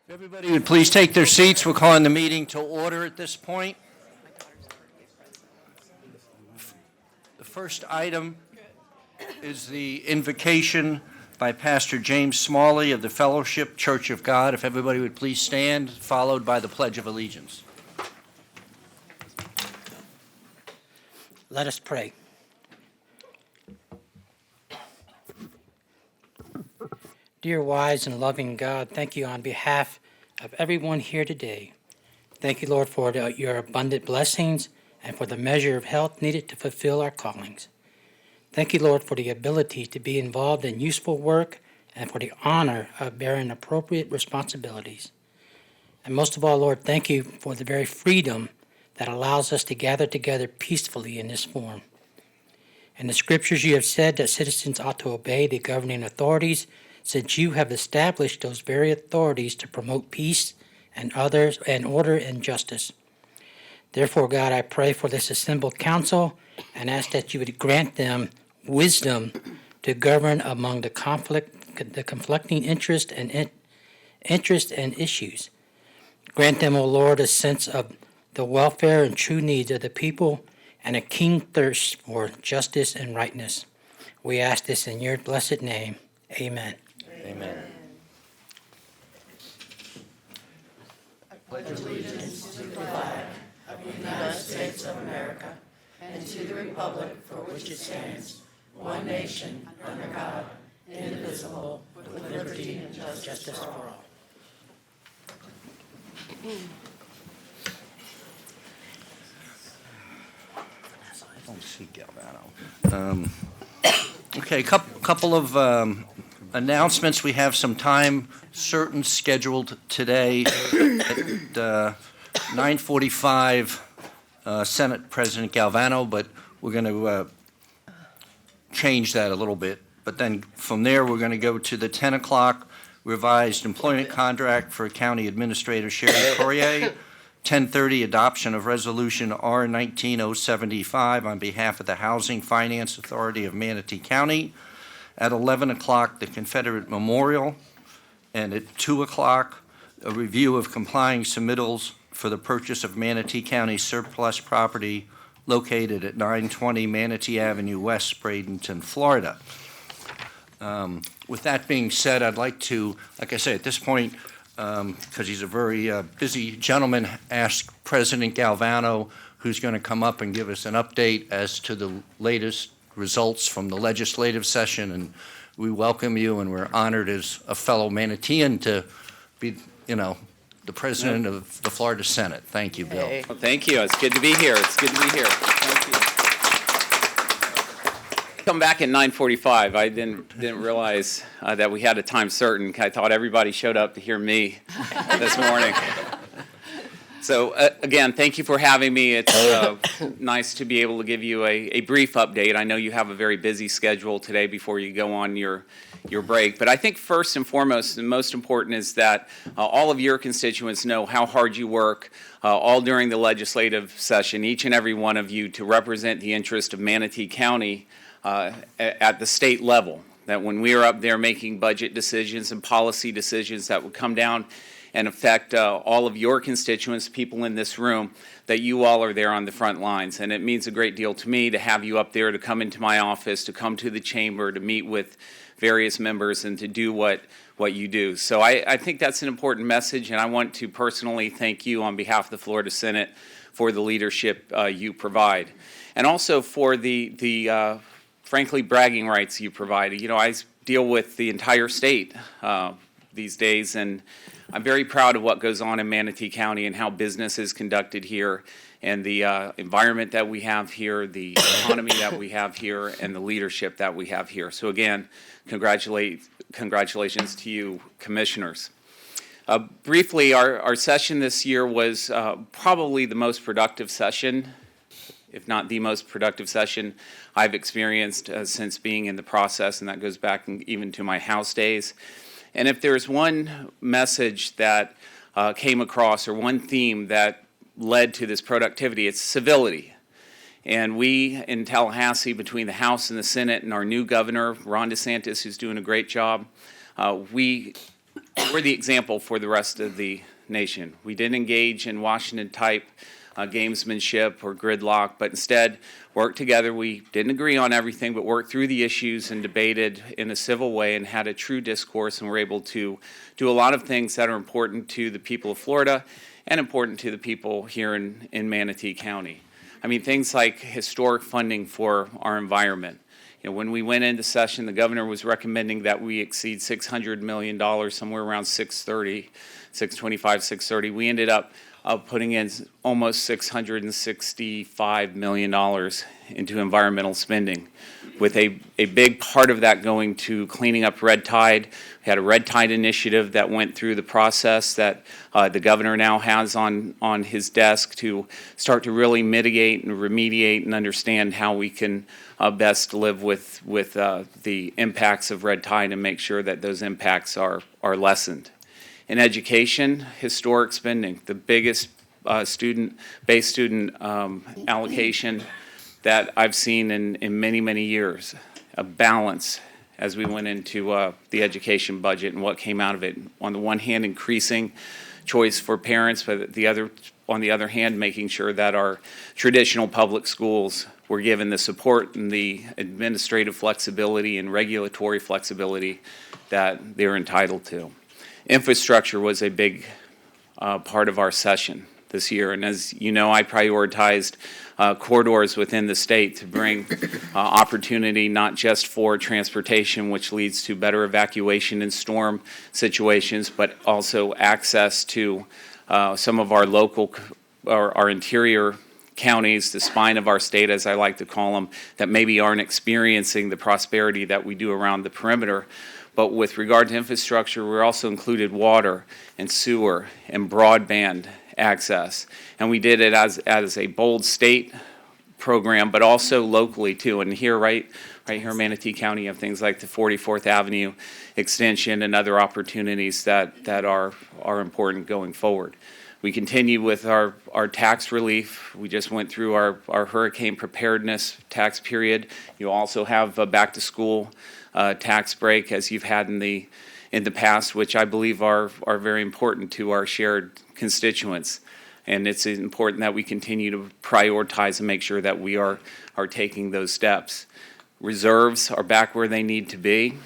If everybody would please take their seats, we're calling the meeting to order at this point. The first item is the invocation by Pastor James Smalley of the Fellowship Church of God. If everybody would please stand, followed by the Pledge of Allegiance. Let us pray. Dear wise and loving God, thank you on behalf of everyone here today. Thank you, Lord, for your abundant blessings and for the measure of health needed to fulfill our callings. Thank you, Lord, for the ability to be involved in useful work and for the honor of bearing appropriate responsibilities. And most of all, Lord, thank you for the very freedom that allows us to gather together peacefully in this form. In the scriptures, you have said that citizens ought to obey the governing authorities, since you have established those very authorities to promote peace and others and order and justice. Therefore, God, I pray for this assembled council and ask that you would grant them wisdom to govern among the conflicting interest and issues. Grant them, O Lord, a sense of the welfare and true needs of the people and a keen thirst for justice and rightness. We ask this in your blessed name. Amen. Amen. Pledge allegiance to the flag of the United States of America and to the republic for which it stands, one nation, under God, indivisible, with liberty and justice for all. I don't see Galvano. Okay, couple of announcements. We have some time certain scheduled today at 9:45, Senate President Galvano, but we're going to change that a little bit. But then from there, we're going to go to the 10 o'clock revised employment contract for County Administrator Sherry Courier, 10:30 adoption of Resolution R-19075 on behalf of the Housing Finance Authority of Manatee County. At 11 o'clock, the Confederate Memorial, and at 2 o'clock, a review of complying submittals for the purchase of Manatee County surplus property located at 920 Manatee Avenue West, Bradenton, Florida. With that being said, I'd like to, like I say, at this point, because he's a very busy gentleman, ask President Galvano, who's going to come up and give us an update as to the latest results from the legislative session, and we welcome you, and we're honored as a fellow Manatean to be, the president of the Florida Senate. Thank you, Bill. Hey. Well, thank you. It's good to be here. Thank you. Come back at 9:45. I didn't realize that we had a time certain. I thought everybody showed up to hear me this morning. So, again, thank you for having me. It's nice to be able to give you a brief update. I know you have a very busy schedule today before you go on your break. But I think first and foremost and most important is that all of your constituents know how hard you work all during the legislative session, each and every one of you, to represent the interest of Manatee County at the state level. That when we are up there making budget decisions and policy decisions that would come down and affect all of your constituents, people in this room, that you all are there on the front lines. And it means a great deal to me to have you up there, to come into my office, to come to the chamber, to meet with various members, and to do what you do. So I think that's an important message, and I want to personally thank you on behalf of the Florida Senate for the leadership you provide. And also for the frankly, bragging rights you provide. I deal with the entire state these days, and I'm very proud of what goes on in Manatee County and how business is conducted here, and the environment that we have here, the economy that we have here, and the leadership that we have here. So again, congratulations to you, commissioners. Briefly, our session this year was probably the most productive session, if not the most productive session I've experienced since being in the process, and that goes back even to my House days. And if there's one message that came across, or one theme that led to this productivity, it's civility. And we in Tallahassee, between the House and the Senate and our new governor, Ron DeSantis, who's doing a great job, we we're the example for the rest of the nation. We didn't engage in Washington-type gamesmanship or gridlock, but instead worked together. We didn't agree on everything, but worked through the issues and debated in a civil way and had a true discourse, and were able to do a lot of things that are important to the people of Florida and important to the people here in Manatee County. I mean, things like historic funding for our environment. You know, when we went into session, the governor was recommending that we exceed $600 million, somewhere around 625, 630. We ended up putting in almost $665 million into environmental spending, with a big part of that going to cleaning up red tide. We had a red tide initiative that went through the process that the governor now has on his desk to start to really mitigate and remediate and understand how we can best live with the impacts of red tide and make sure that those impacts are lessened. In education, historic spending, the biggest base student allocation that I've seen in many, many years. A balance as we went into the education budget and what came out of it. On the one hand, increasing choice for parents, but on the other hand, making sure that our traditional public schools were given the support and the administrative flexibility and regulatory flexibility that they're entitled to. Infrastructure was a big part of our session this year, and as you know, I prioritized corridors within the state to bring opportunity not just for transportation, which leads to better evacuation in storm situations, but also access to some of our local, our interior counties, the spine of our state, as I like to call them, that maybe aren't experiencing the prosperity that we do around the perimeter. But with regard to infrastructure, we also included water and sewer and broadband access. And we did it as a bold state program, but also locally too. And here, right here in Manatee County, you have things like the 44th Avenue extension and other opportunities that are important going forward. We continue with our tax relief. We just went through our hurricane preparedness tax period. You also have a back to school tax break, as you've had in the past, which I believe are very important to our shared constituents. And it's important that we continue to prioritize and make sure that we are taking those steps. Reserves are back where they need to be.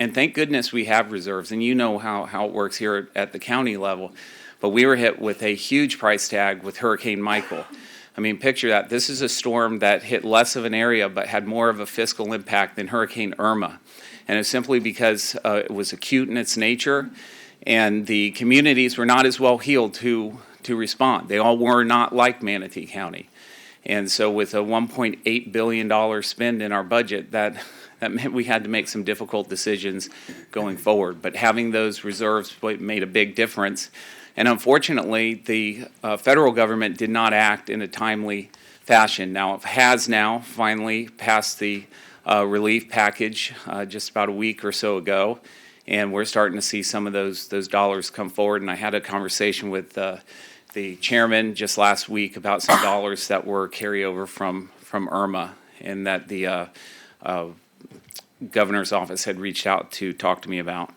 And thank goodness we have reserves. And you know how it works here at the county level. But we were hit with a huge price tag with Hurricane Michael. I mean, picture that. This is a storm that hit less of an area but had more of a fiscal impact than Hurricane Irma. And it's simply because it was acute in its nature, and the communities were not as well heeled to respond. They all were not like Manatee County. And so with a $1.8 billion spend in our budget, that meant we had to make some difficult decisions going forward. But having those reserves made a big difference. And unfortunately, the federal government did not act in a timely fashion. Now, it has now finally passed the relief package just about a week or so ago, and we're starting to see some of those dollars come forward. And I had a conversation with the chairman just last week about some dollars that were carryover from Irma, and that the governor's office had reached out to talk to me about.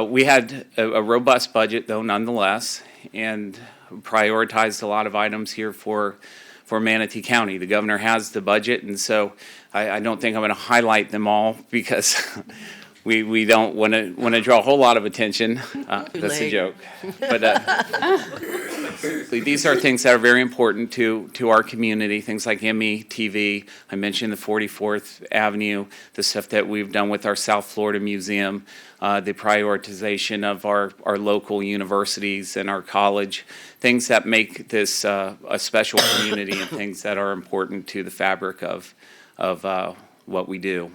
We had a robust budget, though, nonetheless, and prioritized a lot of items here for Manatee County. The governor has the budget, and so I don't think I'm going to highlight them all because we don't want to draw a whole lot of attention. That's a joke. But these are things that are very important to our community, things like METV. I mentioned the 44th Avenue, the stuff that we've done with our South Florida Museum, the prioritization of our local universities and our college, things that make this a special community and things that are important to the fabric of what we do.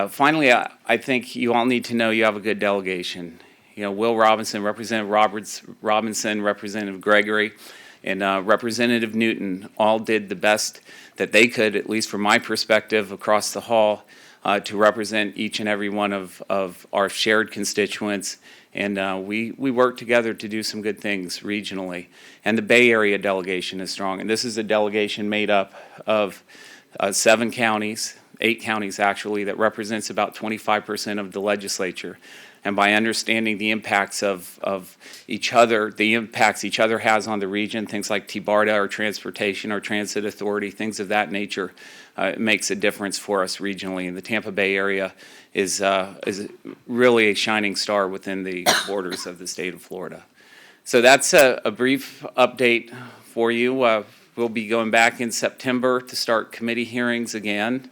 Finally, I think you all need to know you have a good delegation. You know, Will Robinson, Representative Robinson, Representative Gregory, and Representative Newton all did the best that they could, at least from my perspective, across the hall, to represent each and every one of our shared constituents. And we work together to do some good things regionally. And the Bay Area delegation is strong. And this is a delegation made up of 7 counties, 8 counties actually, that represents about 25% of the legislature. And by understanding the impacts of each other, the impacts each other has on the region, things like TBARDA or transportation or transit authority, things of that nature, it makes a difference for us regionally. And the Tampa Bay area is really a shining star within the borders of the state of Florida. So that's a brief update for you. We'll be going back in September to start committee hearings again,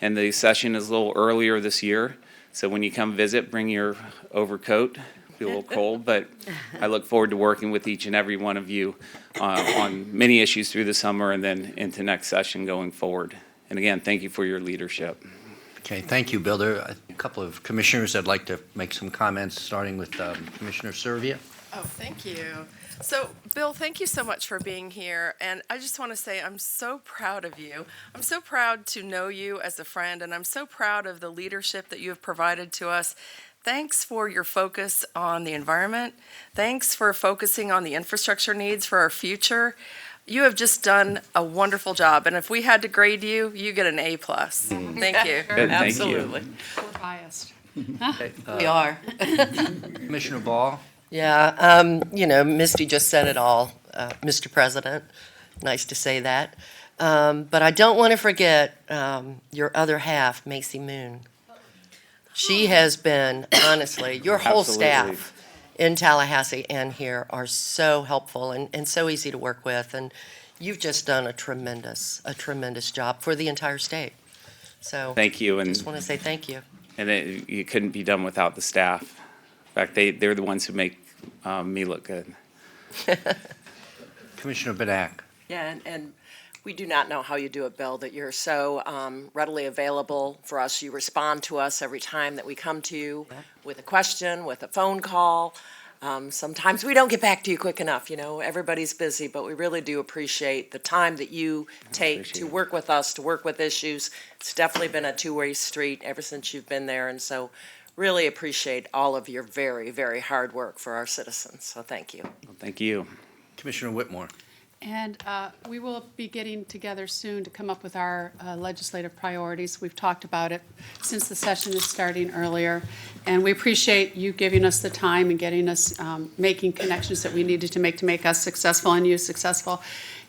and the session is a little earlier this year. So when you come visit, bring your overcoat. It'll be a little cold, but I look forward to working with each and every one of you on many issues through the summer and then into next session going forward. And again, thank you for your leadership. Okay, thank you, Bill. There are a couple of commissioners that'd like to make some comments, starting with Commissioner Servia. Oh, thank you. So, Bill, thank you so much for being here. And I just want to say I'm so proud of you. I'm so proud to know you as a friend, and I'm so proud of the leadership that you have provided to us. Thanks for your focus on the environment. Thanks for focusing on the infrastructure needs for our future. You have just done a wonderful job. And if we had to grade you, you get an A+. Thank you. Good, thank you. Absolutely. We're biased. Okay, We are. Commissioner Ball. Yeah, Misty just said it all, Mr. President. Nice to say that. But I don't want to forget your other half, Macy Moon. She has been, honestly, your whole Absolutely. staff in Tallahassee and here are so helpful and so easy to work with. And you've just done a tremendous job for the entire state. So Thank you. just want to say thank you. And you couldn't be done without the staff. In fact, they're the ones who make me look good. Commissioner Bedak. Yeah, and we do not know how you do it, Bill, that you're so readily available for us. You respond to us every time that we come to you with a question, with a phone call. Sometimes we don't get back to you quick enough, everybody's busy, but we really do appreciate the time that you take to work with us, to work with issues. It's definitely been a two-way street ever since you've been there, and so really appreciate all of your very, very hard work for our citizens, so thank you. Thank you. Commissioner Whitmore. And we will be getting together soon to come up with our legislative priorities. We've talked about it since the session is starting earlier. And we appreciate you giving us the time and getting us, making connections that we needed to make us successful and you successful.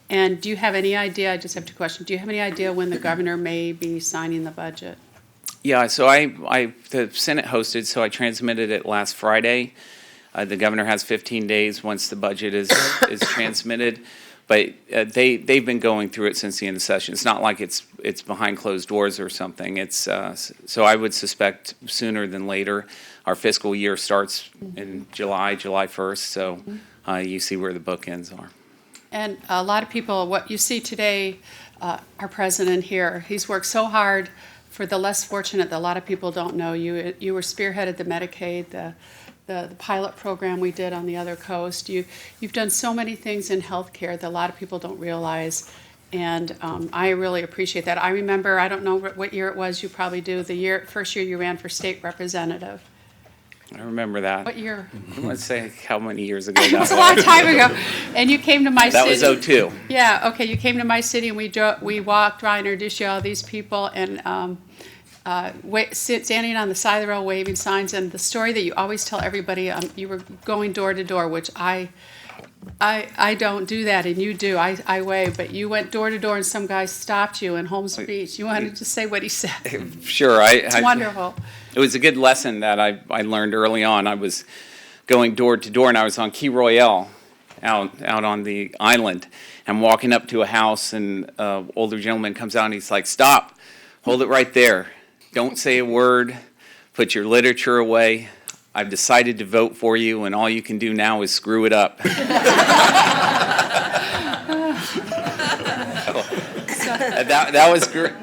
And do you have any idea, I just have two questions, do you have any idea when the governor may be signing the budget? Yeah, so the Senate hosted, so I transmitted it last Friday. The governor has 15 days once the budget is transmitted. But they've been going through it since the end of the session. It's not like it's behind closed doors or something. It's so I would suspect sooner than later. Our fiscal year starts in July 1st, so you see where the bookends are. And a lot of people, what you see today, our president here, he's worked so hard for the less fortunate that a lot of people don't know. You were spearheaded the Medicaid, the pilot program we did on the other coast. You've done so many things in healthcare that a lot of people don't realize, and I really appreciate that. I remember, I don't know what year it was, you probably do, first year you ran for state representative. I remember that. What year? I want to say how many years ago that It's a long time ago. And you came to my That city. was 2002. Yeah, okay, you came to my city and we walked around, introduced you to all these people, and standing on the side of the road waving signs, and the story that you always tell everybody, you were going door to door, which I don't do that, and you do. I wave, but you went door to door, and some guy stopped you in Holmes Beach. You wanted to say what he said. Sure. It's wonderful. It was a good lesson that I learned early on. I was going door to door, and I was on Key Royale out on the island. I'm walking up to a house, and an older gentleman comes out, and he's like, "Stop. Hold it right there. Don't say a word. Put your literature away. I've decided to vote for you, and all you can do now is screw it up." That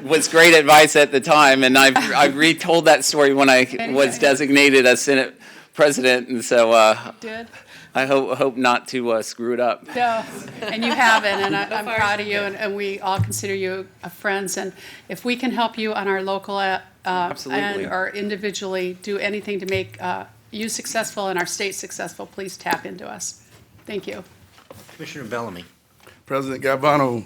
was great advice at the time, and I've retold that story when I was designated as Senate President, and so Did? I hope not to screw it up. No, and you haven't, and I'm proud of you, and we all consider you friends. And if we can help you on our local Absolutely. or individually do anything to make you successful and our state successful, please tap into us. Thank you. Commissioner Bellamy. President Galvano,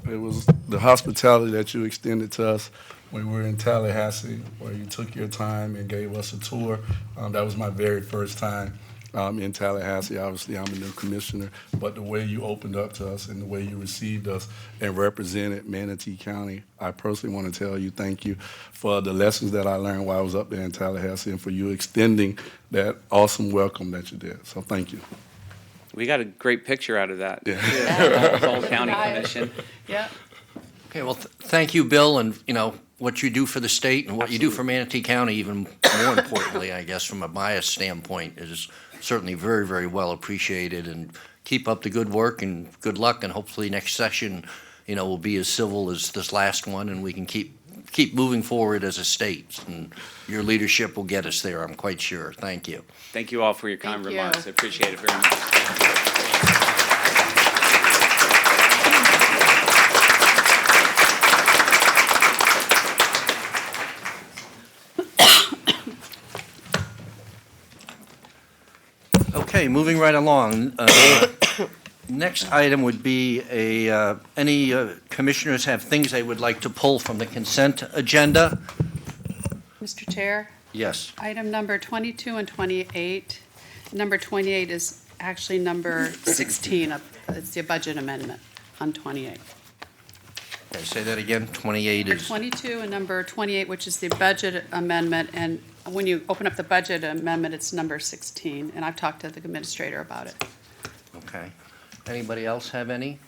it was the hospitality that you extended to us when we were in Tallahassee, where you took your time and gave us a tour. That was my very first time in Tallahassee. Obviously, I'm a new commissioner, but the way you opened up to us and the way you received us and represented Manatee County, I personally want to tell you thank you for the lessons that I learned while I was up there in Tallahassee and for you extending that awesome welcome that you did. So thank you. We got a great picture out of that. Yeah. Whole county commission. Yeah. Okay, well, thank you, Bill, and, what you do for the state and what you do for Manatee County, even more importantly, I guess, from a bias standpoint, is certainly very, very well appreciated. And keep up the good work and good luck, and hopefully next session, will be as civil as this last one, and we can keep moving forward as a state. And your leadership will get us there, I'm quite sure. Thank you. Thank you all for your kind Thank you. remarks. I appreciate it very much. Okay, moving right along. Next item would be any commissioners have things they would like to pull from the consent agenda? Mr. Chair, Yes. item number 22 and 28. Number 28 is actually number 16. It's the budget amendment on 28. Okay, say that again. 28 Number is, 22 and number 28, which is the budget amendment, and when you open up the budget amendment, it's number 16, and I've talked to the administrator about it. okay. Anybody else have any?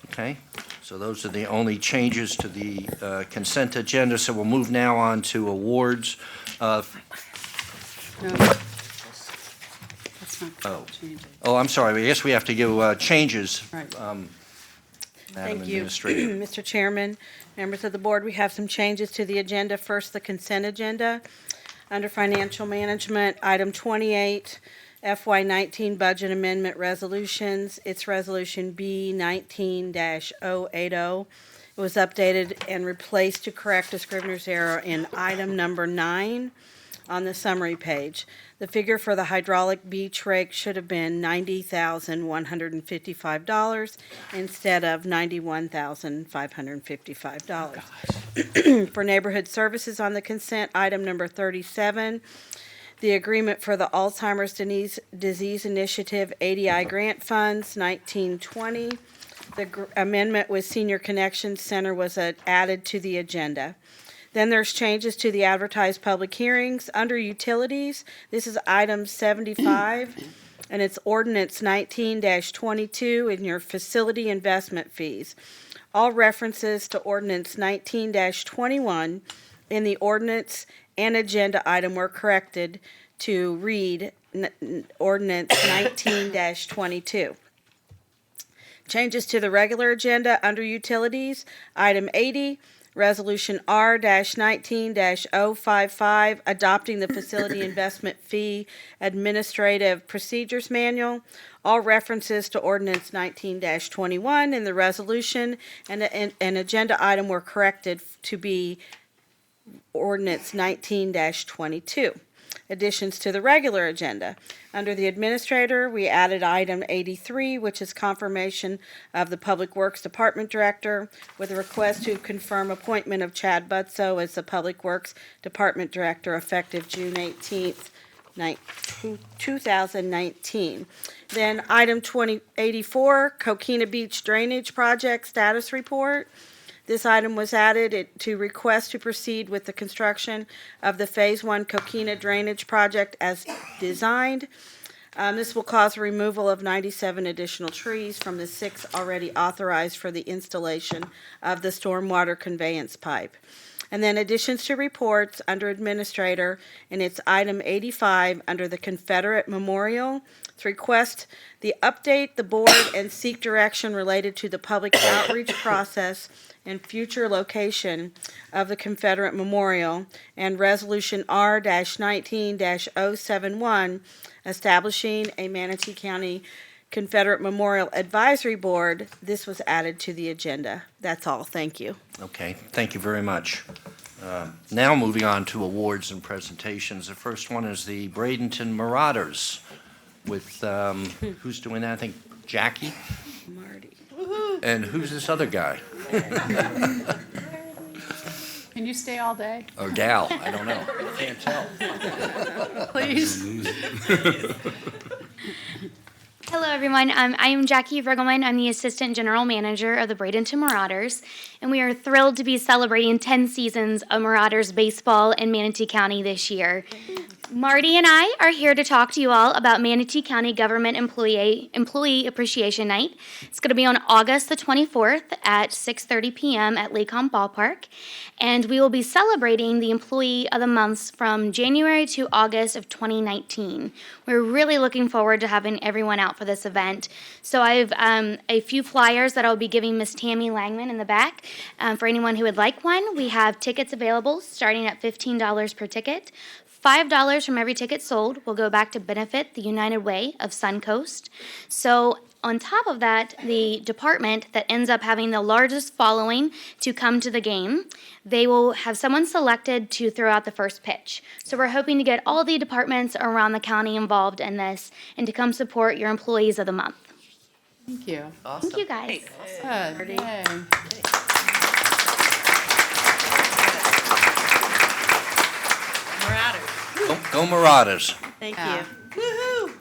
Okay, so those are the only changes to the consent agenda, so we'll move now on to awards. No. That's not Oh. changing. Oh, I'm sorry, I guess we have to give changes. Right. Madam Thank you, Administrator. Mr. Chairman, members of the board. We have some changes to the agenda. First, the consent agenda. Under financial management, item 28, FY19 budget amendment resolutions. It's resolution B19-080. It was updated and replaced to correct a scrivener's error in item number 9 on the summary page. The figure for the hydraulic beach rake should have been $90,155 instead of $91,555. For neighborhood services on the consent, item number 37, the agreement for the Alzheimer's Disease Initiative ADI grant funds, 1920. The amendment with Senior Connections Center was added to the agenda. Then there's changes to the advertised public hearings. Under utilities, this is item 75, and it's ordinance 19-22 in your facility investment fees. All references to ordinance 19-21 in the ordinance and agenda item were corrected to read ordinance 19-22. Changes to the regular agenda under utilities, item 80, Resolution R-19-055, adopting the Facility Investment Fee Administrative Procedures Manual. All references to Ordinance 19-21 in the resolution and an agenda item were corrected to be Ordinance 19-22. Additions to the regular agenda. Under the administrator, we added item 83, which is confirmation of the Public Works Department Director with a request to confirm appointment of Chad Butso as the Public Works Department Director effective June 18th, 2019. Then item 84, Coquina Beach Drainage Project Status Report. This item was added to request to proceed with the construction of the Phase 1 Coquina Drainage Project as designed. This will cause removal of 97 additional trees from the 6 already authorized for the installation of the stormwater conveyance pipe. And then additions to reports under Administrator, and it's item 85 under the Confederate Memorial. It's request the update the board and seek direction related to the public outreach process and future location of the Confederate Memorial, and Resolution R-19-071, establishing a Manatee County Confederate Memorial Advisory Board. This was added to the agenda. That's all. Thank you. Okay, thank you very much. Now moving on to awards and presentations. The first one is the Bradenton Marauders with, who's doing that? I think Jackie? Marty. And who's this other guy? Can you stay all day, Or gal, I don't know. Can't tell. please? Hello, everyone. I am Jackie Vergelman. I'm the Assistant General Manager of the Bradenton Marauders, and we are thrilled to be celebrating 10 seasons of Marauders baseball in Manatee County this year. Marty and I are here to talk to you all about Manatee County Government Employee Appreciation Night. It's going to be on August the 24th at 6:30 p.m. at Lakeham Ballpark, and we will be celebrating the Employee of the Months from January to August of 2019. We're really looking forward to having everyone out for this event. So I have a few flyers that I'll be giving Miss Tammy Langman in the back for anyone who would like one. We have tickets available starting at $15 per ticket. $5 from every ticket sold will go back to benefit the United Way of Suncoast. So on top of that, the department that ends up having the largest following to come to the game, they will have someone selected to throw out the first pitch. So we're hoping to get all the departments around the county involved in this and to come support your employees of the month. Thank you. Thank you, guys. Good. Yay. Marauders. Go Marauders. Thank Yeah. you. Woo-hoo.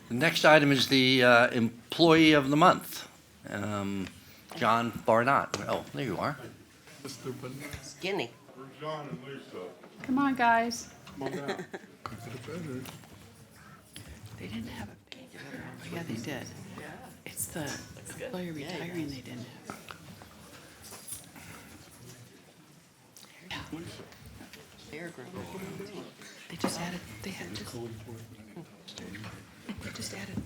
The next item is the Employee of the Month. John Barnott. Oh, there you are. Skinny. Come on, guys. They didn't have a, oh, yeah, they did. It's the employer retiring they didn't have. They just added, they had just. They just added.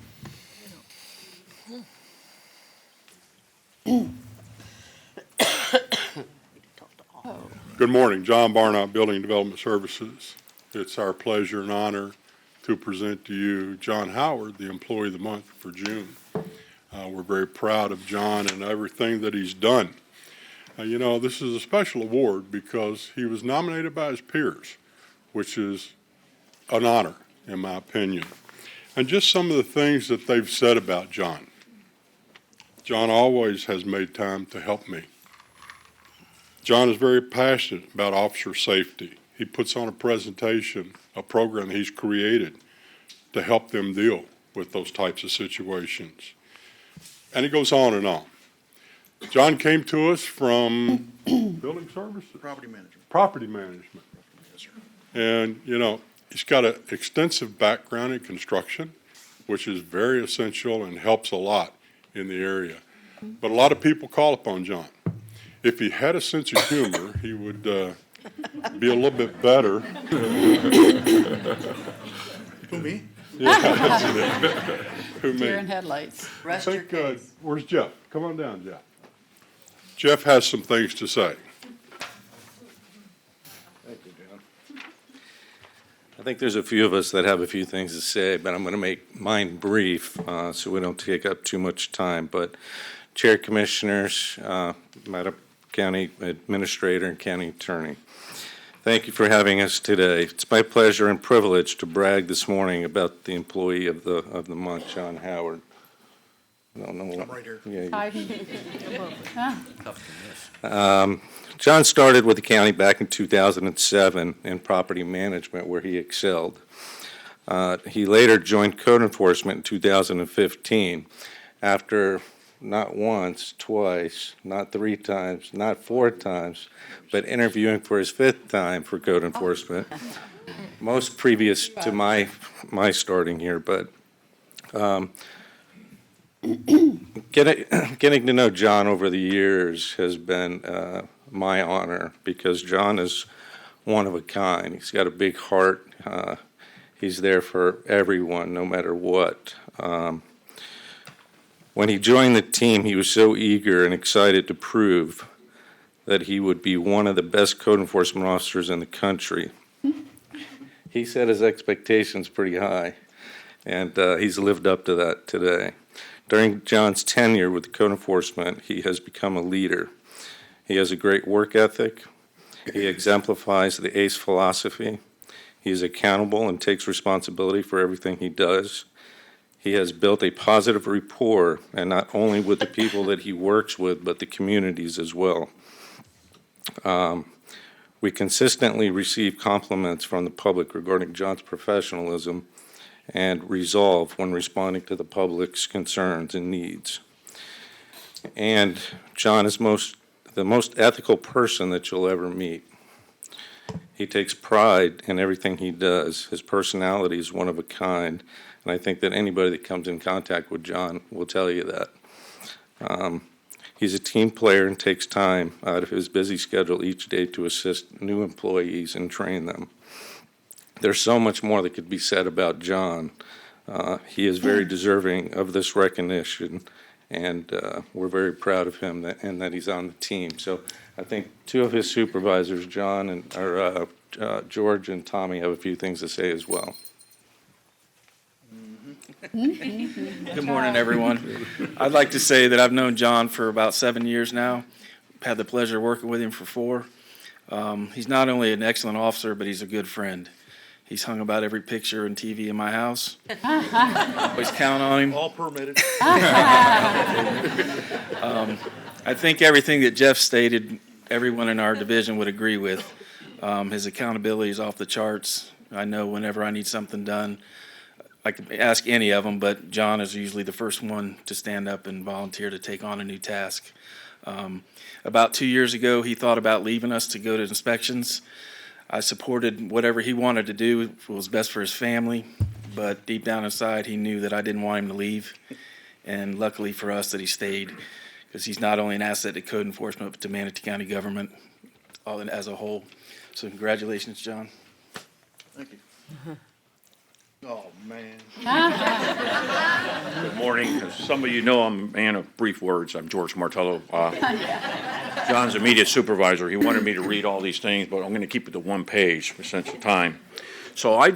Good morning, John Barnott, Building Development Services. It's our pleasure and honor to present to you John Howard, the Employee of the Month for June. We're very proud of John and everything that he's done. You know, this is a special award because he was nominated by his peers, which is an honor, in my opinion. And just some of the things that they've said about John. John always has made time to help me. John is very passionate about officer safety. He puts on a presentation, a program he's created to help them deal with those types of situations. And it goes on and on. John came to us from building services. Property management. Property management. Yes, sir. And, you know, he's got an extensive background in construction, which is very essential and helps a lot in the area. But a lot of people call upon John. If he had a sense of humor, he would be a little bit better. Who, me? Who Deer me? in headlights. I think, where's Jeff? Come on down, Jeff. Jeff has some things to say. Thank you, John. I think there's a few of us that have a few things to say, but I'm going to make mine brief so we don't take up too much time. But Chair, Commissioners, Madam County Administrator, and County Attorney, thank you for having us today. It's my pleasure and privilege to brag this morning about the Employee of the Month, John Howard. I don't know what. I'm right here. Yeah, Hiding. John started with the county back in 2007 in property management, where he excelled. He later joined code enforcement in 2015 after not once, twice, not 3 times, not 4 times, but interviewing for his 5th time for code enforcement. Most previous to my starting here, but getting to know John over the years has been my honor, because John is one of a kind. He's got a big heart. He's there for everyone, no matter what. When he joined the team, he was so eager and excited to prove that he would be one of the best code enforcement officers in the country. He set his expectations pretty high, and he's lived up to that today. During John's tenure with the code enforcement, he has become a leader. He has a great work ethic. He exemplifies the ACE philosophy. He is accountable and takes responsibility for everything he does. He has built a positive rapport, and not only with the people that he works with, but the communities as well. We consistently receive compliments from the public regarding John's professionalism and resolve when responding to the public's concerns and needs. And John is the most ethical person that you'll ever meet. He takes pride in everything he does. His personality is one of a kind, and I think that anybody that comes in contact with John will tell you that. He's a team player and takes time out of his busy schedule each day to assist new employees and train them. There's so much more that could be said about John. He is very deserving of this recognition, and we're very proud of him and that he's on the team. So I think two of his supervisors, George and Tommy, have a few things to say as well. Good morning, everyone. I'd like to say that I've known John for about 7 years now. Had the pleasure of working with him for 4. He's not only an excellent officer, but he's a good friend. He's hung about every picture and TV in my house. Always count on him. All permitted. I think everything that Jeff stated, everyone in our division would agree with. His accountability is off the charts. I know whenever I need something done, I can ask any of them, but John is usually the first one to stand up and volunteer to take on a new task. About 2 years ago, he thought about leaving us to go to inspections. I supported whatever he wanted to do, it was best for his family, but deep down inside, he knew that I didn't want him to leave. And luckily for us that he stayed, because he's not only an asset to code enforcement, but to Manatee County government as a whole. So congratulations, John. Thank you. Oh, man. Good morning. As some of you know, I'm a man of brief words. I'm George Martello, John's immediate supervisor. He wanted me to read all these things, but I'm going to keep it to one page for sense of time. So I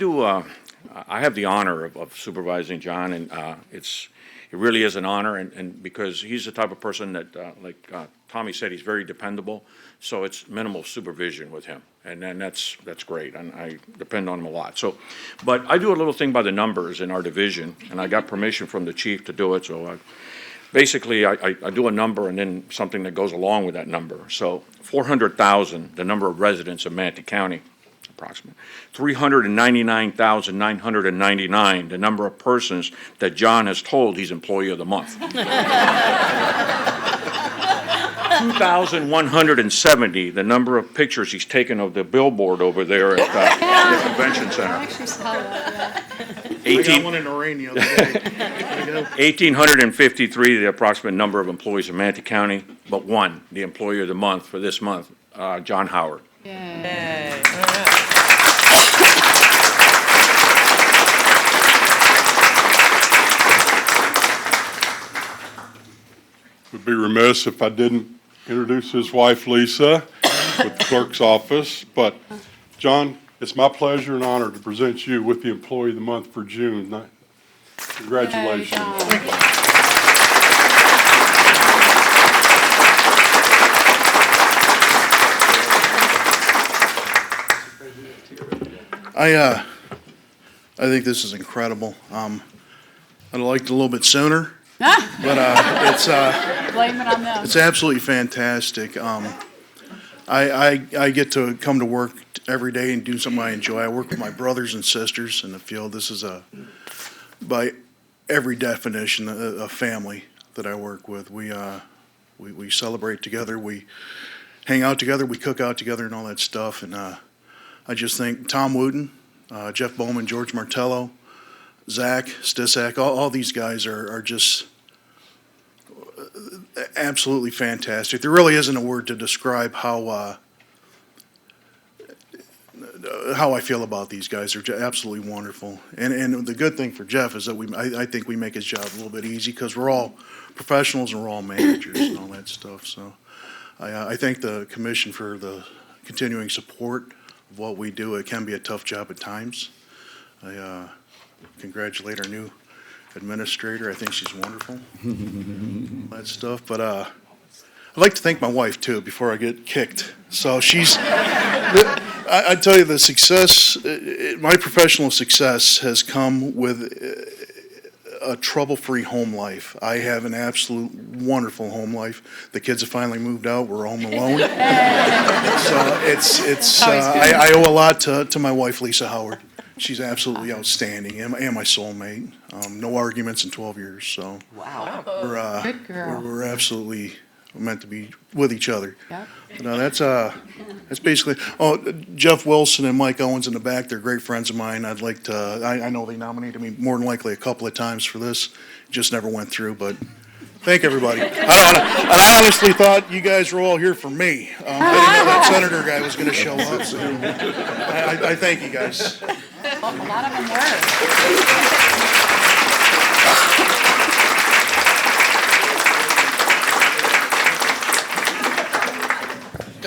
have the honor of supervising John, and it really is an honor, and because he's the type of person that, like Tommy said, he's very dependable, so it's minimal supervision with him, and that's great, and I depend on him a lot. So, but I do a little thing by the numbers in our division, and I got permission from the chief to do it, so basically I do a number and then something that goes along with that number. So 400,000, the number of residents of Manatee County, approximately. 399,999, the number of persons that John has told he's Employee of the Month. 2,170, the number of pictures he's taken of the billboard over there at the convention center. I actually saw that, I got one in the rain the other day. 1,853, the approximate number of employees in Manatee County, but one, the Employee of the Month for this month, John Howard. yeah. Would be remiss if I didn't introduce his wife, Lisa, with the clerk's office. But, John, it's my pleasure and honor to present you with the Employee of the Month for June. Congratulations. Yay, John. I think this is incredible. I'd have liked it a little bit sooner, but Blame it on them. it's absolutely fantastic. I get to come to work every day and do something I enjoy. I work with my brothers and sisters in the field. This is by every definition, a family that I work with. We celebrate together. We hang out together. We cook out together and all that stuff. And I just think Tom Wooten, Jeff Bowman, George Martello, Zach Stisak, all these guys are just absolutely fantastic. There really isn't a word to describe how I feel about these guys. They're absolutely wonderful. And the good thing for Jeff is that I think we make his job a little bit easy because we're all professionals and we're all managers and all that stuff. So I thank the commission for the continuing support of what we do. It can be a tough job at times. I congratulate our new administrator. I think she's wonderful. That stuff. But I'd like to thank my wife too before I get kicked. So she's, I tell you, the success, my professional success has come with a trouble-free home life. I have an absolute wonderful home life. The kids have finally moved out. We're home alone. So I owe a lot to my wife, Lisa Howard. She's absolutely outstanding, and my soulmate. No arguments in 12 years, so. Wow. Good girl. We're absolutely meant to be with each other. Yep. No, that's basically, Jeff Wilson and Mike Owens in the back, they're great friends of mine. I'd like to, I know they nominated me more than likely a couple of times for this, just never went through, but thank everybody. I honestly thought you guys were all here for me. I didn't know that senator guy was gonna show up, so I thank you guys. A lot of them were.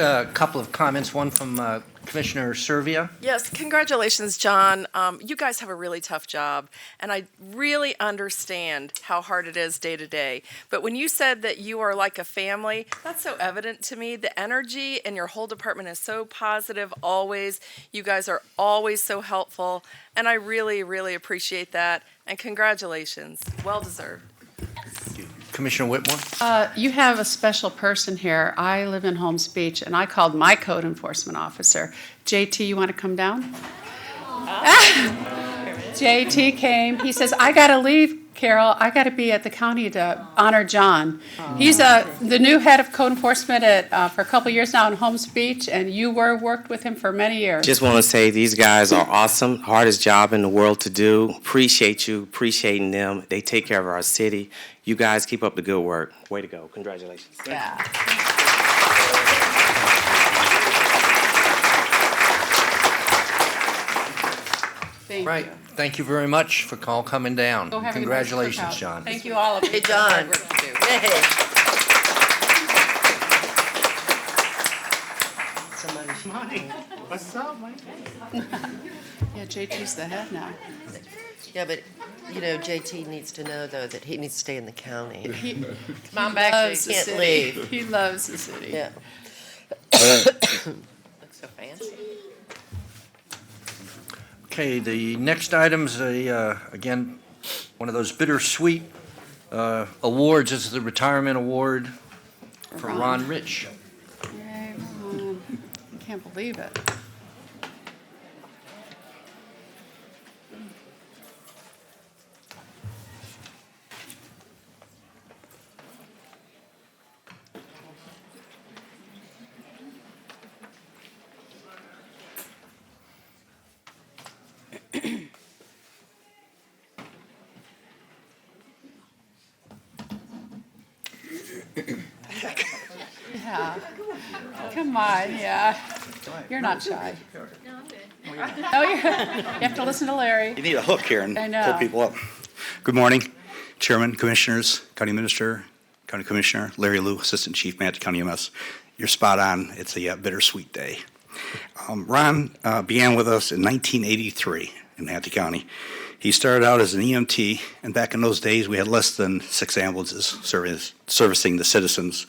A couple of comments, one from Commissioner Servia. Yes, congratulations, John. You guys have a really tough job, and I really understand how hard it is day to day. But when you said that you are like a family, that's so evident to me. The energy in your whole department is so positive always. You guys are always so helpful, and I really, really appreciate that. And congratulations. Well deserved. Commissioner Whitmore? You have a special person here. I live in Holmes Beach, and I called my code enforcement officer. JT, you want to come down? JT came. He says, I got to leave, Carol. I got to be at the county to honor John. He's the new head of code enforcement for a couple years now in Holmes Beach, and you worked with him for many years. Just want to say these guys are awesome. Hardest job in the world to do. Appreciate you, appreciating them. They take care of our city. You guys keep up the good work. Way to go. Congratulations. Yeah. Thank Right. you. Thank you very much for all coming down. Go have a nice Congratulations, workout. John. Thank you all of you. Hey, for the hard John. work you do. Yay. What's up, Mike? Yeah, JT's the head now. Yeah, but, JT needs to know, though, that he needs to stay in the county. He Come on back, loves JT. the Can't city. leave. He loves the city. Yeah. Looks so fancy. Okay, the next item's again, one of those bittersweet awards. This is the retirement award for Ron Rich. Yay, Ron. I can't believe it. Yeah. Come on, yeah. You're not shy. No, you have to listen to Larry. You need a hook here and I know. pull people up. Good morning, Chairman, Commissioners, County Minister, County Commissioner, Larry Liu, Assistant Chief, Manatee County MS. You're spot on. It's a bittersweet day. Ron began with us in 1983 in Manatee County. He started out as an EMT, and back in those days, we had less than 6 ambulances servicing the citizens.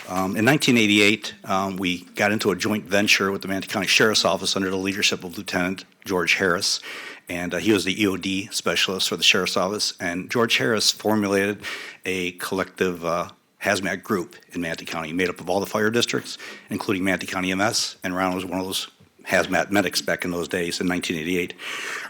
In 1988, we got into a joint venture with the Manatee County Sheriff's Office under the leadership of Lieutenant George Harris, and he was the EOD specialist for the Sheriff's Office. And George Harris formulated a collective hazmat group in Manatee County, made up of all the fire districts, including Manatee County MS, and Ron was one of those hazmat medics back in those days in 1988.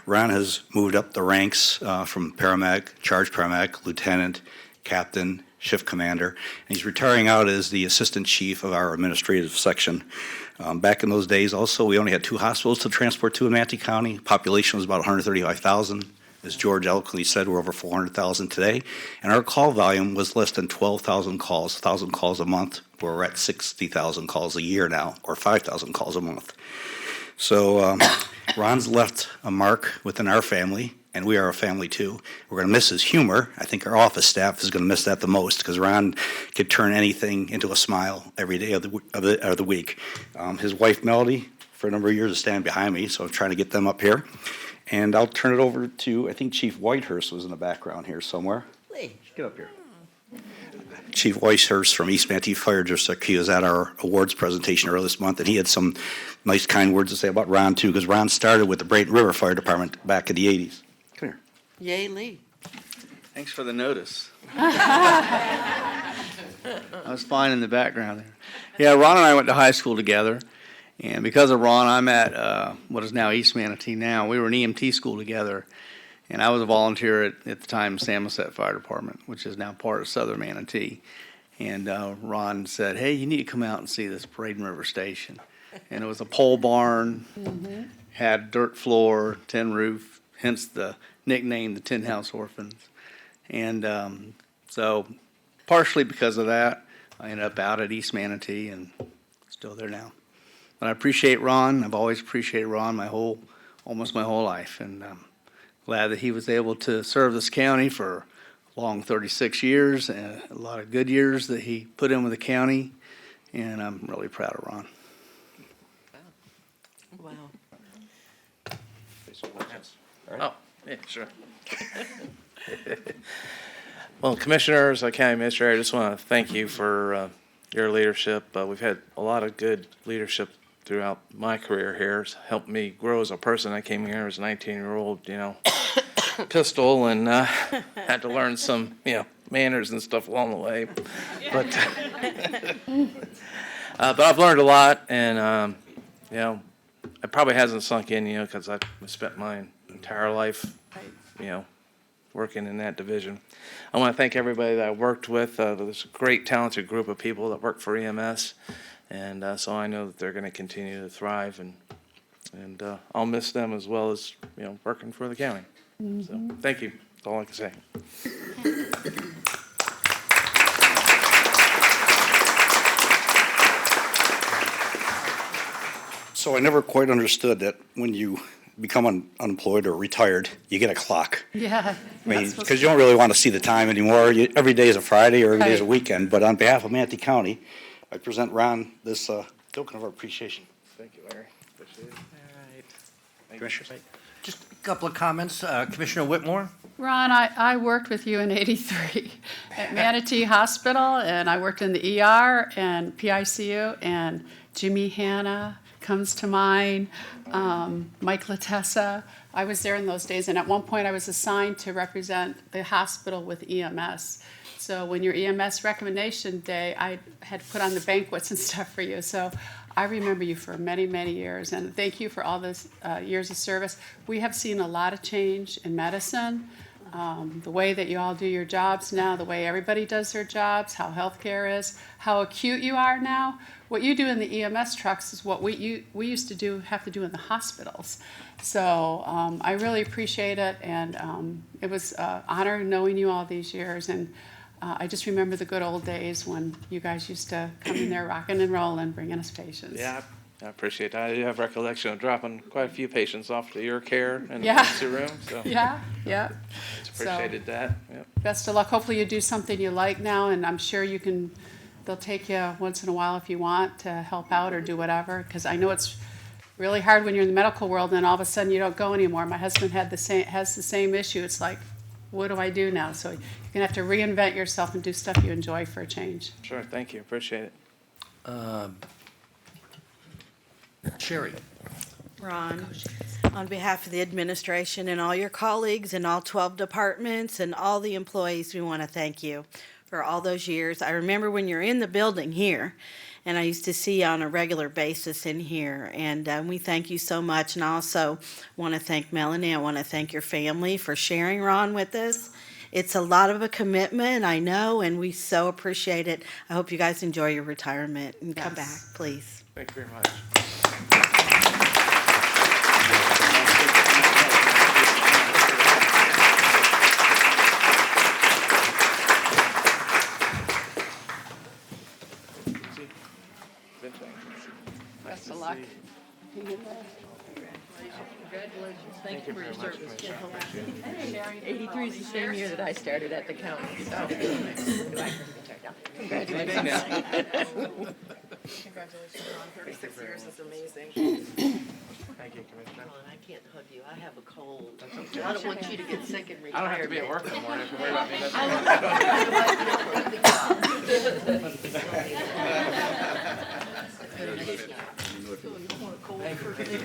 Ron has moved up the ranks from paramedic, charge paramedic, lieutenant, captain, shift commander, and he's retiring out as the assistant chief of our administrative section. Back in those days also, we only had 2 hospitals to transport to in Manatee County. Population was about 135,000. As George eloquently said, we're over 400,000 today, and our call volume was less than 12,000 calls, 1,000 calls a month. We're at 60,000 calls a year now, or 5,000 calls a month. So Ron's left a mark within our family, and we are a family too. We're going to miss his humor. I think our office staff is going to miss that the most, because Ron could turn anything into a smile every day of the week. His wife Melody, for a number of years, is standing behind me, so I'm trying to get them up here. And I'll turn it over to, I think Chief Whitehurst was in the background here somewhere. Lee. Get up here. Chief Whitehurst from East Manatee Fire District, he was at our awards presentation earlier this month, and he had some nice, kind words to say about Ron, too, because Ron started with the Bradenton River Fire Department back in the 80s. Come here. Yay, Lee. Thanks for the notice. I was fine in the background there. Yeah, Ron and I went to high school together, and because of Ron, I'm at what is now East Manatee now. We were in EMT school together, and I was a volunteer at the time Samoset Fire Department, which is now part of Southern Manatee. And Ron said, hey, you need to come out and see this Braden River Station. And it was a pole barn, had dirt floor, tin roof, hence the nickname, the Tin House Orphans. And so partially because of that, I ended up out at East Manatee and still there now. But I appreciate Ron. I've always appreciated Ron almost my whole life. And I'm glad that he was able to serve this county for a long 36 years and a lot of good years that he put in with the county. And I'm really proud of Ron. Wow. Oh, yeah, sure. Well, Commissioners, County Administrator, I just want to thank you for your leadership. We've had a lot of good leadership throughout my career here. It's helped me grow as a person. I came here as a 19-year-old, pistol, and had to learn some, manners and stuff along the way. But I've learned a lot, and it probably hasn't sunk in, because I've spent my entire life, working in that division. I want to thank everybody that I worked with. There's a great, talented group of people that work for EMS, and so I know that they're going to continue to thrive, and I'll miss them as well as working for the county. So thank you. That's all I can say. So I never quite understood that when you become unemployed or retired, you get a clock. Yeah. I mean, because you don't really want to see the time anymore. Every day is a Friday or every day is a Right. weekend. But on behalf of Manatee County, I present Ron this token of our appreciation. Thank you, Larry. Appreciate it. All right. Commissioners. Just a couple of comments. Commissioner Whitmore? Ron, I worked with you in '83 at Manatee Hospital, and I worked in the ER and PICU, and Jimmy Hanna comes to mind, Mike Latessa. I was there in those days, and at one point I was assigned to represent the hospital with EMS. So when your EMS recommendation day, I had put on the banquets and stuff for you. So I remember you for many, many years, and thank you for all those years of service. We have seen a lot of change in medicine, the way that you all do your jobs now, the way everybody does their jobs, how healthcare is, how acute you are now. What you do in the EMS trucks is what we used to have to do in the hospitals. So I really appreciate it, and it was an honor knowing you all these years. And I just remember the good old days when you guys used to come in there rocking and rolling, bringing us patients. Yeah, I appreciate that. I do have recollection of dropping quite a few patients off to your care in the Yeah. emergency room. So Yeah, yeah. appreciated that. Yep. Best of luck. Hopefully you do something you like now, and I'm sure they'll take you once in a while if you want to help out or do whatever, because I know it's really hard when you're in the medical world and all of a sudden you don't go anymore. My husband has the same issue. It's like, what do I do now? So you're going to have to reinvent yourself and do stuff you enjoy for a change. Sure, thank you. Appreciate it. Sherry. Ron, on behalf of the administration and all your colleagues and all 12 departments and all the employees, we want to thank you for all those years. I remember when you're in the building here, and I used to see you on a regular basis in here, and we thank you so much. And I also want to thank Melanie. I want to thank your family for sharing Ron with us. It's a lot of a commitment, I know, and we so appreciate it. I hope you guys enjoy your retirement and come back, please. Thank you very much. Best of luck. Congratulations. Thank you for your service. 83 is the same year that I started at the county. So. Congratulations. Congratulations, Ron. 36 years is amazing. Thank you, Commissioner. I can't hug you. I have a cold. I don't want you to get sick and I retire. don't have to be at work in the morning if you worry about me.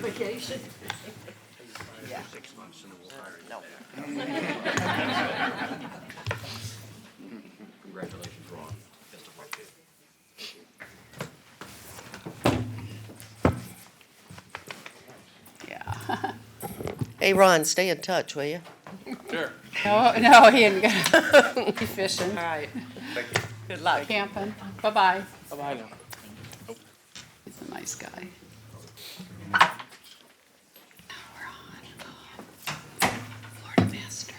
Vacation. Yeah. 6 months and we'll hire you. No. Congratulations, Ron. Best of luck to you. Yeah. Hey, Ron, stay in touch, will you? Sure. No, he ain't gonna be fishing. All right. Good luck. Camping. Bye-bye. Bye-bye now. He's a nice guy. Florida Master.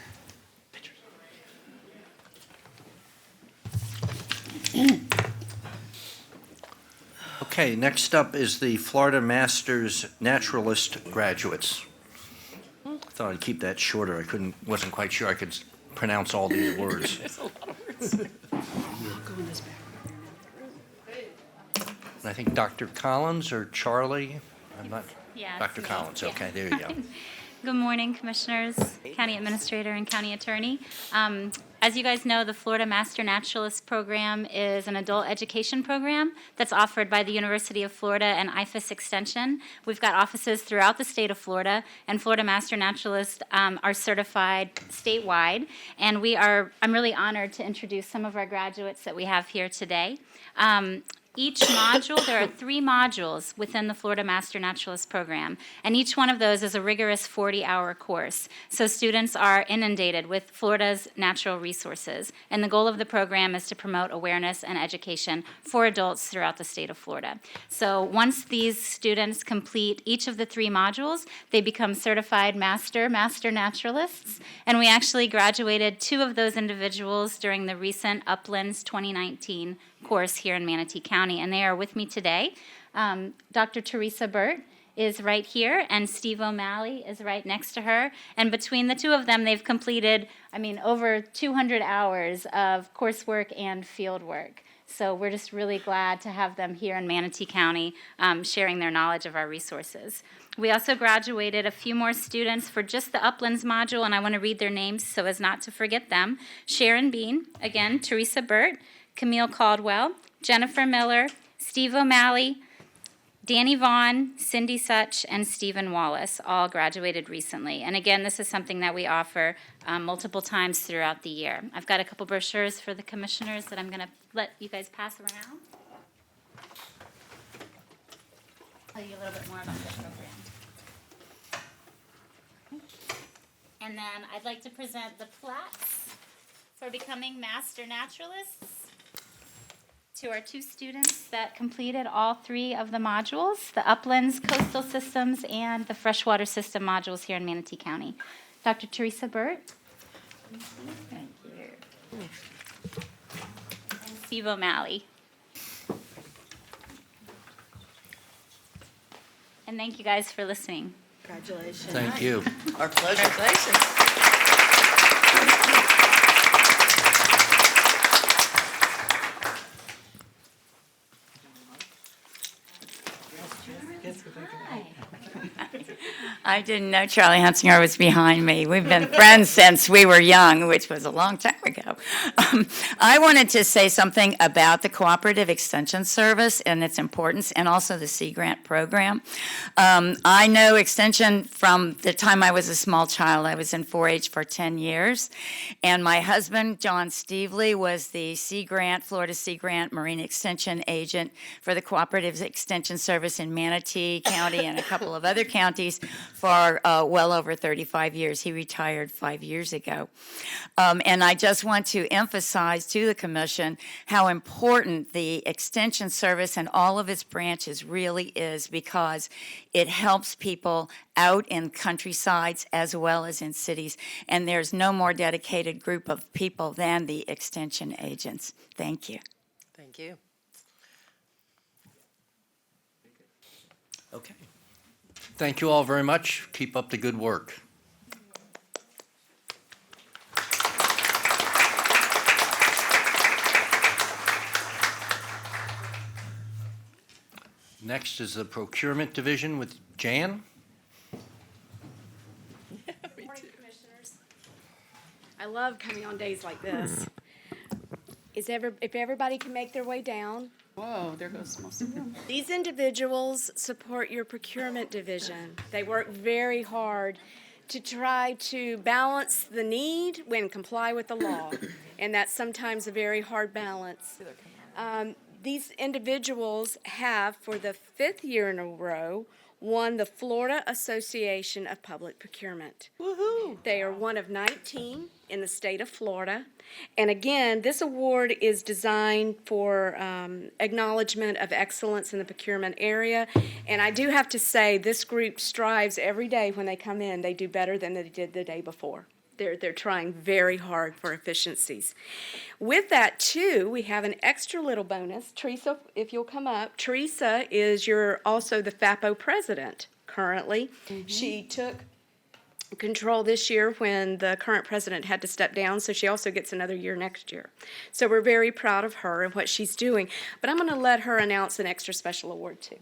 Okay, next up is the Florida Masters Naturalist graduates. Thought I'd keep that shorter. Wasn't quite sure I could pronounce all these words. There's a lot of words. I'll go in this back room. I think Dr. Collins or Charlie, I'm not, Yes, Dr. me. Collins, Yeah. okay, there you go. Good morning, Commissioners, County Administrator, and County Attorney. As you guys know, the Florida Master Naturalist Program is an adult education program that's offered by the University of Florida and IFAS Extension. We've got offices throughout the state of Florida, and Florida Master Naturalists are certified statewide. And I'm really honored to introduce some of our graduates that we have here today. Each module, there are 3 modules within the Florida Master Naturalist Program, and each one of those is a rigorous 40-hour course. So students are inundated with Florida's natural resources, and the goal of the program is to promote awareness and education for adults throughout the state of Florida. So once these students complete each of the 3 modules, they become certified master naturalists, and we actually graduated 2 of those individuals during the recent Uplands 2019 course here in Manatee County, and they are with me today. Dr. Teresa Burt is right here, and Steve O'Malley is right next to her. And between the 2 of them, they've completed, over 200 hours of coursework and field work. So we're just really glad to have them here in Manatee County sharing their knowledge of our resources. We also graduated a few more students for just the Uplands module, and I want to read their names so as not to forget them. Sharon Bean, again, Teresa Burt, Camille Caldwell, Jennifer Miller, Steve O'Malley, Danny Vaughn, Cindy Such, and Stephen Wallace all graduated recently. And again, this is something that we offer multiple times throughout the year. I've got a couple brochures for the commissioners that I'm going to let you guys pass around. Tell you a little bit more about the program. And then I'd like to present the plaques for becoming Master Naturalists to our 2 students that completed all 3 of the modules, the Uplands, Coastal Systems, and the Freshwater System modules here in Manatee County. Dr. Teresa Burt. Thank you. And Steve O'Malley. And thank you guys for listening. Congratulations. Thank you. Our pleasure. Congratulations. I didn't know Charlie Hunsinger was behind me. We've been friends since we were young, which was a long time ago. I wanted to say something about the Cooperative Extension Service and its importance, and also the Sea Grant program. I know Extension from the time I was a small child. I was in 4-H for 10 years, and my husband, John Stevely, was the Sea Grant, Florida Sea Grant Marine Extension agent for the Cooperative Extension Service in Manatee County and a couple of other counties for well over 35 years. He retired 5 years ago. And I just want to emphasize to the Commission how important the Extension Service and all of its branches really is, because it helps people out in countrysides as well as in cities. And there's no more dedicated group of people than the Extension agents. Thank you. Thank you. Okay. Thank you all very much. Keep up the good work. Next is the Procurement Division with Jan. Morning, Commissioners. I love coming on days like this. If everybody can make their way down. Whoa, there goes most of them. These individuals support your procurement division. They work very hard to try to balance the need when comply with the law, and that's sometimes a very hard balance. These individuals have, for the 5th year in a row, won the Florida Association of Public Procurement. Woohoo! They are one of 19 in the state of Florida. And again, this award is designed for acknowledgement of excellence in the procurement area. And I do have to say, this group strives every day when they come in. They do better than they did the day before. They're trying very hard for efficiencies. With that, too, we have an extra little bonus. Teresa, if you'll come up. Teresa is also the FAPO president currently. She took control this year when the current president had to step down, so she also gets another year next year. So we're very proud of her and what she's doing. But I'm going to let her announce an extra special award, too.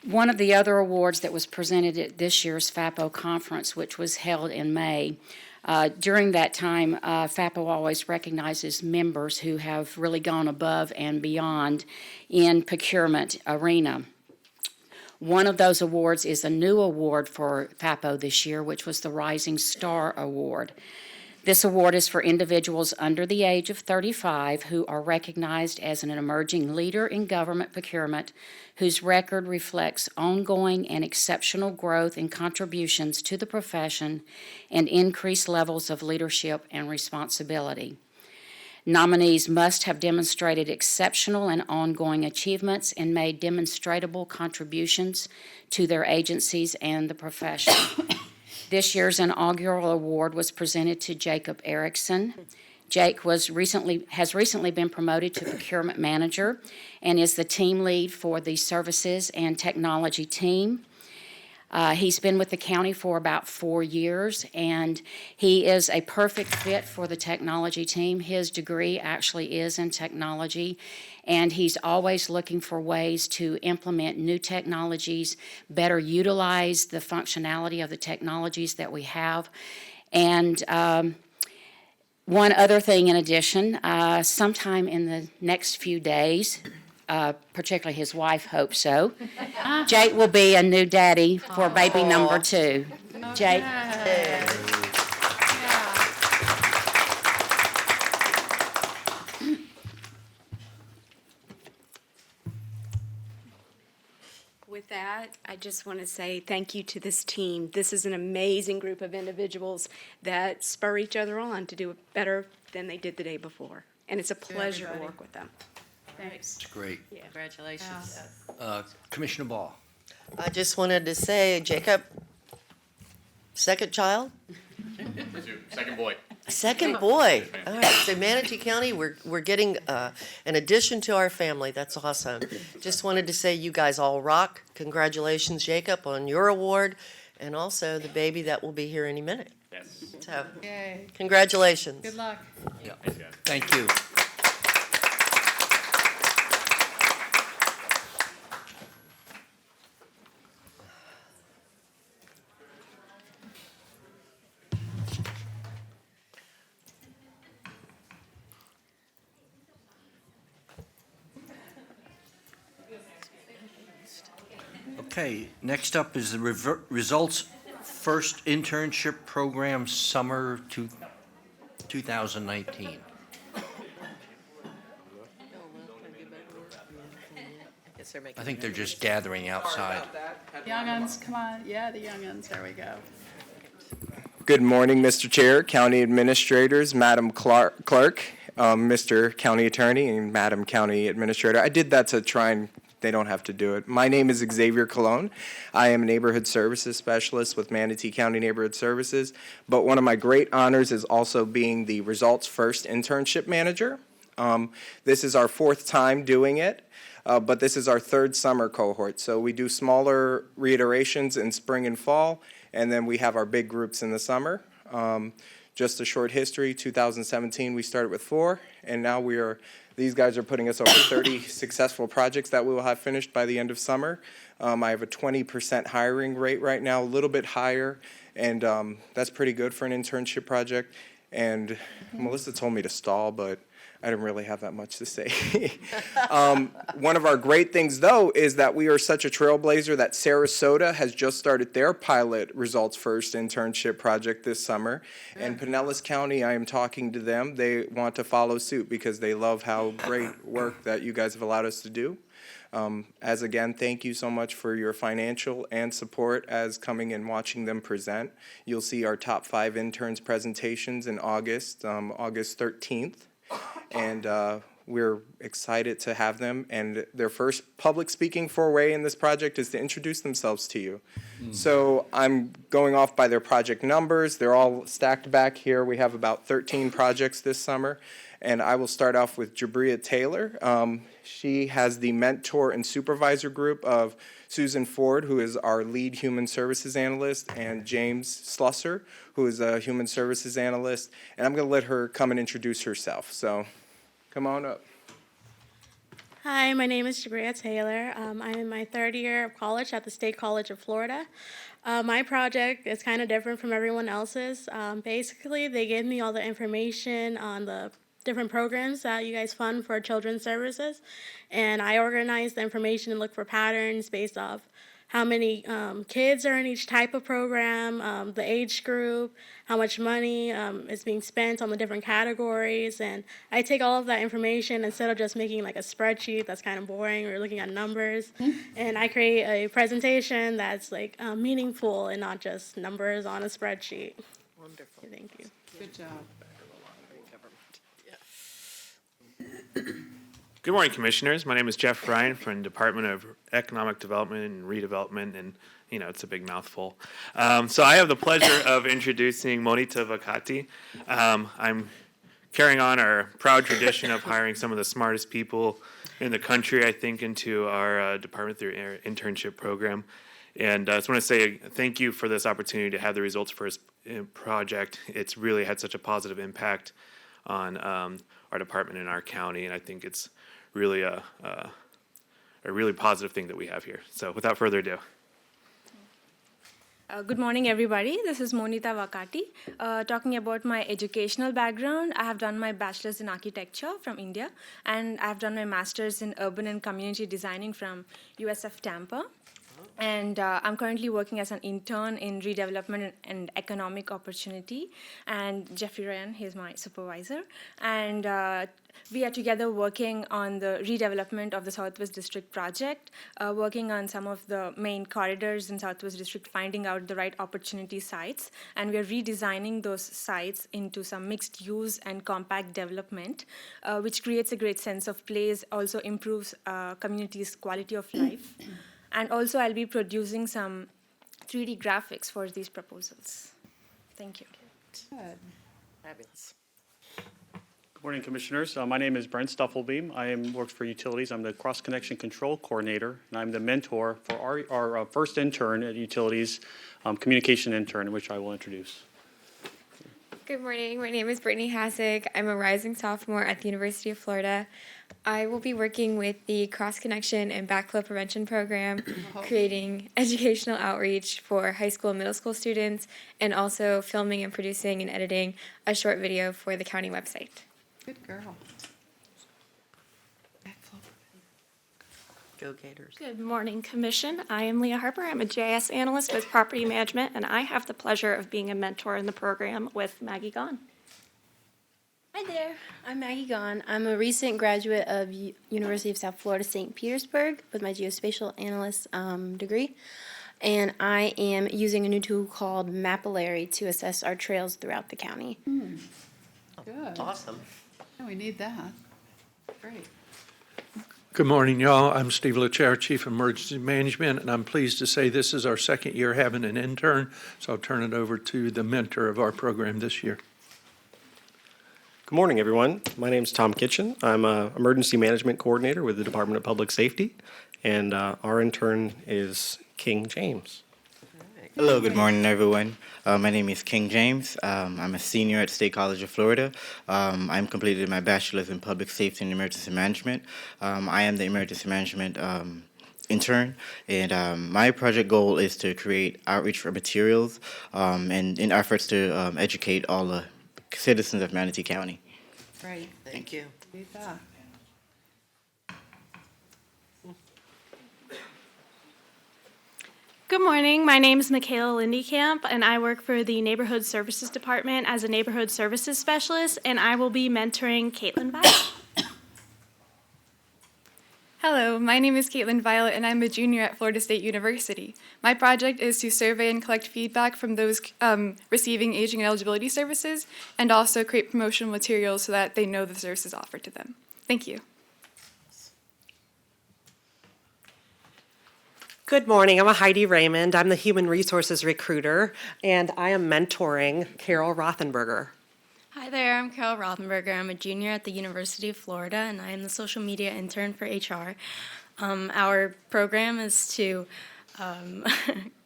One of the other awards that was presented at this year's FAPO conference, which was held in May, during that time, FAPO always recognizes members who have really gone above and beyond in procurement arena. One of those awards is a new award for FAPO this year, which was the Rising Star Award. This award is for individuals under the age of 35 who are recognized as an emerging leader in government procurement whose record reflects ongoing and exceptional growth and contributions to the profession and increased levels of leadership and responsibility. Nominees must have demonstrated exceptional and ongoing achievements and made demonstrable contributions to their agencies and the profession. This year's inaugural award was presented to Jacob Erickson. Jake has recently been promoted to procurement manager and is the team lead for the services and technology team. He's been with the county for about 4 years, and he is a perfect fit for the technology team. His degree actually is in technology, and he's always looking for ways to implement new technologies, better utilize the functionality of the technologies that we have. And one other thing in addition, sometime in the next few days, particularly his wife hopes so, Jake will be a new daddy for baby number 2. Jake? With that, I just want to say thank you to this team. This is an amazing group of individuals that spur each other on to do better than they did the day before. And it's a pleasure to work with them. Thanks. It's great. Congratulations. Commissioner Ball. I just wanted to say, Jacob, second child? Second boy. Second boy. All right, so Manatee County, we're getting an addition to our family. That's awesome. Just wanted to say you guys all rock. Congratulations, Jacob, on your award, and also the baby that will be here any minute. Yes. So, Yay. congratulations. Good luck. Yeah. Thank you. Okay, next up is the results first internship program summer 2019. I think they're just gathering outside. Young'uns, come on. Yeah, the young'uns. There we go. Good morning, Mr. Chair, County Administrators, Madam Clerk, Mr. County Attorney, and Madam County Administrator. I did that to try and they don't have to do it. My name is Xavier Colon. I am a Neighborhood Services Specialist with Manatee County Neighborhood Services, but one of my great honors is also being the Results First Internship Manager. This is our 4th time doing it, but this is our 3rd summer cohort. So we do smaller reiterations in spring and fall, and then we have our big groups in the summer. Just a short history, 2017 we started with 4, and now these guys are putting us over 30 successful projects that we will have finished by the end of summer. I have a 20% hiring rate right now, a little bit higher, and that's pretty good for an internship project. And Melissa told me to stall, but I didn't really have that much to say. One of our great things, though, is that we are such a trailblazer that Sarasota has just started their pilot Results First internship project this summer. And Pinellas County, I am talking to them. They want to follow suit because they love how great work that you guys have allowed us to do. As again, thank you so much for your financial and support as coming and watching them present. You'll see our top 5 interns presentations in August, August 13th. And we're excited to have them. And their first public speaking foray in this project is to introduce themselves to you. So I'm going off by their project numbers. They're all stacked back here. We have about 13 projects this summer. And I will start off with Jabria Taylor. She has the mentor and supervisor group of Susan Ford, who is our lead human services analyst, and James Slusser, who is a human services analyst. And I'm going to let her come and introduce herself. So come on up. Hi, my name is Jabria Taylor. I'm in my 3rd year of college at the State College of Florida. My project is kind of different from everyone else's. Basically, they gave me all the information on the different programs that you guys fund for children's services, and I organize the information and look for patterns based off how many kids are in each type of program, the age group, how much money is being spent on the different categories, and I take all of that information instead of just making like a spreadsheet that's kind of boring or looking at numbers, and I create a presentation that's like meaningful and not just numbers on a spreadsheet. Wonderful. Thank you. Good job. Good morning, Commissioners. My name is Jeff Ryan from the Department of Economic Development and Redevelopment, and it's a big mouthful. So I have the pleasure of introducing Monita Vakati. I'm carrying on our proud tradition of hiring some of the smartest people in the country, I think, into our department through our internship program. And I just want to say thank you for this opportunity to have the Results First project. It's really had such a positive impact on our department in our county, and I think it's really a really positive thing that we have here. So without further ado. Good morning, everybody. This is Monita Vakati. Talking about my educational background, I have done my bachelor's in architecture from India, and I have done my master's in urban and community designing from USF Tampa. And I'm currently working as an intern in redevelopment and economic opportunity. And Jeffrey Ryan, he's my supervisor. And we are together working on the redevelopment of the Southwest District project, working on some of the main corridors in Southwest District, finding out the right opportunity sites. And we are redesigning those sites into some mixed use and compact development, which creates a great sense of place, also improves communities' quality of life. And also, I'll be producing some 3D graphics for these proposals. Thank you. Good. Fabulous. Good morning, Commissioners. My name is Brent Stuffelbeam. I work for Utilities. I'm the Cross Connection Control Coordinator, and I'm the mentor for our first intern at Utilities, communication intern, which I will introduce. Good morning. My name is Brittany Hassig. I'm a rising sophomore at the University of Florida. I will be working with the Cross Connection and Backflow Prevention Program, creating educational outreach for high school and middle school students, and also filming and producing and editing a short video for the county website. Good girl. Go Gators. Good morning, Commission. I am Leah Harper. I'm a JS analyst with property management, and I have the pleasure of being a mentor in the program with Maggie Gahn. Hi there, I'm Maggie Gahn. I'm a recent graduate of University of South Florida, St. Petersburg with my geospatial analyst degree. And I am using a new tool called Mapillary to assess our trails throughout the county. Good. Awesome. Yeah, we need that. Great. Good morning, y'all. I'm Steve LaChair, Chief of Emergency Management, and I'm pleased to say this is our second year having an intern, so I'll turn it over to the mentor of our program this year. Good morning, everyone. My name is Tom Kitchen. I'm an Emergency Management Coordinator with the Department of Public Safety, and our intern is King James. Hello, good morning, everyone. My name is King James. I'm a senior at State College of Florida. I'm completed my bachelor's in public safety and emergency management. I am the emergency management intern, and my project goal is to create outreach for materials and in efforts to educate all the citizens of Manatee County. Great. Thank you. Need that. Good morning. My name is Michaela Lindykamp, and I work for the Neighborhood Services Department as a Neighborhood Services Specialist, and I will be mentoring Caitlin Violet. Hello, my name is Caitlin Violet, and I'm a junior at Florida State University. My project is to survey and collect feedback from those receiving aging and eligibility services, and also create promotional materials so that they know the services offered to them. Thank you. Good morning. I'm Heidi Raymond. I'm the Human Resources Recruiter, and I am mentoring Carol Rothenberger. Hi there, I'm Carol Rothenberger. I'm a junior at the University of Florida, and I am the social media intern for HR. Our program is to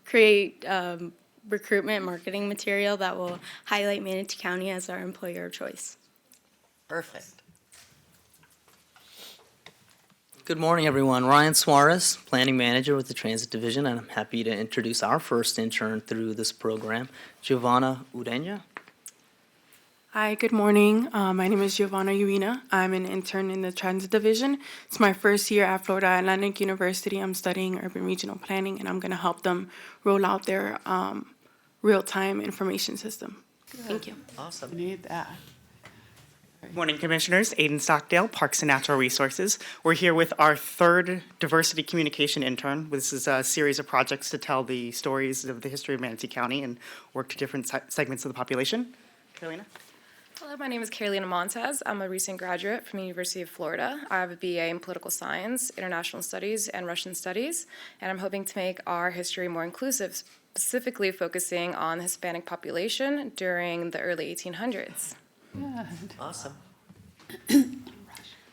create recruitment marketing material that will highlight Manatee County as our employer of choice. Perfect. Good morning, everyone. Ryan Suarez, Planning Manager with the Transit Division, and I'm happy to introduce our first intern through this program, Giovanna Ureña. Hi, good morning. My name is Giovanna Urena. I'm an intern in the Transit Division. It's my first year at Florida Atlantic University. I'm studying urban regional planning, and I'm going to help them roll out their real-time information system. Thank you. Awesome. We need that. Morning, Commissioners. Aiden Stockdale, Parks and Natural Resources. We're here with our third diversity communication intern. This is a series of projects to tell the stories of the history of Manatee County and work to different segments of the population. Carolina? Hello, my name is Carolina Montez. I'm a recent graduate from the University of Florida. I have a BA in Political Science, International Studies, and Russian Studies, and I'm hoping to make our history more inclusive, specifically focusing on the Hispanic population during the early 1800s. Good. Awesome.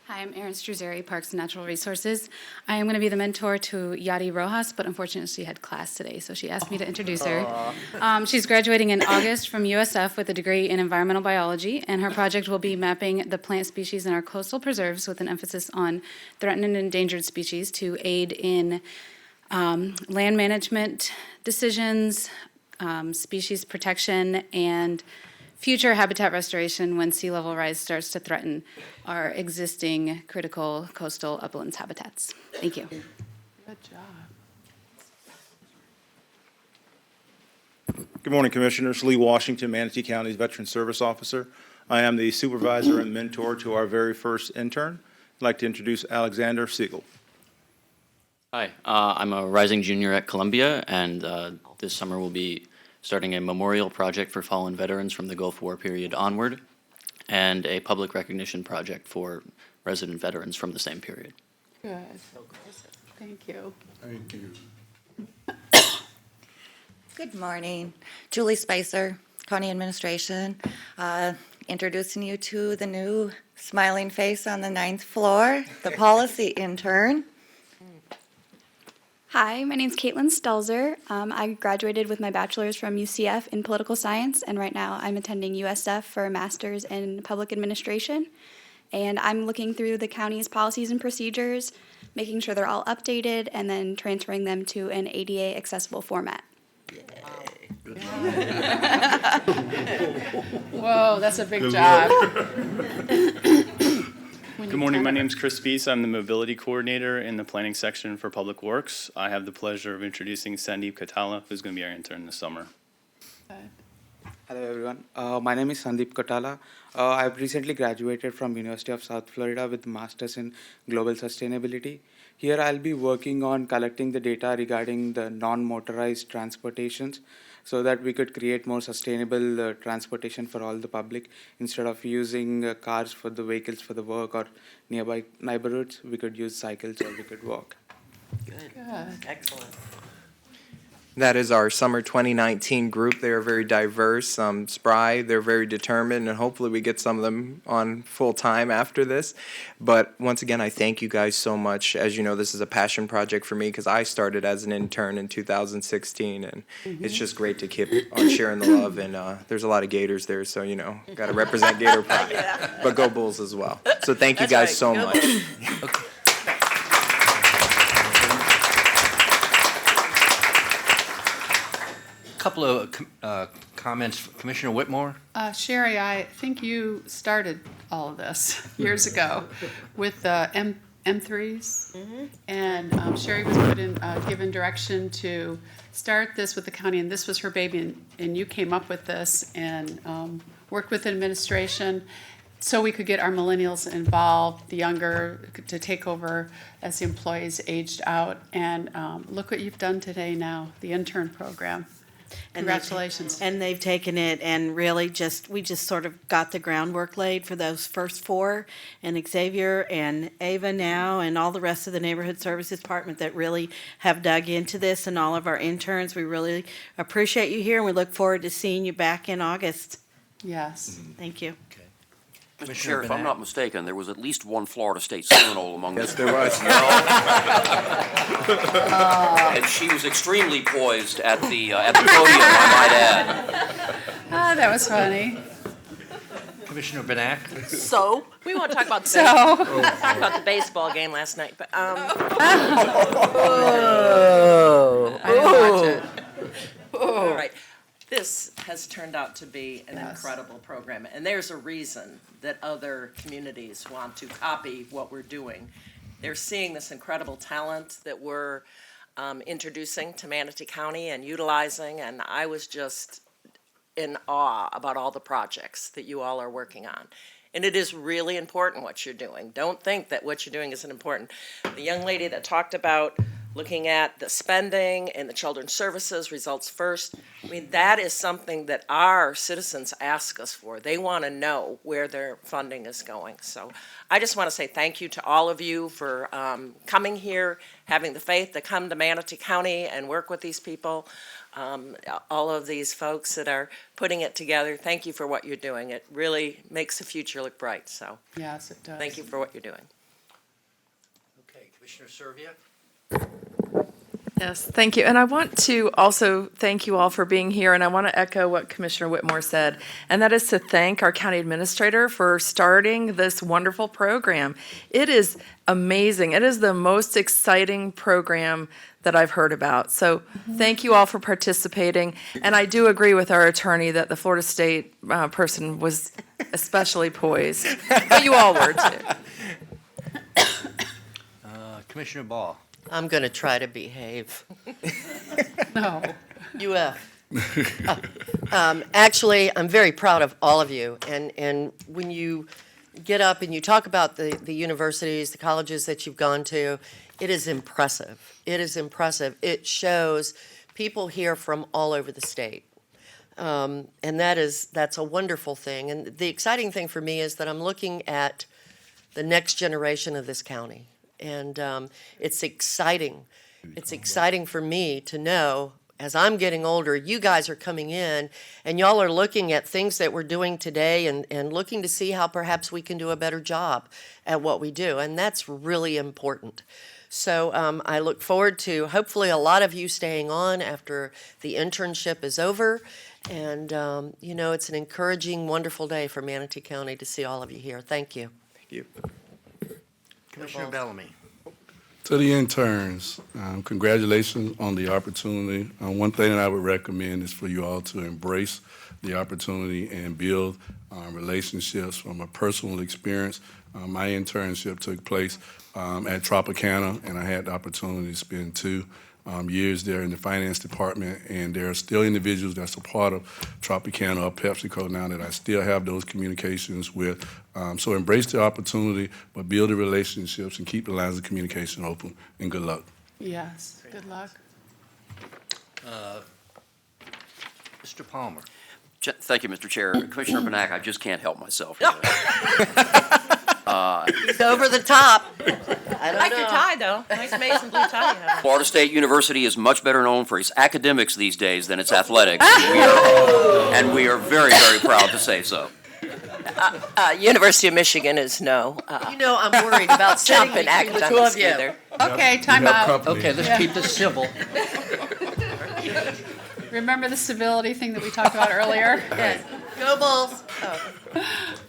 Hi, I'm Erin Struzeri, Parks and Natural Resources. I am going to be the mentor to Yadi Rojas, but unfortunately she had class today, so she asked me to introduce her. She's graduating in August from USF with a degree in environmental biology, and her project will be mapping the plant species in our coastal preserves with an emphasis on threatened and endangered species to aid in land management decisions, species protection, and future habitat restoration when sea level rise starts to threaten our existing critical coastal uplands habitats. Thank you. Good job. Good morning, Commissioners. Lee Washington, Manatee County's Veteran Service Officer. I am the supervisor and mentor to our very first intern. I'd like to introduce Alexander Siegel. Hi, I'm a rising junior at Columbia, and this summer we'll be starting a memorial project for fallen veterans from the Gulf War period onward, and a public recognition project for resident veterans from the same period. Good. Thank you. Thank you. Good morning. Julie Spicer, County Administration. Introducing you to the new smiling face on the 9th floor, the policy intern. Hi, my name's Caitlin Stelzer. I graduated with my bachelor's from UCF in political science, and right now I'm attending USF for a master's in public administration. And I'm looking through the county's policies and procedures, making sure they're all updated, and then transferring them to an ADA accessible format. Whoa, that's a big job. Good morning, my name is Chris Spees. I'm the mobility coordinator in the planning section for Public Works. I have the pleasure of introducing Sandeep Katala, who's going to be our intern this summer. Hello everyone, my name is Sandeep Katala. I've recently graduated from University of South Florida with a master's in global sustainability. Here I'll be working on collecting the data regarding the non-motorized transportations so that we could create more sustainable transportation for all the public. Instead of using cars for the vehicles for the work or nearby neighborhoods, we could use cycles or we could walk. Good. Excellent. That is our summer 2019 group. They are very diverse, spry, they're very determined, and hopefully we get some of them on full time after this. But once again, I thank you guys so much. As you know, this is a passion project for me because I started as an intern in 2016, and it's just great to keep on sharing the love. And there's a lot of Gators there, so, you know, got to represent Gator pride. Yeah. But go Bulls as well. So thank you That's guys right. so Go much. Bulls. Couple of comments. Commissioner Whitmore? Sherry, I think you started all of this years ago with the M3s. And Sherry was given direction to start this with the county, and this was her baby, and you came up with this and worked with administration so we could get our millennials involved, the younger, to take over as the employees aged out. And look what you've done today now, the intern program. Congratulations. And they've taken it and really we just sort of got the groundwork laid for those first four, and Xavier and Ava now and all the rest of the Neighborhood Services Department that really have dug into this, and all of our interns. We really appreciate you here, and we look forward to seeing you back in August. Yes. Thank you. Mr. Chair, if I'm not mistaken, there was at least one Florida State Seminole among them. Yes, there was. And she was extremely poised at the podium, I might add. That was funny. Commissioner Benak? So, we want to talk about the baseball game last night, but all right. This has turned out to be an incredible program, and there's a reason that other communities want to copy what we're doing. They're seeing this incredible talent that we're introducing to Manatee County and utilizing, and I was just in awe about all the projects that you all are working on. And it is really important what you're doing. Don't think that what you're doing isn't important. The young lady that talked about looking at the spending and the children's services results first, I mean, that is something that our citizens ask us for. They want to know where their funding is going. So I just want to say thank you to all of you for coming here, having the faith to come to Manatee County and work with these people. All of these folks that are putting it together, thank you for what you're doing. It really makes the future look bright. So yes, it does. Thank you for what you're doing. Okay, Commissioner Servia? Yes, thank you. And I want to also thank you all for being here, and I want to echo what Commissioner Whitmore said, and that is to thank our county administrator for starting this wonderful program. It is amazing. It is the most exciting program that I've heard about. So thank you all for participating. And I do agree with our attorney that the Florida State person was especially poised. But you all were too. Commissioner Ball? I'm going to try to behave. No. Actually, I'm very proud of all of you. And when you get up and you talk about the universities, the colleges that you've gone to, it is impressive. It is impressive. It shows people here from all over the state. And that's a wonderful thing. And the exciting thing for me is that I'm looking at the next generation of this county. And it's exciting. It's exciting for me to know, as I'm getting older, you guys are coming in and y'all are looking at things that we're doing today and looking to see how perhaps we can do a better job at what we do. And that's really important. So I look forward to hopefully a lot of you staying on after the internship is over. And, it's an encouraging, wonderful day for Manatee County to see all of you here. Thank you. Thank you. Commissioner Bellamy? To the interns, congratulations on the opportunity. One thing that I would recommend is for you all to embrace the opportunity and build relationships from a personal experience. My internship took place at Tropicana, and I had the opportunity to spend 2 years there in the finance department, and there are still individuals that's a part of Tropicana or PepsiCo now that I still have those communications with. So embrace the opportunity, but build the relationships and keep the lines of communication open, and good luck. Yes, good luck. Mr. Palmer? Thank you, Mr. Chair. Commissioner Benak, I just can't help myself here. He's over the top. I like your tie, though. Nice Mason blue tie you have. Florida State University is much better known for its academics these days than its athletics. And we are very, very proud to say so. University of Michigan is no. I'm worried about sitting jumping between the two of you. either. Okay, time out. Okay, let's keep this civil. Remember the civility thing that we talked about earlier? Yes. Go Bulls.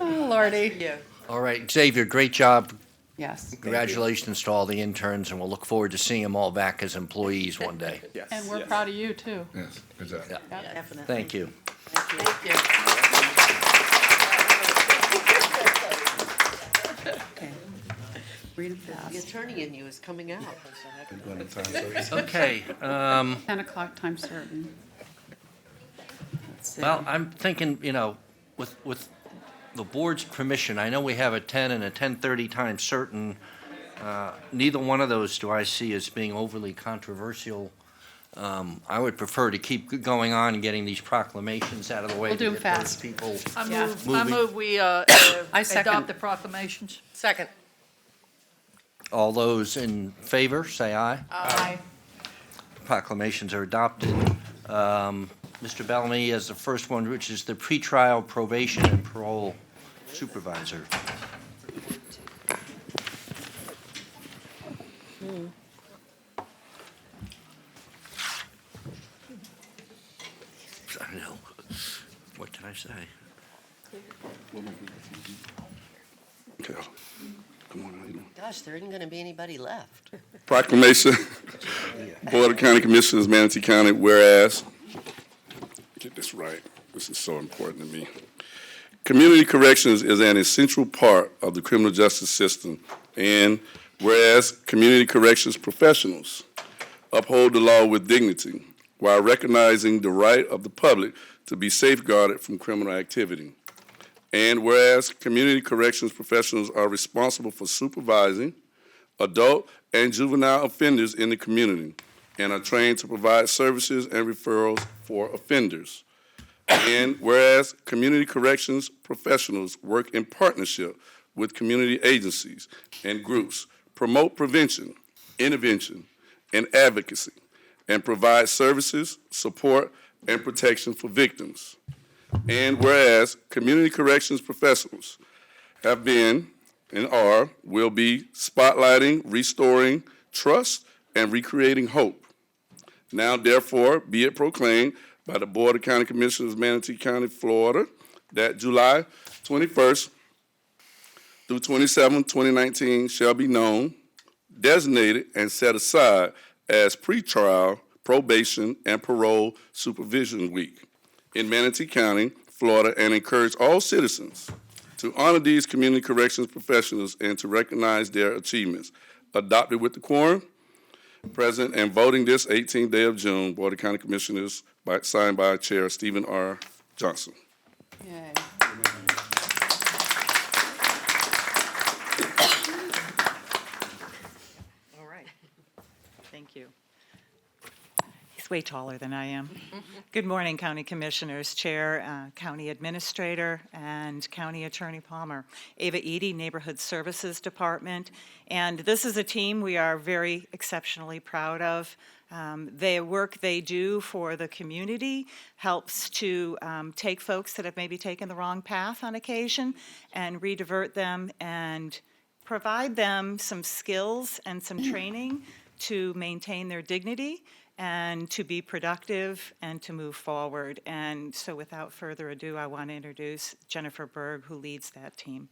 Oh, Lordy. Yeah. All right, Xavier, great job. Yes. Congratulations to all the interns, and we'll look forward to seeing them all back as employees one day. Yes. And we're proud of you, too. Yes, exactly. Yeah. Thank you. Thank you. Okay. Read them The fast. attorney in you is coming out. Okay, 10 o'clock time certain. Let's see. well, I'm thinking, with the board's permission, I know we have a 10 and a 10:30 time certain. Neither one of those do I see as being overly controversial. I would prefer to keep going on and getting these proclamations out of the way. We'll do to them get those fast. people I Yeah. move we I second. adopt the proclamations. Second. All those in favor, say aye. Aye. Proclamations are adopted. Mr. Bellamy as the first one, which is the pretrial probation and parole supervisor. I don't know. What can I say? Okay. Come on, how you doing? Gosh, there isn't going to be anybody left. Proclamation, Board of County Commissioners, Manatee County, whereas, get this right, this is so important to me. Community corrections is an essential part of the criminal justice system, and whereas community corrections professionals uphold the law with dignity while recognizing the right of the public to be safeguarded from criminal activity. And whereas community corrections professionals are responsible for supervising adult and juvenile offenders in the community and are trained to provide services and referrals for offenders. And whereas community corrections professionals work in partnership with community agencies and groups, promote prevention, intervention, and advocacy, and provide services, support, and protection for victims. And whereas community corrections professionals have been and will be spotlighting, restoring trust, and recreating hope. Now, therefore, be it proclaimed by the Board of County Commissioners, Manatee County, Florida, that July 21st through 27, 2019 shall be known, designated, and set aside as pretrial, probation, and parole supervision week in Manatee County, Florida, and encourage all citizens to honor these community corrections professionals and to recognize their achievements. Adopted with the quorum, present and voting this 18th day of June, Board of County Commissioners, signed by Chair Stephen R. Johnson. Yay. All right. Thank you. He's way taller than I am. Good morning, County Commissioners, Chair, County Administrator, and County Attorney Palmer. Ava Eady, Neighborhood Services Department. And this is a team we are very exceptionally proud of. The work they do for the community helps to take folks that have maybe taken the wrong path on occasion and redivert them and provide them some skills and some training to maintain their dignity and to be productive and to move forward. And so without further ado, I want to introduce Jennifer Berg, who leads that team.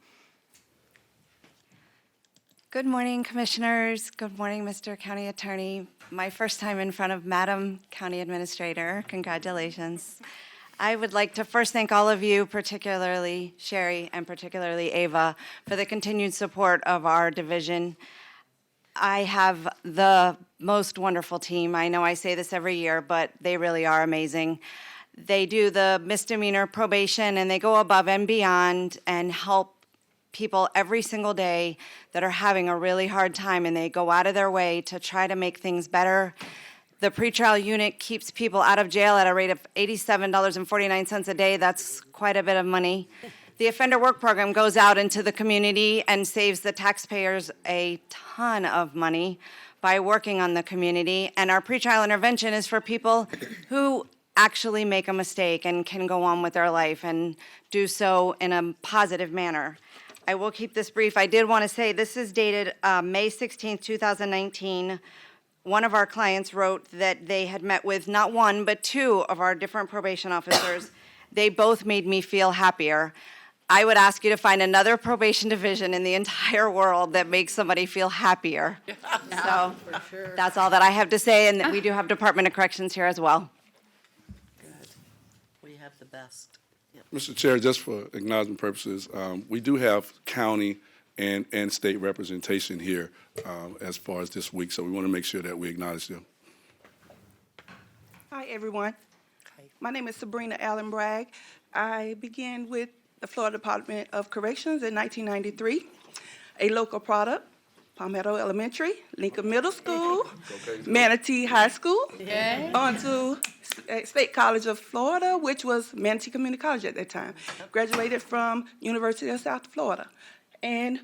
Good morning, Commissioners. Good morning, Mr. County Attorney. My first time in front of Madam County Administrator. Congratulations. I would like to first thank all of you, particularly Sherry and particularly Ava, for the continued support of our division. I have the most wonderful team. I know I say this every year, but they really are amazing. They do the misdemeanor probation, and they go above and beyond and help people every single day that are having a really hard time, and they go out of their way to try to make things better. The pretrial unit keeps people out of jail at a rate of $87.49 a day. That's quite a bit of money. The Offender Work Program goes out into the community and saves the taxpayers a ton of money by working on the community. And our pretrial intervention is for people who actually make a mistake and can go on with their life and do so in a positive manner. I will keep this brief. I did want to say this is dated May 16th, 2019. One of our clients wrote that they had met with not one, but two of our different probation officers. They both made me feel happier. I would ask you to find another probation division in the entire world that makes somebody feel happier. So that's all that I have to say, and we do have Department of Corrections here as well. We have the best. Mr. Chair, just for acknowledgement purposes, we do have county and state representation here as far as this week. So we want to make sure that we acknowledge them. Hi, everyone. My name is Sabrina Allen Bragg. I began with the Florida Department of Corrections in 1993, a local product, Palmetto Elementary, Lincoln Middle School, Manatee High School, on to State College of Florida, which was Manatee Community College at that time. Graduated from University of South Florida. And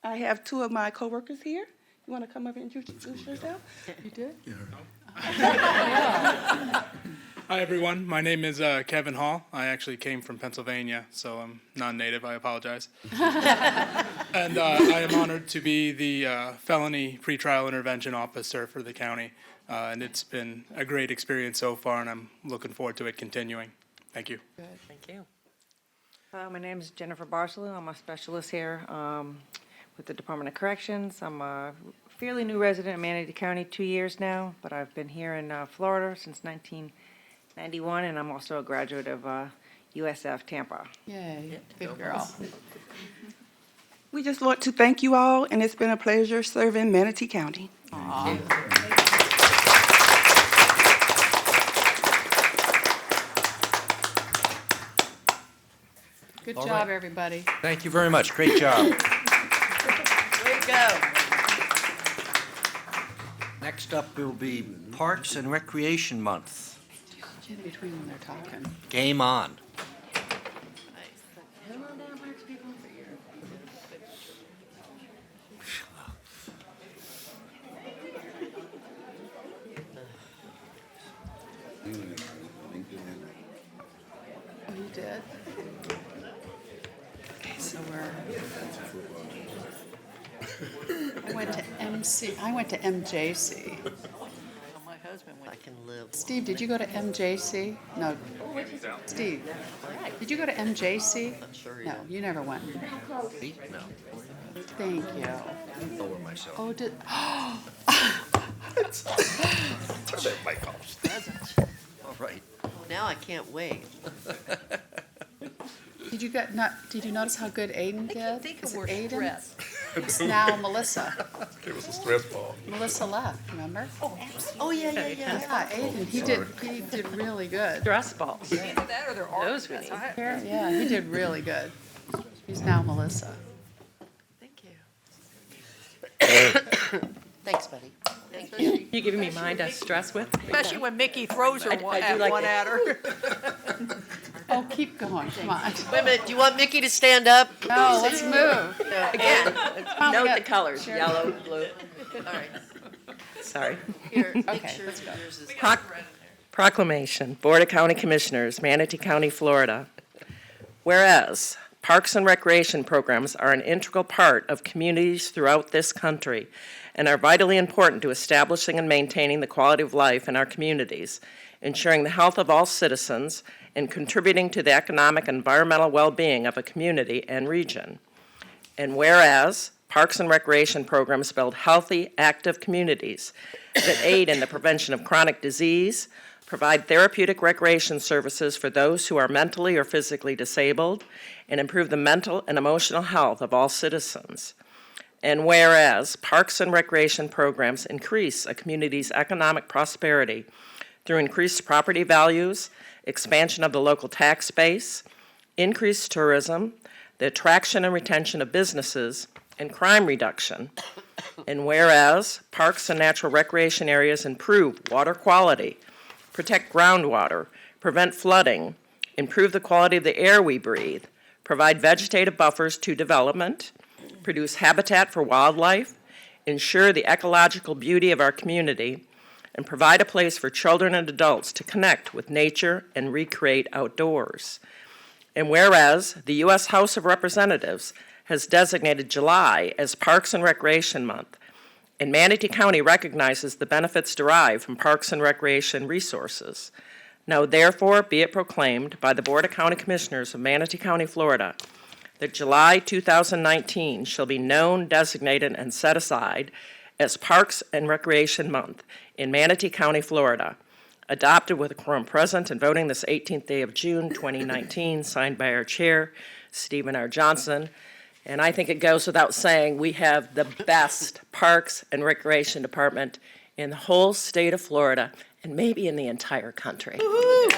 I have two of my coworkers here. You want to come up and introduce yourself? You did? Hi, everyone. My name is Kevin Hall. I actually came from Pennsylvania, so I'm non-native. I apologize. And I am honored to be the felony pretrial intervention officer for the county. And it's been a great experience so far, and I'm looking forward to it continuing. Thank you. Good, thank you. My name is Jennifer Barcelou. I'm a specialist here with the Department of Corrections. I'm a fairly new resident of Manatee County, 2 years now, but I've been here in Florida since 1991, and I'm also a graduate of USF Tampa. Yay, good girl. We just want to thank you all, and it's been a pleasure serving Manatee County. Good All job, right. everybody. Thank you very much. Great job. Way to go. Next up will be Parks and Recreation Month. In between when they're talking. Game on. Oh, you did? Okay, so I went to MJC. My husband went. I can live. Steve, did you go to MJC? No. Steve, did you go to MJC? I'm sure No, you never went. Me? No. Thank you. Lower myself. Oh, did, Turn that mic off. All right. Now I can't wait. did you notice how good Aiden did? think Is it we're Aiden? stressed. It's now Melissa. It was a stress ball. Melissa left, remember? Oh, yeah. Yeah, Aiden, he did really good. Stress balls. That or they're Those we need. Yeah, he did really good. He's now Melissa. Thank you. Thanks, buddy. Thank you. You giving me mine to stress with? Especially when Mickey throws her I do like one it. at her. Oh, keep going, come on. Wait a minute, do you want Mickey to stand up? No, let's move. Again, Oh, we note got- the colors, Sure. yellow, blue. All right. Sorry. Here, make Okay, sure let's go. yours is. Proclamation, Board of County Commissioners, Manatee County, Florida. Whereas parks and recreation programs are an integral part of communities throughout this country and are vitally important to establishing and maintaining the quality of life in our communities, ensuring the health of all citizens, and contributing to the economic and environmental well-being of a community and region. And whereas parks and recreation programs build healthy, active communities that aid in the prevention of chronic disease, provide therapeutic recreation services for those who are mentally or physically disabled, and improve the mental and emotional health of all citizens. And whereas parks and recreation programs increase a community's economic prosperity through increased property values, expansion of the local tax base, increased tourism, the attraction and retention of businesses, and crime reduction. And whereas parks and natural recreation areas improve water quality, protect groundwater, prevent flooding, improve the quality of the air we breathe, provide vegetative buffers to development, produce habitat for wildlife, ensure the ecological beauty of our community, and provide a place for children and adults to connect with nature and recreate outdoors. And whereas the U.S. House of Representatives has designated July as Parks and Recreation Month, and Manatee County recognizes the benefits derived from parks and recreation resources. Now therefore be it proclaimed by the Board of County Commissioners of Manatee County, Florida, that July 2019 shall be known, designated, and set aside as Parks and Recreation Month in Manatee County, Florida, adopted with a quorum present and voting this 18th day of June 2019, signed by our chair, Stephen R. Johnson, And I think it goes without saying, we have the best Parks and Recreation Department in the whole state of Florida, and maybe in the entire country.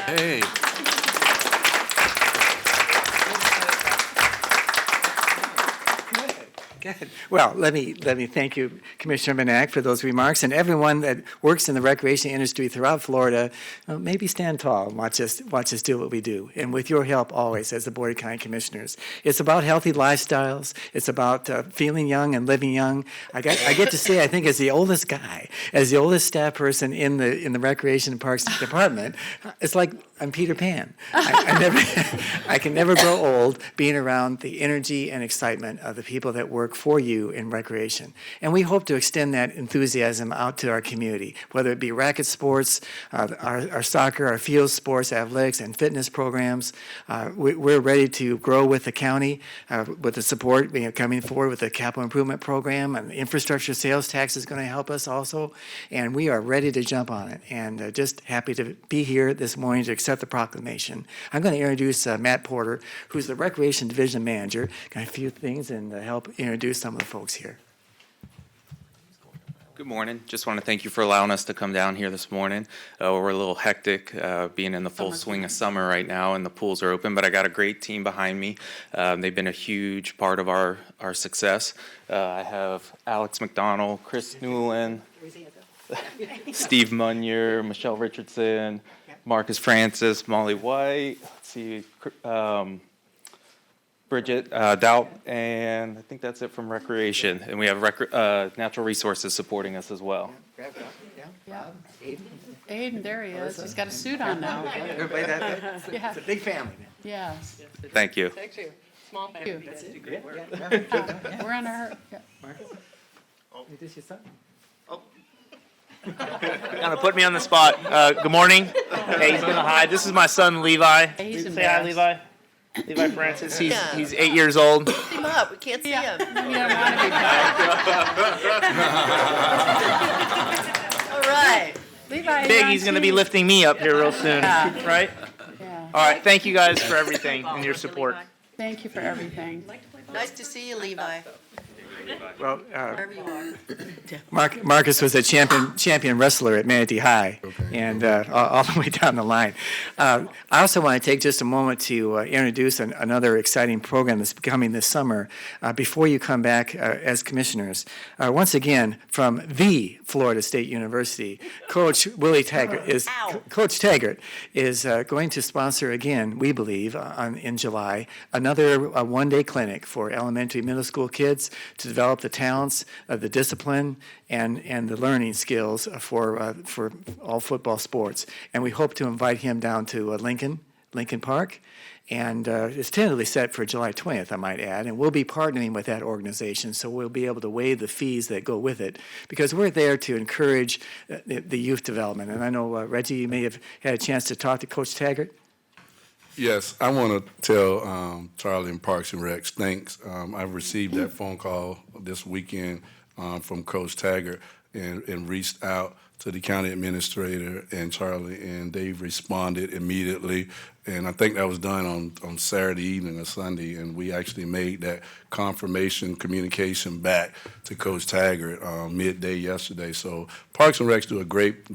Hey. Good. Well, let me thank you, Commissioner Manac, for those remarks, and everyone that works in the recreation industry throughout Florida. Maybe stand tall and watch us do what we do, and with your help always as the Board of County Commissioners. It's about healthy lifestyles. It's about feeling young and living young. I get to say, I think, as the oldest guy, as the oldest staff person in the Recreation and Parks Department, it's like I'm Peter Pan. I can never grow old being around the energy and excitement of the people that work for you in recreation. And we hope to extend that enthusiasm out to our community, whether it be racket sports, our soccer, our field sports, athletics, and fitness programs. We're ready to grow with the county, with the support coming forward with the capital improvement program, and the infrastructure sales tax is going to help us also. And we are ready to jump on it, and just happy to be here this morning to accept the proclamation. I'm going to introduce Matt Porter, who's the Recreation Division Manager. Got a few things and help introduce some of the folks here. Good morning. Just want to thank you for allowing us to come down here this morning. We're a little hectic being in the full swing of summer right now, and the pools are open, but I got a great team behind me. They've been a huge part of our success. I have Alex McDonald, Chris Newland, Steve Munier, Michelle Richardson, Marcus Francis, Molly White, let's see, Bridget Doubt, and I think that's it from Recreation. And we have Natural Resources supporting us as well. Yeah. Aiden, there he is. He's got a suit on now. Everybody, it's a big family. Yes. Thank you. Thank you. Small family. We're on our. Yeah. Is this your son? Kind of put me on the spot. Good morning. Hey, he's gonna hide. This is my son Levi. Say hi, Levi. Levi Francis. He's 8 years old. Lift him up. We can't see him. You don't want to be All right. Levi. Big. He's gonna be lifting me up here real soon. Yeah. Right? Yeah. All right. Thank you guys for everything and your support. Thank you for everything. Nice to see you, Levi. Well, Wherever you are. Marcus was a champion wrestler at Manatee High, and all the way down the line. I also want to take just a moment to introduce another exciting program that's coming this summer. Before you come back as commissioners, once again from the Florida State University, Coach Taggart is going to sponsor again, we believe, in July, another one-day clinic for elementary, middle school kids to develop the talents, the discipline, and the learning skills for all football sports. And we hope to invite him down to Lincoln Park. And it's tentatively set for July 20th, I might add. And we'll be partnering with that organization, so we'll be able to waive the fees that go with it, because we're there to encourage the youth development. And I know, Reggie, you may have had a chance to talk to Coach Taggart. Yes, I want to tell Charlie and Parks and Recs thanks. I've received that phone call this weekend from Coach Taggart and reached out to the county administrator and Charlie, and they've responded immediately. And I think that was done on Saturday evening or Sunday, and we actually made that confirmation communication back to Coach Taggart midday yesterday. So Parks and Recs do a great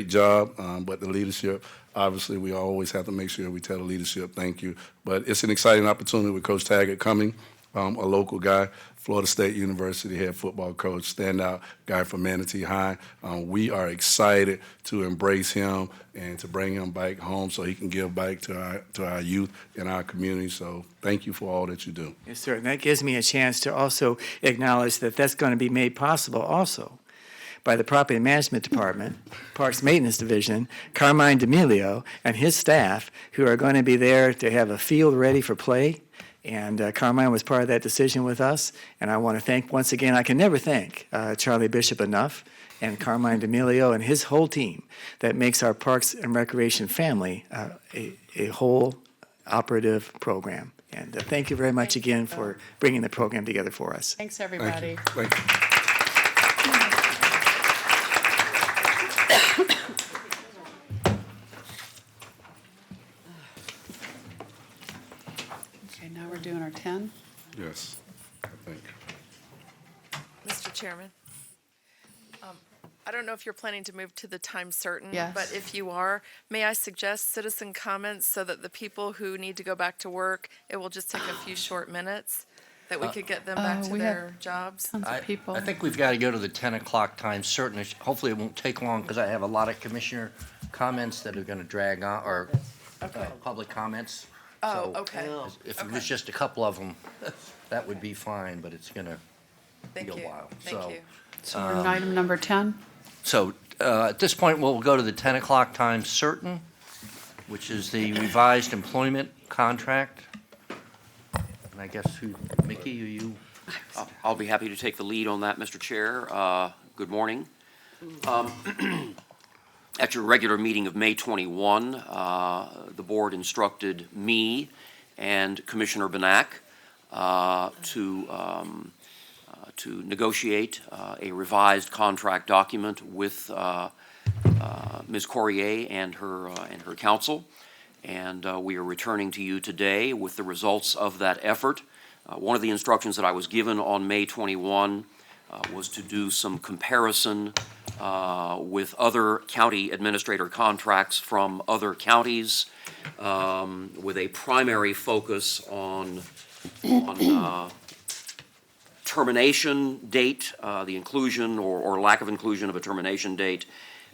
job, but the leadership, obviously, we always have to make sure we tell the leadership thank you. But it's an exciting opportunity with Coach Taggart coming, a local guy, Florida State University head football coach, standout guy from Manatee High. We are excited to embrace him and to bring him back home so he can give back to our youth and our community. So thank you for all that you do. Yes, sir. And that gives me a chance to also acknowledge that that's going to be made possible also by the Property Management Department, Parks Maintenance Division, Carmine D'Amelio, and his staff, who are going to be there to have a field ready for play. And Carmine was part of that decision with us. And I want to thank, once again, I can never thank Charlie Bishop enough, and Carmine D'Amelio and his whole team that makes our Parks and Recreation family a whole operative program. And thank you very much again for bringing the program together for us. Thanks, everybody. Thank you. Okay, now we're doing our 10. Yes. Chairman. I don't know if you're planning to move to the time certain. Yes. But if you are, may I suggest citizen comments so that the people who need to go back to work, it will just take a few short minutes, that we could get them back to we have their jobs? Tons of people. I think we've got to go to the 10 o'clock time certain. Hopefully it won't take long because I have a lot of commissioner comments that are going to drag on, or public comments. Oh, So okay. If it was just a couple of them, that would be fine, but it's going to Thank be a you. while. Thank you. So we're on item number 10. So at this point, we'll go to the 10 o'clock time certain, which is the revised employment contract. And I guess Mickey, are you? I'll be happy to take the lead on that, Mr. Chair. Good morning. At your regular meeting of May 21, the board instructed me and Commissioner Benak to negotiate a revised contract document with Ms. Corrier and her counsel. And we are returning to you today with the results of that effort. One of the instructions that I was given on May 21 was to do some comparison with other county administrator contracts from other counties, with a primary focus on termination date, the inclusion or lack of inclusion of a termination date,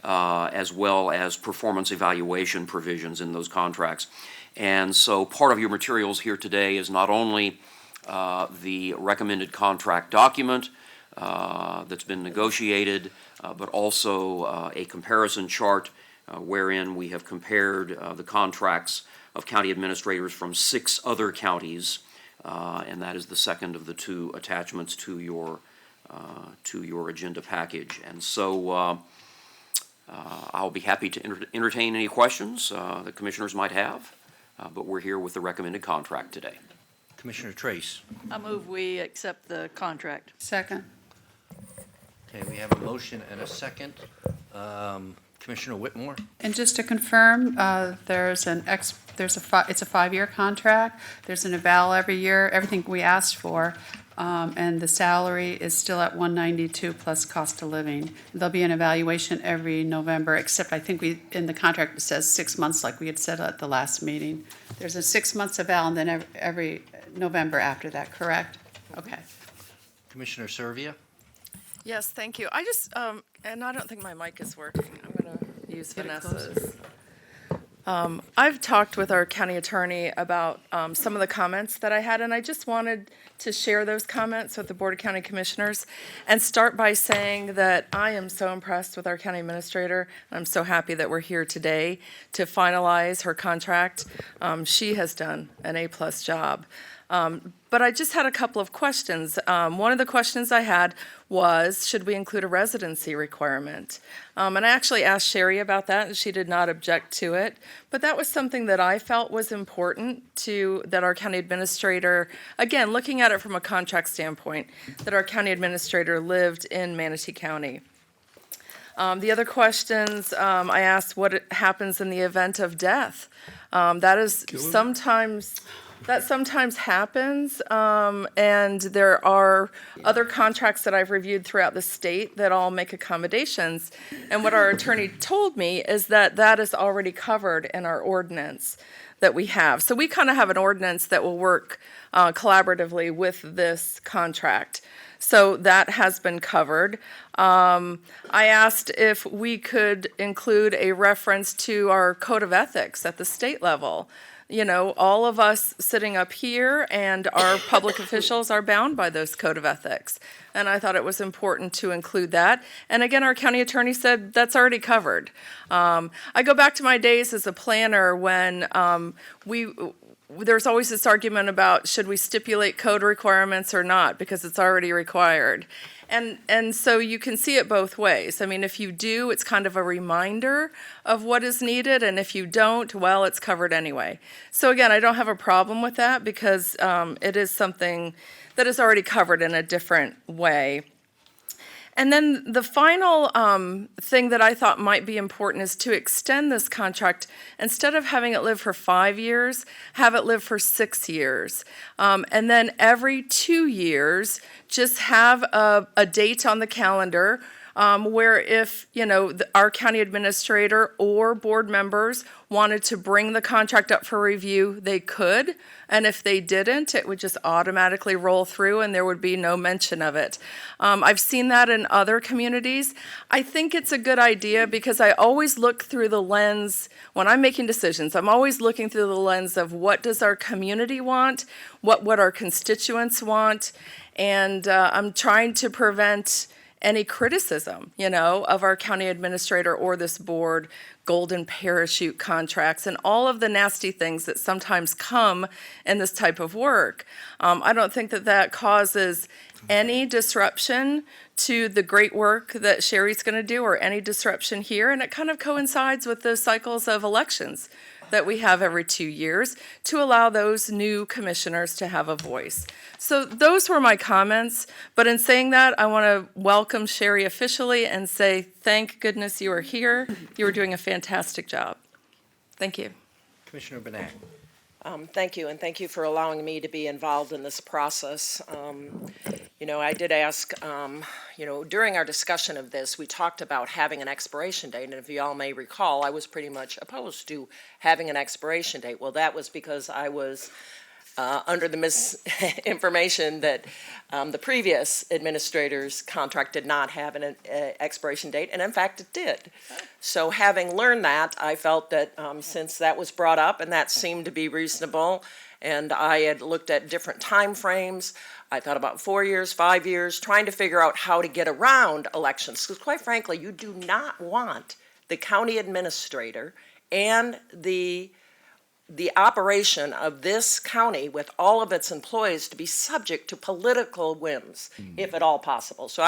as well as performance evaluation provisions in those contracts. And so part of your materials here today is not only the recommended contract document that's been negotiated, but also a comparison chart wherein we have compared the contracts of county administrators from 6 other counties, and that is the second of the 2 attachments to your agenda package. And so I'll be happy to entertain any questions that commissioners might have, but we're here with the recommended contract today. Commissioner Trace. I move we accept the contract. Second. Okay, we have a motion and a second. Commissioner Whitmore? And just to confirm, it's a 5-year contract. There's an eval every year, everything we asked for, and the salary is still at $192 plus cost of living. There'll be an evaluation every November, except I think in the contract it says 6 months, like we had said at the last meeting. There's a 6 months eval, and then every November after that, correct? Okay. Commissioner Servia? Yes, thank you. I just, and I don't think my mic is working. I'm going to use Vanessa's. I've talked with our county attorney about some of the comments that I had, and I just wanted to share those comments with the Board of County Commissioners and start by saying that I am so impressed with our county administrator. I'm so happy that we're here today to finalize her contract. She has done an A-plus job. But I just had a couple of questions. One of the questions I had was, should we include a residency requirement? And I actually asked Sherry about that, and she did not object to it. But that was something that I felt was important that our county administrator, again, looking at it from a contract standpoint, that our county administrator lived in Manatee County. The other questions, I asked what happens in the event of death. That sometimes happens, and there are other contracts that I've reviewed throughout the state that all make accommodations. And what our attorney told me is that that is already covered in our ordinance that we have. So we kind of have an ordinance that will work collaboratively with this contract. So that has been covered. I asked if we could include a reference to our code of ethics at the state level. You know, all of us sitting up here and our public officials are bound by those code of ethics. And I thought it was important to include that. And again, our county attorney said that's already covered. I go back to my days as a planner when there's always this argument about should we stipulate code requirements or not because it's already required. And so you can see it both ways. I mean, if you do, it's kind of a reminder of what is needed, and if you don't, well, it's covered anyway. So again, I don't have a problem with that because it is something that is already covered in a different way. And then the final thing that I thought might be important is to extend this contract. Instead of having it live for 5 years, have it live for 6 years. And then every 2 years, just have a date on the calendar where if, our county administrator or board members wanted to bring the contract up for review, they could. And if they didn't, it would just automatically roll through and there would be no mention of it. I've seen that in other communities. I think it's a good idea because I always look through the lens, when I'm making decisions, I'm always looking through the lens of what does our community want, what our constituents want, and I'm trying to prevent any criticism, of our county administrator or this board, golden parachute contracts, and all of the nasty things that sometimes come in this type of work. I don't think that causes any disruption to the great work that Sherry's going to do or any disruption here, and it kind of coincides with the cycles of elections that we have every 2 years to allow those new commissioners to have a voice. So those were my comments, but in saying that, I want to welcome Sherry officially and say thank goodness you are here. You are doing a fantastic job. Thank you. Commissioner Benak. Thank you, and thank you for allowing me to be involved in this process. I did ask, during our discussion of this, we talked about having an expiration date, and if you all may recall, I was pretty much opposed to having an expiration date. Well, that was because I was under the misinformation that the previous administrator's contract did not have an expiration date, and in fact it did. So having learned that, I felt that since that was brought up and that seemed to be reasonable, and I had looked at different time frames, I thought about 4 years, 5 years, trying to figure out how to get around elections, because quite frankly, you do not want the county administrator and the operation of this county with all of its employees to be subject to political whims, if at all possible. So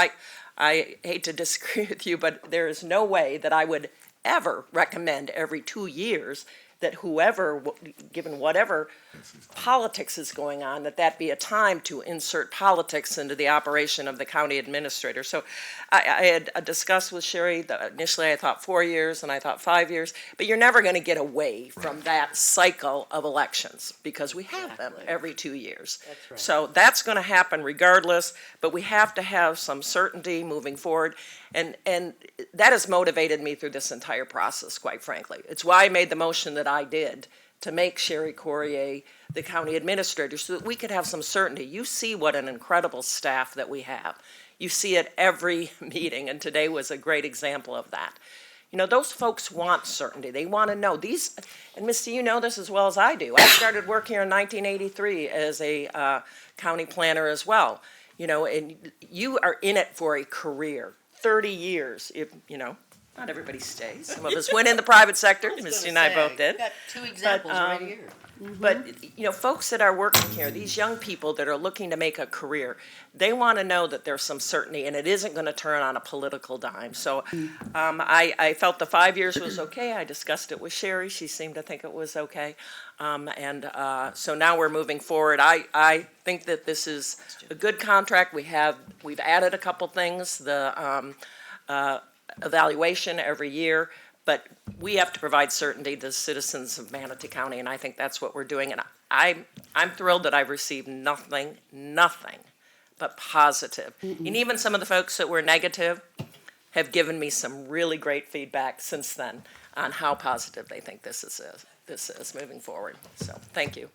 I hate to disagree with you, but there is no way that I would ever recommend every 2 years that whoever, given whatever politics is going on, that be a time to insert politics into the operation of the county administrator. So I had discussed with Sherry that initially I thought 4 years and I thought 5 years, but you're never going to get away from that cycle of elections because we have them every 2 years. That's right. So that's going to happen regardless, but we have to have some certainty moving forward. And that has motivated me through this entire process, quite frankly. It's why I made the motion that I did to make Sherry Courier the county administrator so that we could have some certainty. You see what an incredible staff that we have. You see it every meeting, and today was a great example of that. Those folks want certainty. They want to know these, and Misty, you know this as well as I do. I started work here in 1983 as a county planner as well. And you are in it for a career. 30 years, if not everybody stays. Some of us went in the private sector. Misty and I both did. Got 2 examples right here. But folks that are working here, these young people that are looking to make a career, they want to know that there's some certainty, and it isn't going to turn on a political dime. So I felt the 5 years was okay. I discussed it with Sherry. She seemed to think it was okay. So now we're moving forward. I think that this is a good contract. We've added a couple things, the evaluation every year, but we have to provide certainty to the citizens of Manatee County, and I think that's what we're doing. And I'm thrilled that I've received nothing but positive. And even some of the folks that were negative have given me some really great feedback since then on how positive they think this is moving forward. So thank you.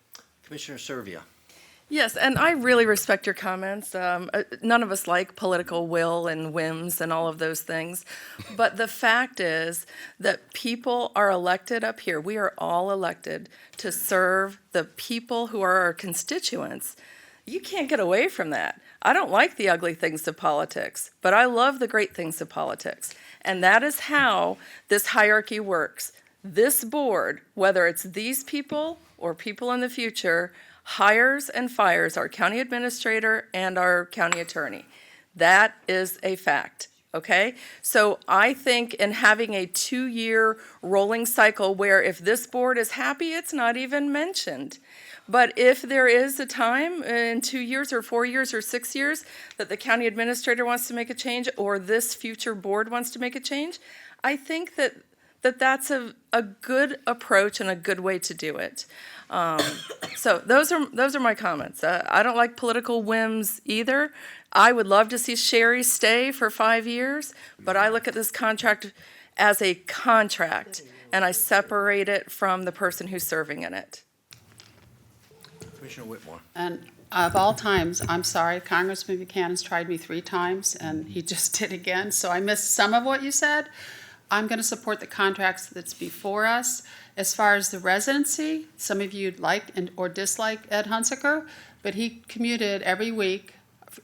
Commissioner Servia. Yes, and I really respect your comments. None of us like political will and whims and all of those things. But the fact is that people are elected up here. We are all elected to serve the people who are our constituents. You can't get away from that. I don't like the ugly things of politics, but I love the great things of politics. And that is how this hierarchy works. This board, whether it's these people or people in the future, hires and fires our county administrator and our county attorney. That is a fact. okay? So I think in having a 2-year rolling cycle where if this board is happy, it's not even mentioned. But if there is a time in 2 years or 4 years or 6 years that the county administrator wants to make a change or this future board wants to make a change, I think that's a good approach and a good way to do it. So those are my comments. I don't like political whims either. I would love to see Sherry stay for 5 years, but I look at this contract as a contract and I separate it from the person who's serving in it. Commissioner Whitmore. And of all times, I'm sorry, Congressman Buchanan's tried me 3 times, and he just did again, so I missed some of what you said. I'm going to support the contracts that's before us. As far as the residency, some of you like or dislike Ed Hunsaker, but he commuted every week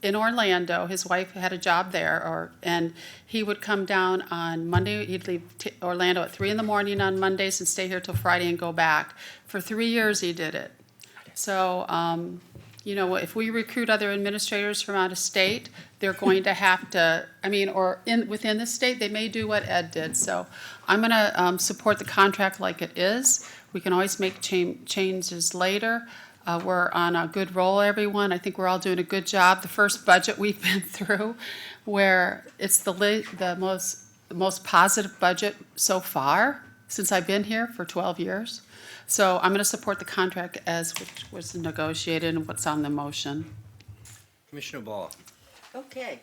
in Orlando. His wife had a job there, and he would come down on Monday. He'd leave Orlando at 3 in the morning on Mondays and stay here till Friday and go back. For 3 years, he did it. So, you know, if we recruit other administrators from out of state, they're going to have to, within the state, they may do what Ed did. So I'm going to support the contract like it is. We can always make changes later. We're on a good roll, everyone. I think we're all doing a good job. The first budget we've been through, where it's the most positive budget so far since I've been here for 12 years. So I'm going to support the contract as which was negotiated and what's on the motion. Commissioner Ball. Okay.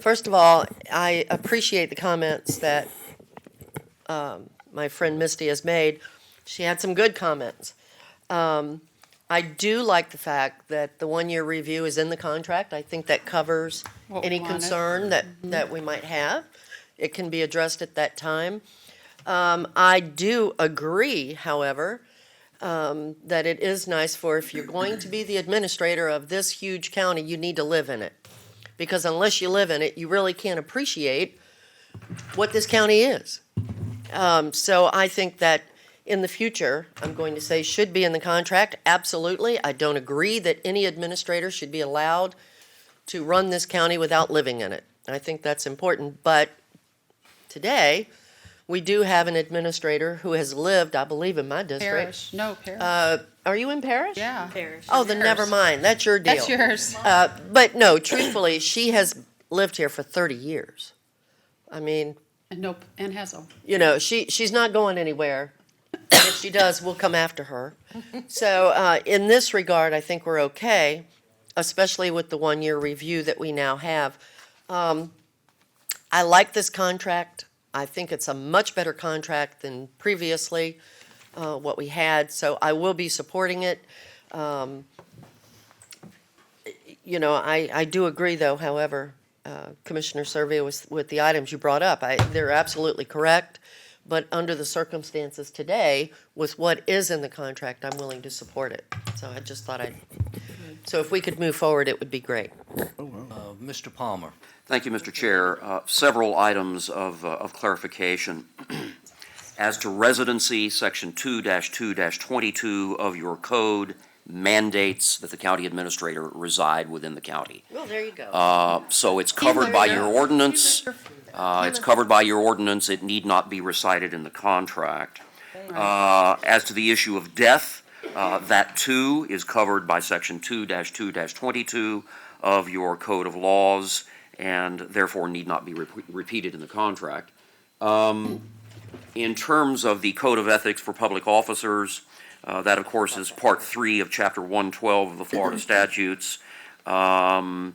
First of all, I appreciate the comments that my friend Misty has made. She had some good comments. I do like the fact that the 1-year review is in the contract. I think that covers What we any wanted. concern that we might have. It can be addressed at that time. I do agree, however, that it is nice for if you're going to be the administrator of this huge county, you need to live in it. Because unless you live in it, you really can't appreciate what this county is. So I think that in the future, I'm going to say should be in the contract, absolutely. I don't agree that any administrator should be allowed to run this county without living in it. I think that's important, but today, we do have an administrator who has lived, I believe, in my district. Parish. No, Parish. Are you in Parish? Yeah. Parish. Oh, then never mind. That's your deal. That's yours. But no, truthfully, she has lived here for 30 years. I mean, And Hazel. you know, she's not going anywhere. And if she does, we'll come after her. So in this regard, I think we're okay, especially with the 1-year review that we now have. I like this contract. I think it's a much better contract than previously what we had, so I will be supporting it. You know, I do agree, though, however, Commissioner Survey, with the items you brought up. They're absolutely correct, but under the circumstances today, with what is in the contract, I'm willing to support it. So I just thought so if we could move forward, it would be great. Mr. Palmer. Thank you, Mr. Chair. Several items of clarification. As to residency, Section 2-2-22 of your code mandates that the county administrator reside within the county. Well, there you go. So it's covered by your ordinance. It's covered by your ordinance. It need not be recited in the contract. As to the issue of death, that too is covered by Section 2-2-22 of your code of laws, and therefore need not be repeated in the contract. In terms of the Code of Ethics for Public Officers, that of course is Part 3 of Chapter 112 of the Florida statutes. That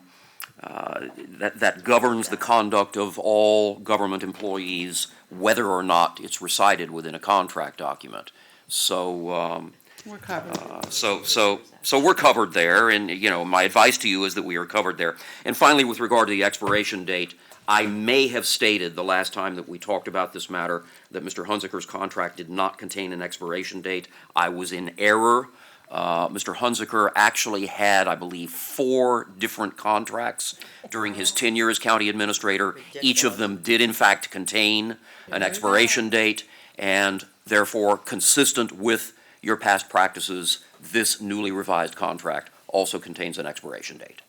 governs the conduct of all government employees, whether or not it's recited within a contract document. So, We're covered. so we're covered there, and, you know, my advice to you is that we are covered there. And finally, with regard to the expiration date, I may have stated the last time that we talked about this matter that Mr. Hunsaker's contract did not contain an expiration date. I was in error. Mr. Hunsaker actually had, I believe, 4 different contracts during his tenure as county administrator. Each of them did, in fact, contain an expiration date, and therefore, consistent with your past practices, this newly revised contract also contains an expiration date.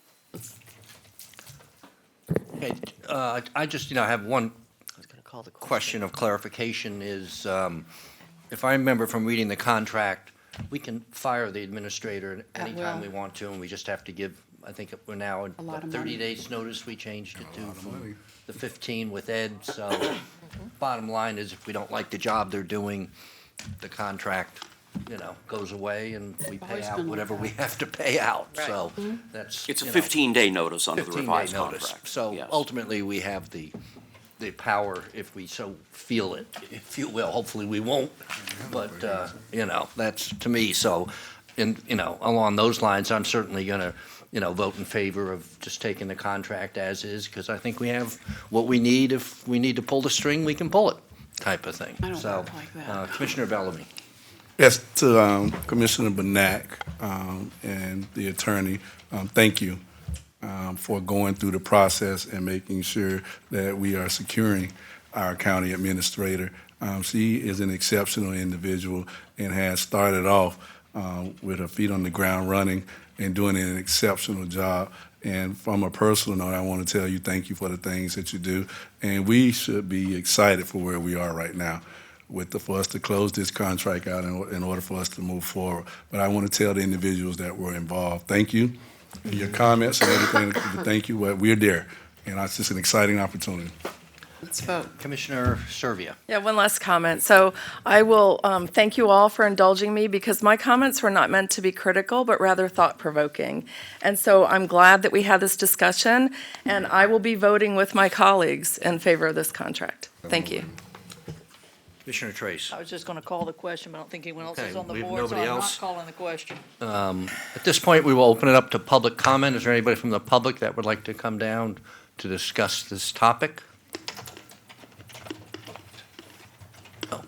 Okay, I just, have one question of clarification is, if I remember from reading the contract, we can fire the administrator At anytime will. we want to, and we just have to give, I think we're now, A lot what, of 30 money. days notice we changed it to from the 15 with Ed, so bottom line is if we don't like the job they're doing, the contract, goes away and we pay always out been like whatever we that. have to pay out, Right. so that's. It's a you know, 15-day notice under the 15-day revised notice. contract. So Yes. ultimately, we have the power, if we so feel it, if you will. Hopefully, we won't, but, that's to me. So, along those lines, I'm certainly going to, vote in favor of just taking the contract as is, because I think we have what we need. If we need to pull the string, we can pull it, type of thing. I don't So, work like that. Commissioner Bellamy. Yes, to Commissioner Benak and the attorney, thank you for going through the process and making sure that we are securing our county administrator. She is an exceptional individual and has started off with her feet on the ground running and doing an exceptional job. And from a personal note, I want to tell you thank you for the things that you do. And we should be excited for where we are right now for us to close this contract out in order for us to move forward. But I want to tell the individuals that were involved, thank you for your comments and everything. Thank you. We're there, and it's just an exciting opportunity. Let's vote. Commissioner Servia. Yeah, one last comment. So I will thank you all for indulging me because my comments were not meant to be critical, but rather thought-provoking. And so I'm glad that we had this discussion, and I will be voting with my colleagues in favor of this contract. Thank you. Commissioner Trace. I was just going to call the question, but I don't think anyone else is Okay, on the we have board, so nobody I'm not else? calling the question. At this point, we will open it up to public comment. Is there anybody from the public that would like to come down to discuss this topic? No.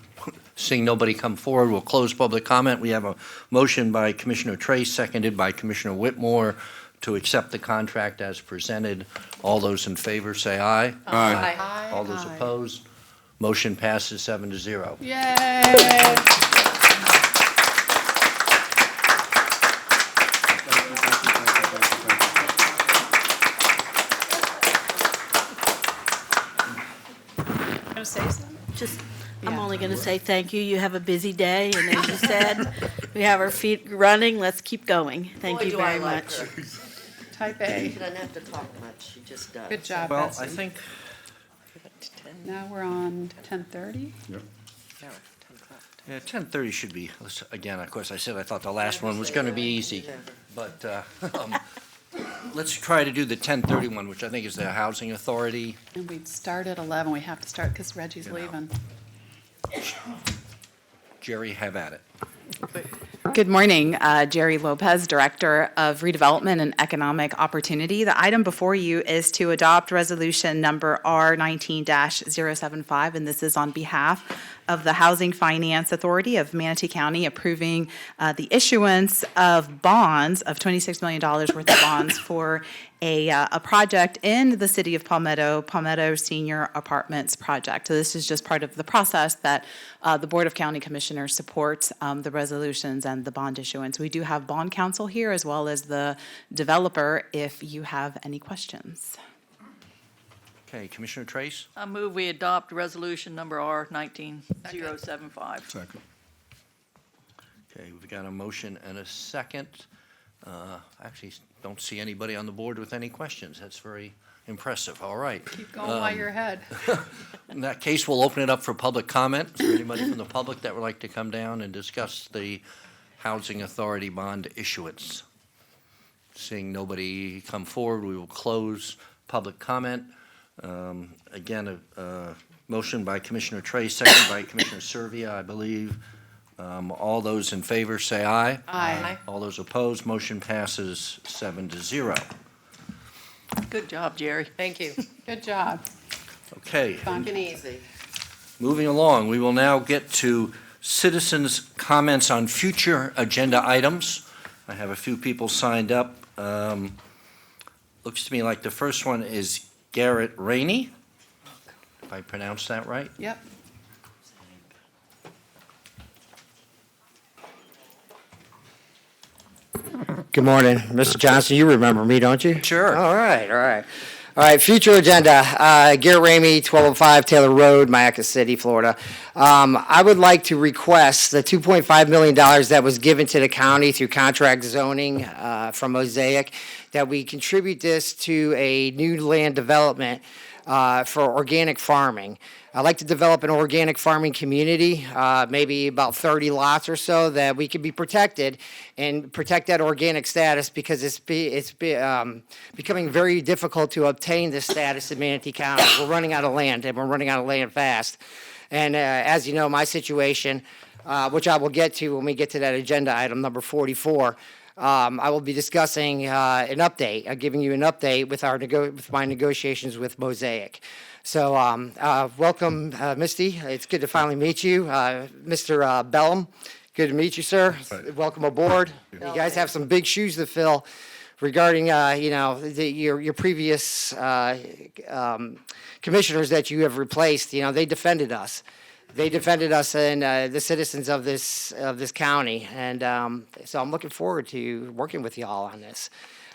Seeing nobody come forward, we'll close public comment. We have a motion by Commissioner Trace, seconded by Commissioner Whitmore, to accept the contract as presented. All those in favor, say aye. Aye. All those opposed? Motion passes 7-0. Yay! Gonna say something? I'm only going to say thank you. You have a busy day, and as you said, we have our feet running. Let's keep going. Thank you very much. Type A. She doesn't have to talk much, she just does. Good job, Well, Betsy. I think, Now we're on 10:30. yeah, 10:30 should be, again, of course, I said I thought the last one was going to be easy, but let's try to do the 10:30 one, which I think is the Housing Authority. And we'd start at 11. We have to start because Reggie's leaving. Jerry, have at it. Good morning, Jerry Lopez, Director of Redevelopment and Economic Opportunity. The item before you is to adopt resolution number R19-075, and this is on behalf of the Housing Finance Authority of Manatee County approving the issuance of bonds of $26 million worth of bonds for a project in the city of Palmetto Senior Apartments project. So this is just part of the process that the Board of County Commissioners supports the resolutions and the bond issuance. We do have bond counsel here as well as the developer if you have any questions. Okay, Commissioner Trace? I move we adopt resolution number R19-075. Second. Okay, we've got a motion and a second. Actually, don't see anybody on the board with any questions. That's very impressive. All right. Keep going while you're ahead. In that case, we'll open it up for public comment. Is there anybody from the public that would like to come down and discuss the Housing Authority bond issuance? Seeing nobody come forward, we will close public comment. Again, a motion by Commissioner Trace, second by Commissioner Servia, I believe. All those in favor say aye. Aye. All those opposed, motion passes 7-0. Good job, Jerry. Thank you. Good job. Okay. Fun. Easy. Moving along, we will now get to citizens' comments on future agenda items. I have a few people signed up. Looks to me like the first one is Garrett Rainey, if I pronounced that right. Yep. Good morning, Mr. Johnson. You remember me, don't you? Sure. All right, all right. All right, future agenda. Garrett Ramey, 1205 Taylor Road, Mayaca City, Florida. I would like to request the $2.5 million that was given to the county through contract zoning from Mosaic, that we contribute this to a new land development for organic farming. I'd like to develop an organic farming community, maybe about 30 lots or so, that we can be protected and protect that organic status, because it's becoming very difficult to obtain this status in Manatee County. We're running out of land, and we're running out of land fast. And as you know, my situation, which I will get to when we get to that agenda item number 44, I will be discussing an update, giving you an update with with my negotiations with Mosaic. So welcome, Misty. It's good to finally meet you. Mr. Bellum, good to meet you, sir. Welcome aboard. You guys have some big shoes to fill regarding, your previous commissioners that you have replaced. They defended us. They defended us and the citizens of this county, and so I'm looking forward to working with y'all on this.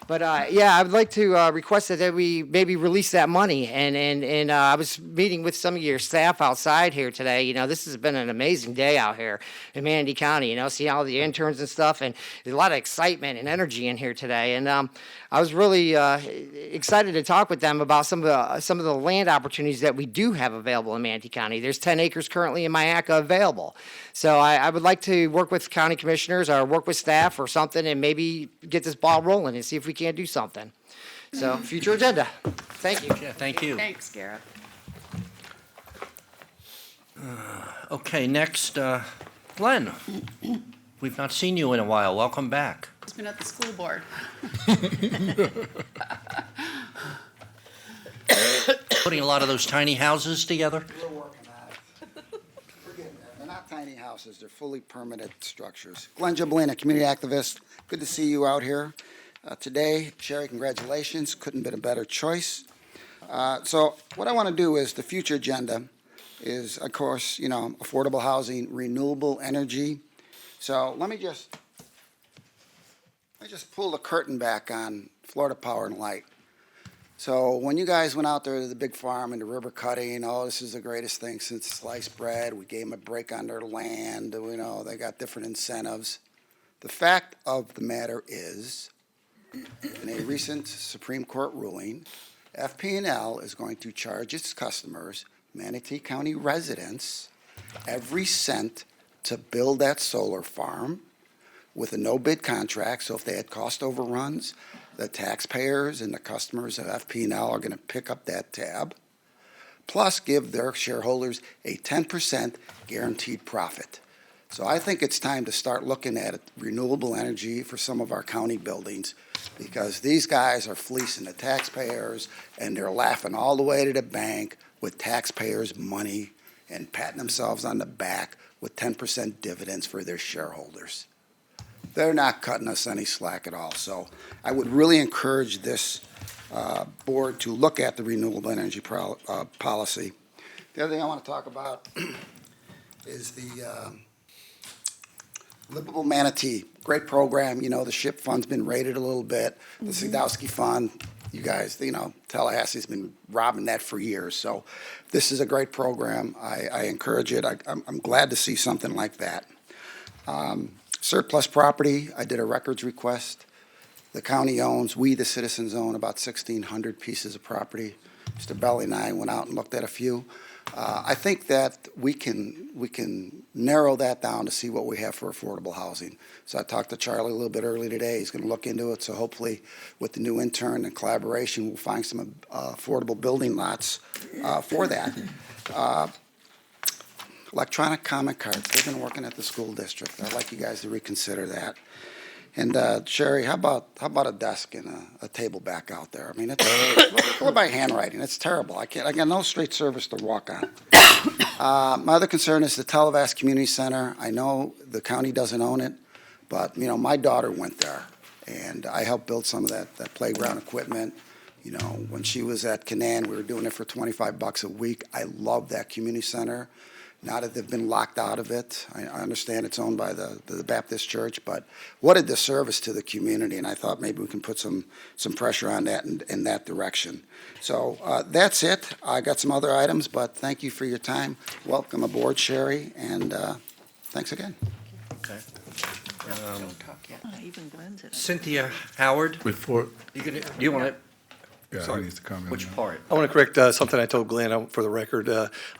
But I would like to request that we maybe release that money. And I was meeting with some of your staff outside here today. This has been an amazing day out here in Manatee County. Seeing all the interns and stuff, and there's a lot of excitement and energy in here today. And I was really excited to talk with them about some of the land opportunities that we do have available in Manatee County. There's 10 acres currently in Mayaca available. So I would like to work with county commissioners or work with staff or something, and maybe get this ball rolling and see if we can't do something. So, future agenda. Thank you. Yeah, thank you. Thanks, Garrett. Okay, next, Glenn. We've not seen you in a while. Welcome back. He's been at the school board. Putting a lot of those tiny houses together? We're working on it. We're getting there. They're not tiny houses, they're fully permitted structures. Glenn Giblina, community activist. Good to see you out here today. Sherry, congratulations. Couldn't have been a better choice. So what I want to do is, the future agenda is, of course, affordable housing, renewable energy. So let me just pull the curtain back on Florida Power and Light. So when you guys went out there to the big farm and the river cutting, this is the greatest thing since sliced bread. We gave them a break on their land. They got different incentives. The fact of the matter is, in a recent Supreme Court ruling, FP&L is going to charge its customers, Manatee County residents, every cent to build that solar farm with a no-bid contract. So if they had cost overruns, the taxpayers and the customers of FP&L are going to pick up that tab, plus give their shareholders a 10% guaranteed profit. So I think it's time to start looking at renewable energy for some of our county buildings, because these guys are fleecing the taxpayers, and they're laughing all the way to the bank with taxpayers' money and patting themselves on the back with 10% dividends for their shareholders. They're not cutting us any slack at all. So I would really encourage this board to look at the renewable energy policy. The other thing I want to talk about is the Livable Manatee. Great program. The SHIP fund's been raided a little bit. The Sadowski Fund, you guys, Tallahassee's been robbing that for years. So this is a great program. I encourage it. I'm glad to see something like that. Surplus property, I did a records request. The county owns, we the citizens own about 1,600 pieces of property. Mr. Belly and I went out and looked at a few. I think that we can narrow that down to see what we have for affordable housing. So I talked to Charlie a little bit early today. He's going to look into it. So hopefully with the new intern and collaboration, we'll find some affordable building lots for that. Electronic comment cards, they've been working at the school district. I'd like you guys to reconsider that. And Sherry, how about a desk and a table back out there? I mean, look at my handwriting. It's terrible. I got no straight surface to walk on. My other concern is the Tallahassee Community Center. I know the county doesn't own it, but my daughter went there, and I helped build some of that playground equipment. When she was at Canaan, we were doing it for $25 a week. I love that community center. now that they've been locked out of it. I understand it's owned by the Baptist Church, but what a disservice to the community, and I thought maybe we can put some pressure on that in that direction. So that's it. I got some other items, but thank you for your time. Welcome aboard, Sherry, and thanks again. Okay. Even Glenn's in it. Cynthia Howard, Before, you want to, yeah, Sorry. he needs to comment. which on that. part? I want to correct something I told Glenn for the record.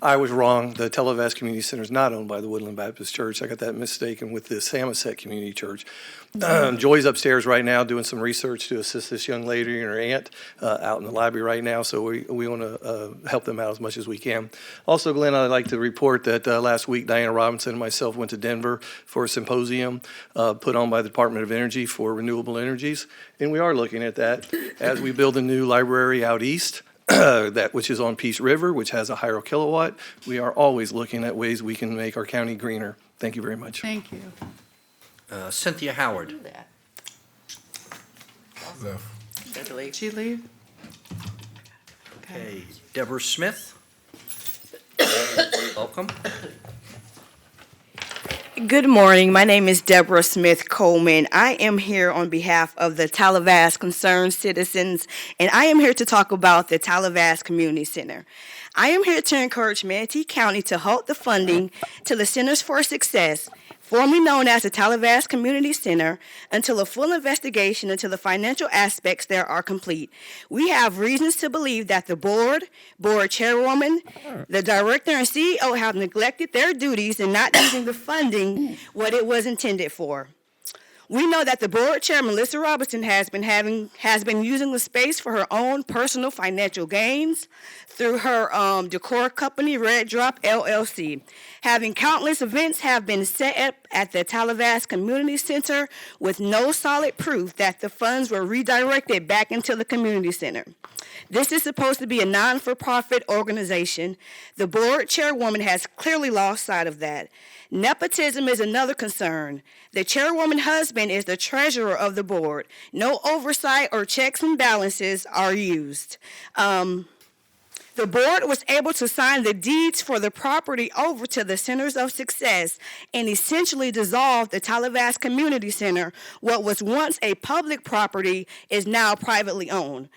I was wrong. The Televast Community Center is not owned by the Woodland Baptist Church. I got that mistaken with the Samoset Community Church. Joy's upstairs right now doing some research to assist this young lady and her aunt out in the library right now, so we want to help them out as much as we can. Also, Glenn, I'd like to report that last week Diana Robinson and myself went to Denver for a symposium put on by the Department of Energy for renewable energies, and we are looking at that as we build a new library out east. Which is on Peace River, which has a higher kilowatt. We are always looking at ways we can make our county greener. Thank you very much. Thank you. Cynthia Howard. Left. Did you leave? Did she leave? Okay. Deborah Smith. Welcome. Good morning. My name is Deborah Smith Coleman. I am here on behalf of the Tallahassee Concerned Citizens, and I am here to talk about the Tallahassee Community Center. I am here to encourage Manatee County to halt the funding to the Centers for Success, formerly known as the Tallahassee Community Center, until a full investigation into the financial aspects there are complete. We have reasons to believe that the board chairwoman, the director, and CEO have neglected their duties in not using the funding what it was intended for. We know that the board chair, Melissa Robinson, has been using the space for her own personal financial gains through her decor company, Red Drop LLC. Having countless events have been set up at the Tallahassee Community Center with no solid proof that the funds were redirected back into the community center. This is supposed to be a non-for-profit organization. The board chairwoman has clearly lost sight of that. Nepotism is another concern. The chairwoman husband is the treasurer of the board. No oversight or checks and balances are used. The board was able to sign the deeds for the property over to the Centers of Success and essentially dissolve the Tallahassee Community Center. What was once a public property is now privately owned.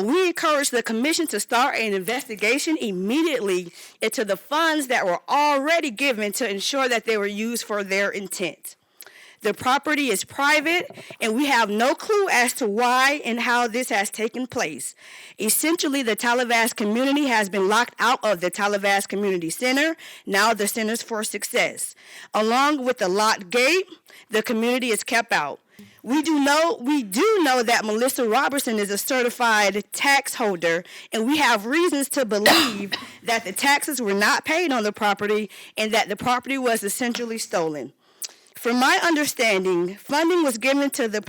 We encourage the commission to start an investigation immediately into the funds that were already given to ensure that they were used for their intent. The property is private, and we have no clue as to why and how this has taken place. Essentially, the Tallahassee community has been locked out of the Tallahassee Community Center, now the Centers for Success. Along with the locked gate, the community is kept out. We do know that Melissa Robertson is a certified tax holder, and we have reasons to believe that the taxes were not paid on the property and that the property was essentially stolen. From my understanding, funding was given to the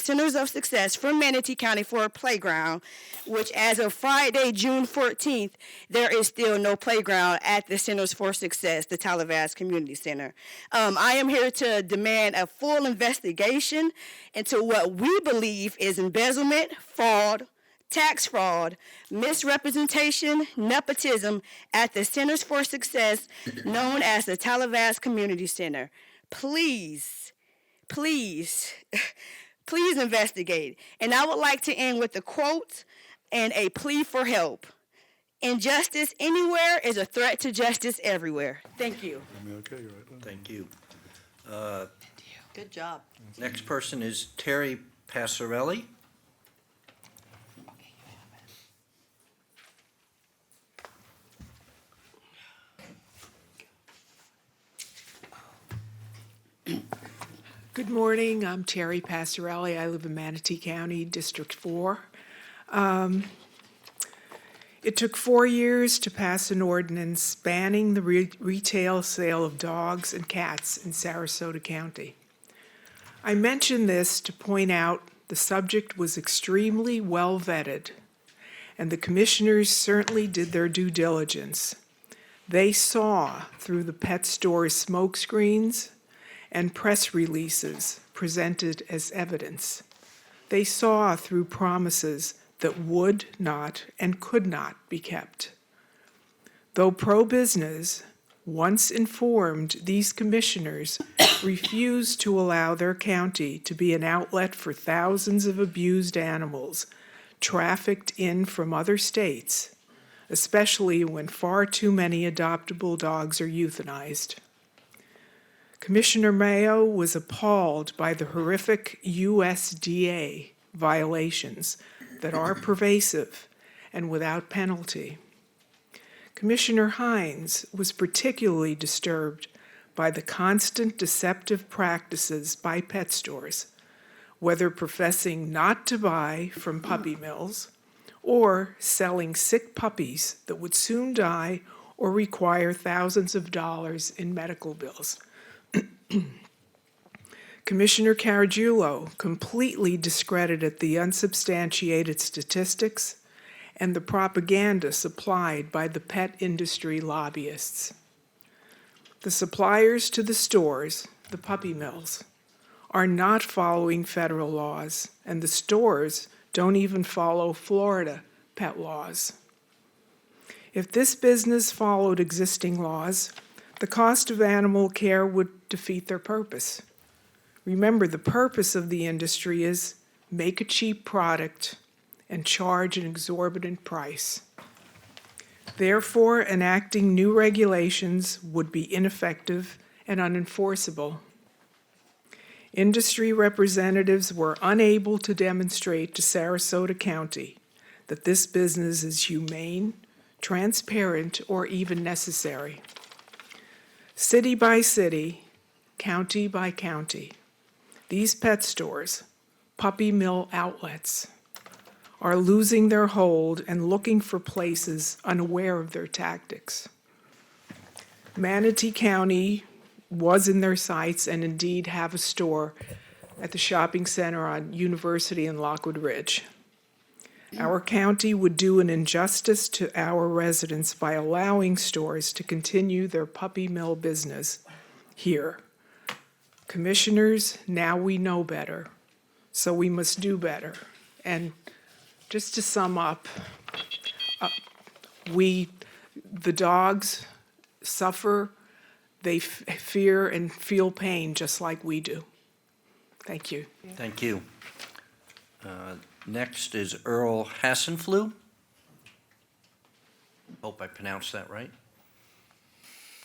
Centers of Success from Manatee County for a playground, which as of Friday, June 14th, there is still no playground at the Centers for Success, the Tallahassee Community Center. I am here to demand a full investigation into what we believe is embezzlement, fraud, tax fraud, misrepresentation, nepotism at the Centers for Success, known as the Tallahassee Community Center. Please investigate. And I would like to end with a quote and a plea for help. Injustice anywhere is a threat to justice everywhere. Thank you. Thank you. Good job. Next person is Terry Passarelli. Good morning. I'm Terry Passarelli. I live in Manatee County, District 4. It took 4 years to pass an ordinance banning the retail sale of dogs and cats in Sarasota County. I mention this to point out the subject was extremely well vetted, and the commissioners certainly did their due diligence. They saw through the pet store's smoke screens and press releases presented as evidence. They saw through promises that would not and could not be kept. Though pro-business, once informed, these commissioners refused to allow their county to be an outlet for thousands of abused animals trafficked in from other states, especially when far too many adoptable dogs are euthanized. Commissioner Mayo was appalled by the horrific USDA violations that are pervasive and without penalty. Commissioner Hines was particularly disturbed by the constant deceptive practices by pet stores, whether professing not to buy from puppy mills or selling sick puppies that would soon die or require thousands of dollars in medical bills. Commissioner Caragiulo completely discredited the unsubstantiated statistics and the propaganda supplied by the pet industry lobbyists. The suppliers to the stores, the puppy mills, are not following federal laws, and the stores don't even follow Florida pet laws. If this business followed existing laws, the cost of animal care would defeat their purpose. Remember, the purpose of the industry is make a cheap product and charge an exorbitant price. Therefore, enacting new regulations would be ineffective and unenforceable. Industry representatives were unable to demonstrate to Sarasota County that this business is humane, transparent, or even necessary. City by city, county by county, these pet stores, puppy mill outlets, are losing their hold and looking for places unaware of their tactics. Manatee County was in their sights and indeed have a store at the shopping center on University and Lockwood Ridge. Our county would do an injustice to our residents by allowing stores to continue their puppy mill business here. Commissioners, now we know better, so we must do better. And just to sum up, the dogs suffer, they fear and feel pain just like we do. Thank you. Thank you. Next is Earl Hassenflu. Hope I pronounced that right.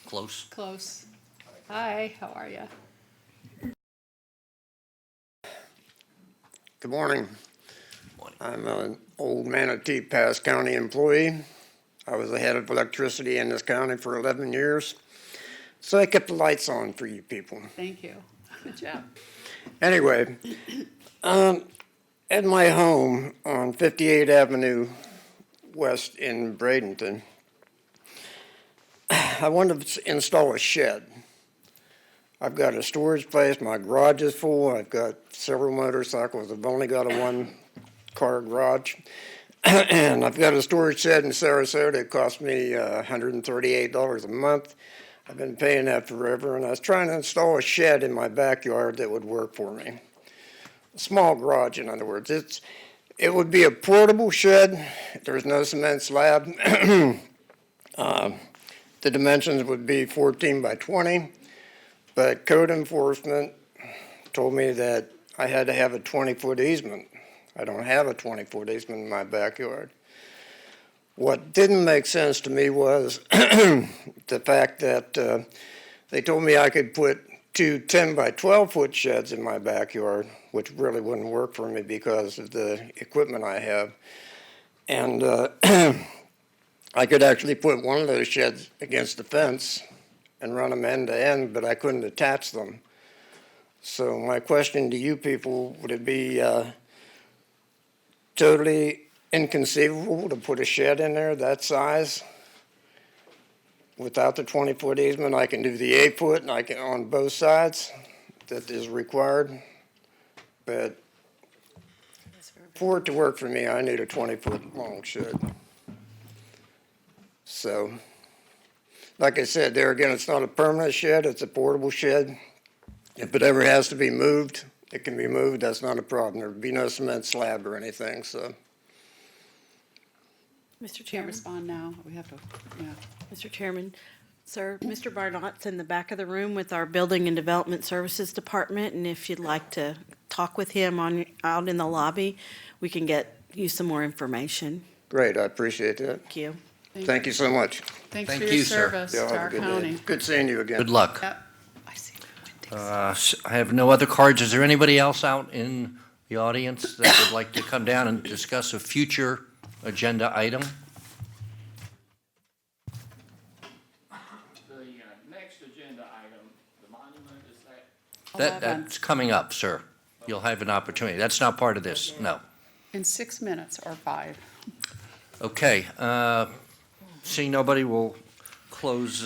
Close. Close. Hi, how are you? Good morning. I'm an old Manatee Pass County employee. I was the head of electricity in this county for 11 years. So I kept the lights on for you people. Thank you. Good job. Anyway, at my home on 58th Avenue West in Bradenton, I wanted to install a shed. I've got a storage place, my garage is full, I've got several motorcycles, I've only got a one-car garage. And I've got a storage shed in Sarasota, it cost me $138 a month. I've been paying that forever, and I was trying to install a shed in my backyard that would work for me. A small garage, in other words. It would be a portable shed. There's no cement slab. The dimensions would be 14 by 20, but code enforcement told me that I had to have a 20-foot easement. I don't have a 20-foot easement in my backyard. What didn't make sense to me was the fact that they told me I could put two 10 by 12-foot sheds in my backyard, which really wouldn't work for me because of the equipment I have. And I could actually put one of those sheds against the fence and run them end to end, but I couldn't attach them. So my question to you people, would it be totally inconceivable to put a shed in there that size without the 20-foot easement? I can do the 8-foot and I can on both sides that is required, but for it to work for me, I need a 20-foot long shed. So, like I said, there again, it's not a permanent shed, it's a portable shed. If it ever has to be moved, it can be moved, that's not a problem. There would be no cement slab or anything, so. Mr. Can't Chairman, respond now. We have to, yeah. Mr. Chairman, sir, Mr. Barnott's in the back of the room with our Building and Development Services Department, and if you'd like to talk with him out in the lobby, we can get you some more information. Great, I appreciate that. Thank you. Thank you so much. Thanks Thank for your you, sir. service Y'all to have a our good day. county. Good seeing you again. Good luck. Yep. I have no other cards. Is there anybody else out in the audience that would like to come down and discuss a future agenda item? The next agenda item, the monument, is that? That's coming up, sir. You'll have an opportunity. That's not part of this, no. In 6 minutes or 5. Okay, seeing nobody, we'll close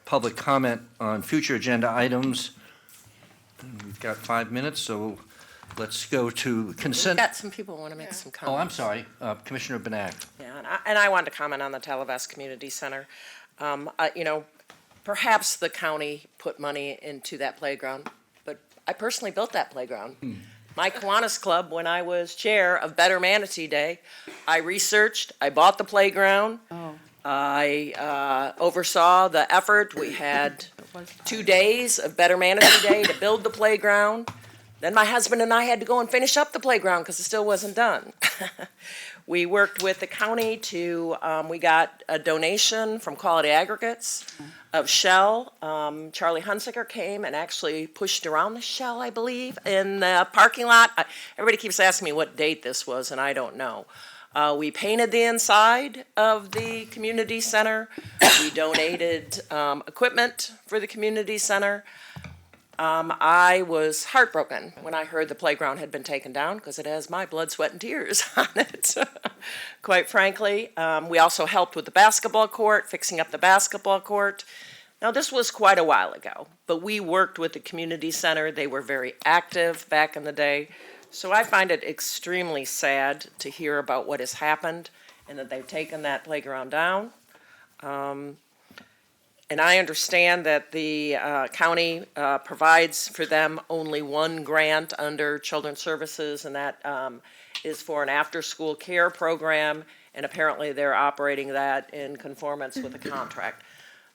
public comment on future agenda items. We've got 5 minutes, so let's go to We've consent. got some people who want to make some comments. Oh, I'm sorry, Commissioner Benak. Yeah, and I wanted to comment on the Tallahassee Community Center. You know, perhaps the county put money into that playground, but I personally built that playground. My Kiwanis Club, when I was chair of Better Manatee Day, I researched, I bought the playground. I oversaw the effort. We had 2 days of Better Manatee Day to build the playground. Then my husband and I had to go and finish up the playground because it still wasn't done. We worked with the county to, we got a donation from Quality Aggregates of shell. Charlie Hunsaker came and actually pushed around the shell, I believe, in the parking lot. Everybody keeps asking me what date this was, and I don't know. We painted the inside of the community center. We donated equipment for the community center. I was heartbroken when I heard the playground had been taken down because it has my blood, sweat, and tears on it, quite frankly. We also helped with the basketball court, fixing up the basketball court. Now, this was quite a while ago, but we worked with the community center. They were very active back in the day. So I find it extremely sad to hear about what has happened and that they've taken that playground down. And I understand that the county provides for them only one grant under Children's Services, and that is for an after-school care program, and apparently they're operating that in conformance with the contract.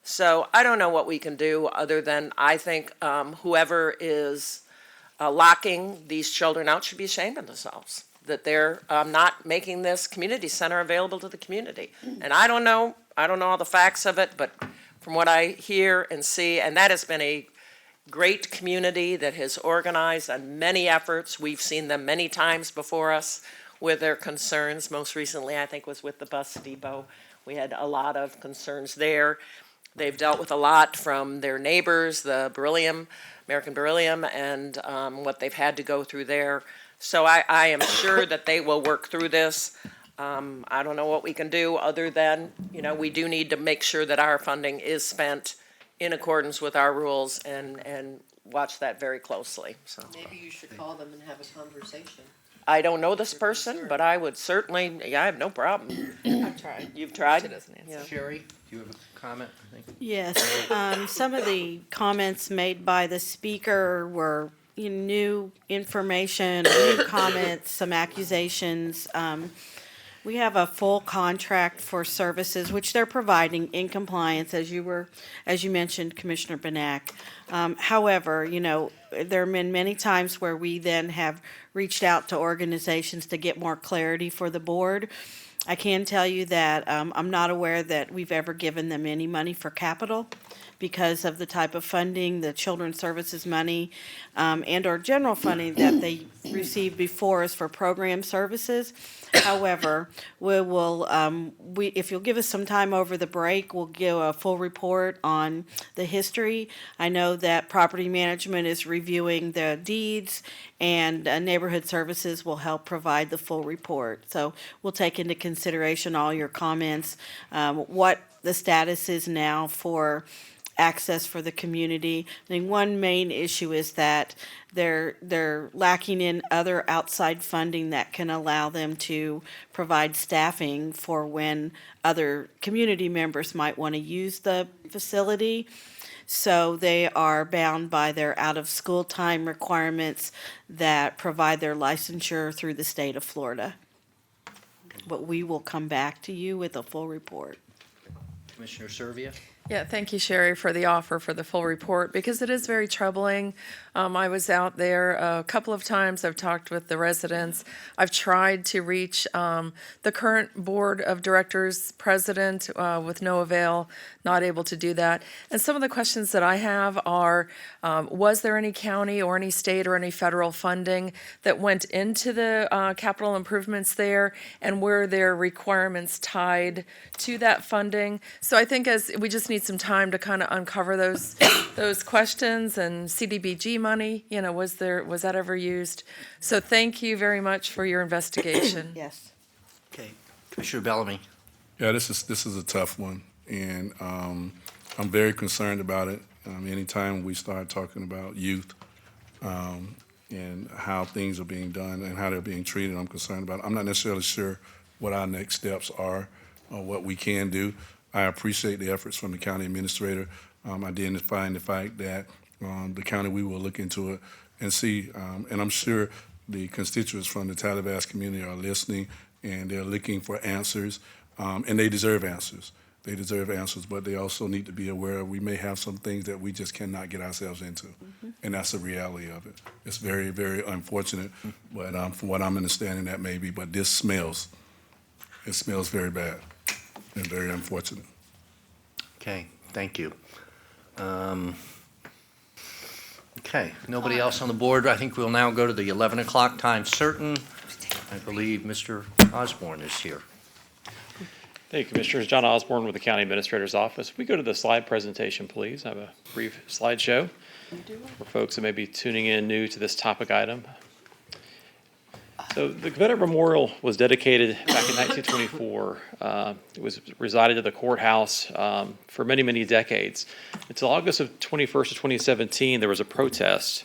So I don't know what we can do other than I think whoever is locking these children out should be ashamed of themselves, that they're not making this community center available to the community. And I don't know all the facts of it, but from what I hear and see, and that has been a great community that has organized on many efforts. We've seen them many times before us with their concerns. Most recently, I think, was with the bus depot. We had a lot of concerns there. They've dealt with a lot from their neighbors, the beryllium, American beryllium, and what they've had to go through there. So I am sure that they will work through this. I don't know what we can do other than, you know, we do need to make sure that our funding is spent in accordance with our rules and watch that very closely, so. Maybe you should call them and have a conversation. I don't know this person, but I would certainly, yeah, I have no problem. I've tried. You've tried? She doesn't answer. Yeah. Sherry, do you have a comment, I think? Yes, some of the comments made by the speaker were new information, new comments, some accusations. We have a full contract for services, which they're providing in compliance, as you mentioned, Commissioner Benak. However, you know, there have been many times where we then have reached out to organizations to get more clarity for the board. I can tell you that I'm not aware that we've ever given them any money for capital because of the type of funding, the children's services money, and or general funding that they received before us for program services. However, we will, if you'll give us some time over the break, we'll give a full report on the history. I know that property management is reviewing the deeds, and neighborhood services will help provide the full report. So we'll take into consideration all your comments, what the status is now for access for the community. I think one main issue is that they're lacking in other outside funding that can allow them to provide staffing for when other community members might want to use the facility. So they are bound by their out-of-school time requirements that provide their licensure through the state of Florida. But we will come back to you with a full report. Commissioner Servia? Yeah, thank you, Sherry, for the offer for the full report, because it is very troubling. I was out there a couple of times. I've talked with the residents. I've tried to reach the current Board of Directors president with no avail, not able to do that. And some of the questions that I have are, was there any county or any state or any federal funding that went into the capital improvements there? And were there requirements tied to that funding? So I think as we just need some time to kind of uncover those questions. And CDBG money, was that ever used? So thank you very much for your investigation. Yes. Okay. Commissioner Bellamy? Yeah, this is a tough one, and I'm very concerned about it. Anytime we start talking about youth and how things are being done and how they're being treated, I'm concerned about it. I'm not necessarily sure what our next steps are or what we can do. I appreciate the efforts from the county administrator, identifying the fact that the county, we will look into it and see, and I'm sure the constituents from the Tallahassee community are listening, and they're looking for answers, and they deserve answers. They deserve answers, but they also need to be aware we may have some things that we just cannot get ourselves into, and that's the reality of it. It's very, very unfortunate, but from what I'm understanding, that may be, but this smells. It smells very bad and very unfortunate. Okay, thank you. Okay, nobody else on the board. I think we'll now go to the 11 o'clock time certain. I believe Mr. Osborne is here. Hey, Commissioners, John Osborne with the County Administrator's Office. We go to the slide presentation, please. I have a brief slideshow for folks that may be tuning in new to this topic item. So the Confederate Memorial was dedicated back in 1924. It was resided at the courthouse for many, many decades. Until August of 21st of 2017, there was a protest.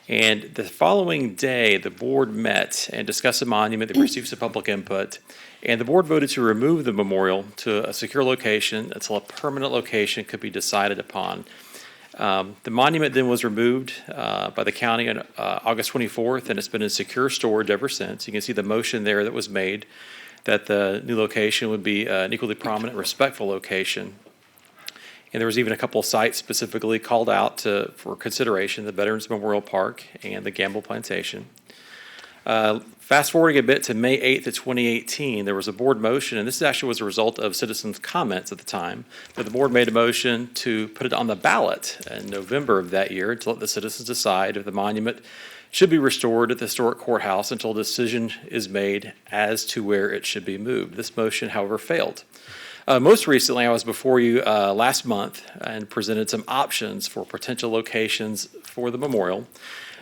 And the following day, the board met and discussed the monument. They received some public input. And the board voted to remove the memorial to a secure location until a permanent location could be decided upon. The monument then was removed by the county on August 24th, and it's been in secure storage ever since. You can see the motion there that was made that the new location would be an equally prominent, respectful location. And there was even a couple of sites specifically called out for consideration, the Veterans Memorial Park and the Gamble Plantation. Fast forwarding a bit to May 8th of 2018, there was a board motion, and this actually was a result of citizens' comments at the time, that the board made a motion to put it on the ballot in November of that year to let the citizens decide if the monument should be restored at the historic courthouse until a decision is made as to where it should be moved. This motion, however, failed. Most recently, I was before you last month and presented some options for potential locations for the memorial.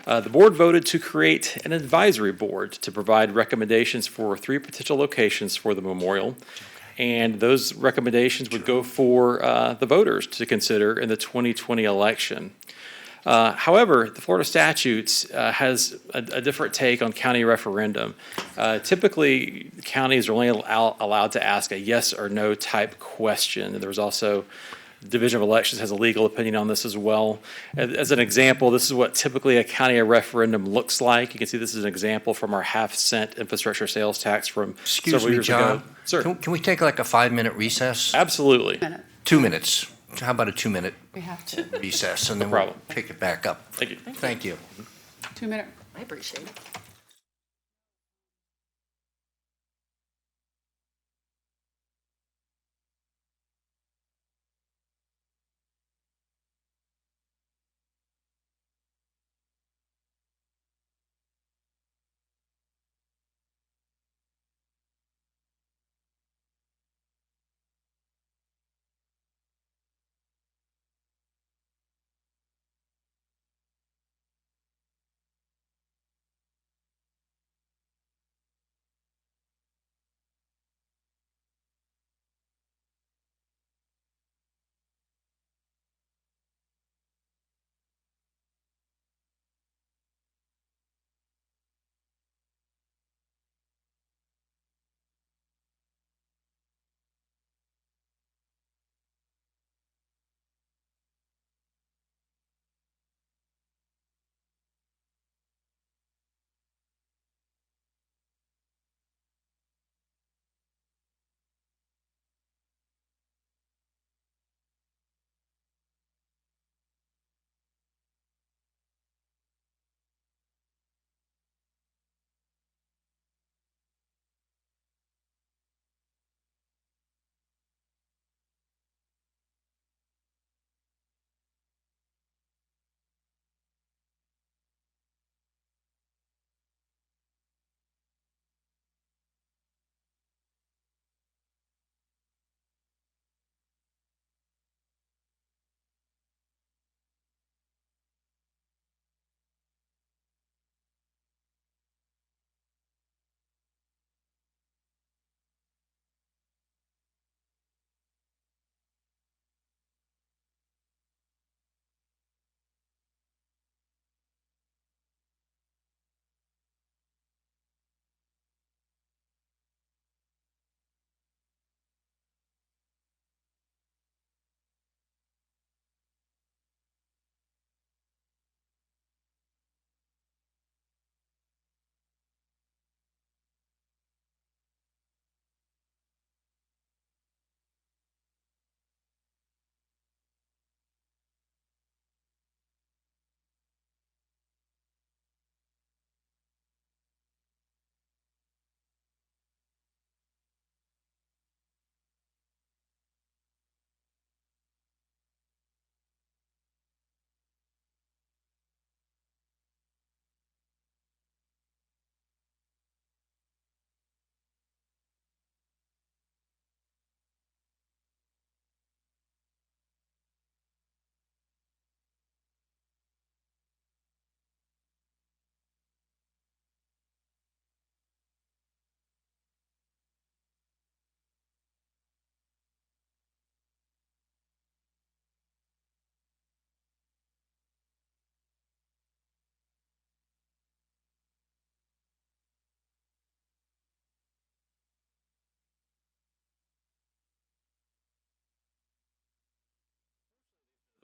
The board voted to create an advisory board to provide recommendations for 3 potential locations for the memorial. And those recommendations would go for the voters to consider in the 2020 election. However, the Florida statutes has a different take on county referendum. Typically, counties are only allowed to ask a yes or no type question. And there's also Division of Elections has a legal opinion on this as well. As an example, this is what typically a county referendum looks like. You can see this is an example from our half-cent infrastructure sales tax from several years ago. Excuse me, John. Can we take like a 5-minute recess? Absolutely. 2 minutes. How about a 2-minute We have to. recess, and then No problem. we'll pick it back up. Thank you. Thank you. 2 minute. I appreciate it.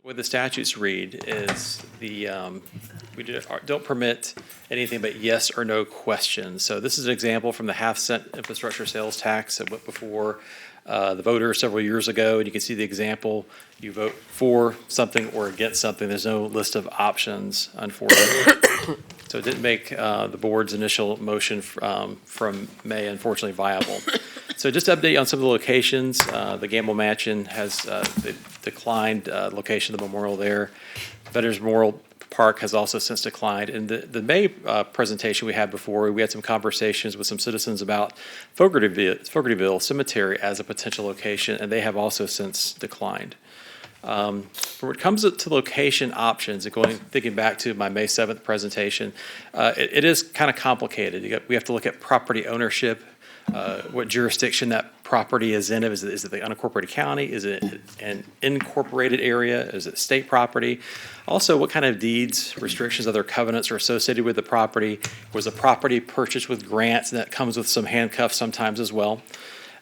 The way the statutes read is we don't permit anything but yes or no questions. So this is an example from the half-cent infrastructure sales tax that went before the voters several years ago, and you can see the example. You vote for something or against something. There's no list of options, unfortunately. So it didn't make the board's initial motion from May, unfortunately, viable. So just to update you on some of the locations, the Gamble Mansion has declined location of the memorial there. Veterans Memorial Park has also since declined. In the May presentation we had before, we had some conversations with some citizens about Fogartyville Cemetery as a potential location, and they have also since declined. When it comes to location options, and thinking back to my May 7th presentation, it is kind of complicated. We have to look at property ownership, what jurisdiction that property is in. Is it the unincorporated county? Is it an incorporated area? Is it state property? Also, what kind of deeds, restrictions, other covenants are associated with the property? Was the property purchased with grants, and that comes with some handcuffs sometimes as well?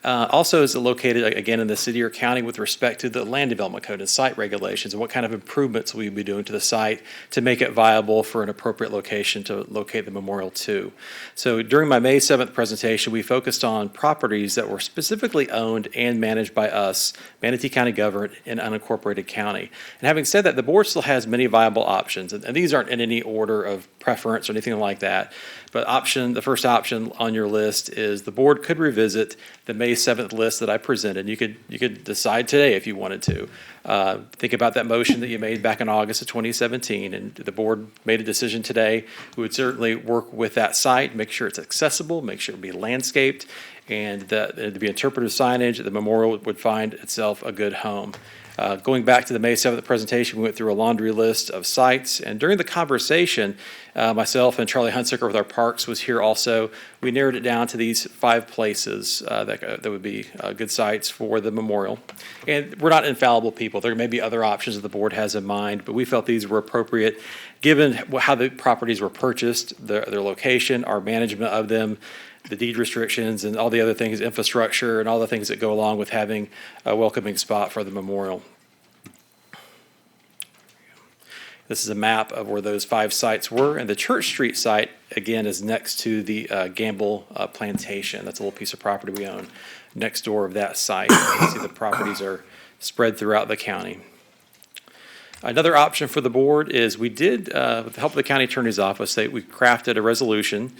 Also, is it located, again, in the city or county with respect to the land development code and site regulations, and what kind of improvements will you be doing to the site to make it viable for an appropriate location to locate the memorial to? So during my May 7th presentation, we focused on properties that were specifically owned and managed by us, Manatee County government, in unincorporated county. And having said that, the board still has many viable options, and these aren't in any order of preference or anything like that. But the first option on your list is the board could revisit the May 7th list that I presented. You could decide today if you wanted to. Think about that motion that you made back in August of 2017, and the board made a decision today. We would certainly work with that site, make sure it's accessible, make sure it be landscaped, and that it'd be interpretive signage, that the memorial would find itself a good home. Going back to the May 7th presentation, we went through a laundry list of sites, and during the conversation, myself and Charlie Hunsaker with our parks was here also. We narrowed it down to these 5 places that would be good sites for the memorial. And we're not infallible people. There may be other options that the board has in mind, but we felt these were appropriate given how the properties were purchased, their location, our management of them, the deed restrictions, and all the other things, infrastructure, and all the things that go along with having a welcoming spot for the memorial. This is a map of where those 5 sites were, and the Church Street site, again, is next to the Gamble Plantation. That's a little piece of property we own next door of that site. You can see the properties are spread throughout the county. Another option for the board is we did, with the help of the county attorney's office, we crafted a resolution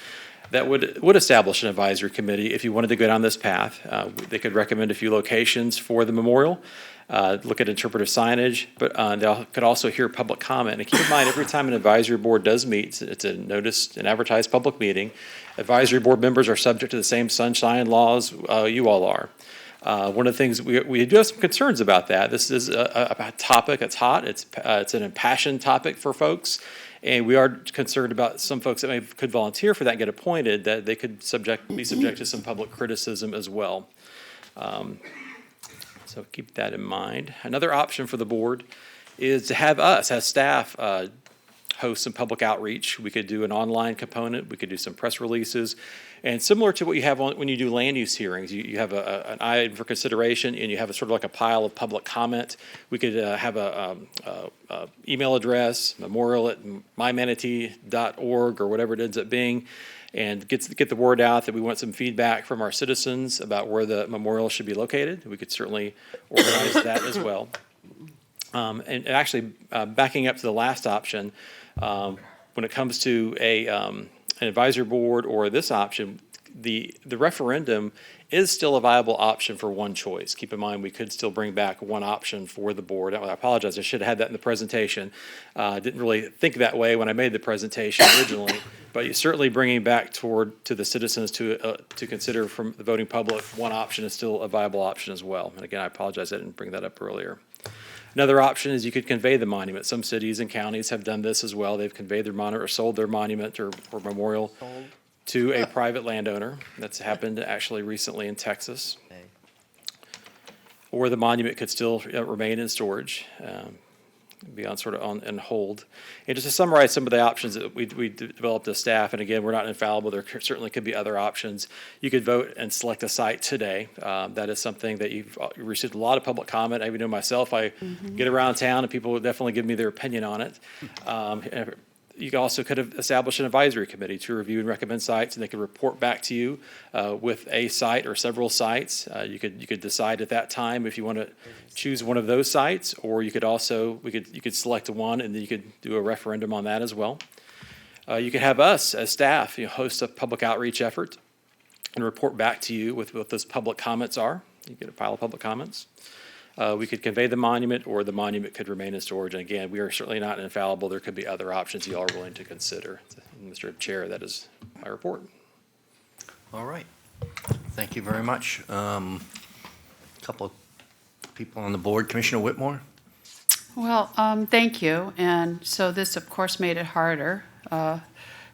that would establish an advisory committee if you wanted to go down this path. They could recommend a few locations for the memorial, look at interpretive signage, but they could also hear public comment. And keep in mind, every time an advisory board does meet, it's a noticed and advertised public meeting. Advisory board members are subject to the same sunshine laws you all are. One of the things, we do have some concerns about that. This is a topic that's hot. It's an impassioned topic for folks. And we are concerned about some folks that could volunteer for that and get appointed, that they could be subject to some public criticism as well. So keep that in mind. Another option for the board is to have staff, host some public outreach. We could do an online component. We could do some press releases. And similar to what you have when you do land use hearings, you have an item for consideration, and you have sort of like a pile of public comment. We could have a email address, memorial@mymanatee.org, or whatever it ends up being, and get the word out that we want some feedback from our citizens about where the memorial should be located. We could certainly organize that as well. And actually, backing up to the last option, when it comes to an advisory board or this option, the referendum is still a viable option for one choice. Keep in mind, we could still bring back one option for the board. I apologize, I should have had that in the presentation. Didn't really think that way when I made the presentation originally, but you're certainly bringing back to the citizens to consider from the voting public, one option is still a viable option as well. And again, I apologize, I didn't bring that up earlier. Another option is you could convey the monument. Some cities and counties have done this as well. They've conveyed their monument or sold their monument or memorial to a private landowner. That's happened actually recently in Texas. Or the monument could still remain in storage. be on sort of on hold. And just to summarize some of the options that we developed as staff, and again, we're not infallible, there certainly could be other options. You could vote and select a site today. That is something that you've received a lot of public comment. I even know myself, I get around town and people will definitely give me their opinion on it. You also could have established an advisory committee to review and recommend sites, and they could report back to you with a site or several sites. You could decide at that time if you want to choose one of those sites, or you could also you could select one, and then you could do a referendum on that as well. You could have us as staff, host a public outreach effort and report back to you with what those public comments are. You get a pile of public comments. We could convey the monument, or the monument could remain in storage. And again, we are certainly not infallible. There could be other options you all are willing to consider. Mr. Chair, that is my report. All right. Thank you very much. Couple of people on the board. Commissioner Whitmore? Well, thank you. And so this, of course, made it harder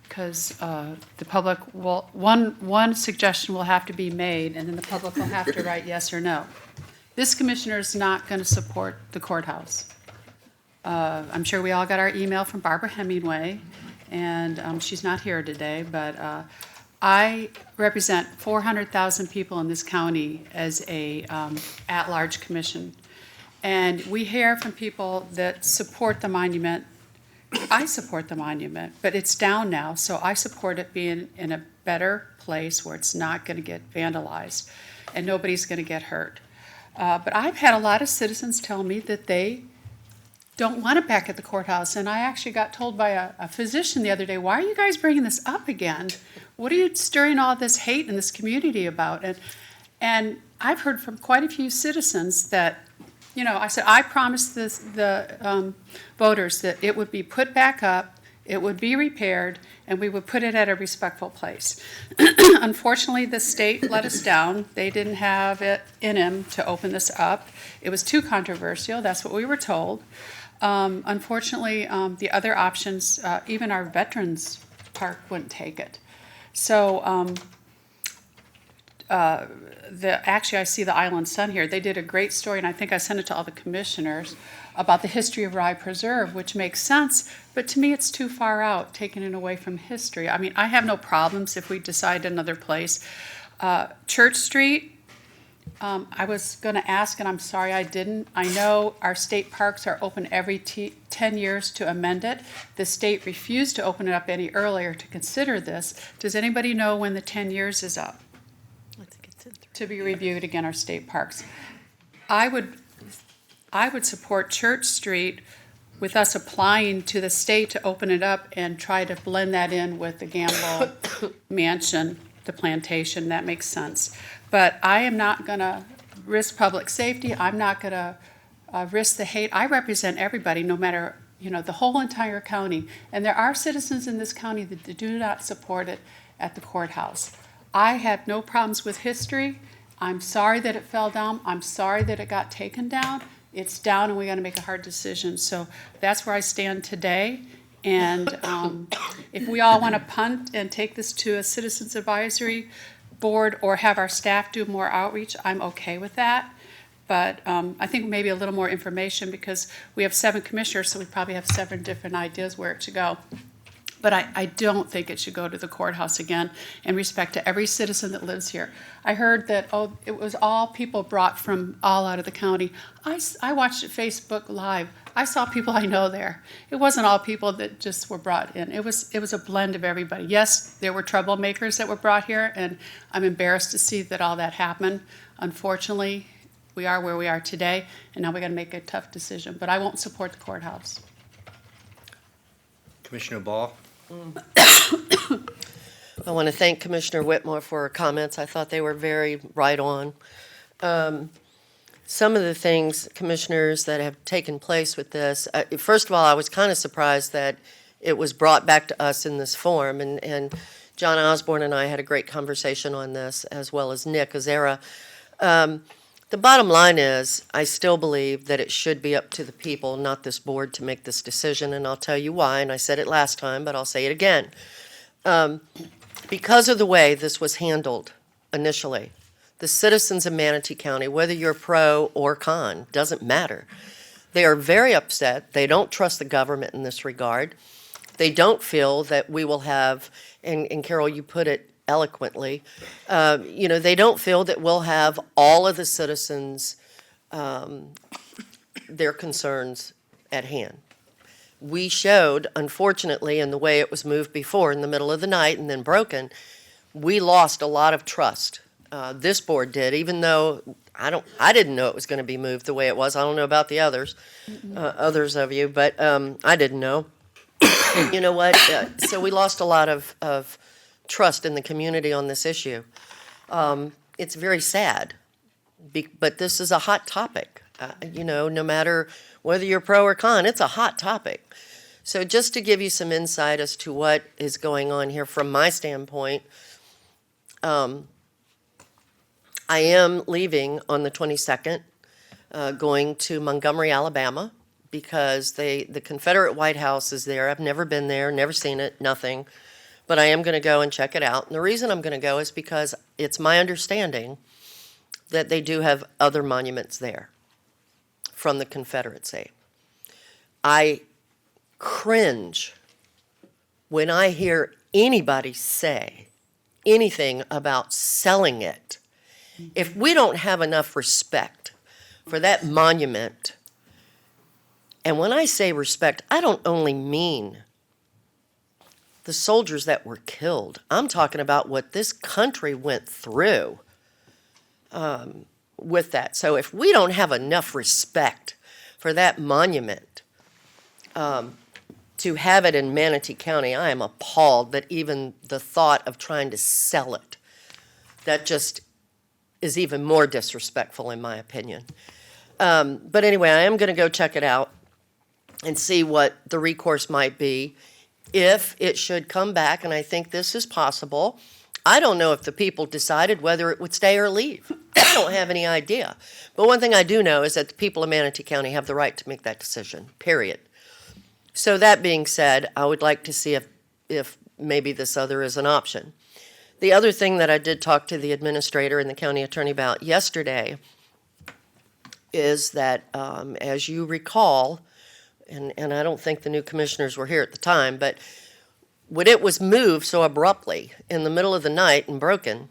because the public will, one suggestion will have to be made, and then the public will have to write yes or no. This commissioner is not going to support the courthouse. I'm sure we all got our email from Barbara Hemingway, and she's not here today, but I represent 400,000 people in this county as a at-large commission. And we hear from people that support the monument. I support the monument, but it's down now, so I support it being in a better place where it's not going to get vandalized and nobody's going to get hurt. But I've had a lot of citizens tell me that they don't want it back at the courthouse. And I actually got told by a physician the other day, why are you guys bringing this up again? What are you stirring all this hate in this community about? And I've heard from quite a few citizens that, I said, I promised the voters that it would be put back up, it would be repaired, and we would put it at a respectful place. Unfortunately, the state let us down. They didn't have it in them to open this up. It was too controversial. That's what we were told. Unfortunately, the other options, even our Veterans Park wouldn't take it. So actually, I see the Island Sun here. They did a great story, and I think I sent it to all the commissioners, about the history of Rye Preserve, which makes sense, but to me it's too far out, taking it away from history. I mean, I have no problems if we decide another place. Church Street, I was going to ask, and I'm sorry I didn't. I know our state parks are open every 10 years to amend it. The state refused to open it up any earlier to consider this. Does anybody know when the 10 years is up? I think it's in To be reviewed again, our state parks. I would support Church Street with us applying to the state to open it up and try to blend that in with the Gamble Mansion, the plantation. That makes sense. But I am not going to risk public safety. I'm not going to risk the hate. I represent everybody, no matter, the whole entire county. And there are citizens in this county that do not support it at the courthouse. I have no problems with history. I'm sorry that it fell down. I'm sorry that it got taken down. It's down, and we got to make a hard decision. So that's where I stand today. And if we all want to punt and take this to a citizens advisory board or have our staff do more outreach, I'm okay with that. But I think maybe a little more information, because we have 7 commissioners, so we probably have 7 different ideas where it should go. But I don't think it should go to the courthouse again, in respect to every citizen that lives here. I heard that, it was all people brought from all out of the county. I watched it Facebook Live. I saw people I know there. It wasn't all people that just were brought in. It was a blend of everybody. Yes, there were troublemakers that were brought here, and I'm embarrassed to see that all that happened. Unfortunately, we are where we are today, and now we got to make a tough decision. But I won't support the courthouse. Commissioner Ball? I want to thank Commissioner Whitmore for her comments. I thought they were very right on. Some of the things, commissioners, that have taken place with this, first of all, I was kind of surprised that it was brought back to us in this form, and John Osborne and I had a great conversation on this, as well as Nick Azera. The bottom line is, I still believe that it should be up to the people, not this board, to make this decision, and I'll tell you why, and I said it last time, but I'll say it again. Because of the way this was handled initially, the citizens of Manatee County, whether you're pro or con, doesn't matter. They are very upset. They don't trust the government in this regard. They don't feel that we will have, and Carol, you put it eloquently, they don't feel that we'll have all of the citizens, their concerns at hand. We showed, unfortunately, in the way it was moved before in the middle of the night and then broken, we lost a lot of trust. This board did, even though I didn't know it was going to be moved the way it was. I don't know about the others, others of you, but I didn't know. You know what? So we lost a lot of trust in the community on this issue. It's very sad, but this is a hot topic. No matter whether you're pro or con, it's a hot topic. So just to give you some insight as to what is going on here from my standpoint, I am leaving on the 22nd, going to Montgomery, Alabama, because the Confederate White House is there. I've never been there, never seen it, nothing. But I am going to go and check it out. And the reason I'm going to go is because it's my understanding that they do have other monuments there from the Confederacy. I cringe when I hear anybody say anything about selling it. If we don't have enough respect for that monument, and when I say respect, I don't only mean the soldiers that were killed. I'm talking about what this country went through with that. So if we don't have enough respect for that monument, to have it in Manatee County, I am appalled that even the thought of trying to sell it, that just is even more disrespectful in my opinion. But anyway, I am going to go check it out and see what the recourse might be if it should come back, and I think this is possible. I don't know if the people decided whether it would stay or leave. I don't have any idea. But one thing I do know is that the people of Manatee County have the right to make that decision, period. So that being said, I would like to see if maybe this other is an option. The other thing that I did talk to the administrator and the county attorney about yesterday is that, as you recall, and I don't think the new commissioners were here at the time, but when it was moved so abruptly in the middle of the night and broken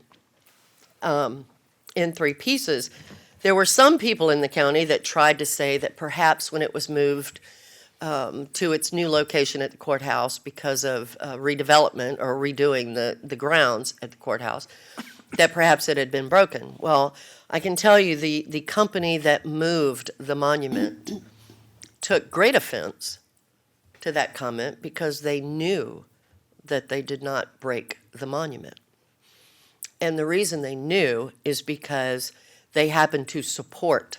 in 3 pieces, there were some people in the county that tried to say that perhaps when it was moved to its new location at the courthouse because of redevelopment or redoing the grounds at the courthouse, that perhaps it had been broken. Well, I can tell you the company that moved the monument took great offense to that comment because they knew that they did not break the monument. And the reason they knew is because they happen to support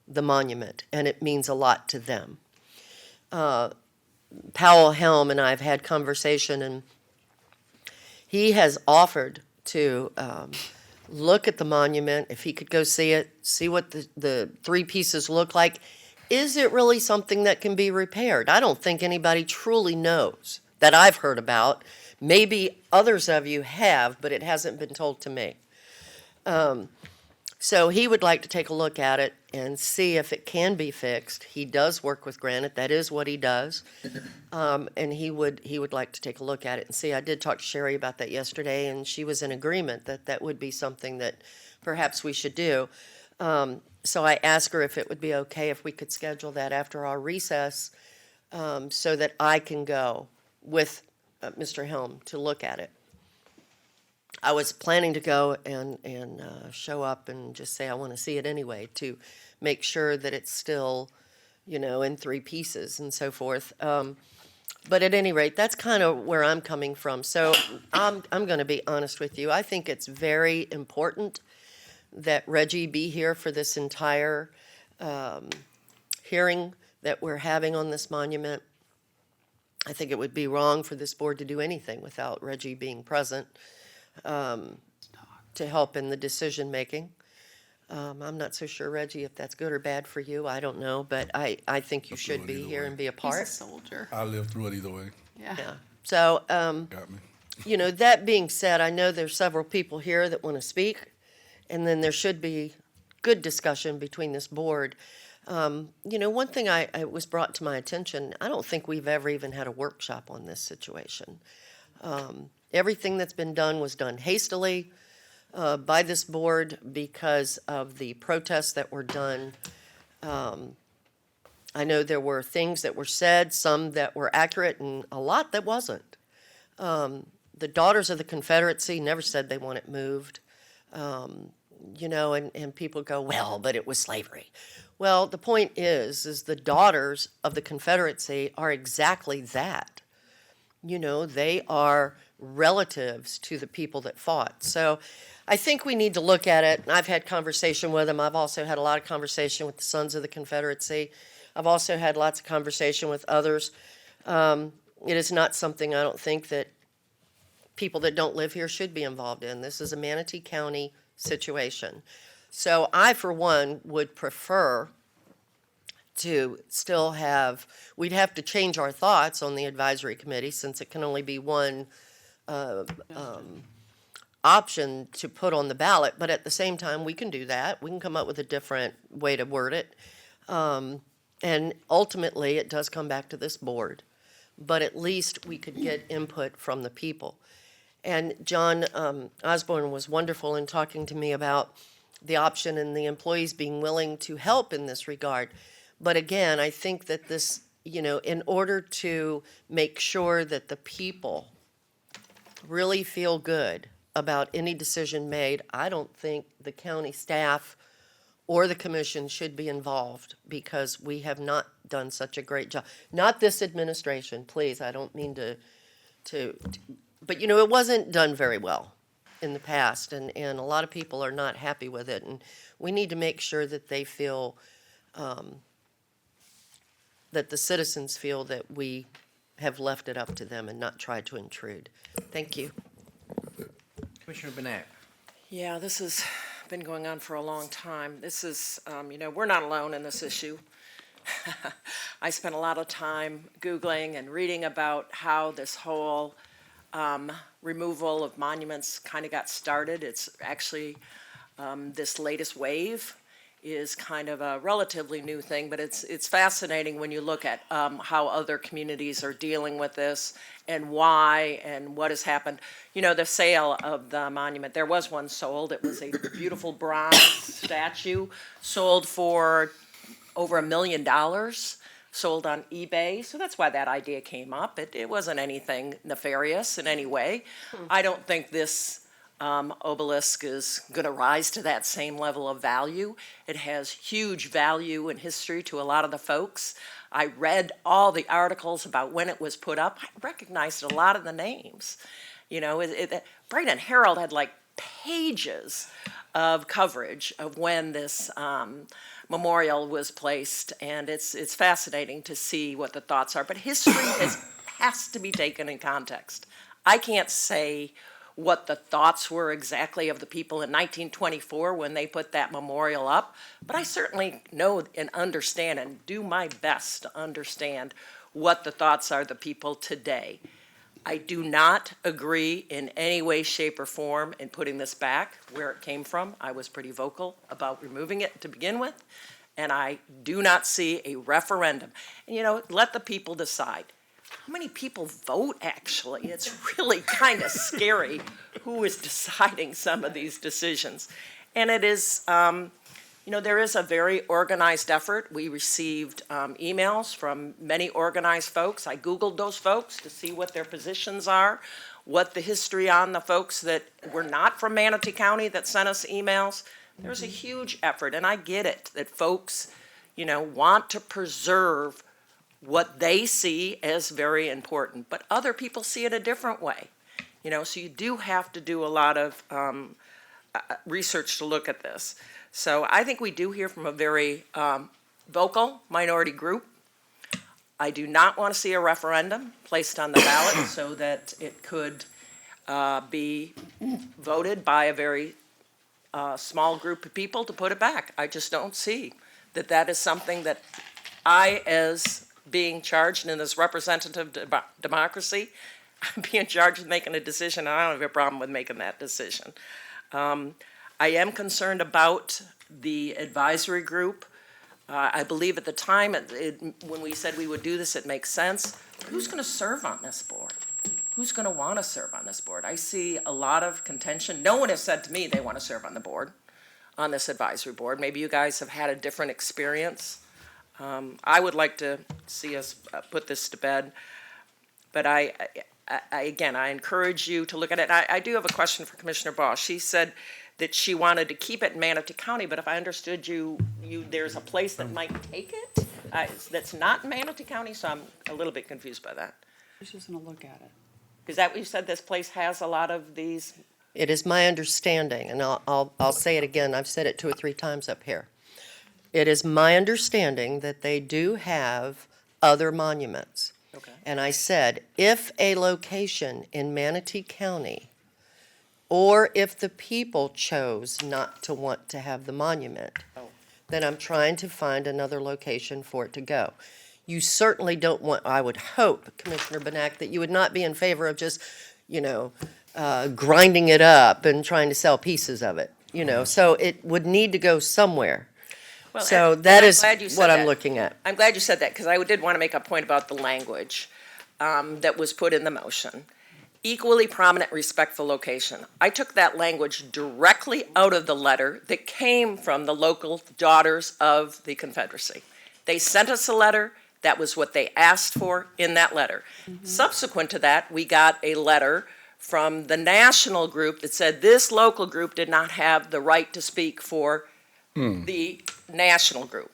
the monument, and it means a lot to them. Powell Helm and I have had conversation, and he has offered to look at the monument, if he could go see it, see what the 3 pieces look like. Is it really something that can be repaired? I don't think anybody truly knows that I've heard about. Maybe others of you have, but it hasn't been told to me. So he would like to take a look at it and see if it can be fixed. He does work with granite. That is what he does. And he would like to take a look at it and see. I did talk to Sherry about that yesterday, and she was in agreement that that would be something that perhaps we should do. So I asked her if it would be okay if we could schedule that after our recess so that I can go with Mr. Helm to look at it. I was planning to go and show up and just say I want to see it anyway to make sure that it's still, in 3 pieces and so forth. But at any rate, that's kind of where I'm coming from. So I'm going to be honest with you. I think it's very important that Reggie be here for this entire hearing that we're having on this monument. I think it would be wrong for this board to do anything without Reggie being present to help in the decision-making. I'm not so sure, Reggie, if that's good or bad for you. I don't know, but I think you should be here and be a part. He's a soldier. I lived through it either way. Yeah. So, Got me. that being said, I know there's several people here that want to speak, and then there should be good discussion between this board. One thing I was brought to my attention, I don't think we've ever even had a workshop on this situation. Everything that's been done was done hastily by this board because of the protests that were done. I know there were things that were said, some that were accurate, and a lot that wasn't. The Daughters of the Confederacy never said they want it moved. And people go, well, but it was slavery. Well, the point is the Daughters of the Confederacy are exactly that. They are relatives to the people that fought. So I think we need to look at it. I've had conversation with them. I've also had a lot of conversation with the Sons of the Confederacy. I've also had lots of conversation with others. It is not something I don't think that people that don't live here should be involved in. This is a Manatee County situation. So I, for one, would prefer to still have, we'd have to change our thoughts on the advisory committee since it can only be one option to put on the ballot. But at the same time, we can do that. We can come up with a different way to word it. And ultimately, it does come back to this board. But at least we could get input from the people. And John Osborne was wonderful in talking to me about the option and the employees being willing to help in this regard. But again, I think that this, in order to make sure that the people really feel good about any decision made, I don't think the county staff or the commission should be involved because we have not done such a great job. Not this administration, please, I don't mean to but it wasn't done very well in the past, and a lot of people are not happy with it, and we need to make sure that they feel, that the citizens feel that we have left it up to them and not tried to intrude. Thank you. Commissioner Benak. Yeah, this has been going on for a long time. This is, we're not alone in this issue. I spent a lot of time Googling and reading about how this whole removal of monuments kind of got started. It's actually, this latest wave is kind of a relatively new thing, but it's fascinating when you look at how other communities are dealing with this and why and what has happened. The sale of the monument, there was one sold. It was a beautiful bronze statue sold for over $1 million. Sold on eBay, so that's why that idea came up. It wasn't anything nefarious in any way. I don't think this obelisk is going to rise to that same level of value. It has huge value and history to a lot of the folks. I read all the articles about when it was put up. I recognized a lot of the names. Bradenton Herald had like pages of coverage of when this memorial was placed, and it's fascinating to see what the thoughts are. But history has to be taken in context. I can't say what the thoughts were exactly of the people in 1924 when they put that memorial up, but I certainly know and understand and do my best to understand what the thoughts are of the people today. I do not agree in any way, shape, or form in putting this back where it came from. I was pretty vocal about removing it to begin with, and I do not see a referendum. And let the people decide. How many people vote, actually? It's really kind of scary who is deciding some of these decisions. And it is, there is a very organized effort. We received emails from many organized folks. I Googled those folks to see what their positions are, what the history on the folks that were not from Manatee County that sent us emails. There's a huge effort, and I get it, that folks, want to preserve what they see as very important, but other people see it a different way. So you do have to do a lot of research to look at this. So I think we do hear from a very vocal minority group. I do not want to see a referendum placed on the ballot so that it could be voted by a very small group of people to put it back. I just don't see that is something that I, as being charged in this representative democracy, I'm being charged with making a decision, and I don't have a problem with making that decision. I am concerned about the advisory group. I believe at the time, when we said we would do this, it makes sense. Who's going to serve on this board? Who's going to want to serve on this board? I see a lot of contention. No one has said to me they want to serve on the board, on this advisory board. Maybe you guys have had a different experience. I would like to see us put this to bed. But again, I encourage you to look at it. I do have a question for Commissioner Bosch. She said that she wanted to keep it in Manatee County, but if I understood you, there's a place that might take it that's not in Manatee County, so I'm a little bit confused by that. She's just gonna look at it. Is that what you said, this place has a lot of these? It is my understanding, and I'll say it again, I've said it 2 or 3 times up here. It is my understanding that they do have other monuments. Okay. And I said, if a location in Manatee County, or if the people chose not to want to have the monument, then I'm trying to find another location for it to go. You certainly don't want, I would hope, Commissioner Benak, that you would not be in favor of just, grinding it up and trying to sell pieces of it, So it would need to go somewhere. Well, So and that I'm is glad you said what I'm that. looking at. I'm glad you said that, because I did want to make a point about the language that was put in the motion. Equally prominent, respectful location. I took that language directly out of the letter that came from the local Daughters of the Confederacy. They sent us a letter. That was what they asked for in that letter. Subsequent to that, we got a letter from the national group that said this local group did not have the right to speak for the national group.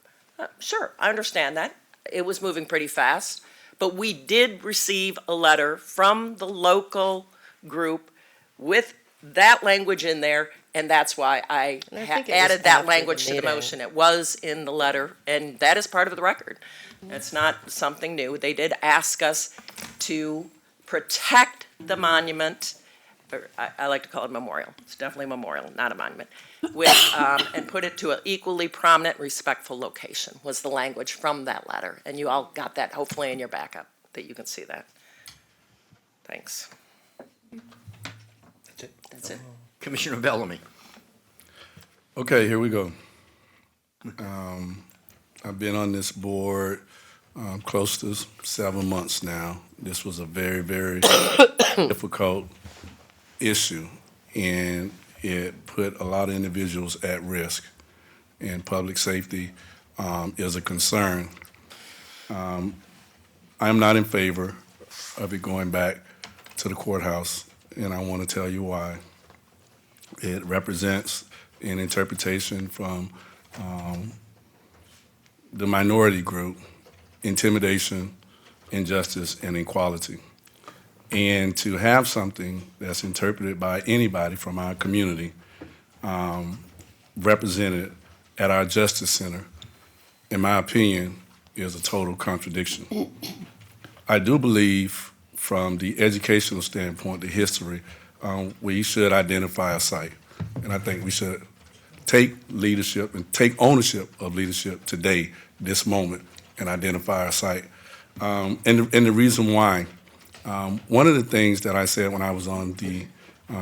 Sure, I understand that. It was moving pretty fast. But we did receive a letter from the local group with that language in there, and that's why I think it was added that after language the to the meeting. motion. It was in the letter, and that is part of the record. It's not something new. They did ask us to protect the monument, or I like to call it a memorial. It's definitely a memorial, not a monument, and put it to an equally prominent, respectful location, was the language from that letter. And you all got that hopefully in your backup, that you can see that. Thanks. That's it. That's it. Commissioner Bellamy. Okay, here we go. I've been on this board close to 7 months now. This was a very, very difficult issue, and it put a lot of individuals at risk, and public safety is a concern. I'm not in favor of it going back to the courthouse, and I want to tell you why. It represents an interpretation from the minority group, intimidation, injustice, and inequality. And to have something that's interpreted by anybody from our community represented at our Justice Center, in my opinion, is a total contradiction. I do believe, from the educational standpoint, the history, we should identify a site. And I think we should take leadership and take ownership of leadership today, this moment, and identify a site. And the reason why, one of the things that I said when I was on the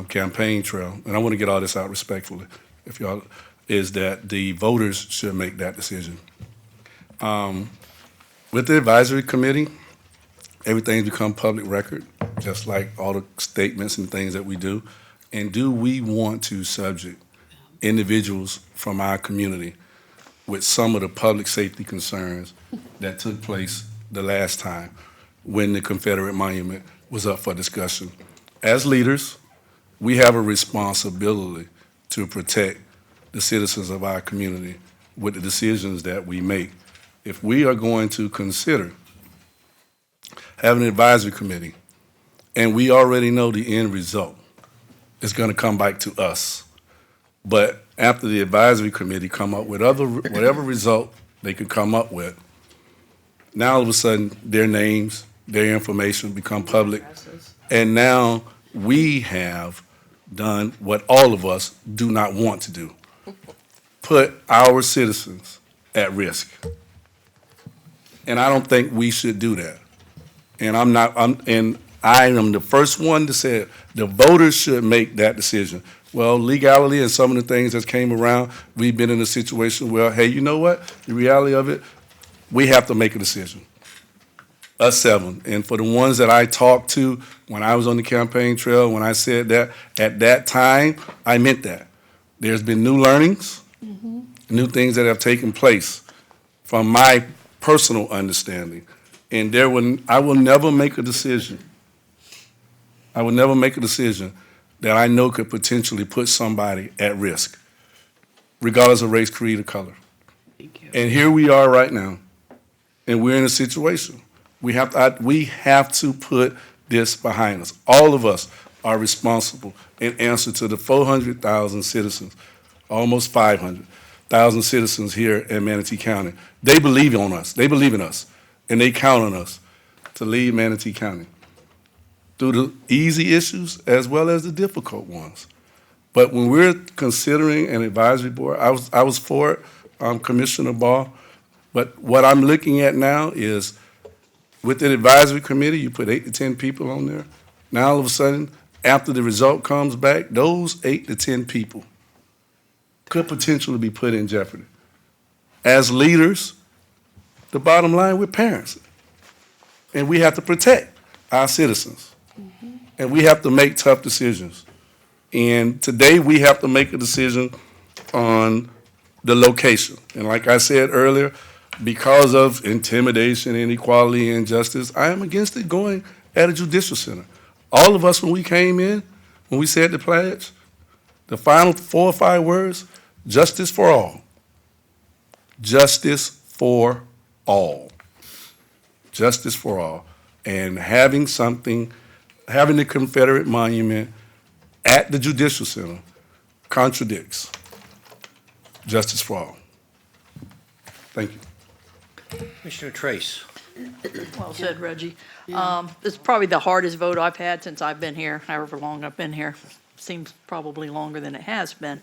campaign trail, and I want to get all this out respectfully, if y'all, is that the voters should make that decision. With the advisory committee, everything's become public record, just like all the statements and things that we do. And do we want to subject individuals from our community with some of the public safety concerns that took place the last time when the Confederate monument was up for discussion? As leaders, we have a responsibility to protect the citizens of our community with the decisions that we make. If we are going to consider having an advisory committee, and we already know the end result, it's going to come back to us. But after the advisory committee come up with whatever result they could come up with, now all of a sudden their names, their information become public, and now we have done what all of us do not want to do: put our citizens at risk. And I don't think we should do that. And I am the first one to say the voters should make that decision. Well, legality and some of the things that came around, we've been in a situation where, hey, you know what? The reality of it, we have to make a decision. Us 7. And for the ones that I talked to when I was on the campaign trail, when I said that, at that time, I meant that. There's been new learnings, new things that have taken place from my personal understanding. And I will never make a decision. I will never make a decision that I know could potentially put somebody at risk, regardless of race, creed, or color. And here we are right now, and we're in a situation. We have to put this behind us. All of us are responsible in answer to the 400,000 citizens, almost 500,000 citizens here in Manatee County. They believe on us. They believe in us, and they count on us to lead Manatee County through the easy issues as well as the difficult ones. But when we're considering an advisory board, I was for it, Commissioner Ball, but what I'm looking at now is with the advisory committee, you put 8 to 10 people on there. Now all of a sudden, after the result comes back, those 8 to 10 people could potentially be put in jeopardy. As leaders, the bottom line, we're parents. And we have to protect our citizens. And we have to make tough decisions. And today we have to make a decision on the location. And like I said earlier, because of intimidation, inequality, and injustice, I am against it going at a judicial center. All of us, when we came in, when we said the pledge, the final 4 or 5 words, justice for all. Justice for all. Justice for all. And having the Confederate monument at the judicial center contradicts justice for all. Thank you. Commissioner Trace. Well said, Reggie. This is probably the hardest vote I've had since I've been here, however long I've been here. Seems probably longer than it has been.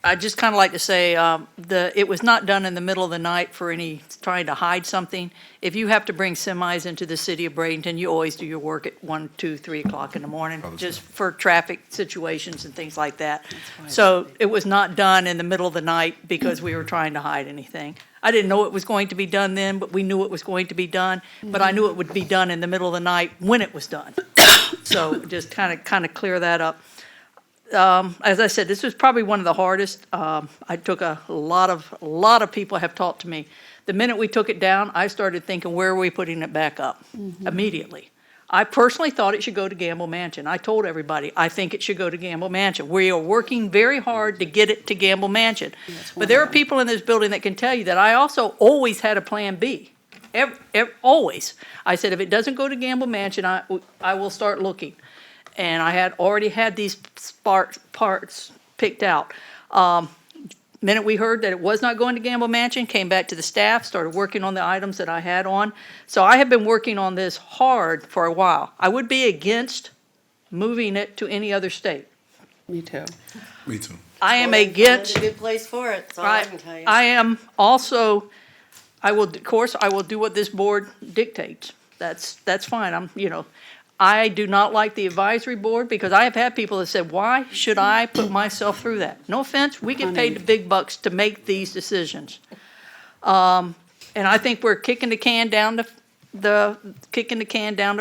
I'd just kind of like to say, it was not done in the middle of the night for any trying to hide something. If you have to bring semis into the city of Bradenton, you always do your work at 1, 2, 3 o'clock in the morning, just for traffic situations and things like that. So it was not done in the middle of the night because we were trying to hide anything. I didn't know it was going to be done then, but we knew it was going to be done. But I knew it would be done in the middle of the night when it was done. So just kind of clear that up. As I said, this was probably one of the hardest. I took a lot of people have talked to me. The minute we took it down, I started thinking, where are we putting it back up? Immediately. I personally thought it should go to Gamble Mansion. I told everybody, I think it should go to Gamble Mansion. We are working very hard to get it to Gamble Mansion. But there are people in this building that can tell you that I also always had a plan B. Always. I said, if it doesn't go to Gamble Mansion, I will start looking. And I had already had these parts picked out. Minute we heard that it was not going to Gamble Mansion, came back to the staff, started working on the items that I had on. So I have been working on this hard for a while. I would be against moving it to any other state. Me too. Me too. I am against. A good place for it. That's all I can tell you. I am also. I will do what this board dictates. That's fine. I do not like the advisory board because I have had people that said, why should I put myself through that? No offense, we get paid the big bucks to make these decisions. And I think we're kicking the can down the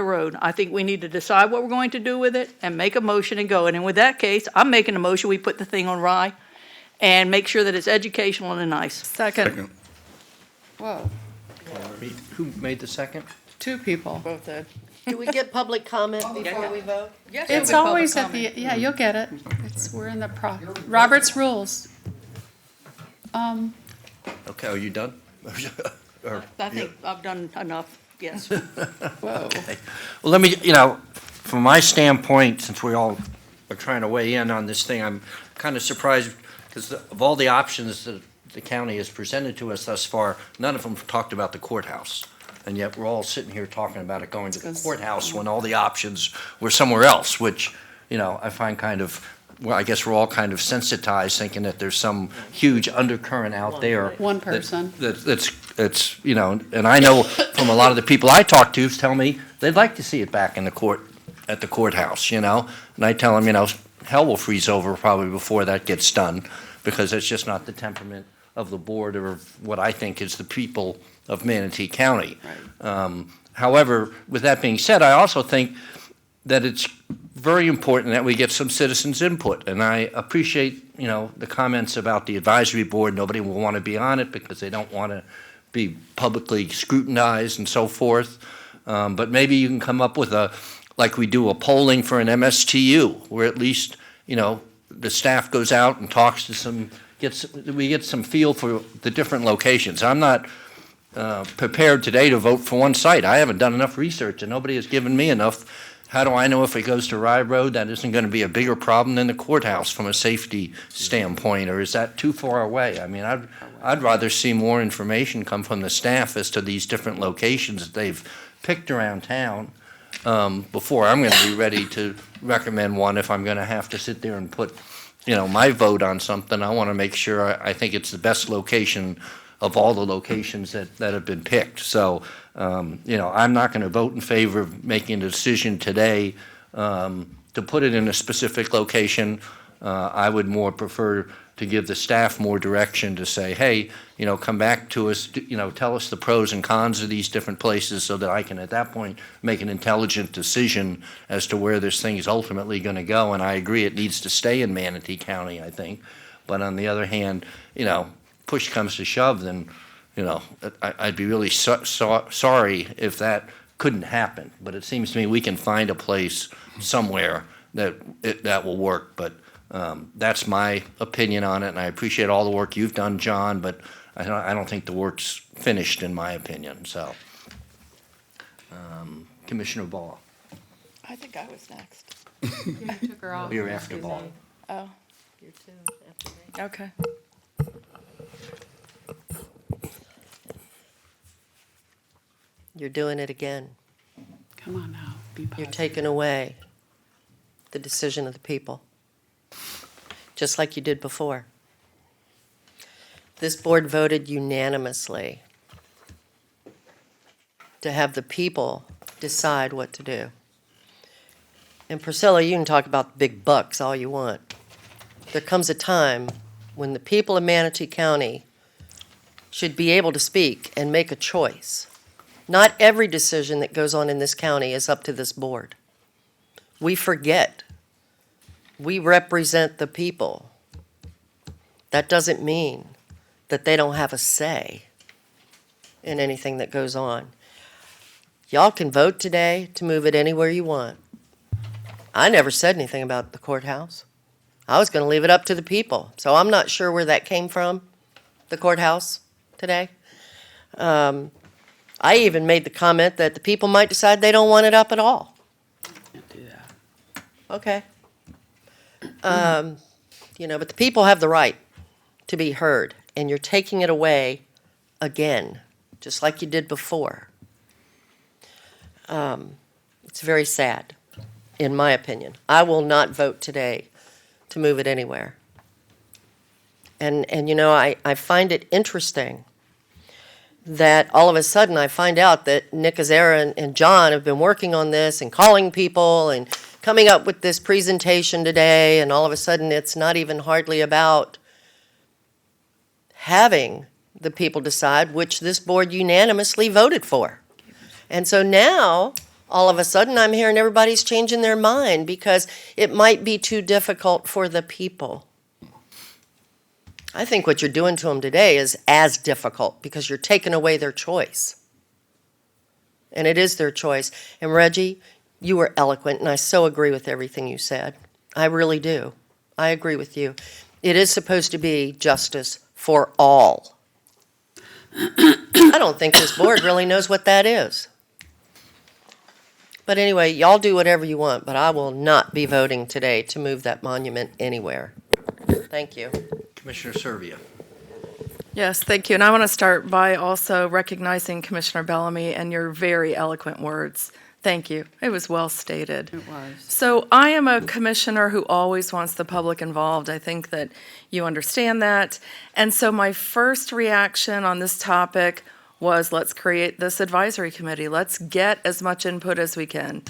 road. I think we need to decide what we're going to do with it and make a motion and go. And with that case, I'm making a motion, we put the thing on rye and make sure that it's educational and nice. Second. Whoa, Who made the second? 2 people. Both did. Do we get public comment before we vote? Yes, It's always at the, yeah, you'll get it. We're in the Robert's rules. Okay, are you done? I think I've done enough, yes. Whoa. Okay. Well, let me, from my standpoint, since we all are trying to weigh in on this thing, I'm kind of surprised because of all the options that the county has presented to us thus far, none of them talked about the courthouse. And yet we're all sitting here talking about it going to the courthouse when all the options were somewhere else, which, I find I guess we're all kind of sensitized thinking that there's some huge undercurrent out there. One person. That's it's, you know, and I know from a lot of the people I talk to tell me they'd like to see it back in the court, at the courthouse, you know? And I tell them, you know, hell will freeze over probably before that gets done, because it's just not the temperament of the board or what I think is the people of Manatee County. However, with that being said, I also think that it's very important that we get some citizens' input. And I appreciate, you know, the comments about the advisory board. Nobody will want to be on it because they don't want to be publicly scrutinized and so forth. But maybe you can come up with like we do a polling for an MSTU, where at least, you know, the staff goes out and talks to we get some feel for the different locations. I'm not prepared today to vote for one site. I haven't done enough research, and nobody has given me enough. How do I know if it goes to Rye Road, that isn't going to be a bigger problem than the courthouse from a safety standpoint, or is that too far away? I mean, I'd rather see more information come from the staff as to these different locations that they've picked around town before I'm going to be ready to recommend one. If I'm going to have to sit there and put, you know, my vote on something, I want to make sure I think it's the best location of all the locations that have been picked. So, you know, I'm not going to vote in favor of making a decision today to put it in a specific location. I would more prefer to give the staff more direction to say, hey, you know, come back to us, you know, tell us the pros and cons of these different places so that I can at that point make an intelligent decision as to where this thing is ultimately going to go. And I agree it needs to stay in Manatee County, I think. But on the other hand, you know, push comes to shove, then, you know, I'd be really sorry if that couldn't happen. But it seems to me we can find a place somewhere that will work. But that's my opinion on it, and I appreciate all the work you've done, John, but I don't think the work's finished, in my opinion. So, Commissioner Ball. I think I was next. You took her off. You're after Ball. Oh, You're two after me. okay. You're doing it again. Come on now, be You're positive. taking away the decision of the people, just like you did before. This board voted unanimously to have the people decide what to do. And Priscilla, you can talk about the big bucks all you want. There comes a time when the people of Manatee County should be able to speak and make a choice. Not every decision that goes on in this county is up to this board. We forget. We represent the people. That doesn't mean that they don't have a say in anything that goes on. Y'all can vote today to move it anywhere you want. I never said anything about the courthouse. I was going to leave it up to the people. So I'm not sure where that came from, the courthouse today. I even made the comment that the people might decide they don't want it up at all. Can't do that. Okay. You know, but the people have the right to be heard, and you're taking it away again, just like you did before. It's very sad, in my opinion. I will not vote today to move it anywhere. And you know, I find it interesting that all of a sudden I find out that Nick Azera and John have been working on this and calling people and coming up with this presentation today, and all of a sudden it's not even hardly about having the people decide, which this board unanimously voted for. And so now, all of a sudden, I'm hearing everybody's changing their mind because it might be too difficult for the people. I think what you're doing to them today is as difficult because you're taking away their choice. And it is their choice. And Reggie, you were eloquent, and I so agree with everything you said. I really do. I agree with you. It is supposed to be justice for all. I don't think this board really knows what that is. But anyway, y'all do whatever you want, but I will not be voting today to move that monument anywhere. Thank you. Commissioner Servia. Yes, thank you. And I want to start by also recognizing Commissioner Bellamy and your very eloquent words. Thank you. It was well stated. It was. So I am a commissioner who always wants the public involved. I think that you understand that. And so my first reaction on this topic was, let's create this advisory committee. Let's get as much input as we can.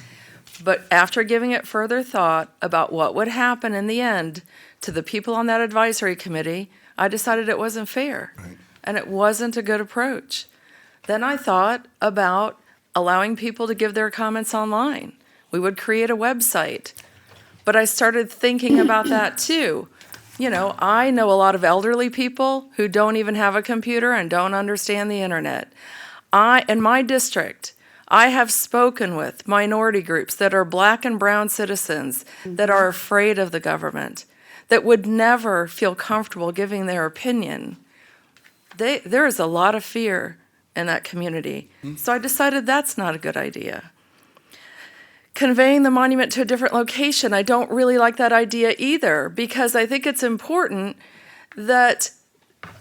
But after giving it further thought about what would happen in the end to the people on that advisory committee, I decided it wasn't fair. And it wasn't a good approach. Then I thought about allowing people to give their comments online. We would create a website. But I started thinking about that too. You know, I know a lot of elderly people who don't even have a computer and don't understand the internet. In my district, I have spoken with minority groups that are Black and brown citizens that are afraid of the government, that would never feel comfortable giving their opinion. There is a lot of fear in that community. So I decided that's not a good idea. Conveying the monument to a different location, I don't really like that idea either, because I think it's important that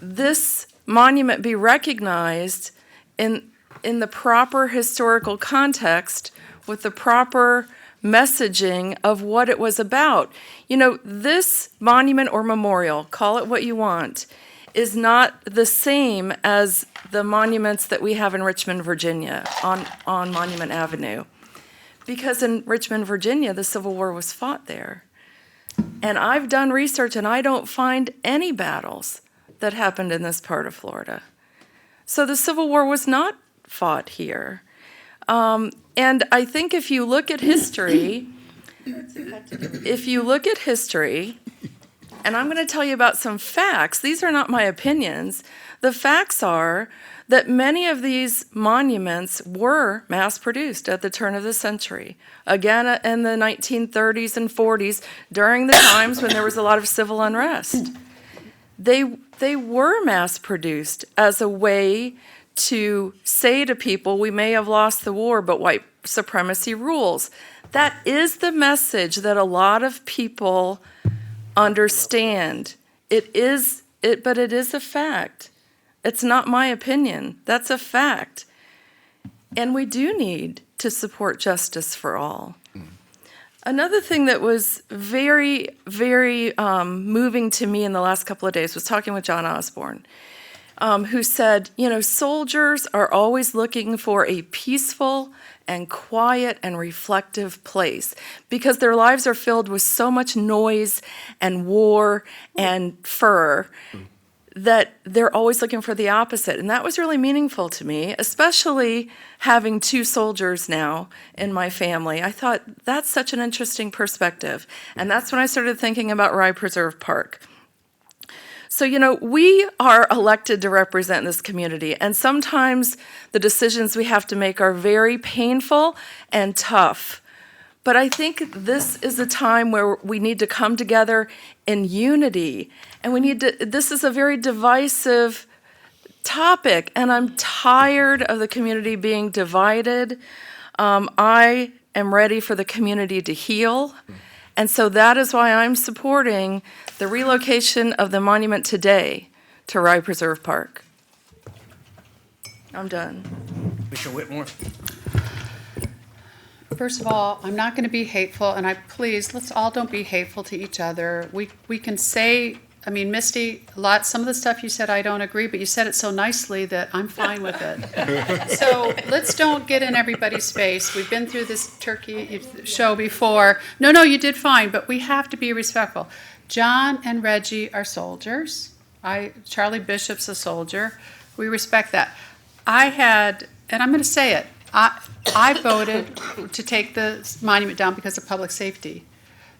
this monument be recognized in the proper historical context with the proper messaging of what it was about. You know, this monument or memorial, call it what you want, is not the same as the monuments that we have in Richmond, Virginia, on Monument Avenue. Because in Richmond, Virginia, the Civil War was fought there. And I've done research and I don't find any battles that happened in this part of Florida. So the Civil War was not fought here. And I think if you look at history, and I'm going to tell you about some facts, these are not my opinions. The facts are that many of these monuments were mass-produced at the turn of the century. Again, in the 1930s and 40s, during the times when there was a lot of civil unrest. They were mass-produced as a way to say to people, we may have lost the war, but white supremacy rules. That is the message that a lot of people understand. But it is a fact. It's not my opinion. That's a fact. And we do need to support justice for all. Another thing that was very, very moving to me in the last couple of days was talking with John Osborne, who said, you know, soldiers are always looking for a peaceful and quiet and reflective place because their lives are filled with so much noise and war and fur that they're always looking for the opposite. And that was really meaningful to me, especially having two soldiers now in my family. I thought that's such an interesting perspective. And that's when I started thinking about Rye Preserve Park. So, you know, we are elected to represent this community, and sometimes the decisions we have to make are very painful and tough. But I think this is a time where we need to come together in unity, and this is a very divisive topic, and I'm tired of the community being divided. I am ready for the community to heal, and so that is why I'm supporting the relocation of the monument today to Rye Preserve Park. I'm done. Commissioner Whitmore? First of all, I'm not going to be hateful, and let's all don't be hateful to each other. We can say, I mean, Misty, some of the stuff you said I don't agree, but you said it so nicely that I'm fine with it. So let's don't get in everybody's face. We've been through this turkey show before. No, you did fine, but we have to be respectful. John and Reggie are soldiers. Charlie Bishop's a soldier. We respect that. And I'm going to say it, I voted to take the monument down because of public safety.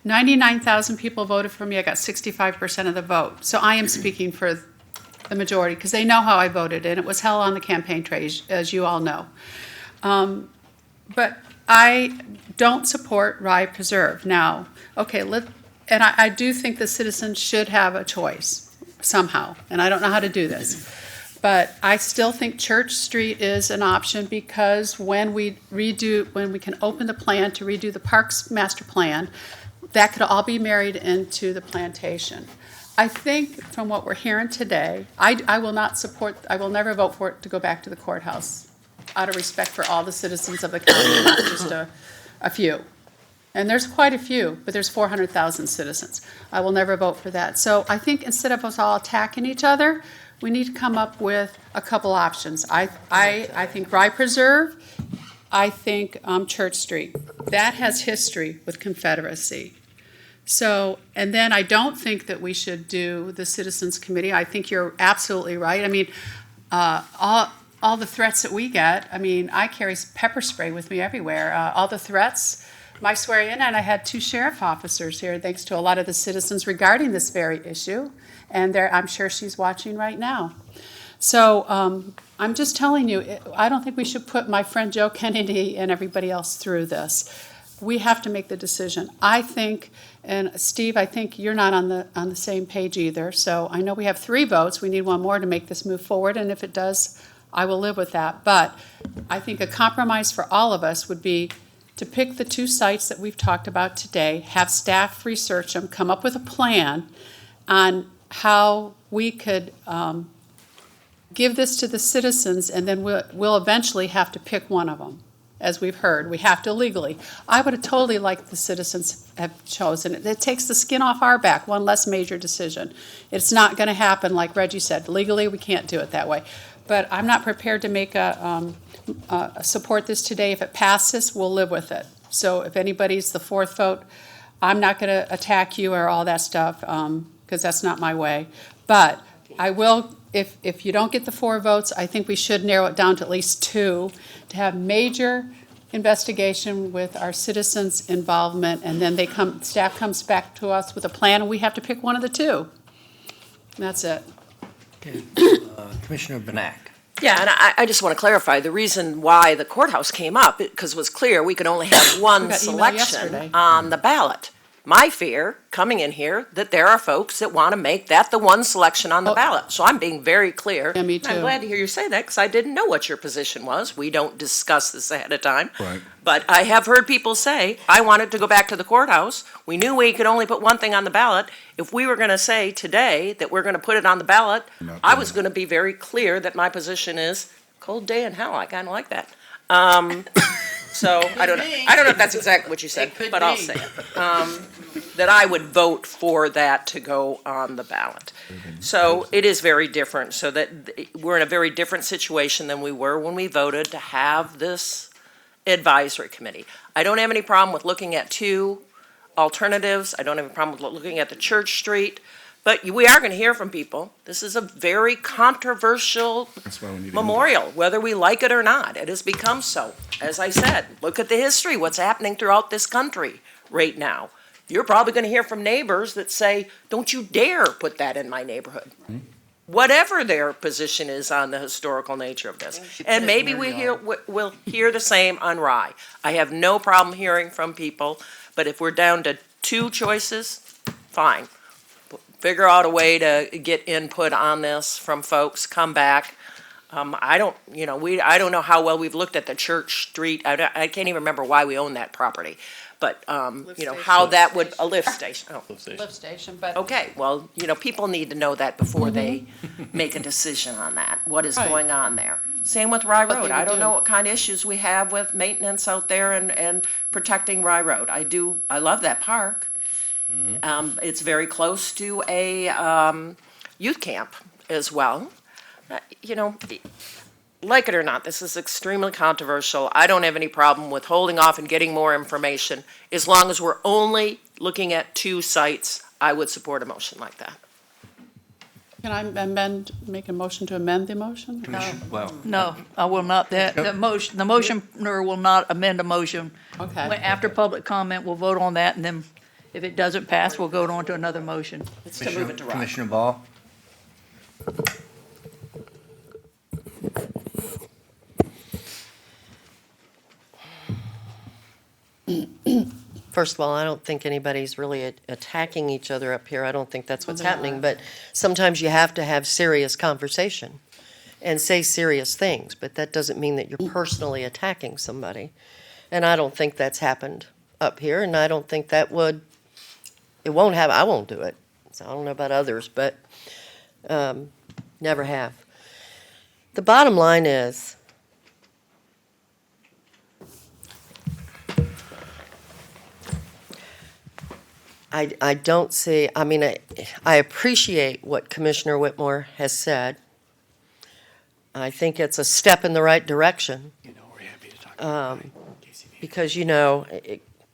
99,000 people voted for me. I got 65% of the vote. So I am speaking for the majority because they know how I voted, and it was hell on the campaign trail, as you all know. But I don't support Rye Preserve. Now, okay, and I do think the citizens should have a choice somehow, and I don't know how to do this. But I still think Church Street is an option because when we can open the plan to redo the Parks Master Plan, that could all be married into the plantation. I think from what we're hearing today, I will never vote for it to go back to the courthouse out of respect for all the citizens of the county, not just a few. And there's quite a few, but there's 400,000 citizens. I will never vote for that. So I think instead of us all attacking each other, we need to come up with a couple options. I think Rye Preserve, I think Church Street. That has history with Confederacy. So, and then I don't think that we should do the Citizens Committee. I think you're absolutely right. I mean, all the threats that we get, I mean, I carry pepper spray with me everywhere. All the threats, my swearing in, and I had 2 sheriff officers here, thanks to a lot of the citizens regarding this very issue. And I'm sure she's watching right now. So I'm just telling you, I don't think we should put my friend Joe Kennedy and everybody else through this. We have to make the decision. I think, and Steve, I think you're not on the same page either. So I know we have 3 votes. We need 1 more to make this move forward. And if it does, I will live with that. But I think a compromise for all of us would be to pick the 2 sites that we've talked about today, have staff research them, come up with a plan on how we could give this to the citizens, and then we'll eventually have to pick one of them. As we've heard, we have to legally. I would have totally liked the citizens have chosen it. It takes the skin off our back, one less major decision. It's not going to happen, like Reggie said. Legally, we can't do it that way. But I'm not prepared to make support this today. If it passes, we'll live with it. So if anybody's the 4th vote, I'm not going to attack you or all that stuff, because that's not my way. But I will, if you don't get the 4 votes, I think we should narrow it down to at least 2 to have major investigation with our citizens' involvement, and then staff comes back to us with a plan, and we have to pick one of the 2. And that's it. Okay. Commissioner Benak. Yeah, and I just want to clarify, the reason why the courthouse came up, because it was clear we could only have one got email selection yesterday. on the ballot. My fear, coming in here, that there are folks that want to make that the one selection on the ballot. So I'm being very clear. Yeah, me And I'm too. glad to hear you say that, because I didn't know what your position was. We don't discuss this ahead of time. Right. But I have heard people say, I wanted to go back to the courthouse. We knew we could only put one thing on the ballot. If we were going to say today that we're going to put it on the ballot, I was going to be very clear that my position is cold day in hell. I kind of like that. So I don't know if that's exactly what you said, but I'll say it. That I would vote for that to go on the ballot. So it is very different, so that we're in a very different situation than we were when we voted to have this advisory committee. I don't have any problem with looking at 2 alternatives. I don't have a problem with looking at the Church Street, but we are going to hear from people. This is a very controversial That's why we need memorial, whether we like it or not. It has become so. As I said, look at the history, what's happening throughout this country right now. You're probably going to hear from neighbors that say, don't you dare put that in my neighborhood. Whatever their position is on the historical nature of this. And maybe we'll hear the same on Rye. I have no problem hearing from people, but if we're down to 2 choices, fine. Figure out a way to get input on this from folks, come back. I don't know how well we've looked at the Church Street. I can't even remember why we own that property. But, how that would, a lift station. Oh. Lift station, but. Okay, well, people need to know that before they make a decision on that, what is Right. going on there. Same with Rye What Road. they I would don't do. know what kind of issues we have with maintenance out there and protecting Rye Road. I love that park. It's very close to a youth camp as well. Like it or not, this is extremely controversial. I don't have any problem with holding off and getting more information. As long as we're only looking at 2 sites, I would support a motion like that. Can I make a motion to amend the motion? Well, No, I will not. The motioner will not amend a motion. Okay. After public comment, we'll vote on that, and then if it doesn't pass, we'll go on to another motion. It's to move it to Rye. Commissioner Ball. First of all, I don't think anybody's really attacking each other up here. I don't think that's what's happening. But sometimes you have to have serious conversation and say serious things, but that doesn't mean that you're personally attacking somebody. And I don't think that's happened up here, and I don't think it won't happen. I won't do it. So I don't know about others, but never have. The bottom line is, I don't see, I appreciate what Commissioner Whitmore has said, I think it's a step in the right direction. Because,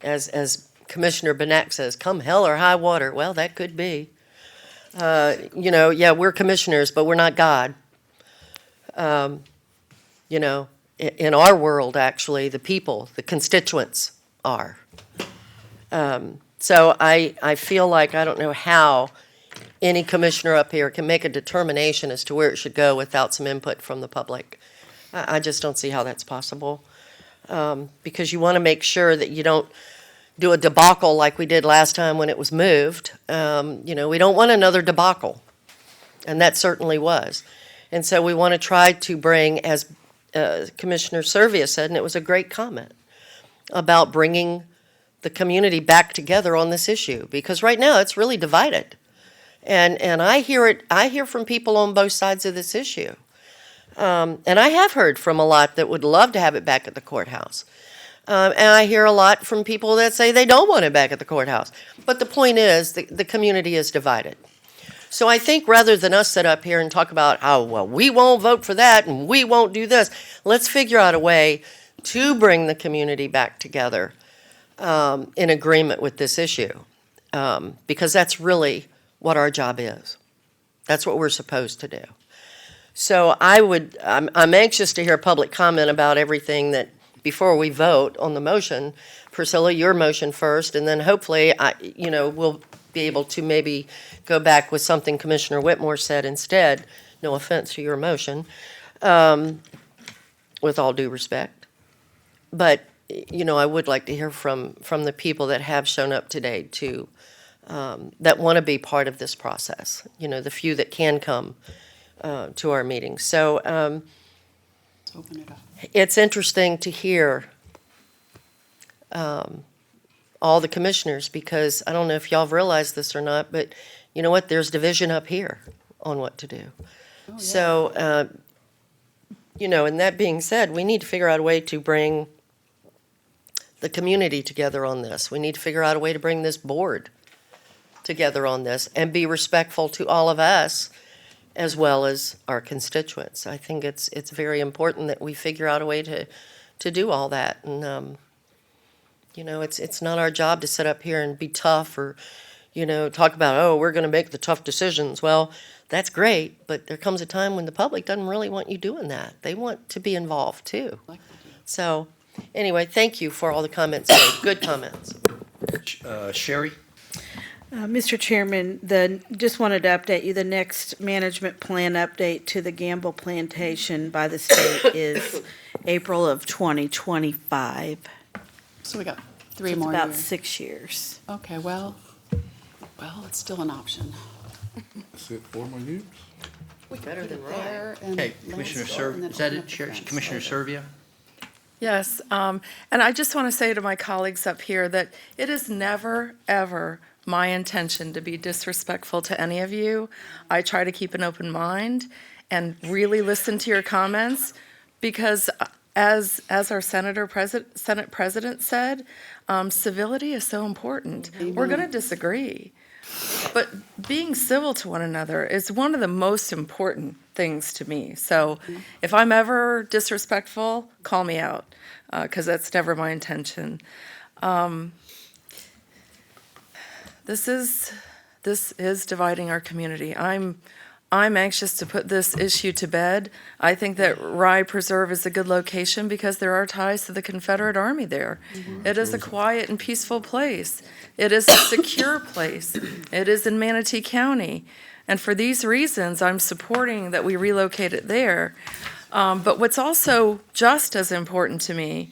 as Commissioner Benek says, come hell or high water. Well, that could be. Yeah, we're commissioners, but we're not God. In our world, actually, the people, the constituents are. So I feel like I don't know how any commissioner up here can make a determination as to where it should go without some input from the public. I just don't see how that's possible. Because you want to make sure that you don't do a debacle like we did last time when it was moved. We don't want another debacle, and that certainly was. And so we want to try to bring, as Commissioner Servia said, and it was a great comment, about bringing the community back together on this issue, because right now it's really divided. And I hear from people on both sides of this issue. And I have heard from a lot that would love to have it back at the courthouse. And I hear a lot from people that say they don't want it back at the courthouse. But the point is, the community is divided. So I think rather than us sit up here and talk about how, well, we won't vote for that and we won't do this, let's figure out a way to bring the community back together in agreement with this issue. Because that's really what our job is. That's what we're supposed to do. So I'm anxious to hear public comment about everything that, before we vote on the motion. Priscilla, your motion first, and then hopefully, we'll be able to maybe go back with something Commissioner Whitmore said instead. No offense to your motion, with all due respect. But, I would like to hear from the people that have shown up today to, that want to be part of this process, the few that can come to our meetings. So Let's open it up. it's interesting to hear all the commissioners, because I don't know if y'all have realized this or not, but you know what? There's division up here on what to do. Oh, yeah. So, and that being said, we need to figure out a way to bring the community together on this. We need to figure out a way to bring this board together on this and be respectful to all of us as well as our constituents. I think it's very important that we figure out a way to do all that. And, it's not our job to sit up here and be tough or, talk about, oh, we're going to make the tough decisions. Well, that's great, but there comes a time when the public doesn't really want you doing that. They want to be involved too. So, anyway, thank you for all the comments. Good comments. Sherry? Mr. Chairman, just wanted to update you, the next management plan update to the Gamble Plantation by the state is April of 2025. So we got three So it's more about years. 6 years. Okay, well, it's still an option. That's it, 4 more years? Better than right. There and Okay, let Commissioner it go, Servia, and then is that open it, up the Sherry? fence. Commissioner Servia? Yes, and I just want to say to my colleagues up here that it is never, ever my intention to be disrespectful to any of you. I try to keep an open mind and really listen to your comments, because as our Senate President said, civility is so important. We're going to disagree, but being civil to one another is one of the most important things to me. So if I'm ever disrespectful, call me out, because that's never my intention. This is dividing our community. I'm anxious to put this issue to bed. I think that Rye Preserve is a good location because there are ties to the Confederate Army there. It is a quiet and peaceful place. It is a secure place. It is in Manatee County. And for these reasons, I'm supporting that we relocate it there. But what's also just as important to me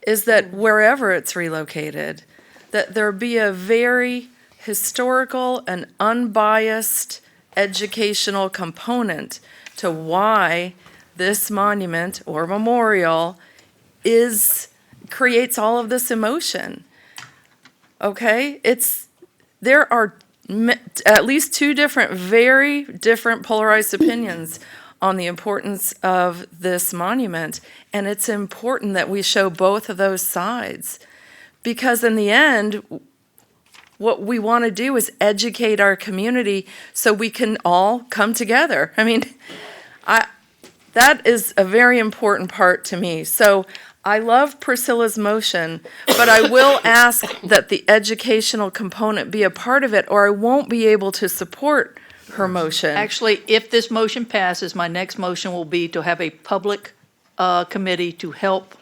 is that wherever it's relocated, that there be a very historical and unbiased educational component to why this monument or memorial creates all of this emotion. Okay? There are at least two very different polarized opinions on the importance of this monument, and it's important that we show both of those sides, because in the end, what we want to do is educate our community so we can all come together. I mean, That is a very important part to me. So I love Priscilla's motion, but I will ask that the educational component be a part of it, or I won't be able to support her motion. Actually, if this motion passes, my next motion will be to have a public committee to help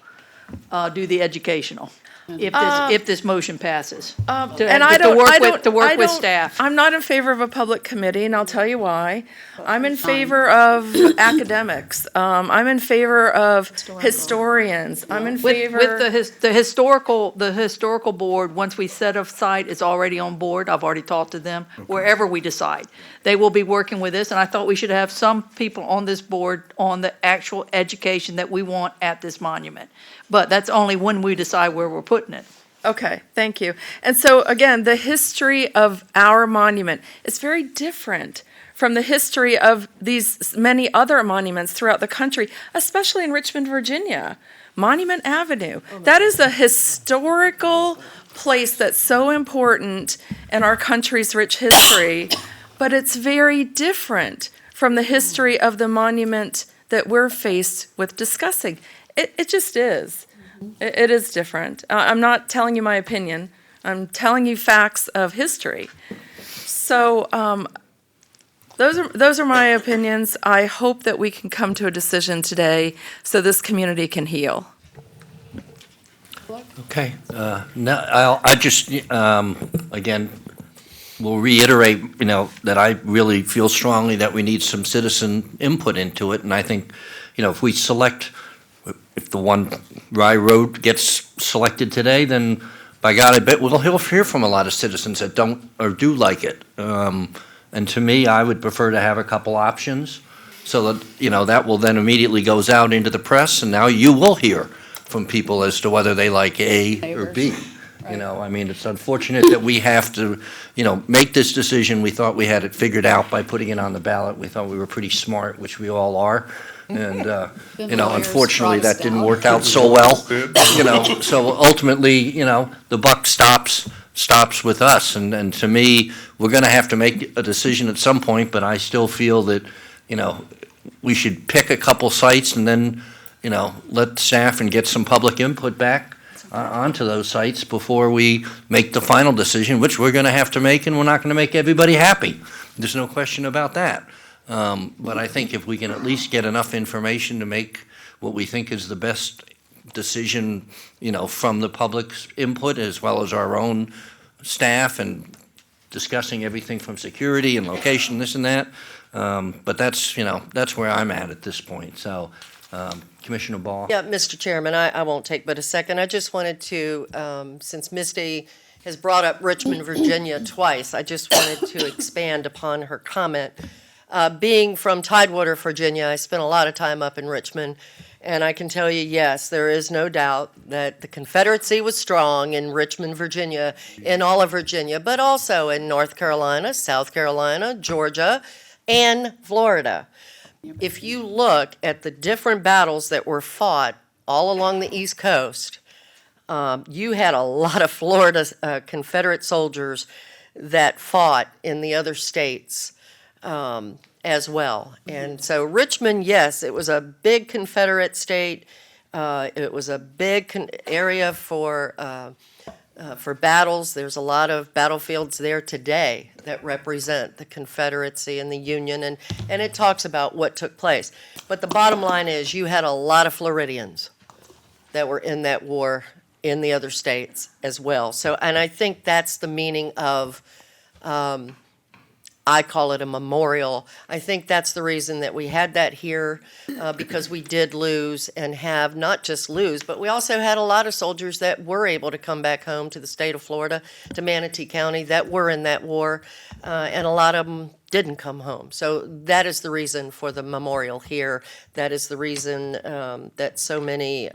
do the educational, if this motion passes. And I don't, To work with staff. I'm not in favor of a public committee, and I'll tell you why. I'm in favor of academics. I'm in favor of historians. I'm in favor. With the historical board, once we set a site, it's already on board. I've already talked to them, wherever we decide. They will be working with this, and I thought we should have some people on this board on the actual education that we want at this monument. But that's only when we decide where we're putting it. Okay, thank you. And so, again, the history of our monument is very different from the history of these many other monuments throughout the country, especially in Richmond, Virginia. Monument Avenue. That is a historical place that's so important in our country's rich history, but it's very different from the history of the monument that we're faced with discussing. It just is. It is different. I'm not telling you my opinion. I'm telling you facts of history. So those are my opinions. I hope that we can come to a decision today so this community can heal. Okay. Now, I just, again, will reiterate, that I really feel strongly that we need some citizen input into it. And I think, if we select, if the one Rye Road gets selected today, then by God, I bet we'll hear from a lot of citizens that don't or do like it. And to me, I would prefer to have a couple options so that, that will then immediately goes out into the press, and now you will hear from people as to whether they like A or B. It's unfortunate that we have to, make this decision. We thought we had it figured out by putting it on the ballot. We thought we were pretty smart, which we all are. And, unfortunately, that didn't work out so well. So ultimately, the buck stops with us. And to me, we're going to have to make a decision at some point, but I still feel that, we should pick a couple sites and then, let staff and get some public input back onto those sites before we make the final decision, which we're going to have to make, and we're not going to make everybody happy. There's no question about that. But I think if we can at least get enough information to make what we think is the best decision, from the public's input as well as our own staff and discussing everything from security and location, this and that. But that's where I'm at this point. So, Commissioner Ball. Yeah, Mr. Chairman, I won't take but a second. I just wanted to, since Misty has brought up Richmond, Virginia twice, I just wanted to expand upon her comment. Being from Tidewater, Virginia, I spent a lot of time up in Richmond, and I can tell you, yes, there is no doubt that the Confederacy was strong in Richmond, Virginia, in all of Virginia, but also in North Carolina, South Carolina, Georgia, and Florida. If you look at the different battles that were fought all along the East Coast, you had a lot of Florida Confederate soldiers that fought in the other states as well. And so Richmond, yes, it was a big Confederate state. It was a big area for battles. There's a lot of battlefields there today that represent the Confederacy and the Union, and it talks about what took place. But the bottom line is you had a lot of Floridians that were in that war in the other states as well. So, and I think that's the meaning of, I call it a memorial. I think that's the reason that we had that here, because we did lose and have not just lose, but we also had a lot of soldiers that were able to come back home to the state of Florida, to Manatee County, that were in that war, and a lot of them didn't come home. So that is the reason for the memorial here. That is the reason that so many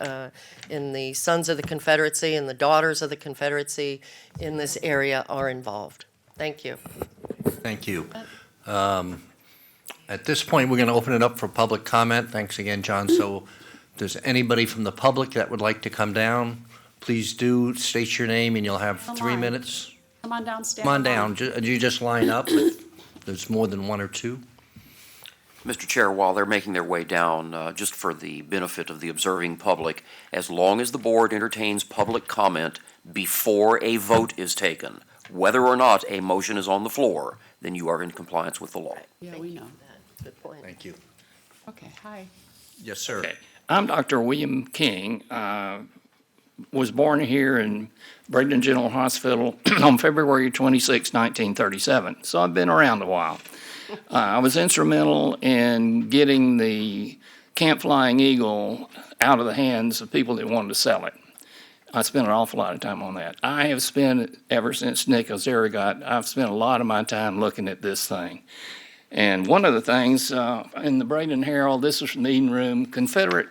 in the Sons of the Confederacy and the Daughters of the Confederacy in this area are involved. Thank you. Thank you. At this point, we're going to open it up for public comment. Thanks again, John. So if there's anybody from the public that would like to come down, please do state your name, and you'll have 3 minutes. Come on down, stand. Come on down. You just line up. If there's more than one or two. Mr. Chair, while they're making their way down, just for the benefit of the observing public, as long as the board entertains public comment before a vote is taken, whether or not a motion is on the floor, then you are in compliance with the law. Yeah, we know. Good point. Thank you. Okay, hi. Yes, sir. Okay. I'm Dr. William King. Was born here in Bradenton General Hospital on February 26, 1937. So I've been around a while. I was instrumental in getting the Camp Flying Eagle out of the hands of people that wanted to sell it. I spent an awful lot of time on that. I have spent, ever since Nick Ozera got, I've spent a lot of my time looking at this thing. And one of the things in the Bradenton Herald, this was from the Eden Room, Confederate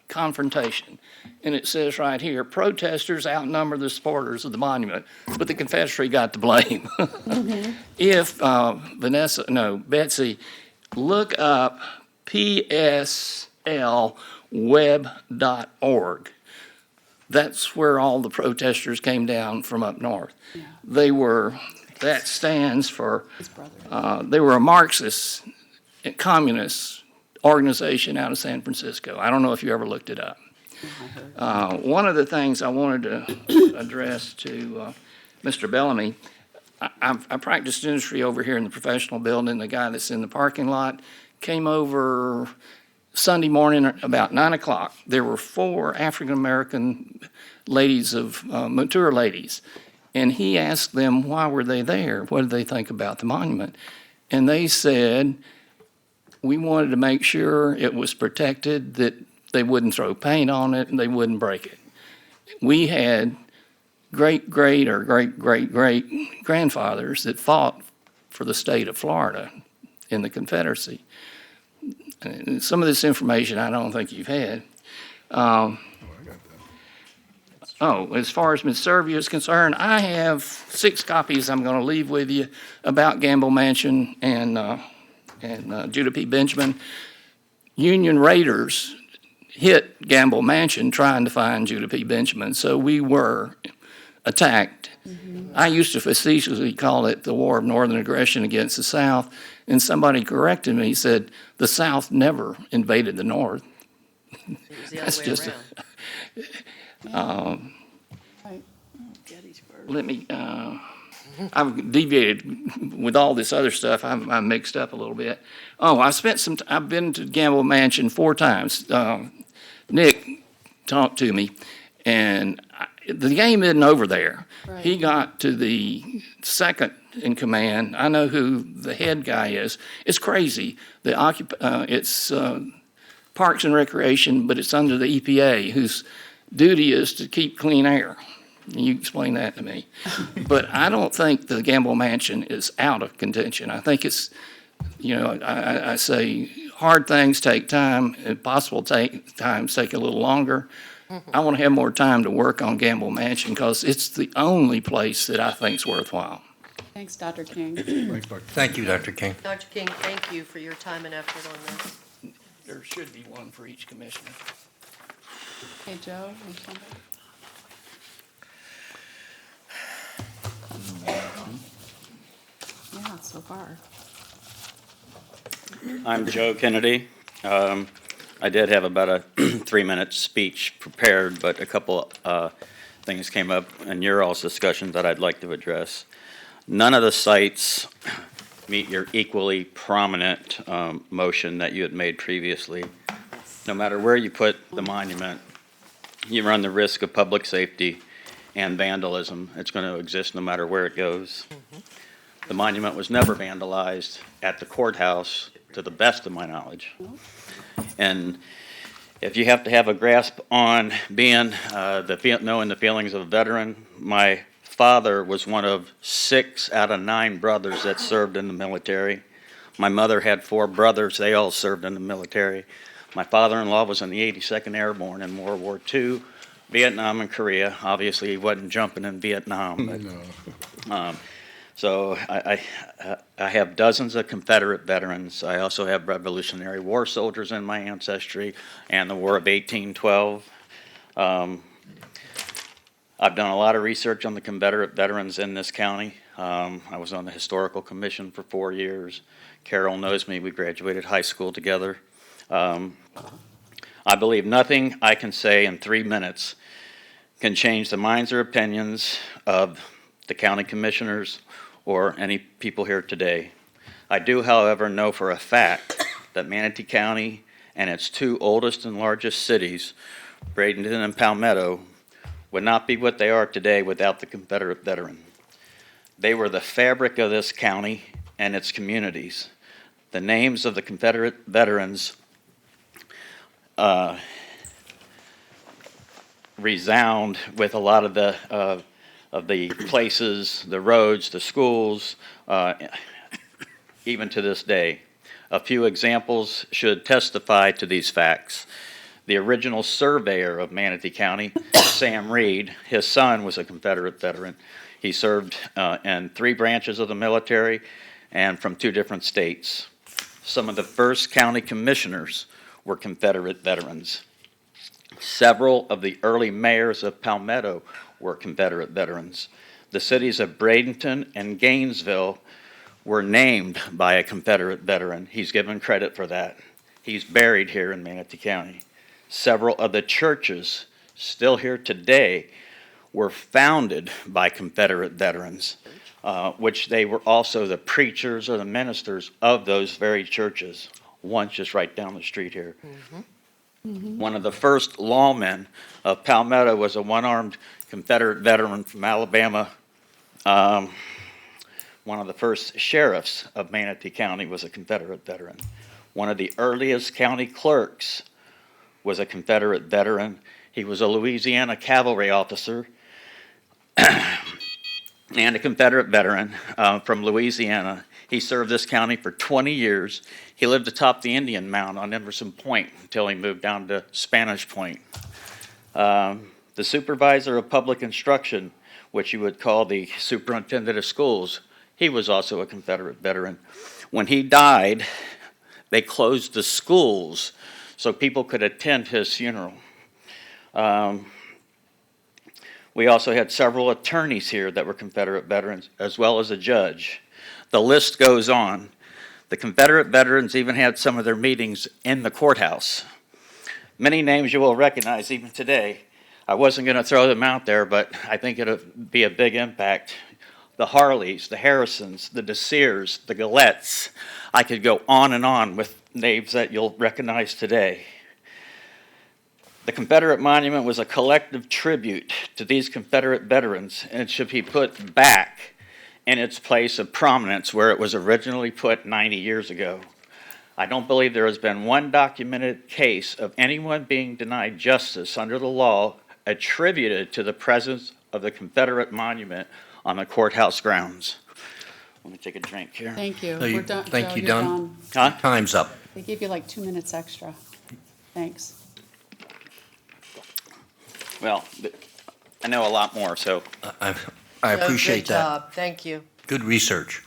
confrontation. And it says right here, protesters outnumber the supporters of the monument, but the Confederacy got the blame. If Betsy, look up pslweb.org. That's where all the protesters came down from up north. That stands for, they were a Marxist, communist organization out of San Francisco. I don't know if you ever looked it up. One of the things I wanted to address to Mr. Bellamy, I practiced industry over here in the professional building. The guy that's in the parking lot came over Sunday morning about 9 o'clock. There were 4 African-American ladies, mature ladies, and he asked them why were they there? What did they think about the monument? And they said, we wanted to make sure it was protected, that they wouldn't throw paint on it and they wouldn't break it. We had great-great-grandfathers that fought for the state of Florida in the Confederacy. And some of this information I don't think you've had. As far as Ms. Servia is concerned, I have 6 copies I'm going to leave with you about Gamble Mansion and Judah P. Benjamin. Union raiders hit Gamble Mansion trying to find Judah P. Benjamin, so we were attacked. I used to facetiously call it the War of Northern Aggression against the South, and somebody corrected me. He said, the South never invaded the North. It was the That's other way just around. Let me, I've deviated with all this other stuff. I'm mixed up a little bit. I've been to Gamble Mansion 4 times. Nick talked to me, and the game isn't over there. Right. He got to the second in command. I know who the head guy is. It's crazy. It's Parks and Recreation, but it's under the EPA, whose duty is to keep clean air. You explain that to me. But I don't think the Gamble Mansion is out of contention. I think it's, I say hard things take time, impossible times take a little longer. I want to have more time to work on Gamble Mansion because it's the only place that I think is worthwhile. Thanks, Dr. King. Thank you, Dr. King. Dr. King, thank you for your time and effort on this. There should be one for each commissioner. Hey, Joe, or somebody? Yeah, so far. I'm Joe Kennedy. I did have about a 3-minute speech prepared, but a couple things came up in your all's discussion that I'd like to address. None of the sites meet your equally prominent motion that you had made previously. No matter where you put the monument, you run the risk of public safety and vandalism. It's going to exist no matter where it goes. The monument was never vandalized at the courthouse, to the best of my knowledge. And if you have to have a grasp on being knowing the feelings of a veteran, my father was one of 6 out of 9 brothers that served in the military. My mother had 4 brothers. They all served in the military. My father-in-law was in the 82nd Airborne in World War II, Vietnam and Korea. Obviously, he wasn't jumping in Vietnam. But, so I have dozens of Confederate veterans. I also have Revolutionary War soldiers in my ancestry and the War of 1812. I've done a lot of research on the Confederate veterans in this county. I was on the Historical Commission for 4 years. Carol knows me. We graduated high school together. I believe nothing I can say in 3 minutes can change the minds or opinions of the county commissioners or any people here today. I do, however, know for a fact that Manatee County and its 2 oldest and largest cities, Bradenton and Palmetto, would not be what they are today without the Confederate veteran. They were the fabric of this county and its communities. The names of the Confederate veterans resound with a lot of the places, the roads, the schools, even to this day. A few examples should testify to these facts. The original surveyor of Manatee County, Sam Reed, his son was a Confederate veteran. He served in 3 branches of the military and from 2 different states. Some of the first county commissioners were Confederate veterans. Several of the early mayors of Palmetto were Confederate veterans. The cities of Bradenton and Gainesville were named by a Confederate veteran. He's given credit for that. He's buried here in Manatee County. Several of the churches still here today were founded by Confederate veterans, which they were also the preachers or the ministers of those very churches. One's just right down the street here. One of the first lawmen of Palmetto was a one-armed Confederate veteran from Alabama. One of the first sheriffs of Manatee County was a Confederate veteran. One of the earliest county clerks was a Confederate veteran. He was a Louisiana cavalry officer and a Confederate veteran from Louisiana. He served this county for 20 years. He lived atop the Indian Mound on Emerson Point until he moved down to Spanish Point. The supervisor of public instruction, which you would call the superintendent of schools, he was also a Confederate veteran. When he died, they closed the schools so people could attend his funeral. We also had several attorneys here that were Confederate veterans, as well as a judge. The list goes on. The Confederate veterans even had some of their meetings in the courthouse. Many names you will recognize even today. I wasn't going to throw them out there, but I think it'll be a big impact. The Harleys, the Harrisons, the Desirs, the Gallettes. I could go on with names that you'll recognize today. The Confederate Monument was a collective tribute to these Confederate veterans, and it should be put back in its place of prominence where it was originally put 90 years ago. I don't believe there has been one documented case of anyone being denied justice under the law attributed to the presence of the Confederate monument on the courthouse grounds. Let me take a drink here. Thank you. Are you- We're done. thank Joe, you, you're done? Huh? Time's up. They gave you like 2 minutes extra. Thanks. Well, I know a lot more, so. I appreciate Good that. job, thank you. Good research.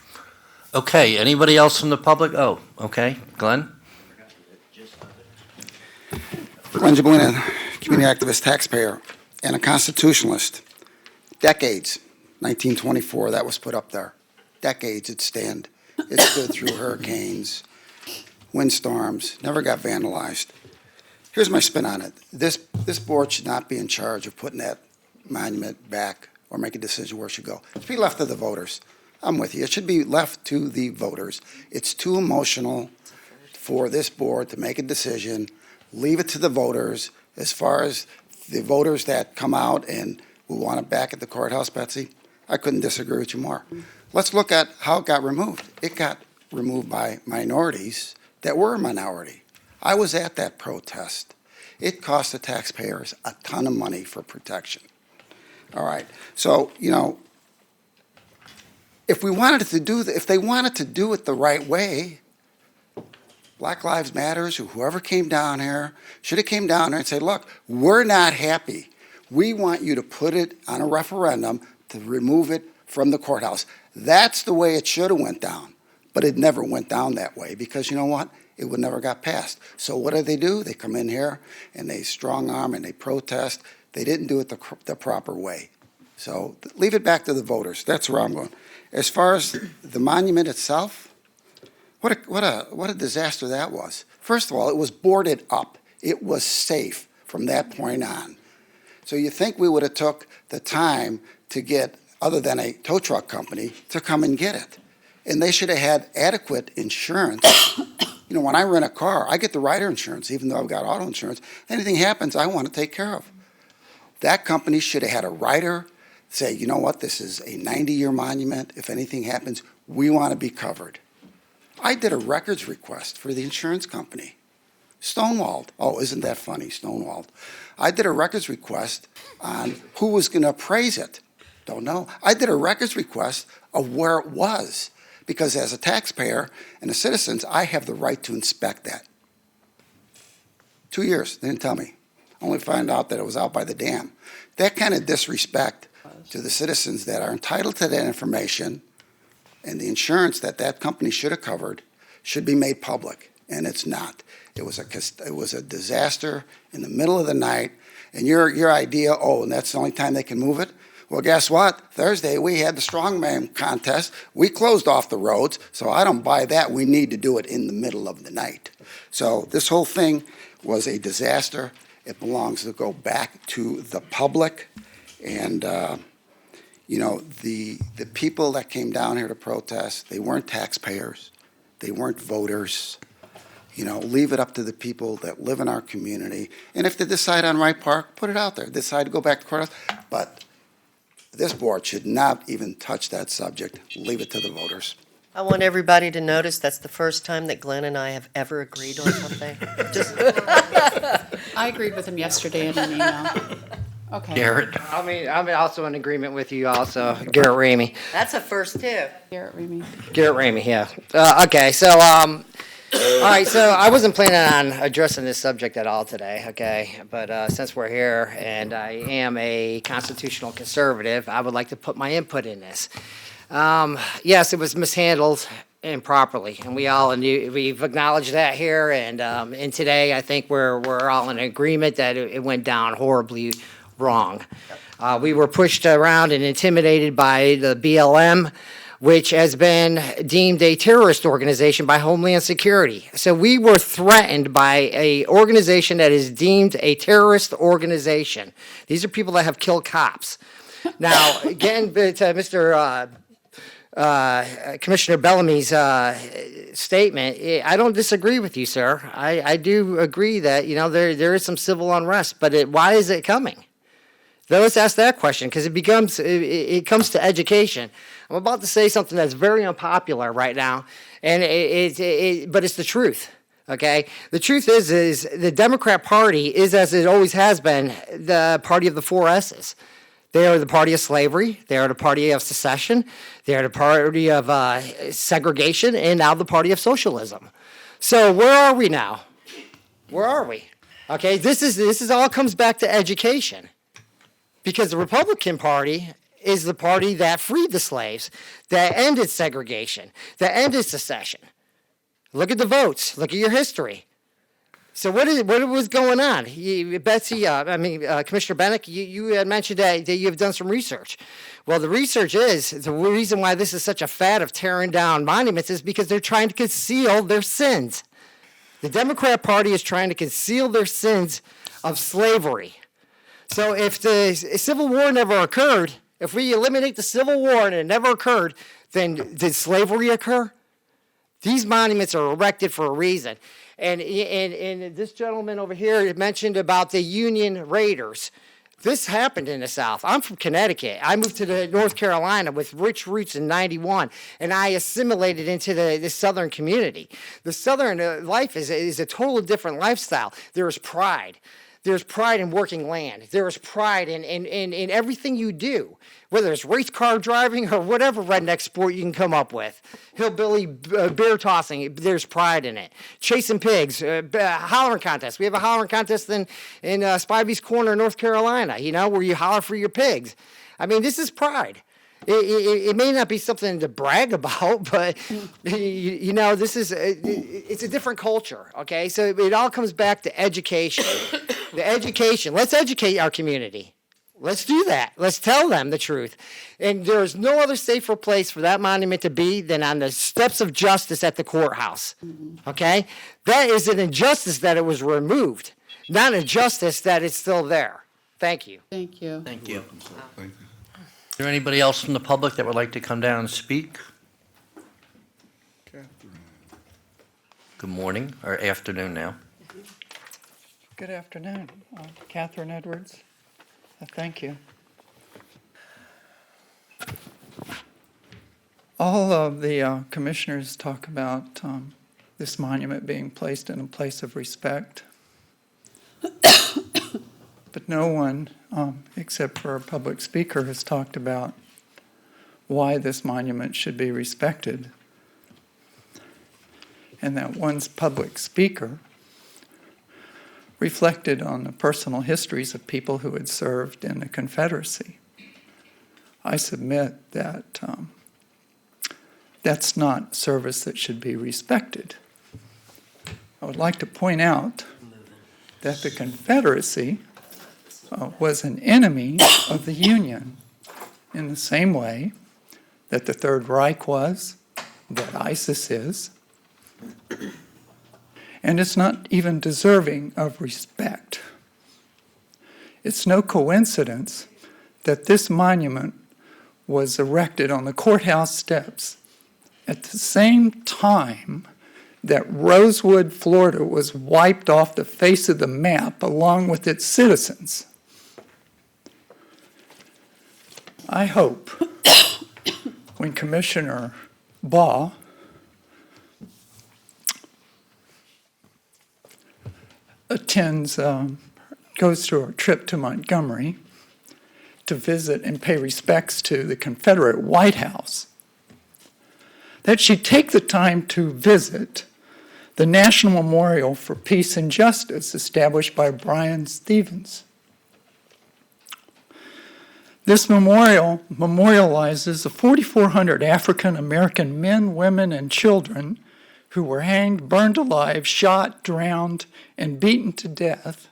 Okay, anybody else from the public? Oh, okay, Glenn? Glenn Jablina, community activist, taxpayer, and a constitutionalist. Decades, 1924, that was put up there. Decades it stand. It stood through hurricanes, windstorms, never got vandalized. Here's my spin on it. This board should not be in charge of putting that monument back or make a decision where it should go. It should be left to the voters. I'm with you. It should be left to the voters. It's too emotional for this board to make a decision. Leave it to the voters. As far as the voters that come out and who want it back at the courthouse, Betsy, I couldn't disagree with you more. Let's look at how it got removed. It got removed by minorities that were a minority. I was at that protest. It cost the taxpayers a ton of money for protection. All right, so, if we wanted to do, if they wanted to do it the right way, Black Lives Matters, or whoever came down here, should have came down here and said, look, we're not happy. We want you to put it on a referendum to remove it from the courthouse. That's the way it should have went down, but it never went down that way because you know what? It would never got passed. So what do? They come in here and they strong arm and they protest. They didn't do it the proper way. So leave it back to the voters. That's where I'm going. As far as the monument itself, what a disaster that was. First of all, it was boarded up. It was safe from that point on. So you think we would have took the time to get, other than a tow truck company, to come and get it. And they should have had adequate insurance. You know, when I rent a car, I get the rider insurance, even though I've got auto insurance. Anything happens, I want to take care of. That company should have had a rider say, you know what, this is a 90-year monument. If anything happens, we want to be covered. I did a records request for the insurance company. Stonewalled. Oh, isn't that funny, stonewalled. I did a records request on who was going to appraise it. Don't know. I did a records request of where it was, because as a taxpayer and a citizen, I have the right to inspect that. 2 years, they didn't tell me. Only found out that it was out by the dam. That kind of disrespect to the citizens that are entitled to that information and the insurance that that company should have covered should be made public, and it's not. It was a disaster in the middle of the night, and your idea, oh, and that's the only time they can move it? Well, guess what? Thursday, we had the strongman contest. We closed off the roads, so I don't buy that. We need to do it in the middle of the night. So this whole thing was a disaster. It belongs to go back to the public. And, you know, the people that came down here to protest, they weren't taxpayers. They weren't voters. You know, leave it up to the people that live in our community. And if they decide on Wright Park, put it out there. Decide to go back to courthouse. But this board should not even touch that subject. Leave it to the voters. I want everybody to notice that's the first time that Glenn and I have ever agreed on something. I agreed with him yesterday in an email. Okay. Garrett? I mean, I'm also in agreement with you also, Garrett Ramey. That's a first too. Garrett Ramey. Garrett Ramey, yeah. Okay, so, all right, so I wasn't planning on addressing this subject at all today, okay? But since we're here and I am a constitutional conservative, I would like to put my input in this. Yes, it was mishandled improperly, and we've acknowledged that here, and today I think we're all in agreement that it went down horribly wrong. We were pushed around and intimidated by the BLM, which has been deemed a terrorist organization by Homeland Security. So we were threatened by an organization that is deemed a terrorist organization. These are people that have killed cops. Now, again, to Mr. Commissioner Bellamy's statement, I don't disagree with you, sir. I do agree that, you know, there is some civil unrest, but why is it coming? Now, let's ask that question, because it comes to education. I'm about to say something that's very unpopular right now, and but it's the truth. Okay, the truth is the Democrat Party is, as it always has been, the party of the 4 S's. They are the party of slavery. They are the party of secession. They are the party of segregation, and now the party of socialism. So where are we now? Where are we? Okay, this is all comes back to education, because the Republican Party is the party that freed the slaves, that ended segregation, that ended secession. Look at the votes. Look at your history. So what was going on? Commissioner Bennett, you had mentioned that you have done some research. Well, the research is, the reason why this is such a fad of tearing down monuments is because they're trying to conceal their sins. The Democrat Party is trying to conceal their sins of slavery. So if the Civil War never occurred, if we eliminate the Civil War and it never occurred, then did slavery occur? These monuments are erected for a reason. And this gentleman over here mentioned about the Union Raiders. This happened in the South. I'm from Connecticut. I moved to North Carolina with rich roots in '91, and I assimilated into the Southern community. The Southern life is a totally different lifestyle. There's pride. There's pride in working land. There's pride in everything you do, whether it's race car driving or whatever redneck sport you can come up with. Hillbilly beer tossing, there's pride in it. Chasing pigs, hollering contest. We have a hollering contest in Spivey's Corner, North Carolina, you know, where you holler for your pigs. I mean, this is pride. It may not be something to brag about, but, you know, it's a different culture, okay? So it all comes back to education. The education. Let's educate our community. Let's do that. Let's tell them the truth. And there's no other safer place for that monument to be than on the steps of justice at the courthouse. Okay? That is an injustice that it was removed, not an injustice that it's still there. Thank you. Thank you. Thank you. Thank you. Is there anybody else from the public that would like to come down and speak? Good morning, or afternoon now. Good afternoon. Catherine Edwards. Thank you. All of the commissioners talk about this monument being placed in a place of respect. But no one, except for a public speaker, has talked about why this monument should be respected. And that one's public speaker reflected on the personal histories of people who had served in the Confederacy. I submit that that's not service that should be respected. I would like to point out that the Confederacy was an enemy of the Union in the same way that the Third Reich was, that ISIS is, and it's not even deserving of respect. It's no coincidence that this monument was erected on the courthouse steps at the same time that Rosewood, Florida was wiped off the face of the map along with its citizens. I hope when Commissioner Baugh goes to a trip to Montgomery to visit and pay respects to the Confederate White House, that she take the time to visit the National Memorial for Peace and Justice established by Bryan Stevens. This memorial memorializes the 4,400 African American men, women, and children who were hanged, burned alive, shot, drowned, and beaten to death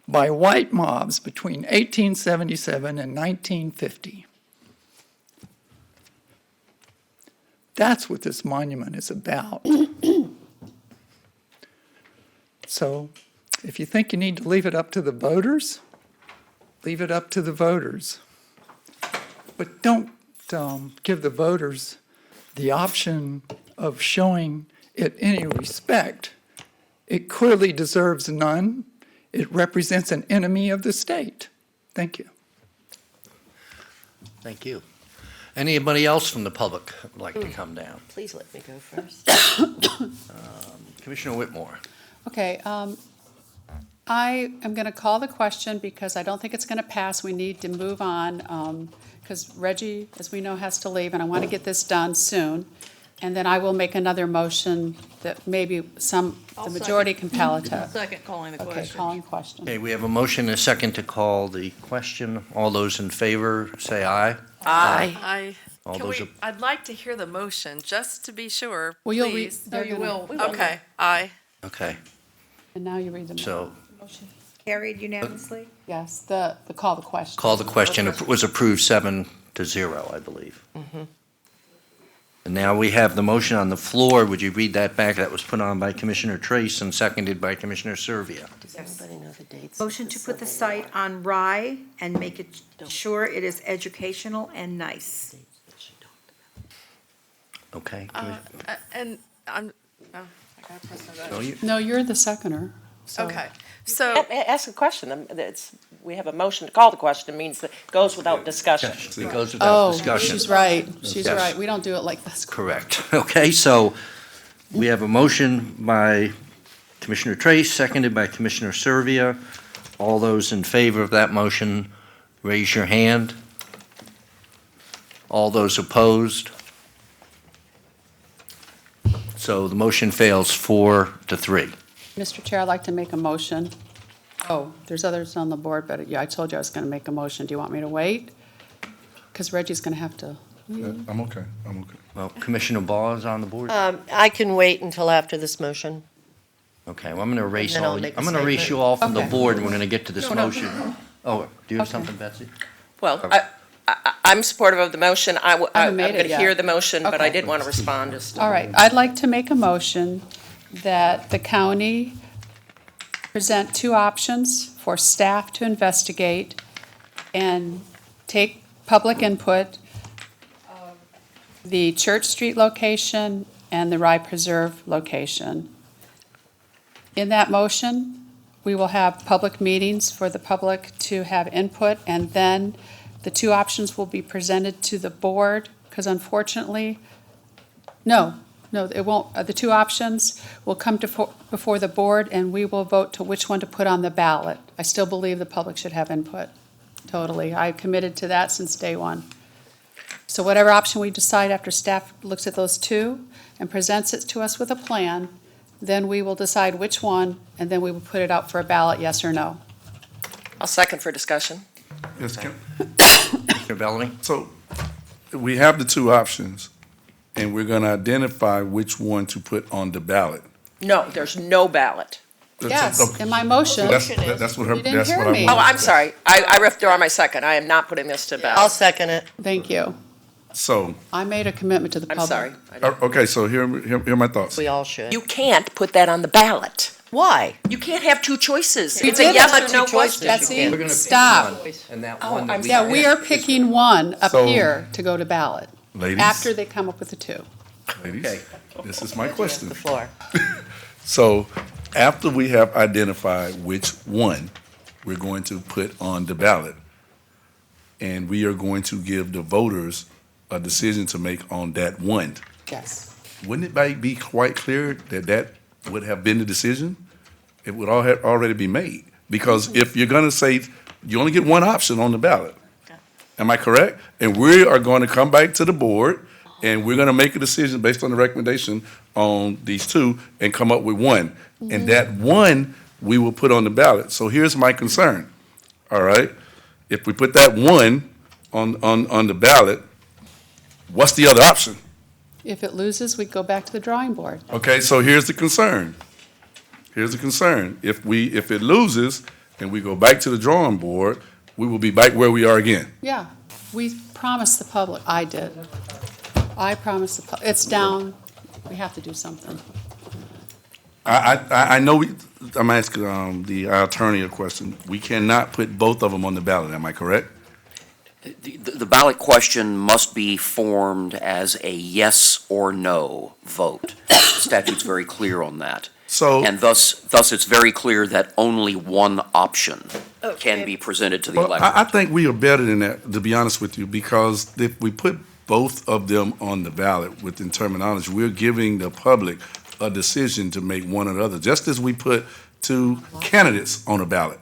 by white mobs between 1877 and 1950. That's what this monument is about. So if you think you need to leave it up to the voters, leave it up to the voters. But don't give the voters the option of showing it any respect. It clearly deserves none. It represents an enemy of the state. Thank you. Thank you. Anybody else from the public would like to come down? Please let me go first. Commissioner Whitmore. Okay, I am going to call the question because I don't think it's going to pass. We need to move on because Reggie, as we know, has to leave, and I want to get this done soon. And then I will make another motion that maybe the majority compel it to. Second calling the question. Okay, calling question. Okay, we have a motion and a second to call the question. All those in favor, say aye. Aye. All Can those we, I'd like to hear the motion, just to be sure, Well, you'll read. please. they're you gonna- will. Okay, aye. Okay, And now you read the so motion. Carried unanimously? Yes, the call the question. call the question. It was approved 7-0, I believe. And now we have the motion on the floor. Would you read that back? That was put on by Commissioner Trace and seconded by Commissioner Servia. Does everybody know the dates? Motion to put the site on Rye and make it sure it is educational and nice. Okay. And I'm, oh, I gotta press my No, button. you- No, you're the seconder. So. Okay, so, Ask a question. We have a motion to call the question. It means that it goes without discussion. It goes without discussion. She's right. She's Yes. right. We don't do it like this. Correct. Okay, so we have a motion by Commissioner Trace, seconded by Commissioner Servia. All those in favor of that motion, raise your hand. All those opposed? So the motion fails 4-3. Mr. Chair, I'd like to make a motion. Oh, there's others on the board, but yeah, I told you I was going to make a motion. Do you want me to wait? Because Reggie's going to have to. I'm okay. Well, Commissioner Baugh is on the board. I can wait until after this motion. Okay, well, I'm going to erase then I'll all, make a I'm going to erase statement. you all from the Okay. board, and we're going to get to this No, no. motion. Oh, do you have Okay. something, Betsy? Well, I'm supportive of the motion. I'm haven't going made it to yet. hear the motion, but I Okay. did want to respond just. All right, I'd like to make a motion that the county present two options for staff to investigate and take public input of the Church Street location and the Rye Preserve location. In that motion, we will have public meetings for the public to have input, and then the two options will be presented to the board, because unfortunately, no, it won't. The two options will come before the board, and we will vote to which one to put on the ballot. I still believe the public should have input, totally. I committed to that since day one. So whatever option we decide after staff looks at those two and presents it to us with a plan, then we will decide which one, and then we will put it out for a ballot, yes or no. I'll second for discussion. Yes, Kim? Mr. Bellamy? So we have the two options, and we're going to identify which one to put on the ballot. No, there's no ballot. Yes, Okay. in my motion. That's what her, You didn't that's hear what I me. want. Oh, I'm sorry. I withdraw my second. I am not putting this to ballot. I'll second it. Thank you. So, I made a commitment to the I'm public. sorry. I didn't- okay, so here are my thoughts. We all should. You can't put that on the ballot. Why? You can't have two choices. You It's a did yes have or two no choices. question. Betsy, We're gonna pick stop. one, and that Oh, one that I'm we- Yeah, we are picking one up So- here to go to ballot, Ladies, after they come up with the two. ladies, Okay. this is my question. The floor. So after we have identified which one we're going to put on the ballot, and we are going to give the voters a decision to make on that one, Yes. wouldn't it be quite clear that that would have been the decision? It would all have already be made. Because if you're going to say, you only get one option on the ballot. Am I correct? And we are going to come back to the board, and we're going to make a decision based on the recommendation on these two and come up with one. And that one, we will put on the ballot. So here's my concern, all right? If we put that one on the ballot, what's the other option? If it loses, we go back to the drawing board. Okay, so here's the concern. Here's the concern. If it loses and we go back to the drawing board, we will be back where we are again. Yeah, we promised the public, I did. I promised the public, it's down, we have to do something. I know, I'm asking the attorney a question. We cannot put both of them on the ballot, am I correct? The ballot question must be formed as a yes or no vote. The statute's very clear on that. So, And thus it's very clear that only one option can be presented to the well, electorate. I think we are better than that, to be honest with you, because if we put both of them on the ballot within terminology, we're giving the public a decision to make one or the other, just as we put two candidates on a ballot.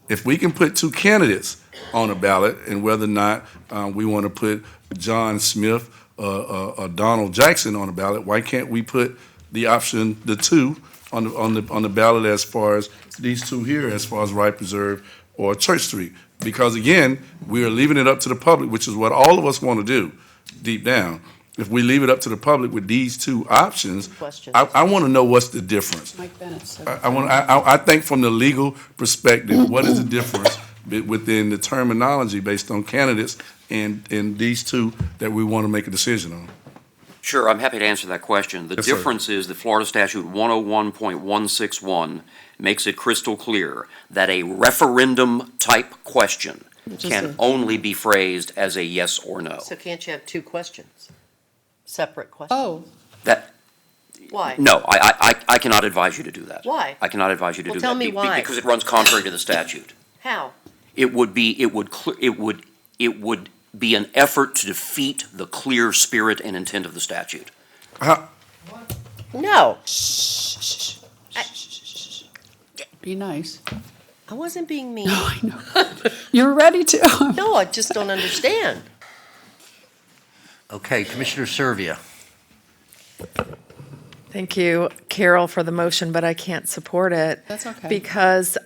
If we can put two candidates on a ballot, and whether or not we want to put John Smith or Donald Jackson on a ballot, why can't we put the option, the two, on the ballot as far as these two here, as far as Rye Preserve or Church Street? Because again, we are leaving it up to the public, which is what all of us want to do deep down. If we leave it up to the public with these two options, I want to know what's the difference. Mike Bennett said. I think from the legal perspective, what is the difference within the terminology based on candidates and these two that we want to make a decision on? Sure, I'm happy to answer that question. The Yes, sir. difference is the Florida Statute 101.161 makes it crystal clear that a referendum-type question can only be phrased as a yes or no. So can't you have two questions? Separate questions? Oh, That, Why? no, I cannot advise you to do that. Why? I cannot advise you to Well, do that. tell me why. Because it runs contrary to the statute. How? It would be an effort to defeat the clear spirit and intent of the statute. No, be nice. I wasn't being mean. I know. You're ready to. No, I just don't understand. Okay, Commissioner Servia. Thank you, Carol, for the motion, but I can't support it. That's okay. Because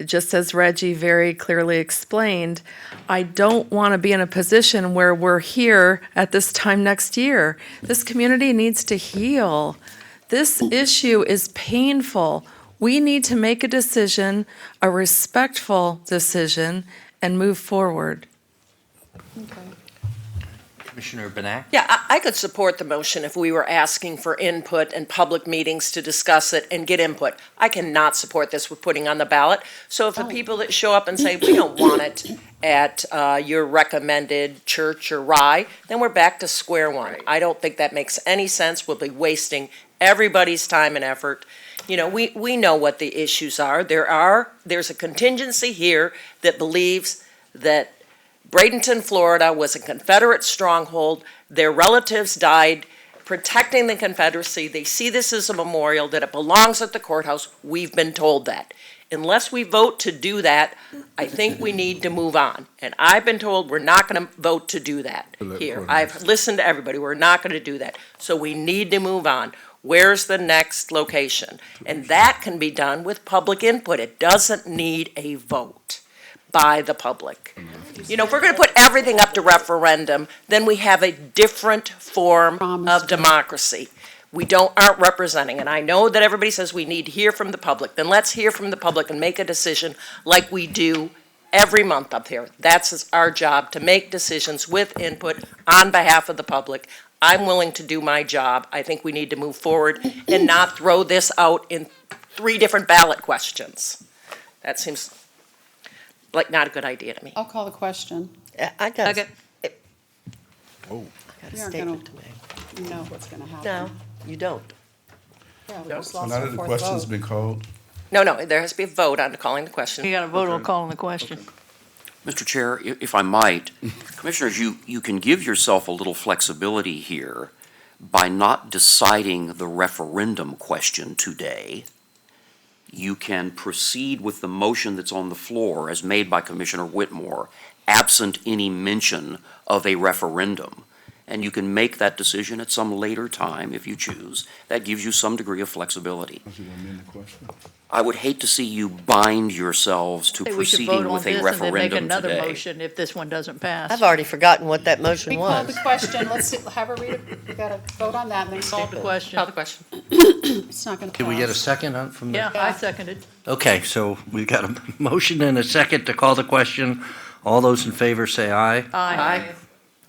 just as Reggie very clearly explained, I don't want to be in a position where we're here at this time next year. This community needs to heal. This issue is painful. We need to make a decision, a respectful decision, and move forward. Commissioner Benak? Yeah, I could support the motion if we were asking for input and public meetings to discuss it and get input. I cannot support this with putting on the ballot. So if the people that show up and say, we don't want it at your recommended church or rye, then we're back to square one. I don't think that makes any sense. We'll be wasting everybody's time and effort. You know, we know what the issues are. There's a contingency here that believes that Bradenton, Florida was a Confederate stronghold. Their relatives died protecting the Confederacy. They see this as a memorial, that it belongs at the courthouse. We've been told that. Unless we vote to do that, I think we need to move on. And I've been told we're not going to vote to do that here. I've listened to everybody. We're not going to do that. So we need to move on. Where's the next location? And that can be done with public input. It doesn't need a vote by the public. You know, if we're going to put everything up to referendum, then we have a different form of democracy. We aren't representing, and I know that everybody says we need to hear from the public. Then let's hear from the public and make a decision like we do every month up here. That's our job, to make decisions with input on behalf of the public. I'm willing to do my job. I think we need to move forward and not throw this out in 3 different ballot questions. That seems like not a good idea to me. I'll call the question. I got Okay. a We aren't statement to gonna make. know what's gonna happen. No, you don't. Yeah, we just So lost now our that the 4th question's vote. been called, No, there has to be a vote on calling the question. You got to vote on calling the question. Mr. Chair, if I might, Commissioners, you can give yourself a little flexibility here by not deciding the referendum question today. You can proceed with the motion that's on the floor as made by Commissioner Whitmore, absent any mention of a referendum. And you can make that decision at some later time if you choose. That gives you some degree of flexibility. is it gonna amend the question? I would hate to see you bind yourselves to Hey, we should vote proceeding on with this a and then make referendum another today. motion if this one doesn't pass. I've already forgotten what that motion We called was. the question, have her read it, we gotta vote on that and then Call the question. Call the question. It's not gonna pass. Did we get a second from the? Yeah, I seconded. Okay, so we've got a motion and a second to call the question. All those in favor say aye. Aye.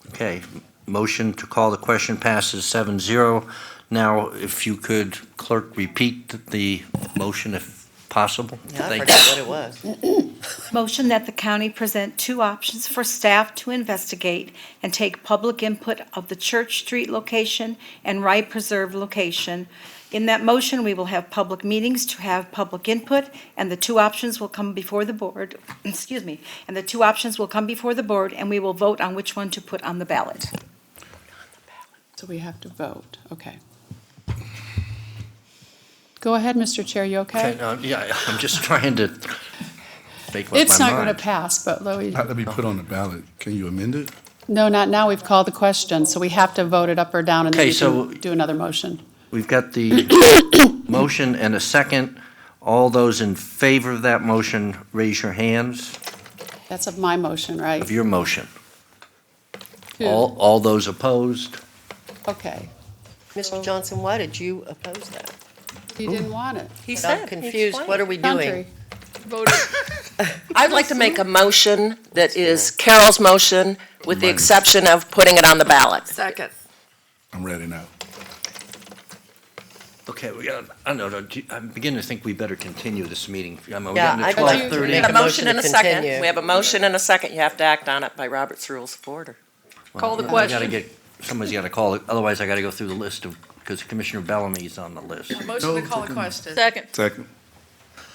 Okay, motion to call the question passes 7-0. Now, if you could, clerk, repeat the motion if possible. Yeah, I Thank forgot you. what it was. Motion that the county present 2 options for staff to investigate and take public input of the Church Street location and Rye Preserve location. In that motion, we will have public meetings to have public input, and the 2 options will come before the board, excuse me, and the 2 options will come before the board, and we will vote on which one to put on the ballot. So we have to vote, okay. Go ahead, Mr. Chair, you okay? Okay, yeah, I'm just trying to make up my mind. It's not gonna pass, but Louis, Not to be put on the ballot, can you amend it? no, not now, we've called the question, so we have to vote it up or down and then Okay, you so- can do another motion. We've got the motion and a second. All those in favor of that motion, raise your hands. That's of my motion, right? Of your motion. Who? All those opposed? Okay, Mr. Johnson, why did you oppose that? he didn't want it. He I'm said. confused. What are we doing? Country. I'd like to make a motion that is Carol's motion with the exception of putting it on the ballot. Second. I'm ready now. Okay, we got, I don't know, I'm beginning to think we better continue this meeting. We're Yeah, getting I'd to like to 12:30. make A motion and a second. continue. We have a motion and a second. You have to act on it by Robert's Rules of Order. Call the I gotta question. get, somebody's gotta call it, otherwise I gotta go through the list of, because Commissioner Bellamy's on the list. Motion to call the question. Second. Second.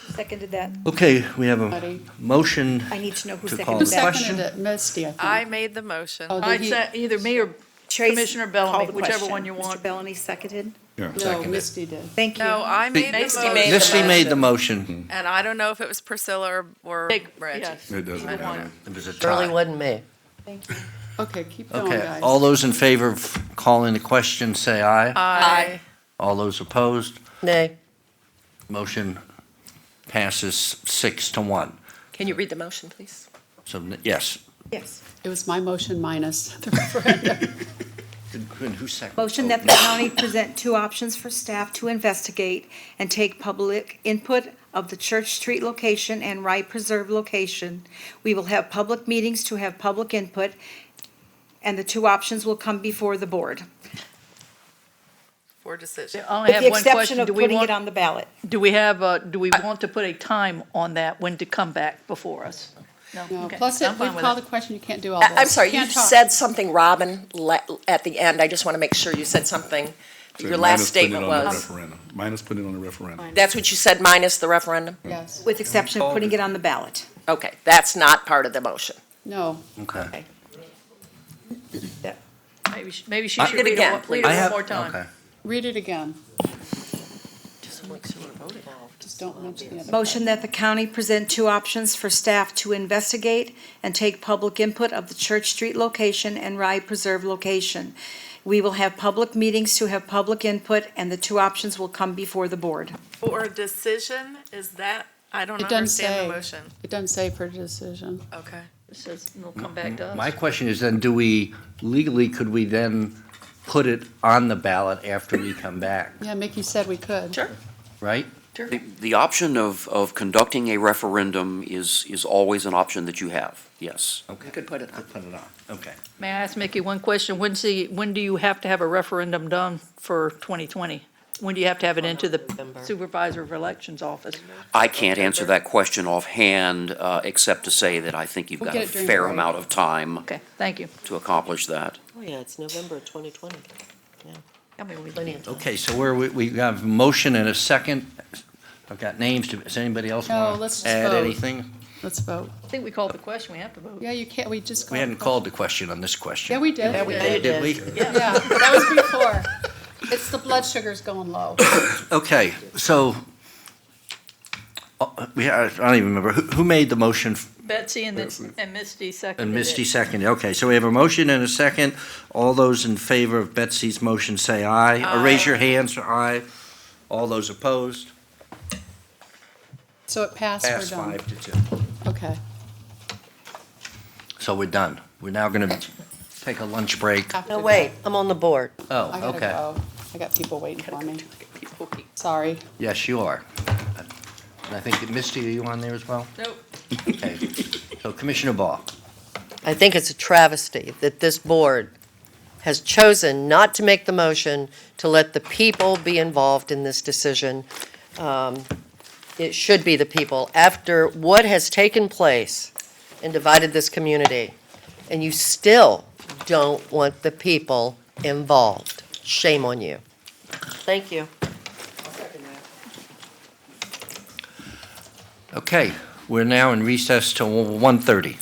Seconded that. Okay, we have a Ready? motion I need to know who to seconded call Who the that. question. seconded it? Misty, I think. I made the motion. Oh, I did he? said either me or Trace Commissioner called Bellamy, the whichever question. one you want. Mr. Bellamy seconded. Yeah. No, Seconded. Misty did. Thank you. No, I made the Misty motion. made the Misty made the motion. motion. And I don't know if it was Priscilla or Reggie. Yes. It doesn't Either one. matter. It was a Surely tie. wasn't me. Okay, keep going, Okay, guys. all those in favor of calling the question, say aye. Aye. All those opposed, Nay. motion passes 6-1. Can you read the motion, please? So, yes, Yes. It was my motion minus the referendum. Who's second? Motion that the county present two options for staff to investigate and take public input of the Church Street location and Wright Preserve location. We will have public meetings to have public input, and the two options will come before the board. For decision. I only With have the one exception question. of Do we putting want, it on the ballot. do we have, do we want to put a time on that, when to come back before us? No, Okay. plus I'm we've fine with called it. the question, you can't do all this. I'm sorry, you Can't talk. said something, Robin, at the end. I just want to make sure you said something. Your last statement was, Minus putting it on the referendum. that's what you said, minus the referendum? Yes, With exception of putting it on the ballot. Okay, that's not part of the motion. no. Okay. Maybe she Read should it read again, it please. one I have, more time. okay. Read it again. Just make sure we're voting on. Just don't mention the other. Motion that the county present two options for staff to investigate and take public input of the Church Street location and Rye Preserve location. We will have public meetings to have public input, and the two options will come before the board. For decision, is that, I don't It doesn't understand say. the motion. It doesn't say for decision. Okay. It says it'll come back to us. My question is then, legally, could we then put it on the ballot after we come back, Yeah, Mickey said we could. Sure. right? The option of conducting a referendum is always an option that you have, yes. Okay. You could put it on. Put it on, okay. May I ask Mickey one question? When do you have to have a referendum done for 2020? When do you have to have it into the supervisor of elections office? I can't answer that question offhand, except to say that I think you've We'll got a get it during fair break. amount of time Okay, thank you. to accomplish that. Oh, yeah, it's November 2020. I mean, Plenty of time. Okay, so we have a motion and a second. I've got names. Does anybody else No, want let's just to add vote. anything? Let's vote. I think we called the question, we have to vote. Yeah, you can't, we just. We hadn't called the question on this question. Yeah, we did. Yeah, we Did we? Yeah, that was before. It's the blood sugar's going low. Okay, so, I don't even remember, who made the motion? Betsy and Misty seconded And Misty it. seconded. Okay, so we have a motion and a second. All those in favor of Betsy's motion say aye. Or raise your hands for aye. All those opposed? So it passed, we're Pass done. 5-2. Okay. So we're done. We're now going to take a lunch break. No, wait, I'm on the board. Oh, I gotta okay. go. I got people waiting for me. Sorry. Yes, you are. And I think, Misty, are you on there as well? Nope. Okay. So Commissioner Ball. I think it's a travesty that this board has chosen not to make the motion to let the people be involved in this decision. It should be the people. After what has taken place and divided this community, and you still don't want the people involved. Shame on you. Thank you. Okay, we're now in recess till 1:30.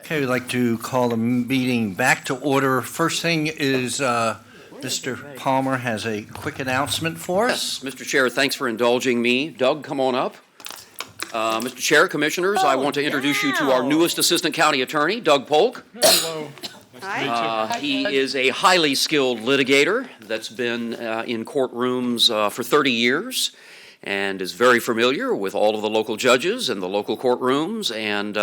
Okay, we'd like to call the meeting back to order. First thing is Mr. Palmer has a quick announcement for us. Yes, Mr. Chair, thanks for indulging me. Doug, come on up. Mr. Chair, Commissioners, I want to introduce you to our newest Assistant County Attorney, Doug Polk. Hello. He is a highly skilled litigator that's been in courtrooms for 30 years and is very familiar with all of the local judges and the local courtrooms. And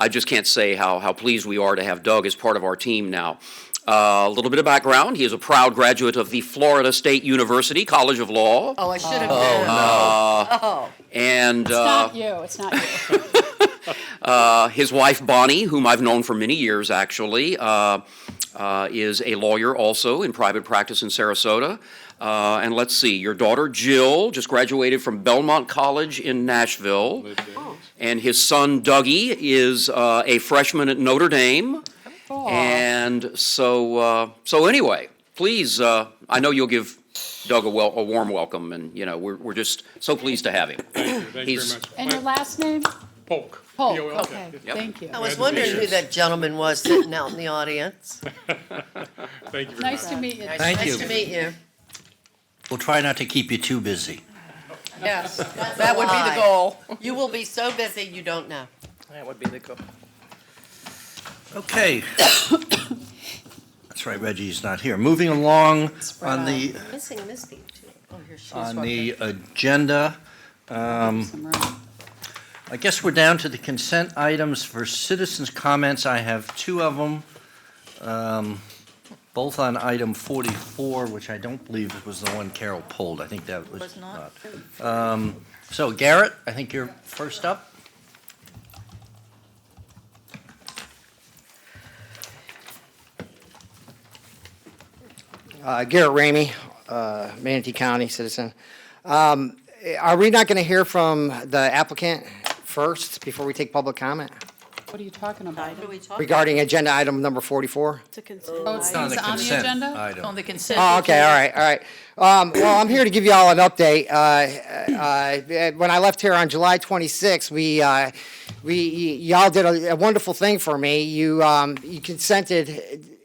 I just can't say how pleased we are to have Doug as part of our team now. A little bit of background. He is a proud graduate of the Florida State University College of Law. Oh, I should have known. And It's not you, it's not you. his wife Bonnie, whom I've known for many years actually, is a lawyer also in private practice in Sarasota. And let's see, your daughter Jill just graduated from Belmont College in Nashville. And his son Dougie is a freshman at Notre Dame. And so anyway, please, I know you'll give Doug a warm welcome, and we're just so pleased to have him. Thank you very much. And your last name? Polk. Polk, P-O-L-K. okay, Yep. thank you. I was wondering who that gentleman was sitting out in the audience. Thank you very Nice much. to meet you. Thank you. Nice to meet you. We'll try not to keep you too busy. Yes, That would be the goal. You will be so busy you don't know. That would be the goal. Okay. That's right, Reggie's not here. Moving along on the Missing Misty, too. Oh, here she is. on the agenda. I guess we're down to the consent items for citizens' comments. I have two of them, both on item 44, which I don't believe was the one Carol pulled. I think that was not. So Garrett, I think you're first up. Garrett Ramey, Manatee County citizen. Are we not going to hear from the applicant first before we take public comment What are you talking about? regarding agenda item number 44? It's a consent. Oh, it's on the on the consent agenda? item. On the consent. Oh, okay, all right. Well, I'm here to give you all an update. When I left here on July 26th, y'all did a wonderful thing for me. You consented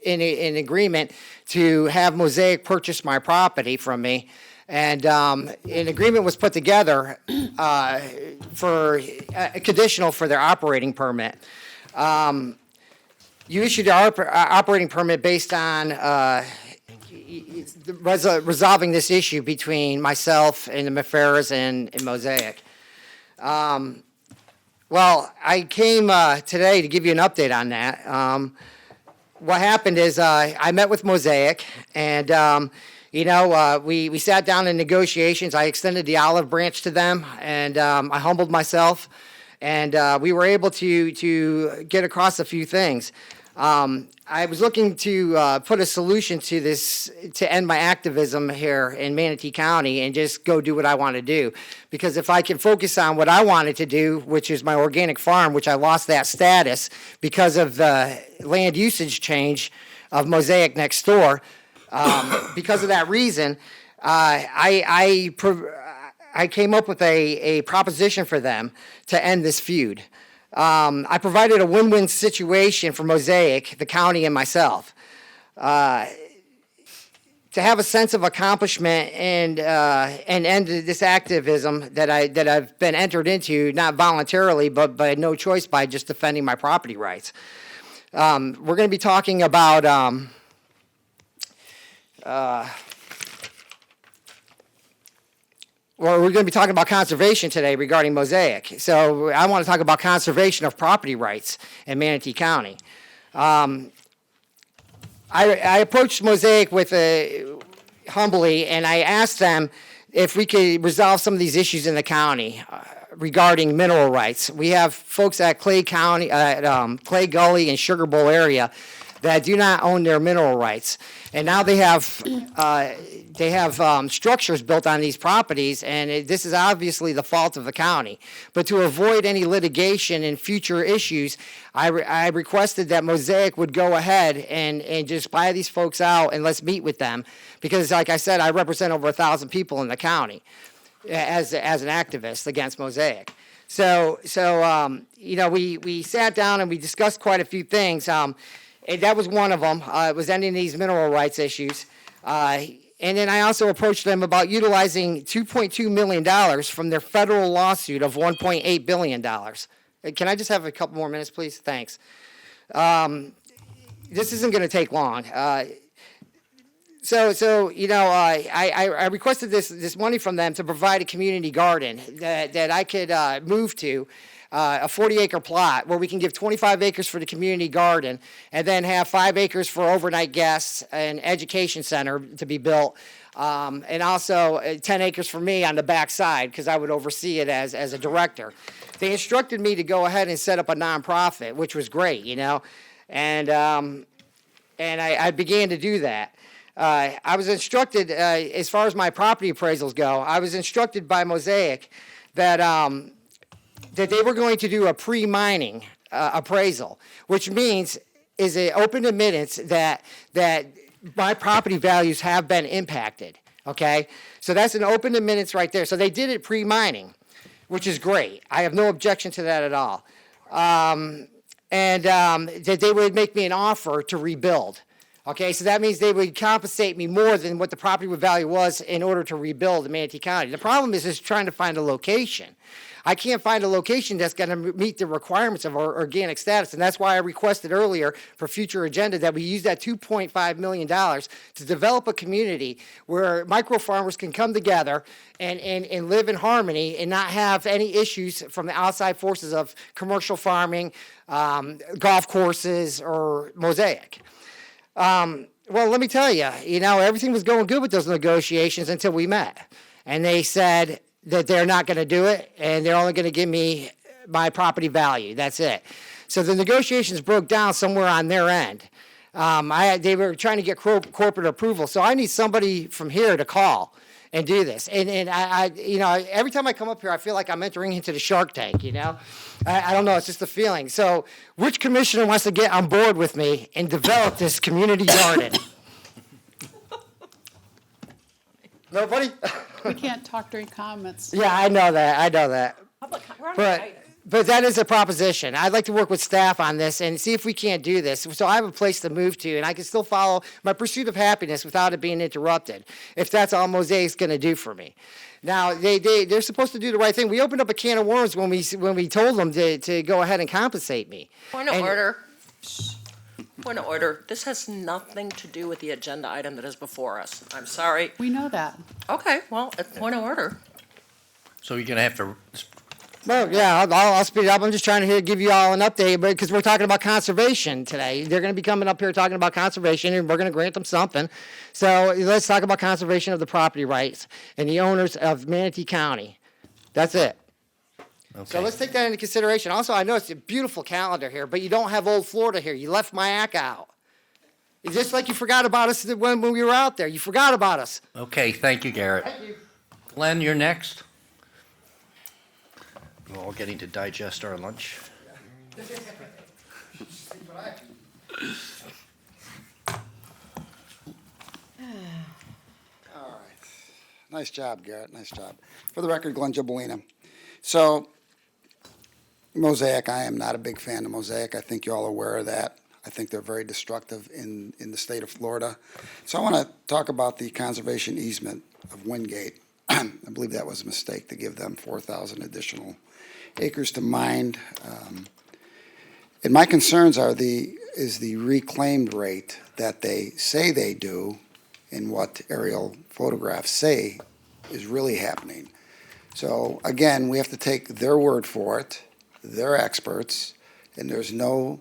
in agreement to have Mosaic purchase my property from me. And an agreement was put together for conditional for their operating permit. You issued an operating permit based on resolving this issue between myself and the Mafaras and Mosaic. Well, I came today to give you an update on that. What happened is I met with Mosaic, and we sat down in negotiations. I extended the olive branch to them, and I humbled myself, and we were able to get across a few things. I was looking to put a solution to this, to end my activism here in Manatee County and just go do what I want to do. Because if I can focus on what I wanted to do, which is my organic farm, which I lost that status because of the land usage change of Mosaic next door, because of that reason, I came up with a proposition for them to end this feud. I provided a win-win situation for Mosaic, the county, and myself. To have a sense of accomplishment and end this activism that I've been entered into, not voluntarily, but by no choice, by just defending my property rights. We're going to be talking about we're going to be talking about conservation today regarding Mosaic. So I want to talk about conservation of property rights in Manatee County. I approached Mosaic humbly, and I asked them if we could resolve some of these issues in the county regarding mineral rights. We have folks at Clay Gully and Sugar Bowl area that do not own their mineral rights. And now they have structures built on these properties, and this is obviously the fault of the county. But to avoid any litigation and future issues, I requested that Mosaic would go ahead and just buy these folks out, and let's meet with them. Because like I said, I represent over 1,000 people in the county as an activist against Mosaic. So, we sat down and we discussed quite a few things. And that was one of them. It was ending these mineral rights issues. And then I also approached them about utilizing $2.2 million from their federal lawsuit of $1.8 billion. Can I just have a couple more minutes, please? Thanks. This isn't going to take long. I requested this money from them to provide a community garden that I could move to, a 40-acre plot where we can give 25 acres for the community garden and then have 5 acres for overnight guests and education center to be built, and also 10 acres for me on the back side because I would oversee it as a director. They instructed me to go ahead and set up a nonprofit, which was great, and I began to do that. I was instructed, as far as my property appraisals go, I was instructed by Mosaic that they were going to do a pre-mining appraisal, which means is an open admittance that my property values have been impacted, okay? So that's an open admittance right there. So they did it pre-mining, which is great. I have no objection to that at all. That they would make me an offer to rebuild. Okay, so that means they would compensate me more than what the property value was in order to rebuild in Manatee County. The problem is trying to find a location. I can't find a location that's going to meet the requirements of our organic status, and that's why I requested earlier for future agenda that we use that $2.5 million to develop a community where micro farmers can come together and live in harmony and not have any issues from the outside forces of commercial farming, golf courses, or Mosaic. Well, let me tell you, everything was going good with those negotiations until we met. And they said that they're not going to do it, and they're only going to give me my property value. That's it. So the negotiations broke down somewhere on their end. They were trying to get corporate approval. So I need somebody from here to call and do this. And I every time I come up here, I feel like I'm entering into the Shark Tank, I don't know, it's just a feeling. So which commissioner wants to get on board with me and develop this community garden? Nobody? We can't talk during comments. Yeah, I know that. But that is a proposition. I'd like to work with staff on this and see if we can't do this. So I have a place to move to, and I can still follow my pursuit of happiness without it being interrupted, if that's all Mosaic's going to do for me. Now, they're supposed to do the right thing. We opened up a can of worms when we told them to go ahead and compensate me. Point of order. Point of order. This has nothing to do with the agenda item that is before us. I'm sorry. We know that. Okay, well, point of order. So you're going to have to. Well, yeah, I'll speed it up. I'm just trying to give you all an update, because we're talking about conservation today. They're going to be coming up here talking about conservation, and we're going to grant them something. So let's talk about conservation of the property rights and the owners of Manatee County. That's it. Okay. So let's take that into consideration. Also, I know it's a beautiful calendar here, but you don't have Old Florida here. You left Mayaca out. It's just like you forgot about us when we were out there. You forgot about us. Okay, thank you, Garrett. Thank you. Glenn, you're next. We're all getting to digest our lunch. All right. Nice job, Garrett. Nice job. For the record, Glenn Gibolina. So, Mosaic, I am not a big fan of Mosaic. I think you're all aware of that. I think they're very destructive in the state of Florida. So I want to talk about the conservation easement of Wingate. I believe that was a mistake to give them 4,000 additional acres to mine. And my concerns is the reclaimed rate that they say they do and what aerial photographs say is really happening. So again, we have to take their word for it. They're experts, and there's no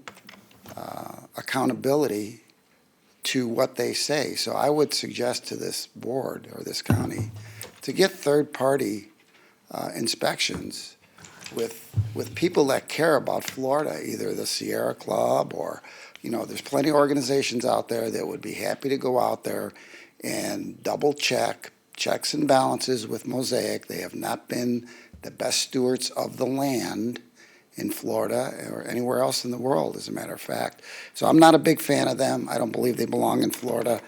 accountability to what they say. So I would suggest to this board or this county to get third-party inspections with people that care about Florida, either the Sierra Club or, there's plenty of organizations out there that would be happy to go out there and double checks and balances with Mosaic. They have not been the best stewards of the land in Florida or anywhere else in the world, as a matter of fact. So I'm not a big fan of them. I don't believe they belong in Florida.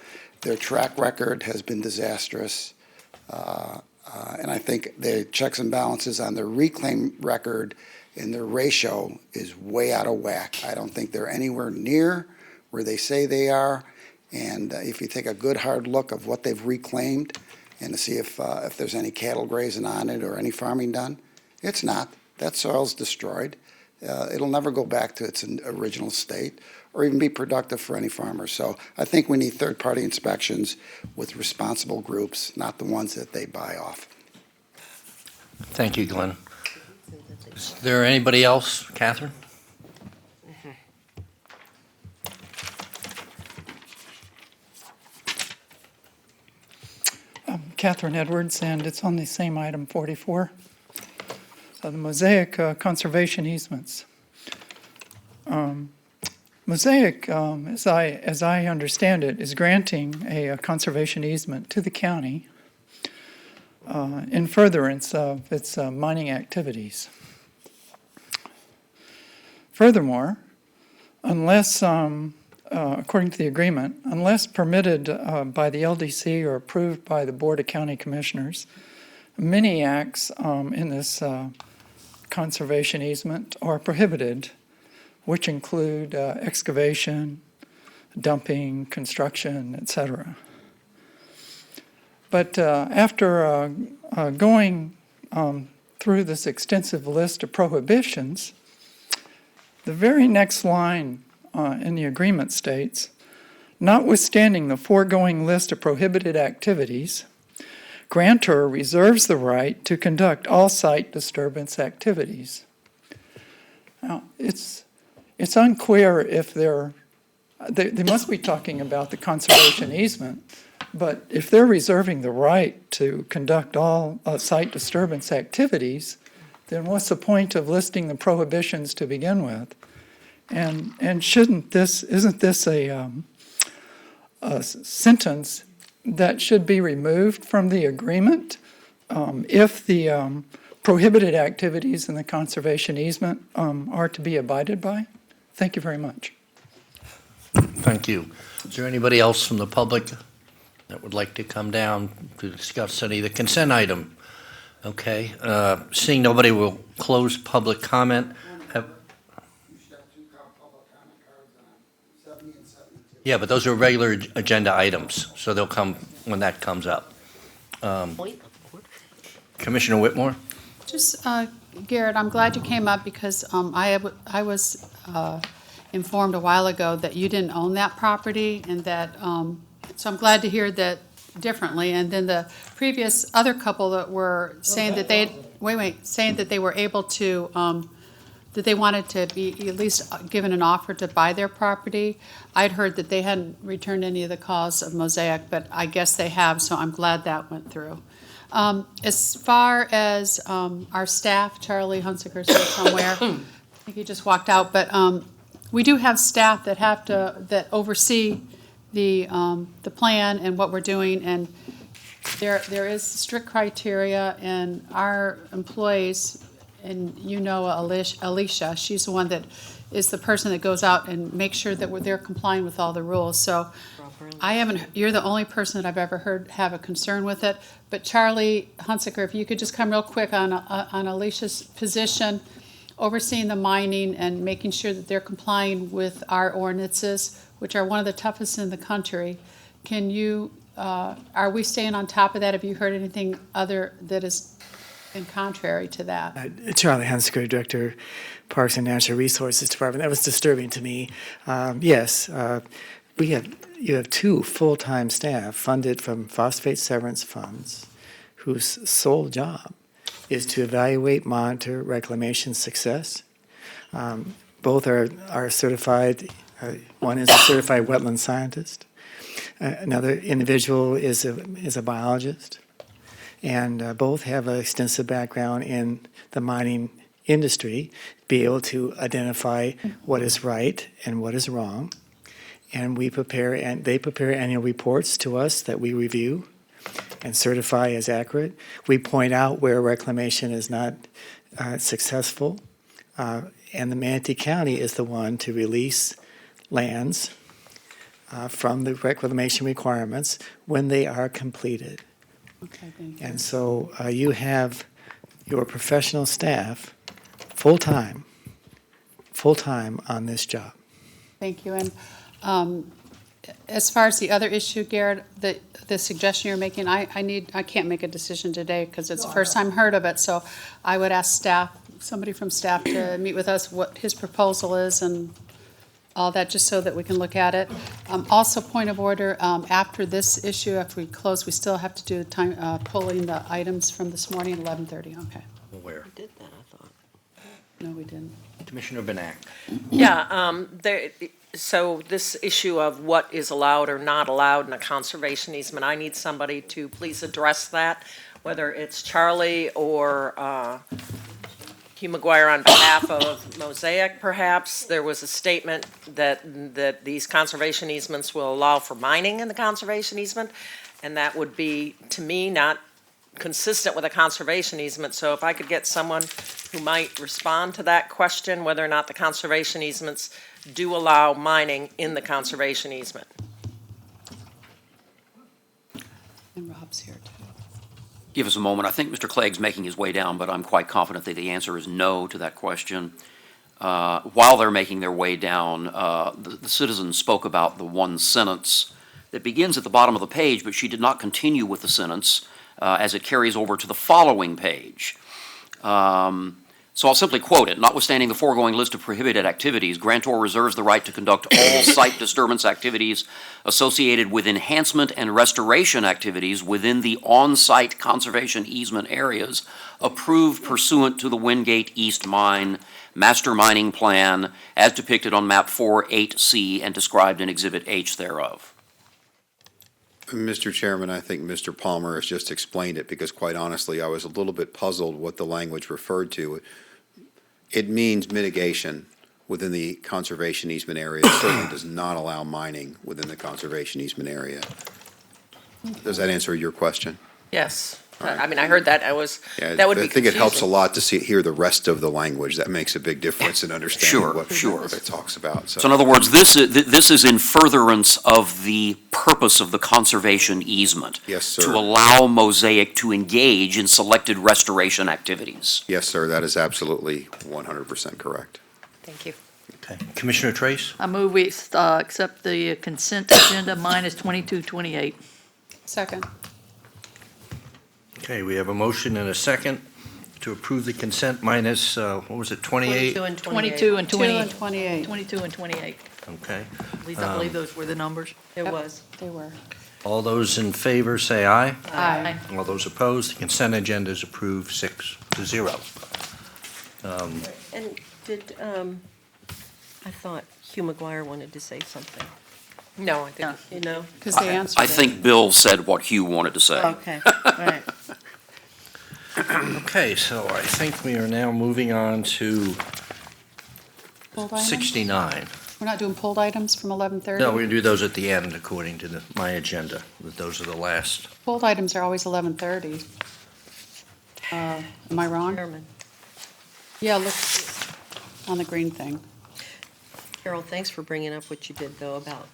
Their track record has been disastrous. And I think the checks and balances on their reclaim record and their ratio is way out of whack. I don't think they're anywhere near where they say they are. And if you take a good hard look of what they've reclaimed and to see if there's any cattle grazing on it or any farming done, it's not. That soil's destroyed. It'll never go back to its original state or even be productive for any farmer. So I think we need third-party inspections with responsible groups, not the ones that they buy off. Thank you, Glenn. Is there anybody else? Catherine? Catherine Edwards, and it's on the same item 44. The Mosaic conservation easements. Mosaic, as I understand it, is granting a conservation easement to the county in furtherance of its mining activities. Furthermore, unless, according to the agreement, unless permitted by the LDC or approved by the Board of County Commissioners, many acts in this conservation easement are prohibited, which include excavation, dumping, construction, etc. But after going through this extensive list of prohibitions, the very next line in the agreement states, notwithstanding the foregoing list of prohibited activities, grantor reserves the right to conduct all site disturbance activities. Now, it's unclear if they must be talking about the conservation easement, but if they're reserving the right to conduct all site disturbance activities, then what's the point of listing the prohibitions to begin with? And isn't this a sentence that should be removed from the agreement if the prohibited activities in the conservation easement are to be abided by? Thank you very much. Thank you. Is there anybody else from the public that would like to come down to discuss any of the consent item? Okay. Seeing nobody, will close public comment. Yeah, but those are regular agenda items, so they'll come when that comes up. Commissioner Whitmore? Just, Garrett, I'm glad you came up because I was informed a while ago that you didn't own that property and that, so I'm glad to hear that differently. And then the previous other couple that were saying that saying that they were able to, that they wanted to be at least given an offer to buy their property. I'd heard that they hadn't returned any of the calls of Mosaic, but I guess they have, so I'm glad that went through. As far as our staff, Charlie Hunsaker's here somewhere. I think he just walked out, but we do have staff that oversee the plan and what we're doing, and there is strict criteria, and our employees, and you know Alicia, she's the one that is the person that goes out and makes sure that they're complying with all the rules. So you're the only person that I've ever heard have a concern with it. But Charlie Hunsaker, if you could just come real quick on Alicia's position, overseeing the mining and making sure that they're complying with our ordinances, which are one of the toughest in the country. Can you, are we staying on top of that? Have you heard anything other that is in contrary to that? Charlie Hunsaker, Director, Parks and Natural Resources Department. That was disturbing to me. Yes, you have 2 full-time staff funded from phosphate severance funds whose sole job is to evaluate, monitor reclamation success. Both are certified. One is a certified wetland scientist. Another individual is a biologist. And both have an extensive background in the mining industry, be able to identify what is right and what is wrong. And they prepare annual reports to us that we review and certify as accurate. We point out where reclamation is not successful, and the Manatee County is the one to release lands from the reclamation requirements when they are completed. Okay, thank you. And so you have your professional staff full-time on this job. Thank you. And as far as the other issue, Garrett, the suggestion you're making, I can't make a decision today because it's the first time heard of it. So I would ask staff, somebody from staff to meet with us, what his proposal is and all that, just so that we can look at it. Also, point of order, after this issue, after we close, we still have to do the time, pulling the items from this morning at 11:30. Okay. Where? Did that, I thought. No, we didn't. Commissioner Benak. Yeah, so this issue of what is allowed or not allowed in a conservation easement, I need somebody to please address that, whether it's Charlie or Hugh McGuire on behalf of Mosaic, perhaps. There was a statement that these conservation easements will allow for mining in the conservation easement, and that would be, to me, not consistent with a conservation easement. So if I could get someone who might respond to that question, whether or not the conservation easements do allow mining in the conservation easement. And Rob's here too. Give us a moment. I think Mr. Clegg's making his way down, but I'm quite confident that the answer is no to that question. While they're making their way down, the citizen spoke about the one sentence that begins at the bottom of the page, but she did not continue with the sentence as it carries over to the following page. So I'll simply quote it. Notwithstanding the foregoing list of prohibited activities, grantor reserves the right to conduct all site disturbance activities associated with enhancement and restoration activities within the on-site conservation easement areas approved pursuant to the Wingate East Mine Master Mining Plan as depicted on map 4-8C and described in Exhibit H thereof. Mr. Chairman, I think Mr. Palmer has just explained it because quite honestly, I was a little bit puzzled what the language referred to. It means mitigation within the conservation easement area. It certainly does not allow mining within the conservation easement area. Does that answer your question? Yes. All right. I mean, I heard that. That would be I think it helps a confusing. lot to hear the rest of the language. That makes a big difference in understanding what it talks about. So in other words, this is in furtherance of the purpose of the conservation easement. Yes, sir. To allow Mosaic to engage in selected restoration activities. Yes, sir, that is absolutely 100% correct. Thank you. Okay. Commissioner Trace? I move we accept the consent agenda minus 2228. Second. Okay, we have a motion and a second to approve the consent minus, what was it, 28? 22 and 22 and 2 28. and 28. 22 and 28. Okay. At least I believe those were the numbers. It was. They were. All those in favor say aye. Aye. All those opposed, the consent agenda is approved 6-0. And did, I thought Hugh McGuire wanted to say something. No, I didn't. You know? Because they answered I it. think Bill said what Hugh wanted to say. Okay, all right. Okay, so I think we are now moving on to Pulled items? 69. We're not doing pulled items from 11:30? No, we're going to do those at the end according to my agenda. Those are the last. Pulled items are always 11:30. Am I wrong? Chairman. Yeah, look on the green thing. Carol, thanks for bringing up what you did, though, about.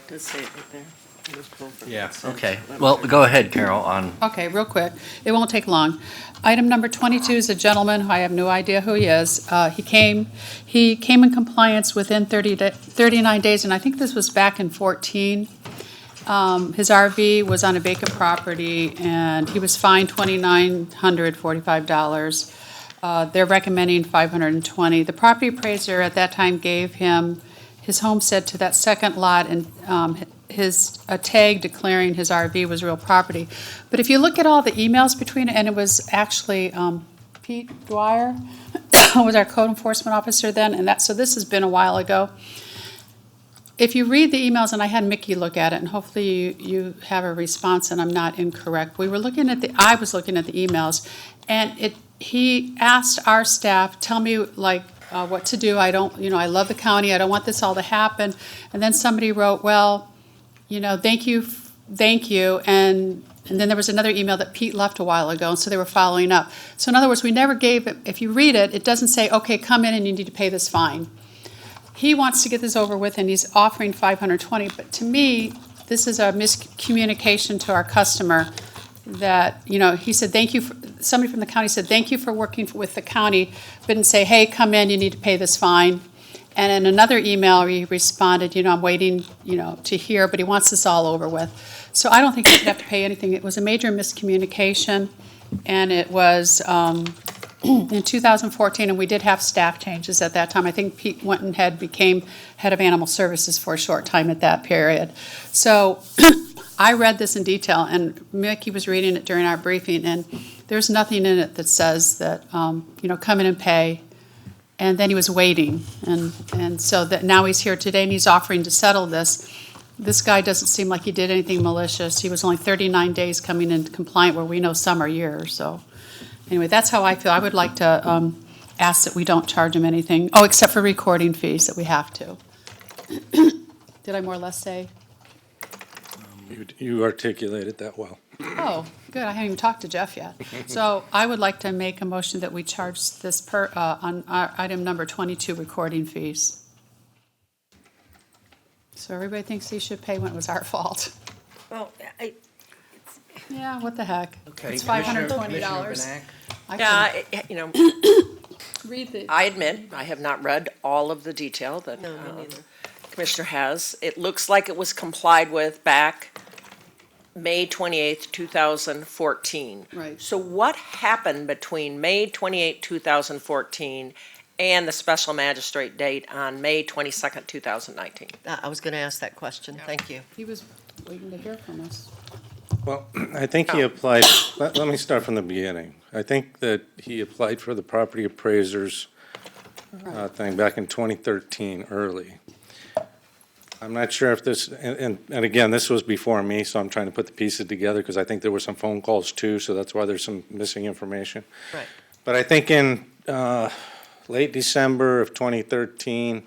Does say it right there. It was pulled from Yeah, consent. okay. Well, go ahead, Carol, on, Okay, real quick. It won't take long. Item number 22 is a gentleman who I have no idea who he is. He came in compliance within 39 days, and I think this was back in 14. His RV was on a vacant property, and he was fined $2,945. They're recommending $520. The property appraiser at that time gave him his homestead to that second lot and a tag declaring his RV was real property. But if you look at all the emails between, and it was actually Pete Dwyer was our code enforcement officer then, and so this has been a while ago. If you read the emails, and I had Mickey look at it, and hopefully you have a response and I'm not incorrect. I was looking at the emails, and he asked our staff, tell me what to do. I love the county. I don't want this all to happen. And then somebody wrote, well, thank you. And then there was another email that Pete left a while ago, and so they were following up. So in other words, we never gave it, if you read it, it doesn't say, okay, come in and you need to pay this fine. He wants to get this over with, and he's offering $520. But to me, this is a miscommunication to our customer. that, he said, thank you, somebody from the county said, thank you for working with the county, but didn't say, hey, come in, you need to pay this fine. And in another email, he responded, I'm waiting, to hear, but he wants this all over with. So I don't think he should have to pay anything. It was a major miscommunication, and it was in 2014, and we did have staff changes at that time. I think Pete became head of animal services for a short time at that period. So I read this in detail, and Mickey was reading it during our briefing, and there's nothing in it that says that, come in and pay. And then he was waiting, and so that now he's here today, and he's offering to settle this. This guy doesn't seem like he did anything malicious. He was only 39 days coming into compliant, where we know some are years. So anyway, that's how I feel. I would like to ask that we don't charge him anything. Oh, except for recording fees that we have to. Did I more or less say? You articulated that well. Oh, good. I haven't even talked to Jeff yet. So I would like to make a motion that we charge this on item number 22, recording fees. So everybody thinks he should pay when it was our fault. Well, Yeah, what the heck? Okay, It's Commissioner $520. Read the. I admit, I have not read all of the detail that Commissioner has. It looks like it was complied with back May 28th, 2014. Right. So what happened between May 28th, 2014 and the special magistrate date on May 22nd, 2019? I was going to ask that question. Thank you. He was waiting to hear from us. Well, I think he applied, let me start from the beginning. I think that he applied for the property appraisers thing back in 2013, early. I'm not sure if this, and again, this was before me, so I'm trying to put the pieces together, because I think there were some phone calls too, so that's why there's some missing information. Right. But I think in late December of 2013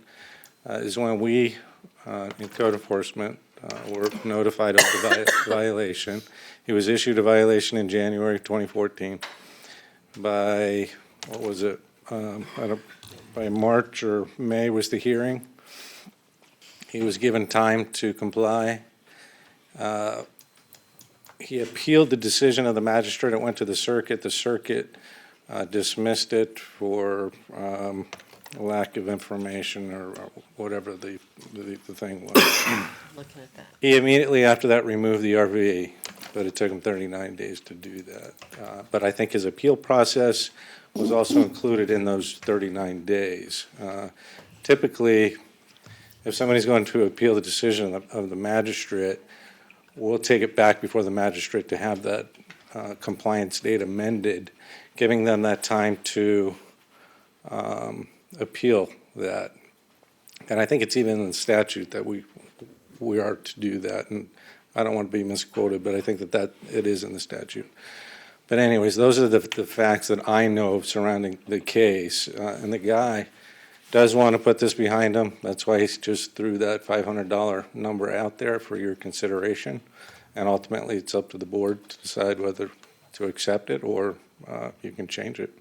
is when we, in code enforcement, were notified of the violation. He was issued a violation in January 2014 by, what was it, by March or May was the hearing. He was given time to comply. He appealed the decision of the magistrate. It went to the circuit. The circuit dismissed it for lack of information or whatever the thing was. Looking at that. He immediately after that removed the RV, but it took him 39 days to do that. But I think his appeal process was also included in those 39 days. Typically, if somebody's going to appeal the decision of the magistrate, we'll take it back before the magistrate to have that compliance date amended, giving them that time to appeal that. And I think it's even in the statute that we are to do that. And I don't want to be misquoted, but I think that it is in the statute. But anyways, those are the facts that I know of surrounding the case. And the guy does want to put this behind him. That's why he just threw that $500 number out there for your consideration. And ultimately, it's up to the board to decide whether to accept it or you can change it.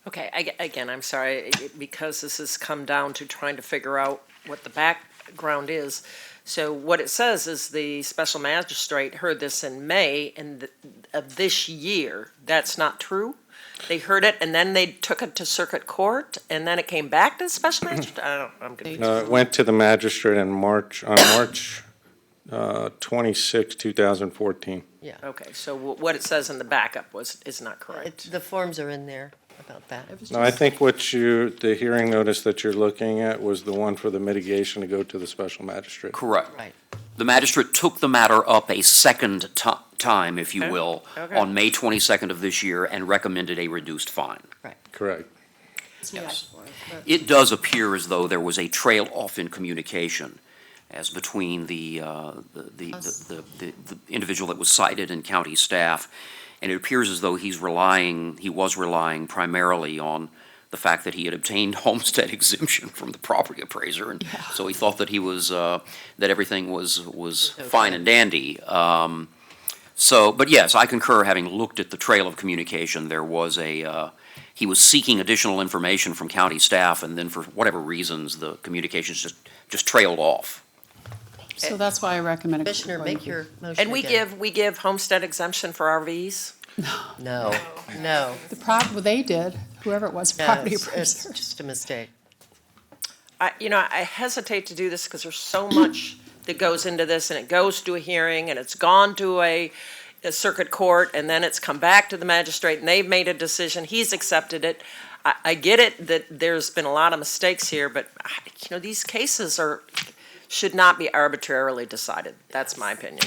Okay, again, I'm sorry, because this has come down to trying to figure out what the background is. So what it says is the special magistrate heard this in May of this year. That's not true? They heard it, and then they took it to circuit court, and then it came back to the special magistrate? I'm confused. No, it went to the magistrate on March 26, 2014. Yeah. Okay, so what it says in the backup is not correct. The forms are in there about that. No, I think the hearing notice that you're looking at was the one for the mitigation to go to the special magistrate. Correct. Right. The magistrate took the matter up a second time, if you will, on May 22nd of this year and recommended a reduced fine. Right. Correct. Yes. It does appear as though there was a trail off in communication as between the individual that was cited and county staff, and it appears as though he was relying primarily on the fact that he had obtained homestead exemption from the property appraiser, and so he thought that he was that everything was fine and dandy. But yes, I concur. Having looked at the trail of communication, there was he was seeking additional information from county staff, and then for whatever reasons, the communications just trailed off. So that's why I recommend. Commissioner, make your motion And again. we give homestead exemption for RVs? No, no. Well, they did, whoever it was, No, property it's appraiser. just a mistake. I hesitate to do this because there's so much that goes into this, and it goes to a hearing, and it's gone to a circuit court, and then it's come back to the magistrate, and they've made a decision, he's accepted it. I get it that there's been a lot of mistakes here, but, these cases should not be arbitrarily decided. That's my opinion.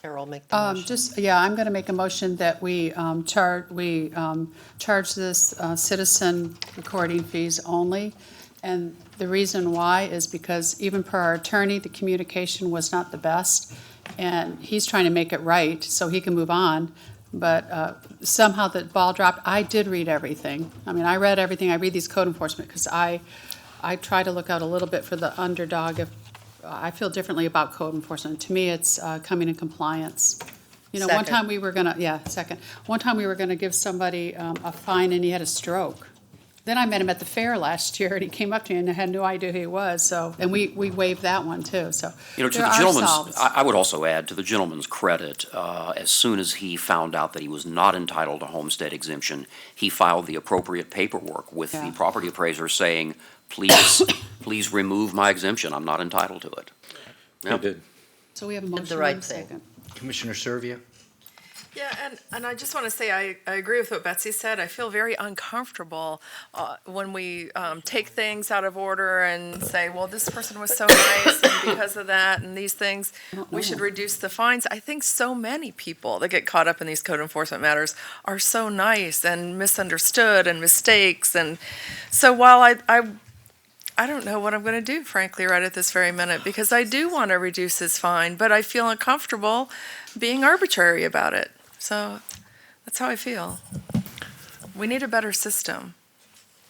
Carol, make the motion. I'm going to make a motion that we charge this citizen recording fees only. And the reason why is because even per our attorney, the communication was not the best. And he's trying to make it right so he can move on. But somehow the ball dropped. I did read everything. I mean, I read everything. I read these code enforcement because I try to look out a little bit for the underdog. If I feel differently about code enforcement. To me, it's coming in compliance. One Second. time we were gonna, second. One time we were gonna give somebody a fine and he had a stroke. Then I met him at the fair last year and he came up to me and I had no idea who he was, so, and we waived that one too, so. To the there are gentleman's, solves. I would also add, to the gentleman's credit, as soon as he found out that he was not entitled to homestead exemption, he filed the appropriate paperwork with the Yeah. property appraiser saying, please remove my exemption, I'm not entitled to it. He did. So we have a Did the motion right and a thing. second. Commissioner Servia? Yeah, and I just want to say, I agree with what Betsy said. I feel very uncomfortable when we take things out of order and say, well, this person was so nice, and because of that and these things, we should reduce the fines. I think so many people that get caught up in these code enforcement matters are so nice and misunderstood and mistakes. And so while I don't know what I'm going to do, frankly, right at this very minute, because I do want to reduce his fine, but I feel uncomfortable being arbitrary about it. So that's how I feel. We need a better system.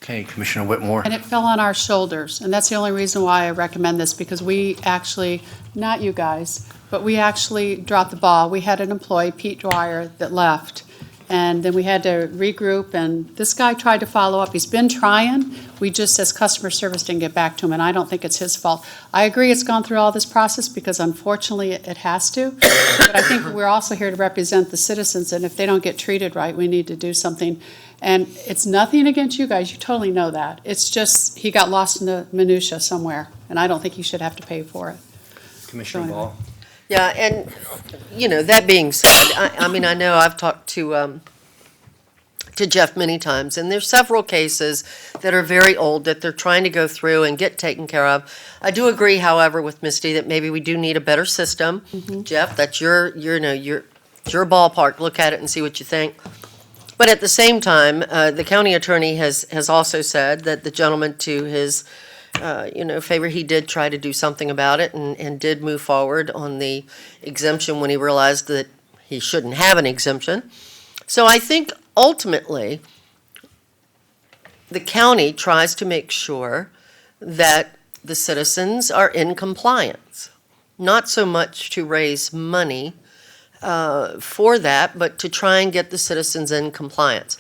Okay, Commissioner Whitmore? And it fell on our shoulders, and that's the only reason why I recommend this, because we actually, not you guys, but we actually dropped the ball. We had an employee, Pete Dwyer, that left, and then we had to regroup, and this guy tried to follow up. He's been trying. We just, as customer service, didn't get back to him, and I don't think it's his fault. I agree it's gone through all this process because unfortunately it has to, but I think we're also here to represent the citizens, and if they don't get treated right, we need to do something. And it's nothing against you guys, you totally know that. It's just, he got lost in the minutia somewhere, and I don't think he should have to pay for it. Commissioner Ball? Yeah, and, that being said, I mean, I know I've talked to Jeff many times, and there's several cases that are very old that they're trying to go through and get taken care of. I do agree, however, with Misty that maybe we do need a better system. Jeff, that's your ballpark. Look at it and see what you think. But at the same time, the county attorney has also said that the gentleman, to his favor, he did try to do something about it and did move forward on the exemption when he realized that he shouldn't have an exemption. So I think ultimately, the county tries to make sure that the citizens are in compliance, not so much to raise money for that, but to try and get the citizens in compliance.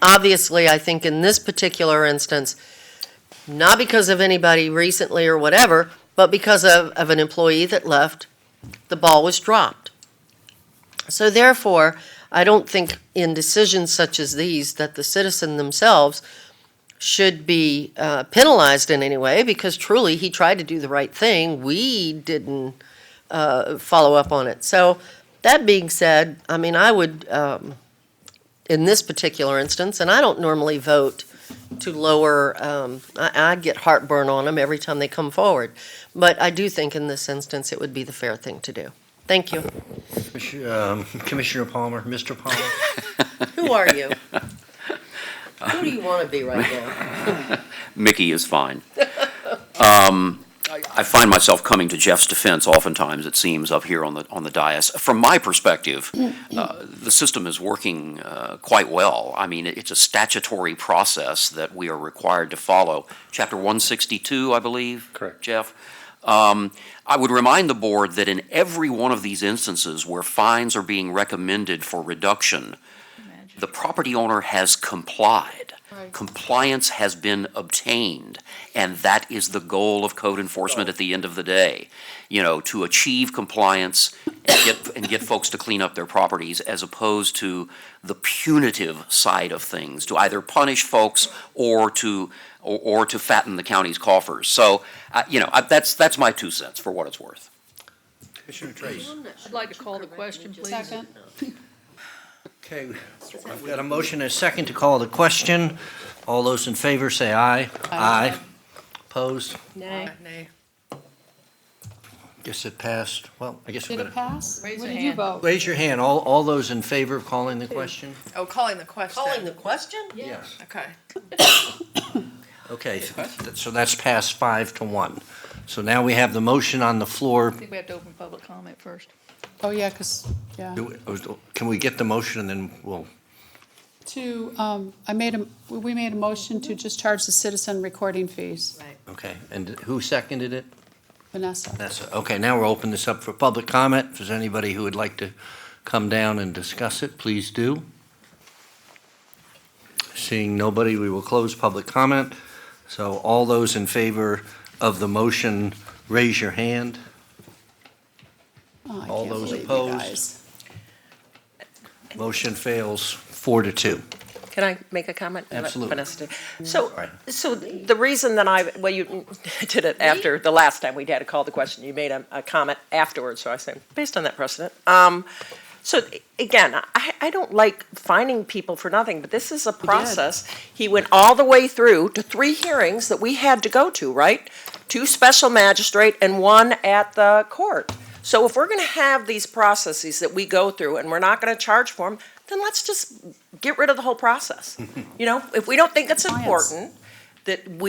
Obviously, I think in this particular instance, not because of anybody recently or whatever, but because of an employee that left, the ball was dropped. So therefore, I don't think in decisions such as these that the citizen themselves should be penalized in any way, because truly he tried to do the right thing. We didn't follow up on it. So that being said, I mean, I would, in this particular instance, and I don't normally vote to lower, I get heartburn on them every time they come forward. But I do think in this instance it would be the fair thing to do. Thank you. Commissioner Palmer, Mr. Palmer? Who are you? Who do you want to be right now? Mickey is fine. I find myself coming to Jeff's defense oftentimes, it seems, up here on the dais. From my perspective, the system is working quite well. I mean, it's a statutory process that we are required to follow. Chapter 162, I believe. Correct. Jeff? I would remind the board that in every one of these instances where fines are being recommended for reduction, the property owner has complied. Right. Compliance has been obtained, and that is the goal of code enforcement at the end of the day. You know, to achieve compliance and get folks to clean up their properties, as opposed to the punitive side of things, to either punish folks or to fatten the county's coffers. So, that's my 2 cents for what it's worth. Commissioner Trace. I'd like to call the question, please. Second. Okay, I've got a motion and a second to call the question. All those in favor say aye. Aye. Opposed? Nay. Nay. Guess it passed. Well, I guess we're Did gonna. it pass? Raise What your did you hand. vote? Raise your hand. All those in favor of calling the question? Oh, calling the question. Calling the question? Yes. Okay. Okay, so that's passed 5-1. So now we have the motion on the floor. I think we have to open public comment first. Oh, yeah, because, yeah. Can we get the motion and then we'll, We made a motion to just charge the citizen recording fees. okay, and who seconded it? Vanessa. Okay, now we'll open this up for public comment. If there's anybody who would like to come down and discuss it, please do. Seeing nobody, we will close public comment. So all those in favor of the motion, raise your hand. Oh, I All can't those believe you opposed? guys. Motion fails 4-2. Can I make a comment? Absolutely. Vanessa? So, Right. so the reason that you did it after the last time we had to call the question, you made a comment afterwards, so I said, based on that precedent. So again, I don't like finding people for nothing, but this is a process. He went all the way through to 3 hearings that we had to go to, right? 2 special magistrate and 1 at the court. So if we're going to have these processes that we go through and we're not going to charge for them, then let's just get rid of the whole process. If we don't think it's important that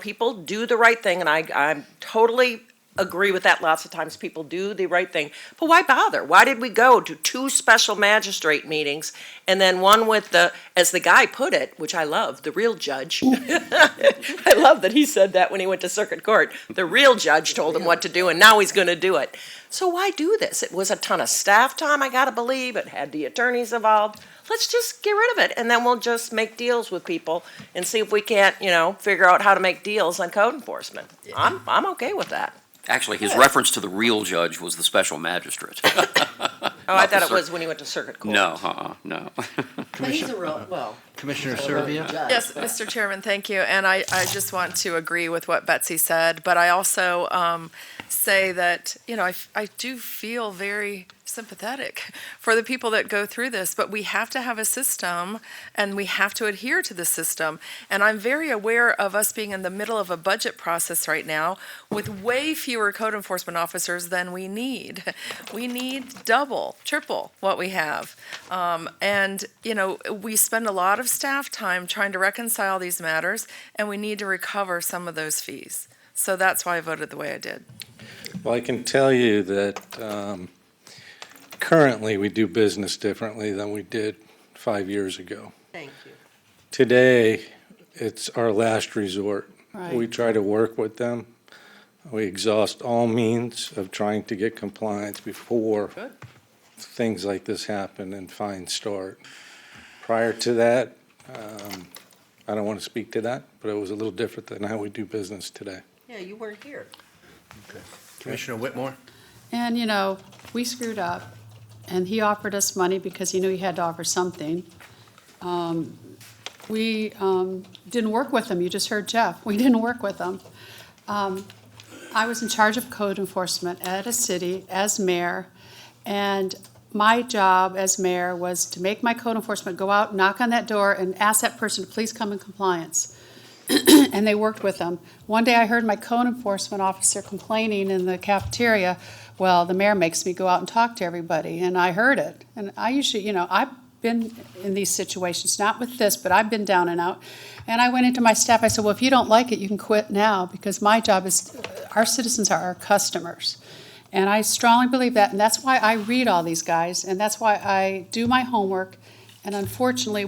people do the right thing, and I totally agree with that. Lots of times people do the right thing, but why bother? Why did we go to 2 special magistrate meetings and then one with as the guy put it, which I love, the real judge. I love that he said that when he went to circuit court. The real judge told him what to do, and now he's going to do it. So why do this? It was a ton of staff time, I got to believe. It had the attorneys involved. Let's just get rid of it, and then we'll just make deals with people and see if we can't, figure out how to make deals on code enforcement. I'm okay with that. Actually, his reference to the real judge was the special magistrate. Oh, I thought it was when he went to circuit court. No, no. But he's a real, Commissioner Serbia? Yes, Mr. Chairman, thank you. And I just want to agree with what Betsy said, but I also say that, I do feel very sympathetic for the people that go through this, but we have to have a system and we have to adhere to the system. And I'm very aware of us being in the middle of a budget process right now with way fewer code enforcement officers than we need. We need double, triple what we have. And we spend a lot of staff time trying to reconcile these matters, and we need to recover some of those fees. So that's why I voted the way I did. Well, I can tell you that currently we do business differently than we did 5 years ago. Thank you. Today, it's our last resort. Right. We try to work with them. We exhaust all means of trying to get compliance before things like this happen and fines start. Prior to that, I don't want to speak to that, but it was a little different than how we do business today. Yeah, you weren't here. Commissioner Whitmore? And, we screwed up, and he offered us money because he knew he had to offer something. We didn't work with him. You just heard Jeff. We didn't work with him. I was in charge of code enforcement at a city as mayor, and my job as mayor was to make my code enforcement go out, knock on that door, and ask that person to please come in compliance. And they worked with them. One day I heard my code enforcement officer complaining in the cafeteria, well, the mayor makes me go out and talk to everybody, and I heard it. And I usually, I've been in these situations, not with this, but I've been down and out. And I went into my staff, I said, well, if you don't like it, you can quit now, because my job is, our citizens are our customers. And I strongly believe that, and that's why I read all these guys, and that's why I do my homework. And unfortunately,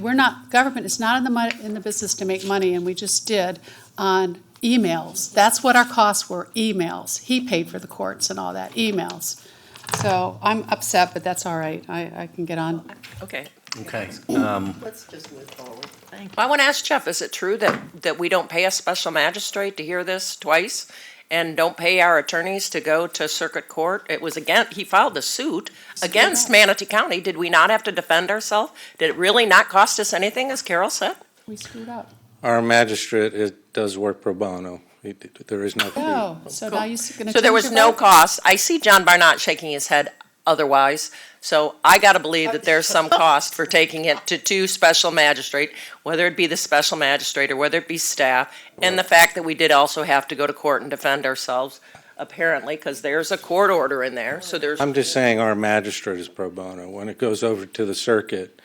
government is not in the business to make money, and we just did on emails. That's what our costs were, emails. He paid for the courts and all that, emails. So I'm upset, but that's all right. I can get on. Okay. Okay. Let's just move forward. I want to ask Jeff, is it true that we don't pay a special magistrate to hear this twice? And don't pay our attorneys to go to circuit court? It was he filed a suit against Manatee County. Did we not have to defend ourselves? Did it really not cost us anything, as Carol said? We screwed up. Our magistrate does work pro bono. There is no fee. Oh, so now you're going to So there was no cost. I see John Barnott shaking his head otherwise. So I got to believe that there's some cost for taking it to two special magistrate, whether it be the special magistrate or whether it be staff, and the fact that we did also have to go to court and defend ourselves, apparently, because there's a court order in there, so there's. I'm just saying our magistrate is pro bono. When it goes over to the circuit,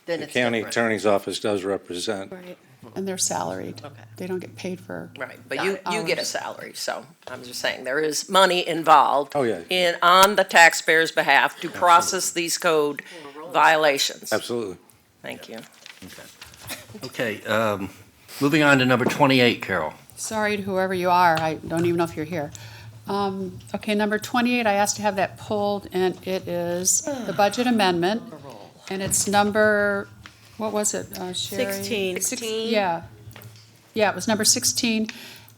Then the it's county different. attorney's office does represent. Right. And they're salaried. Okay. They don't get paid for. Right, but you get a hours. salary, so I'm just saying, there is money involved. Oh, yeah. On the taxpayers' behalf to process these code violations. Absolutely. Thank you. Okay, moving on to number 28, Carol. Sorry to whoever you are, I don't even know if you're here. Okay, number 28, I asked to have that pulled, and it is the budget amendment. And it's number, what was it, Sherry? 16. Yeah. Yeah, it was number 16.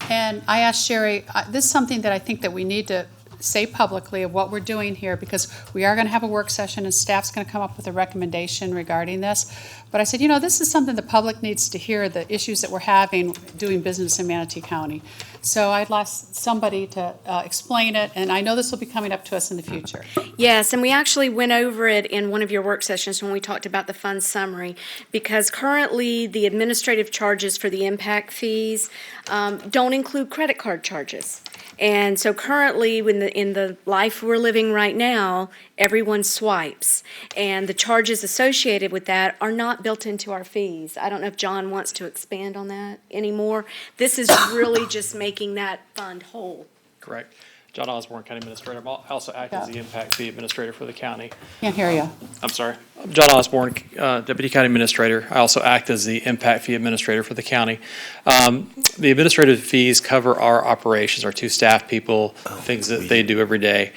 And I asked Sherry, this is something that I think that we need to say publicly of what we're doing here, because we are going to have a work session and staff's going to come up with a recommendation regarding this. But I said, this is something the public needs to hear, the issues that we're having doing business in Manatee County. So I'd like somebody to explain it, and I know this will be coming up to us in the future. Yes, and we actually went over it in one of your work sessions when we talked about the fund summary, because currently the administrative charges for the impact fees don't include credit card charges. And so currently, in the life we're living right now, everyone swipes. And the charges associated with that are not built into our fees. I don't know if John wants to expand on that anymore. This is really just making that fund whole. Correct. John Osborne, County Administrator. I also act as the impact fee administrator for the county. Can't hear you. I'm sorry. John Osborne, Deputy County Administrator. I also act as the impact fee administrator for the county. The administrative fees cover our operations, our two staff people, things that they do every day.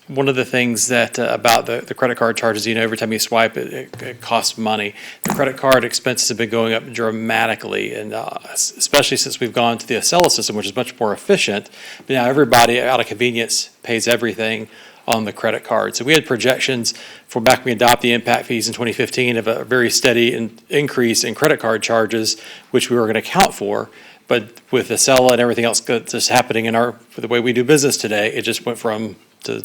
One of the things that about the credit card charges, every time you swipe, it costs money. The credit card expenses have been going up dramatically, and especially since we've gone to the Acela system, which is much more efficient. But now everybody, out of convenience, pays everything on the credit card. So we had projections for back when we adopted the impact fees in 2015 of a very steady increase in credit card charges, which we were going to account for. But with Acela and everything else that's happening in the way we do business today, it just went from to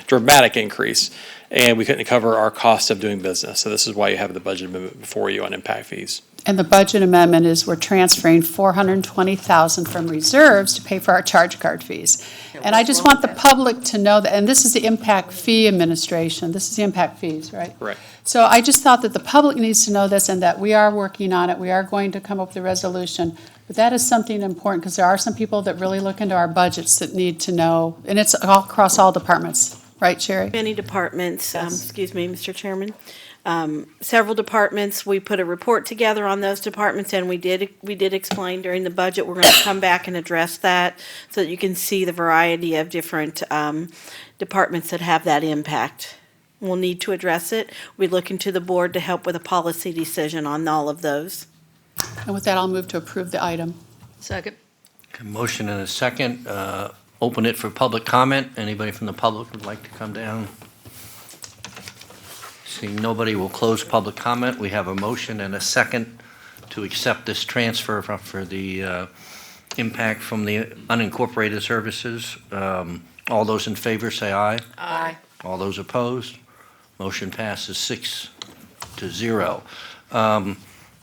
dramatic increase, and we couldn't cover our cost of doing business. So this is why you have the budget amendment before you on impact fees. And the budget amendment is we're transferring $420,000 from reserves to pay for our charge card fees. And I just want the public to know that, and this is the impact fee administration. This is the impact fees, right? Correct. So I just thought that the public needs to know this and that we are working on it. We are going to come up with a resolution. But that is something important, because there are some people that really look into our budgets that need to know, and it's all across all departments, right, Sherry? Many departments, excuse me, Mr. Chairman. Several departments, we put a report together on those departments, and we did explain during the budget, we're going to come back and address that so that you can see the variety of different departments that have that impact. We'll need to address it. We look into the board to help with a policy decision on all of those. And with that, I'll move to approve the item. Second. A motion and a second. Open it for public comment. Anybody from the public would like to come down? Seeing nobody, will close public comment. We have a motion and a second to accept this transfer for the impact from the unincorporated services. All those in favor say aye. Aye. All those opposed? Motion passes 6-0.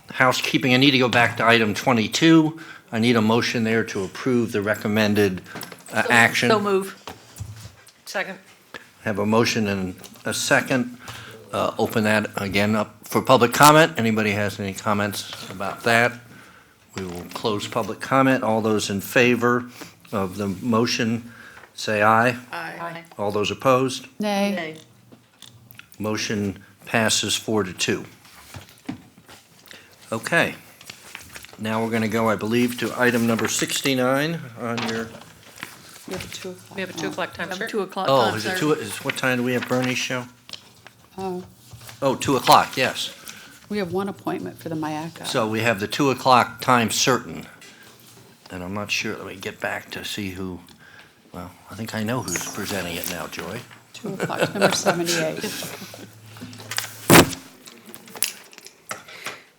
Housekeeping, I need to go back to item 22. I need a motion there to approve the recommended action. So move. Second. Have a motion and a second. Open that again up for public comment. Anybody has any comments about that? We will close public comment. All those in favor of the motion, say aye. Aye. All those opposed? Nay. Motion passes 4-2. Okay. Now we're going to go, I believe, to item number 69 on your... We have a 2 o'clock. We have a 2 o'clock time, sure. 2 o'clock. Oh, is it 2? What time do we have Bernie's show? Oh, Oh, 2 o'clock, yes. We have one appointment for the MIACA. So we have the 2 o'clock time certain. And I'm not sure, let me get back to see who, well, I think I know who's presenting it now, Joy. 2 o'clock, number 78.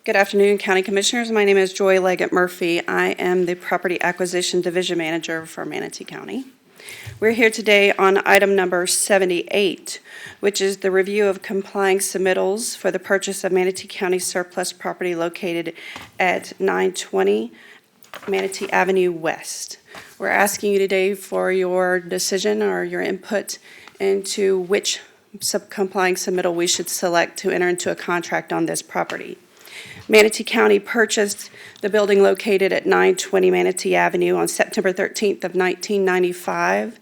Good afternoon, County Commissioners. My name is Joy Leggett Murphy. I am the Property Acquisition Division Manager for Manatee County. We're here today on item number 78, which is the review of complying submittals for the purchase of Manatee County surplus property located at 920 Manatee Avenue West. We're asking you today for your decision or your input into which complying submittal we should select to enter into a contract on this property. Manatee County purchased the building located at 920 Manatee Avenue on September 13th of 1995.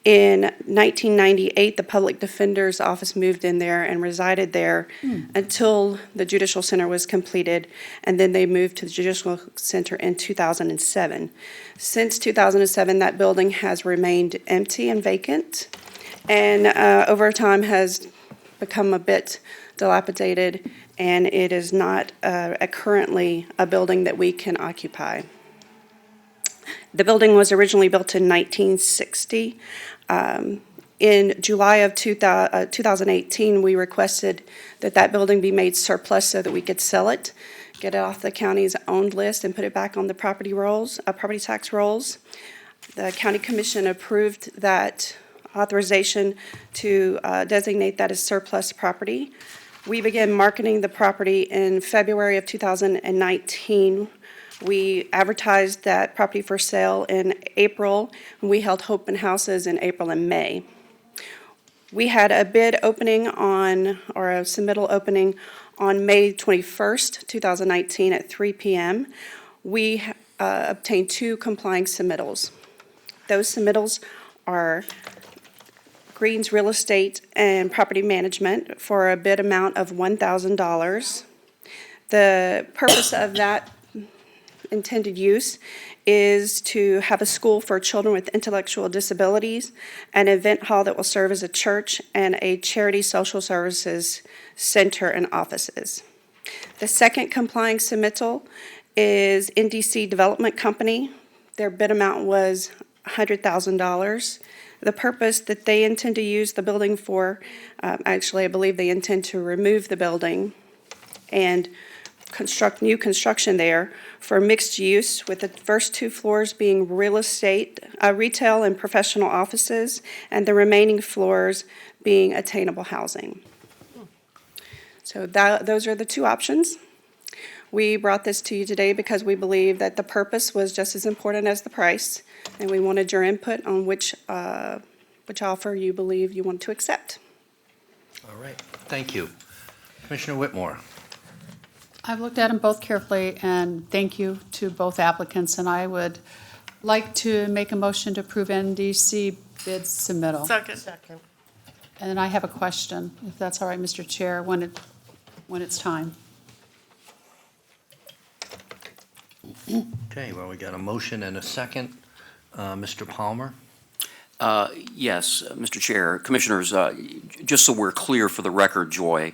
In 1998, the Public Defender's Office moved in there and resided there until the Judicial Center was completed, and then they moved to the Judicial Center in 2007. Since 2007, that building has remained empty and vacant, and over time has become a bit dilapidated, and it is not currently a building that we can occupy. The building was originally built in 1960. In July of 2018, we requested that that building be made surplus so that we could sell it, get it off the county's owned list, and put it back on the property tax rolls. The County Commission approved that authorization to designate that as surplus property. We began marketing the property in February of 2019. We advertised that property for sale in April, and we held open houses in April and May. We had a bid opening or a submittal opening on May 21st, 2019 at 3 p.m. We obtained 2 complying submittals. Those submittals are Green's Real Estate and Property Management for a bid amount of $1,000. The purpose of that intended use is to have a school for children with intellectual disabilities, an event hall that will serve as a church, and a charity social services center and offices. The second complying submittal is NDC Development Company. Their bid amount was $100,000. The purpose that they intend to use the building for, actually, I believe they intend to remove the building and construct new construction there for mixed use, with the first 2 floors being real estate, retail and professional offices, and the remaining floors being attainable housing. So those are the 2 options. We brought this to you today because we believe that the purpose was just as important as the price, and we wanted your input on which offer you believe you want to accept. All right, thank you. Commissioner Whitmore. I've looked at them both carefully, and thank you to both applicants, and I would like to make a motion to approve NDC bid submittal. Second. And then I have a question, if that's all right, Mr. Chair, when it's time. Okay, well, we got a motion and a second. Mr. Palmer? Yes, Mr. Chair, Commissioners, just so we're clear for the record, Joy,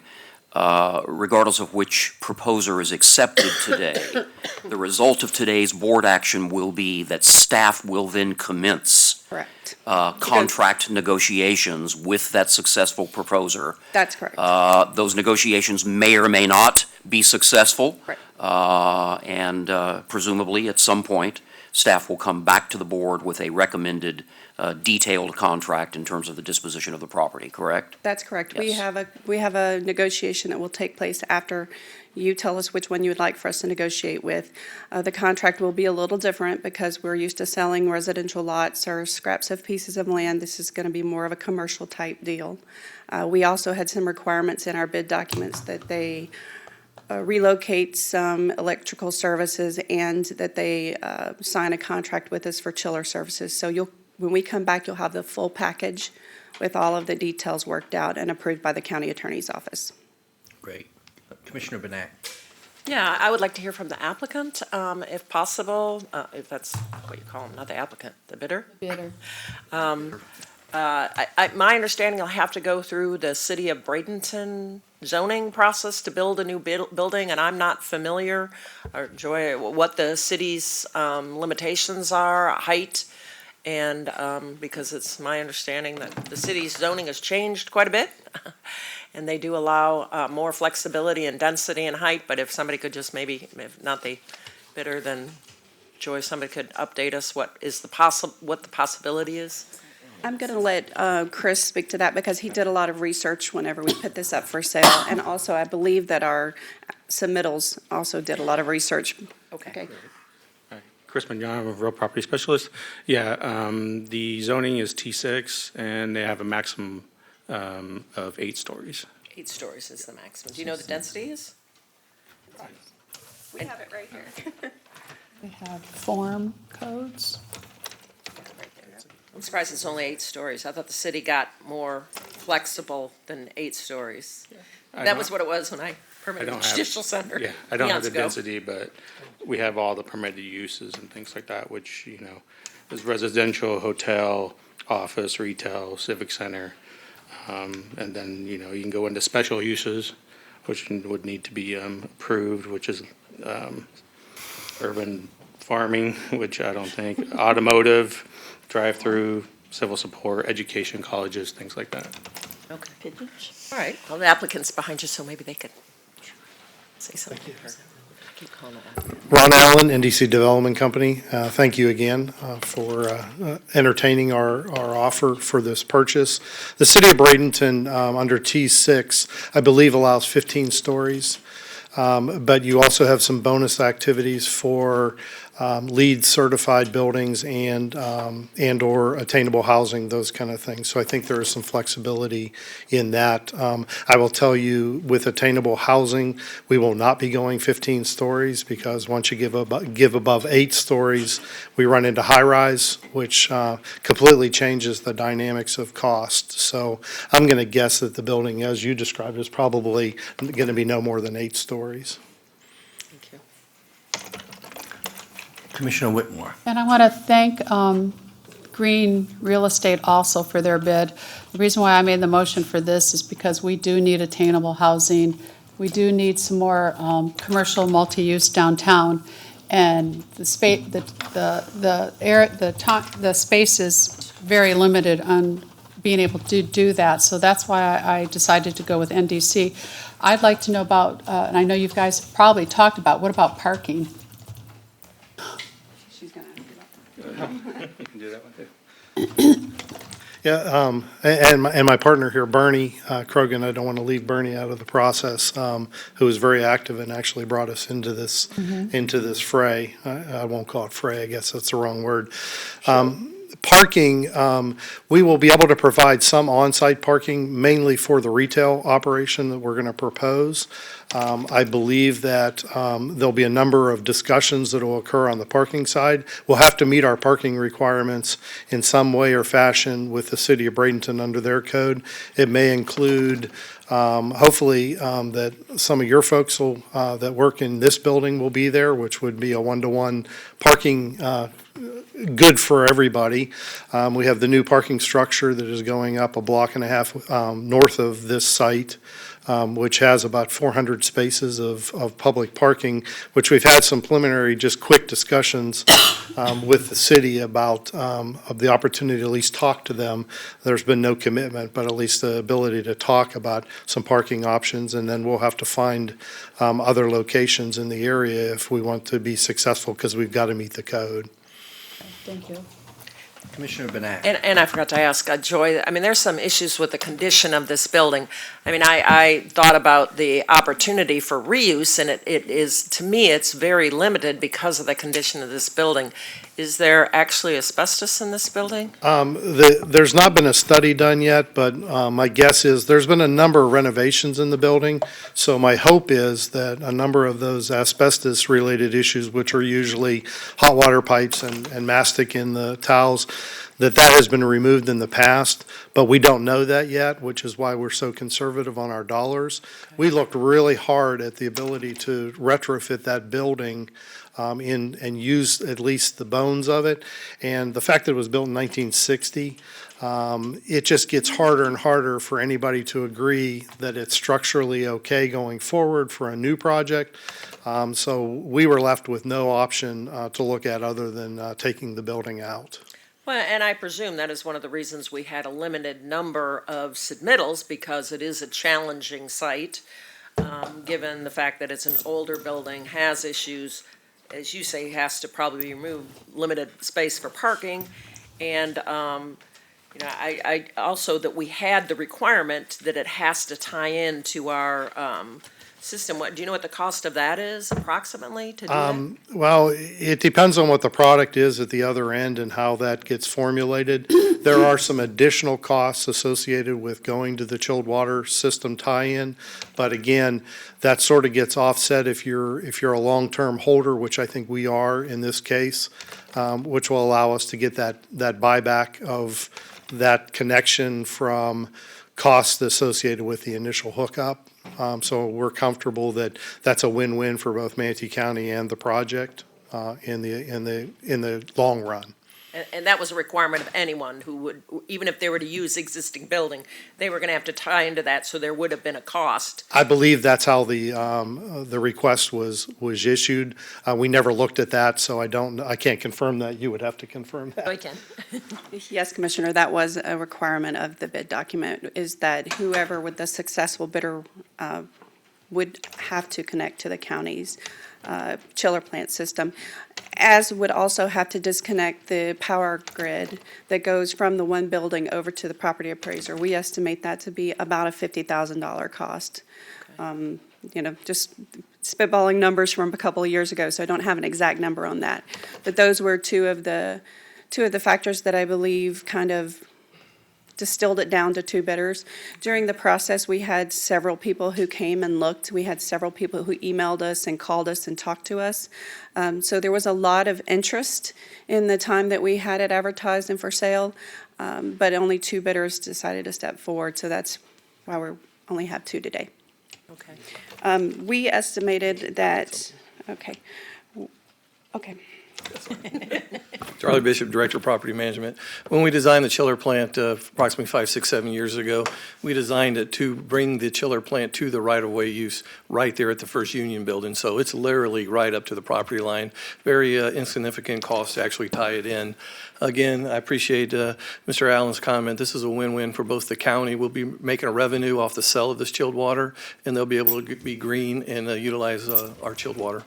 regardless of which proposer is accepted today, the result of today's board action will be that staff will then commence Correct. Contract negotiations with that successful proposer. That's correct. Those negotiations may or may not be successful. Right. And presumably, at some point, staff will come back to the board with a recommended detailed contract in terms of the disposition of the property, correct? That's correct. Yes. We have a negotiation that will take place after you tell us which one you would like for us to negotiate with. The contract will be a little different because we're used to selling residential lots or scraps of pieces of land. This is going to be more of a commercial type deal. We also had some requirements in our bid documents that they relocate some electrical services and that they sign a contract with us for chiller services. So when we come back, you'll have the full package with all of the details worked out and approved by the county attorney's office. Great. Commissioner Benak. Yeah, I would like to hear from the applicant, if possible, if that's what you call him, not the applicant, the bidder. Bidder. My understanding, I'll have to go through the city of Bradenton zoning process to build a new building, and I'm not familiar, or Joy, what the city's limitations are, height, and because it's my understanding that the city's zoning has changed quite a bit, and they do allow more flexibility and density and height, but if somebody could just maybe, if not the bidder, then Joy, somebody could update us what the possibility is. I'm going to let Chris speak to that because he did a lot of research whenever we put this up for sale. And also, I believe that our submittals also did a lot of research. Okay. Chris Mignon, I'm a real property specialist. Yeah, the zoning is T6, and they have a maximum of 8 stories. 8 stories is the maximum. Do you know the density is? We have it right here. We have form codes. I'm surprised it's only 8 stories. I thought the city got more flexible than 8 stories. That was what it was when I permitted the judicial center. Yeah, I don't have eons the ago. density, but we have all the permitted uses and things like that, which, is residential, hotel, office, retail, civic center. And then, you can go into special uses, which would need to be approved, which is urban farming, which I don't think, automotive, drive-through, civil support, education, colleges, things like that. Okay. All right. Well, the applicant's behind you, so maybe they could say something. Keep calling it. Ron Allen, NDC Development Company. Thank you again for entertaining our offer for this purchase. The city of Bradenton, under T6, I believe allows 15 stories. But you also have some bonus activities for LEED certified buildings and/or attainable housing, those kind of things. So I think there is some flexibility in that. I will tell you, with attainable housing, we will not be going 15 stories because once you give above 8 stories, we run into high-rise, which completely changes the dynamics of cost. So I'm going to guess that the building, as you described, is probably going to be no more than 8 stories. Thank you. Commissioner Whitmore. And I want to thank Green Real Estate also for their bid. The reason why I made the motion for this is because we do need attainable housing. We do need some more commercial multi-use downtown. And the space, the space is very limited on being able to do that. So that's why I decided to go with NDC. I'd like to know about, and I know you guys probably talked about, what about parking? She's going to You can do that one too. Yeah, and my partner here, Bernie Krogan, I don't want to leave Bernie out of the process, who was very active and actually brought us into this fray. I won't call it fray, I guess that's the wrong word. Parking, we will be able to provide some on-site parking, mainly for the retail operation that we're going to propose. I believe that there'll be a number of discussions that will occur on the parking side. We'll have to meet our parking requirements in some way or fashion with the city of Bradenton under their code. It may include, hopefully, that some of your folks will, that work in this building will be there, which would be a one-to-one parking good for everybody. We have the new parking structure that is going up a block and a half north of this site, which has about 400 spaces of public parking, which we've had some preliminary, just quick discussions with the city about of the opportunity to at least talk to them. There's been no commitment, but at least the ability to talk about some parking options, and then we'll have to find other locations in the area if we want to be successful, because we've got to meet the code. Thank you. Commissioner Benak. And I forgot to ask Joy, I mean, there's some issues with the condition of this building. I mean, I thought about the opportunity for reuse, and it is, to me, it's very limited because of the condition of this building. Is there actually asbestos in this building? There's not been a study done yet, but my guess is there's been a number of renovations in the building. So my hope is that a number of those asbestos-related issues, which are usually hot water pipes and mastic in the towels, that has been removed in the past, but we don't know that yet, which is why we're so conservative on our dollars. We looked really hard at the ability to retrofit that building and use at least the bones of it. And the fact that it was built in 1960, it just gets harder and harder for anybody to agree that it's structurally okay going forward for a new project. So we were left with no option to look at other than taking the building out. Well, and I presume that is one of the reasons we had a limited number of submittals, because it is a challenging site, given the fact that it's an older building, has issues, as you say, has to probably remove limited space for parking. And, I also that we had the requirement that it has to tie in to our system. Do you know what the cost of that is approximately to do that? Well, it depends on what the product is at the other end and how that gets formulated. There are some additional costs associated with going to the chilled water system tie-in, but again, that sort of gets offset if you're a long-term holder, which I think we are in this case, which will allow us to get that buyback of that connection from costs associated with the initial hookup. So we're comfortable that that's a win-win for both Manatee County and the project in the long run. And that was a requirement of anyone who would, even if they were to use existing building, they were gonna have to tie into that, so there would have been a cost. I believe that's how the request was issued. We never looked at that, so I can't confirm that. You would have to confirm that. I can. Yes, Commissioner, that was a requirement of the bid document, is that whoever with the successful bidder would have to connect to the county's chiller plant system, as would also have to disconnect the power grid that goes from the one building over to the property appraiser. We estimate that to be about a $50,000 cost. Just spitballing numbers from a couple of years ago, so I don't have an exact number on that. But those were two of the factors that I believe kind of distilled it down to two bidders. During the process, we had several people who came and looked. We had several people who emailed us and called us and talked to us. So there was a lot of interest in the time that we had it advertised and for sale, but only two bidders decided to step forward, so that's why we only have two today. Okay. We estimated that, okay. Charlie Bishop, Director of Property Management. When we designed the chiller plant approximately 5, 6, 7 years ago, we designed it to bring the chiller plant to the right-of-way use right there at the First Union Building. So it's literally right up to the property line. Very insignificant cost to actually tie it in. Again, I appreciate Mr. Allen's comment. This is a win-win for both the county. We'll be making a revenue off the sale of this chilled water, and they'll be able to be green and utilize our chilled water.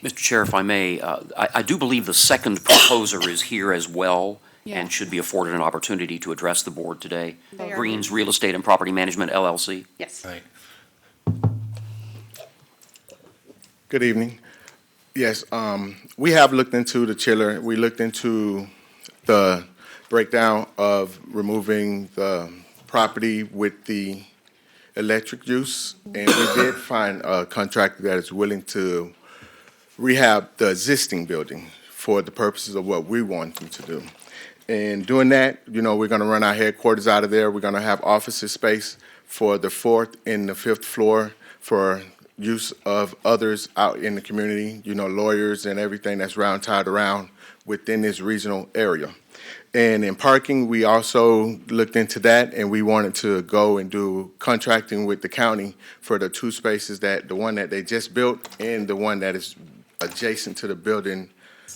Mr. Chair, if I may, I do believe the second proposer is here as well and should be afforded an opportunity to address the board today. They are. Greens Real Estate and Property Management, LLC. Yes. Right. Good evening. Yes, we have looked into the chiller. We looked into the breakdown of removing the property with the electric use, and we did find a contractor that is willing to rehab the existing building for the purposes of what we want them to do. And doing that, we're going to run our headquarters out of there. We're going to have offices space for the 4th and the 5th floor for use of others out in the community, lawyers and everything that's tied around within this regional area. And in parking, we also looked into that, and we wanted to go and do contracting with the county for the two spaces, the one that they just built and the one that is adjacent to the building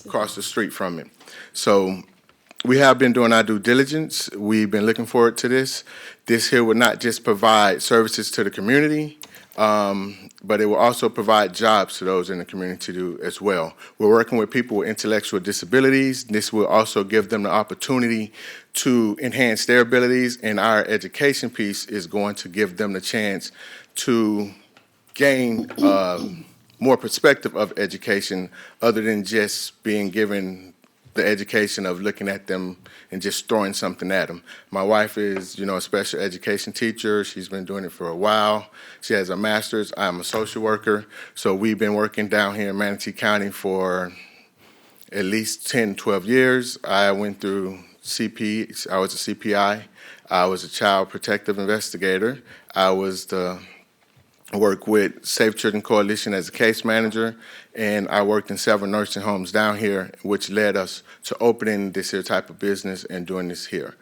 across the street from it. So we have been doing our due diligence. We've been looking forward to this. This here would not just provide services to the community, but it will also provide jobs to those in the community too as well. We're working with people with intellectual disabilities. This will also give them the opportunity to enhance their abilities, and our education piece is going to give them the chance to gain more perspective of education other than just being given the education of looking at them and just throwing something at them. My wife is, a special education teacher. She's been doing it for a while. She has a master's. I'm a social worker. So we've been working down here in Manatee County for at least 10, 12 years. I went through I was a CPI. I was a child protective investigator. I worked with Safe Children Coalition as a case manager, and I worked in several nursing homes down here, which led us to opening this here type of business and doing this here.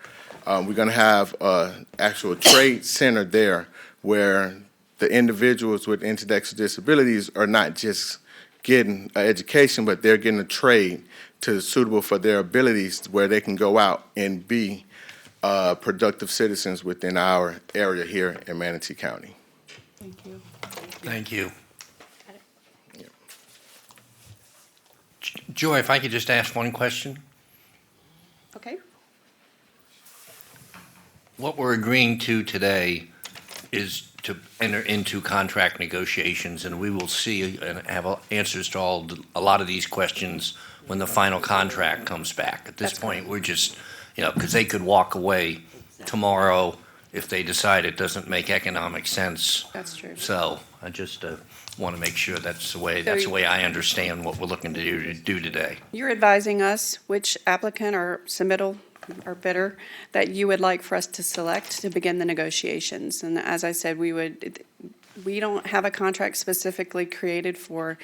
We're going to have an actual trade center there where the individuals with intellectual disabilities are not just getting an education, but they're getting a trade suitable for their abilities, where they can go out and be productive citizens within our area here in Manatee County. Thank you. Thank you. Joy, if I could just ask one question. Okay. What we're agreeing to today is to enter into contract negotiations, and we will see and have answers to a lot of these questions when the final contract comes back. At this point, we're just, because they could walk away tomorrow if they decide it doesn't make economic sense. That's true. So I just want to make sure that's the way I understand what we're looking to do today. You're advising us which applicant or submittal or bidder that you would like for us to select to begin the negotiations. And as I said, we don't have a contract specifically created for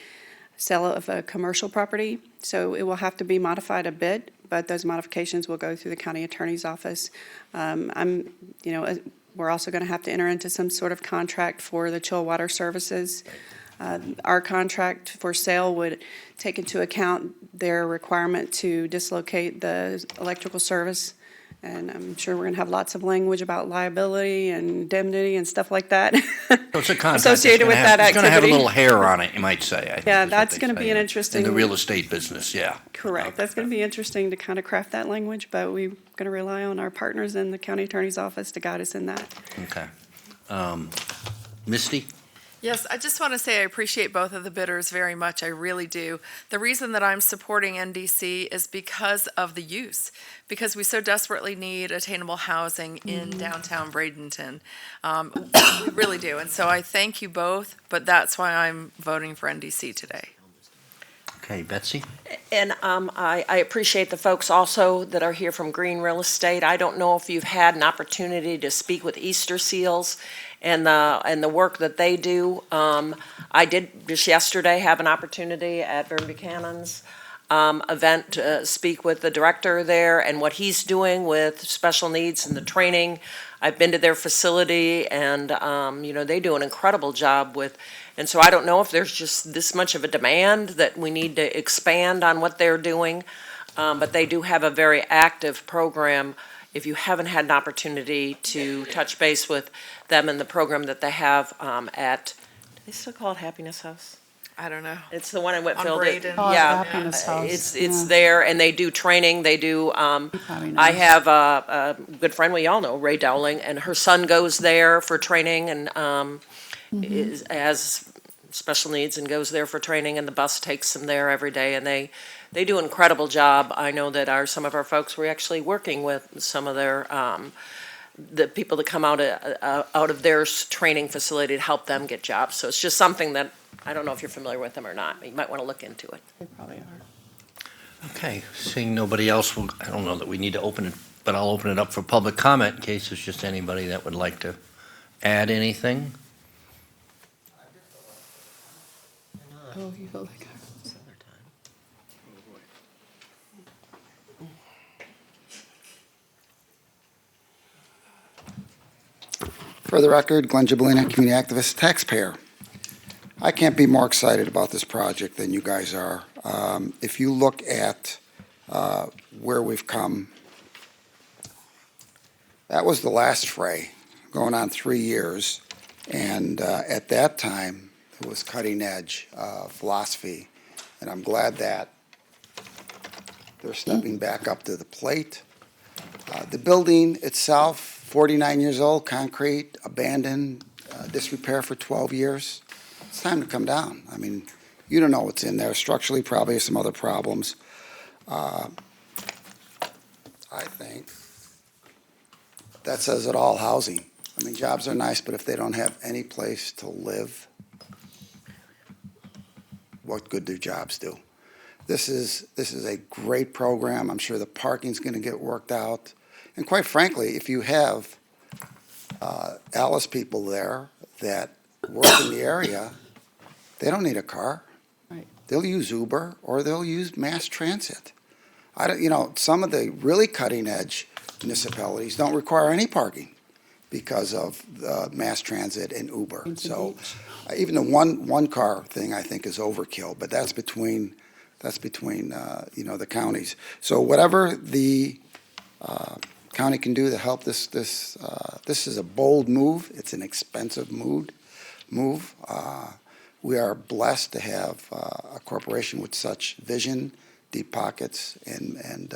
sale of a commercial property, so it will have to be modified a bit, but those modifications will go through the county attorney's office. We're also going to have to enter into some sort of contract for the chill water services. Our contract for sale would take into account their requirement to dislocate the electrical service. And I'm sure we're going to have lots of language about liability and indemnity and stuff like that. So it's a contract associated with that It's going to have a activity. little hair on it, you might say. I think Yeah, is what that's they going to say be an interesting. in the real estate business, yeah. Correct. That's going to be interesting to kind of craft that language, but we're going to rely on our partners in the county attorney's office to guide us in that. Okay. Misty? Yes, I just want to say I appreciate both of the bidders very much. I really do. The reason that I'm supporting NDC is because of the use, because we so desperately need attainable housing in downtown Bradenton. We really do. And so I thank you both, but that's why I'm voting for NDC today. Okay, Betsy? And I appreciate the folks also that are here from Green Real Estate. I don't know if you've had an opportunity to speak with Easter Seals and the work that they do. I did just yesterday have an opportunity at Vern Buchanan's event to speak with the director there and what he's doing with special needs and the training. I've been to their facility, and they do an incredible job with. And so I don't know if there's just this much of a demand that we need to expand on what they're doing, but they do have a very active program. If you haven't had an opportunity to touch base with them and the program that they have do they still call it Happiness House? I don't know. It's the one in Whitfield. Braden. Yeah, Happiness House. it's there, and they do training. They do. Probably I nice. have a good friend we all know, Ray Dowling, and her son goes there for training and has special needs and goes there for training, and the bus takes them there every day, and they do an incredible job. I know that some of our folks were actually working with some of their the people that come out of their training facility to help them get jobs. So it's just something that I don't know if you're familiar with them or not. But you might want to look into it. They probably are. Okay, seeing nobody else, I don't know that we need to open it, but I'll open it up for public comment in case there's just anybody that would like to add anything. Oh, you feel like For the record, Glenn Gibolina, community activist, taxpayer. I can't be more excited about this project than you guys are. If you look at where we've come, that was the last fray, going on 3 years. And at that time, it was cutting edge philosophy. And I'm glad that they're stepping back up to the plate. The building itself, 49 years old, concrete, abandoned, disrepair for 12 years. It's time to come down. I mean, you don't know what's in there. Structurally, probably some other problems. I think that says it all, housing. I mean, jobs are nice, but if they don't have any place to live, what good do jobs do? This is a great program. I'm sure the parking's going to get worked out. And quite frankly, if you have Alice people there that work in the area, they don't need a car. Right. They'll use Uber or they'll use mass transit. Some of the really cutting-edge municipalities don't require any parking because of mass transit and Uber. So even the one-car thing, I think, is overkill, but that's between the counties. So whatever the county can do to help this is a bold move. It's an expensive move. We are blessed to have a corporation with such vision, deep pockets, and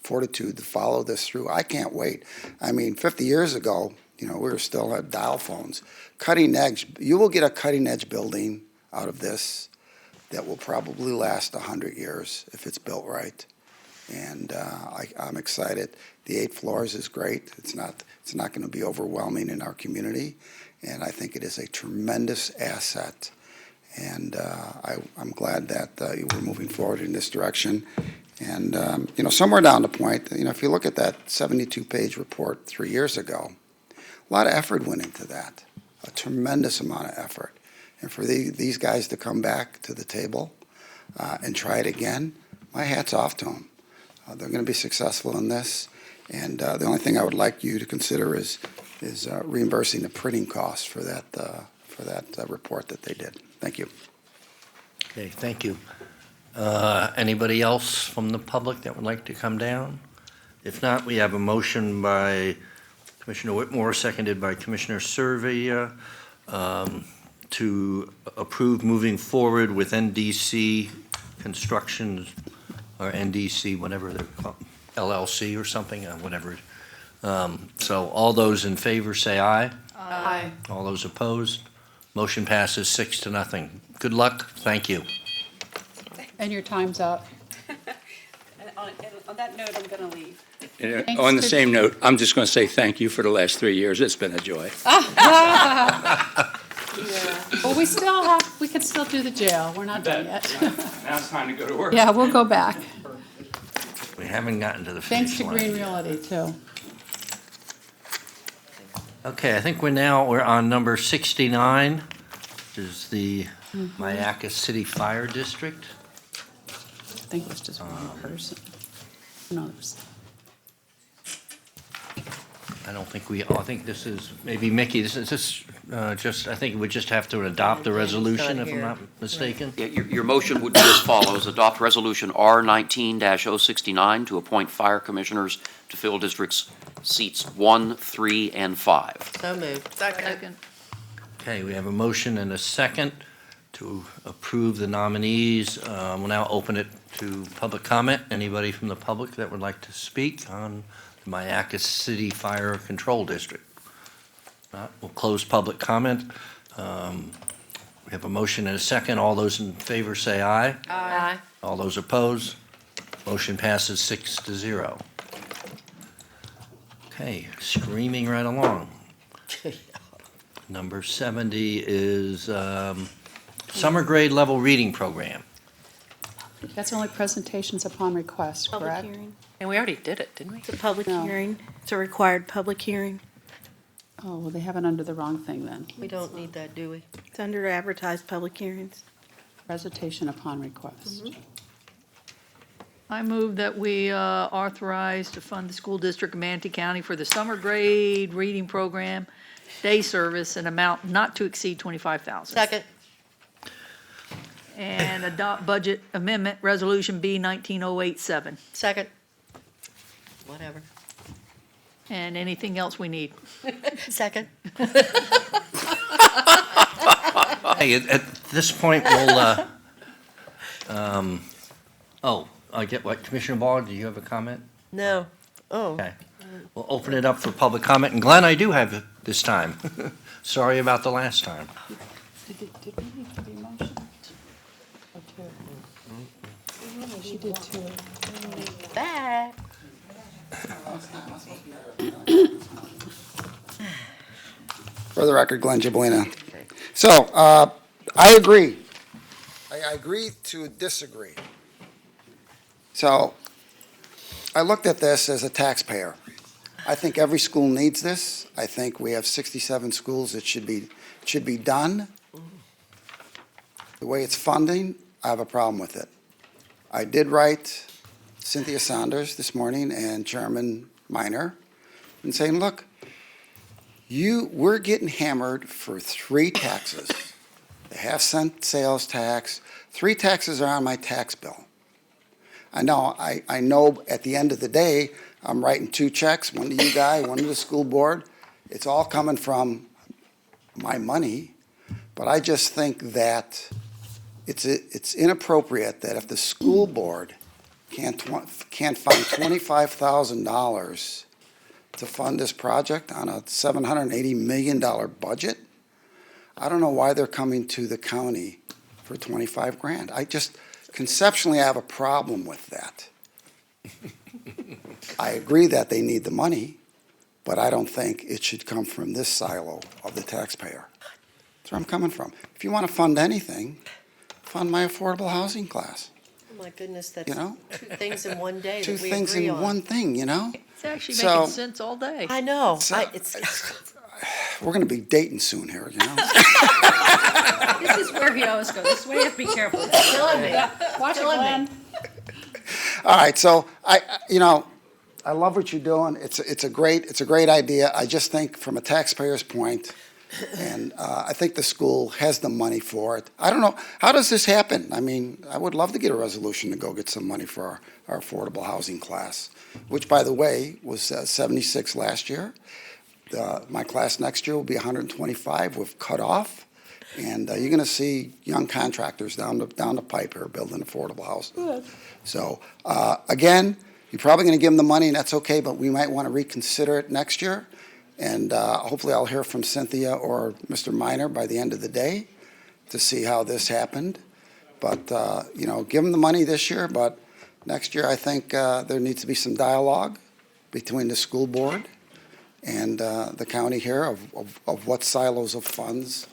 fortitude to follow this through. I can't wait. 50 years ago, we still had dial phones. Cutting edge, you will get a cutting edge building out of this that will probably last 100 years if it's built right. And I'm excited. The 8 floors is great. It's not going to be overwhelming in our community, and I think it is a tremendous asset. And I'm glad that we're moving forward in this direction. And somewhere down the point, if you look at that 72-page report 3 years ago, a lot of effort went into that, a tremendous amount of effort. And for these guys to come back to the table and try it again, my hat's off to them. They're going to be successful in this. And the only thing I would like you to consider is reimbursing the printing costs for that report that they did. Thank you. Okay, thank you. Anybody else from the public that would like to come down? If not, we have a motion by Commissioner Whitmore, seconded by Commissioner Surveyor, to approve moving forward with NDC Construction, or NDC, whatever they're called, LLC or something, whatever. So all those in favor say aye. Aye. All those opposed? Motion passes 6-0. Good luck. Thank you. And your time's up. On that note, I'm going to leave. Thanks On the to- same note, I'm just going to say thank you for the last 3 years. It's been a joy. Well, we can still do the jail. We're not done yet. Now it's time to go to work. Yeah, we'll go back. We haven't gotten to the Thanks finish to line. Green Realty, too. Okay, I think we're on number 69, which is the Myakka City Fire District. I think it's just one person. No, there's. I don't think I think this is, maybe Mickey, this is just, I think we just have to adopt the resolution, if I'm not mistaken. Yeah, your motion would be as follows: adopt resolution R19-069 to appoint fire commissioners to fill districts seats 1, 3, and 5. So moved. Second. Okay, we have a motion and a second to approve the nominees. We'll now open it to public comment. Anybody from the public that would like to speak on the Myakka City Fire Control District? Not, we'll close public comment. We have a motion and a second. All those in favor say aye. Aye. All those opposed? Motion passes 6-0. Okay, screaming right along. Number 70 is summer grade level reading program. That's only presentations upon request, Public correct? hearing. And we already did it, didn't we? It's a public No. hearing. It's a required public hearing. Oh, well, they have it under the wrong thing then. We don't need that, do we? It's under advertised public hearings. Presentation upon request. I move that we authorize to fund the school district of Manatee County for the summer grade reading program, day service, an amount not to exceed $25,000. Second. And adopt budget amendment, Resolution B 19087. Second. Whatever. And anything else we need. Second. Hey, at this point, we'll, I get what, Commissioner Ball, do you have a comment? No. Oh. Okay. We'll open it up for public comment, and Glenn, I do have it this time. Sorry about the last time. Did we need to be motioned? Or two? She did two. Back. For the record, Glenn Gibolina. So, I agree. I agree to disagree. So I looked at this as a taxpayer. I think every school needs this. I think we have 67 schools that should be done. The way it's funding, I have a problem with it. I did write Cynthia Saunders this morning and Chairman Minor and saying, look, we're getting hammered for 3 taxes. The half-cent sales tax, 3 taxes are on my tax bill. I know at the end of the day, I'm writing 2 checks, one to you guys, one to the school board. It's all coming from my money, but I just think that it's inappropriate that if the school board can't find $25,000 to fund this project on a $780 million budget, I don't know why they're coming to the county for 25 grand. I just conceptually have a problem with that. I agree that they need the money, but I don't think it should come from this silo of the taxpayer. That's where I'm coming from. If you want to fund anything, fund my affordable housing class. Oh my goodness, that's You know? 2 things in one day 2 that we things agree in on. one thing, you know? It's actually So- making sense all day. I know. We're going to be dating soon here, you know? This is where he always goes. This way you have to be careful. Watch it, Glenn. All right, so I love what you're doing. It's a great idea. I just think from a taxpayer's point, and I think the school has the money for it. I don't know, how does this happen? I mean, I would love to get a resolution to go get some money for our affordable housing class, which, by the way, was 76 last year. My class next year will be 125 with cutoff, and you're going to see young contractors down the pipe here building affordable houses. So, again, you're probably going to give them the money, and that's okay, but we might want to reconsider it next year. And hopefully I'll hear from Cynthia or Mr. Minor by the end of the day to see how this happened. But, give them the money this year, but next year I think there needs to be some dialogue between the school board and the county here of what silos of funds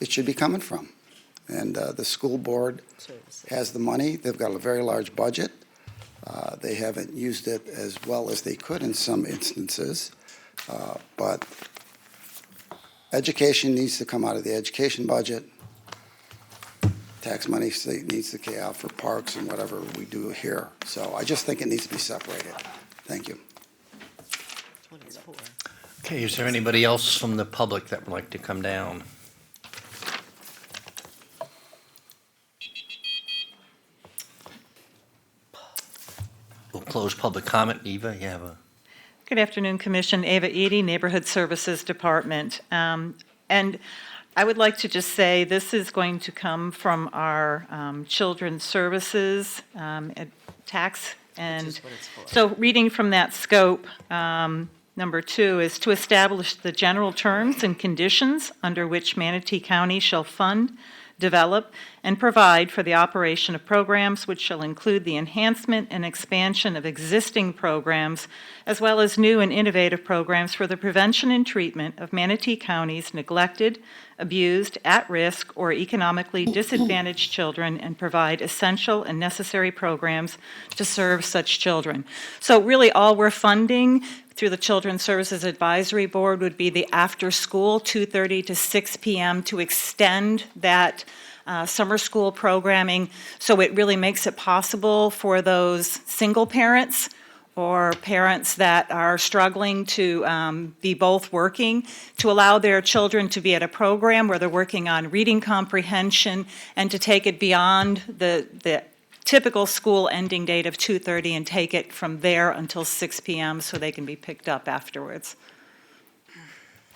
it should be coming from. And the school board has the money. They've got a very large budget. They haven't used it as well as they could in some instances. But education needs to come out of the education budget. Tax money needs to come out for parks and whatever we do here. So I just think it needs to be separated. Thank you. Okay, is there anybody else from the public that would like to come down? We'll close public comment. Eva, you have a... Good afternoon, Commission. Ava Eady, Neighborhood Services Department. And I would like to just say this is going to come from our Children's Services tax. And so reading from that scope, number 2 is to establish the general terms and conditions under which Manatee County shall fund, develop, and provide for the operation of programs which shall include the enhancement and expansion of existing programs, as well as new and innovative programs for the prevention and treatment of Manatee County's neglected, abused, at-risk, or economically disadvantaged children, and provide essential and necessary programs to serve such children. So really all we're funding through the Children's Services Advisory Board would be the after-school, 2:30 to 6 p.m., to extend that summer school programming, so it really makes it possible for those single parents or parents that are struggling to be both working, to allow their children to be at a program where they're working on reading comprehension and to take it beyond the typical school ending date of 2:30 and take it from there until 6 p.m. so they can be picked up afterwards.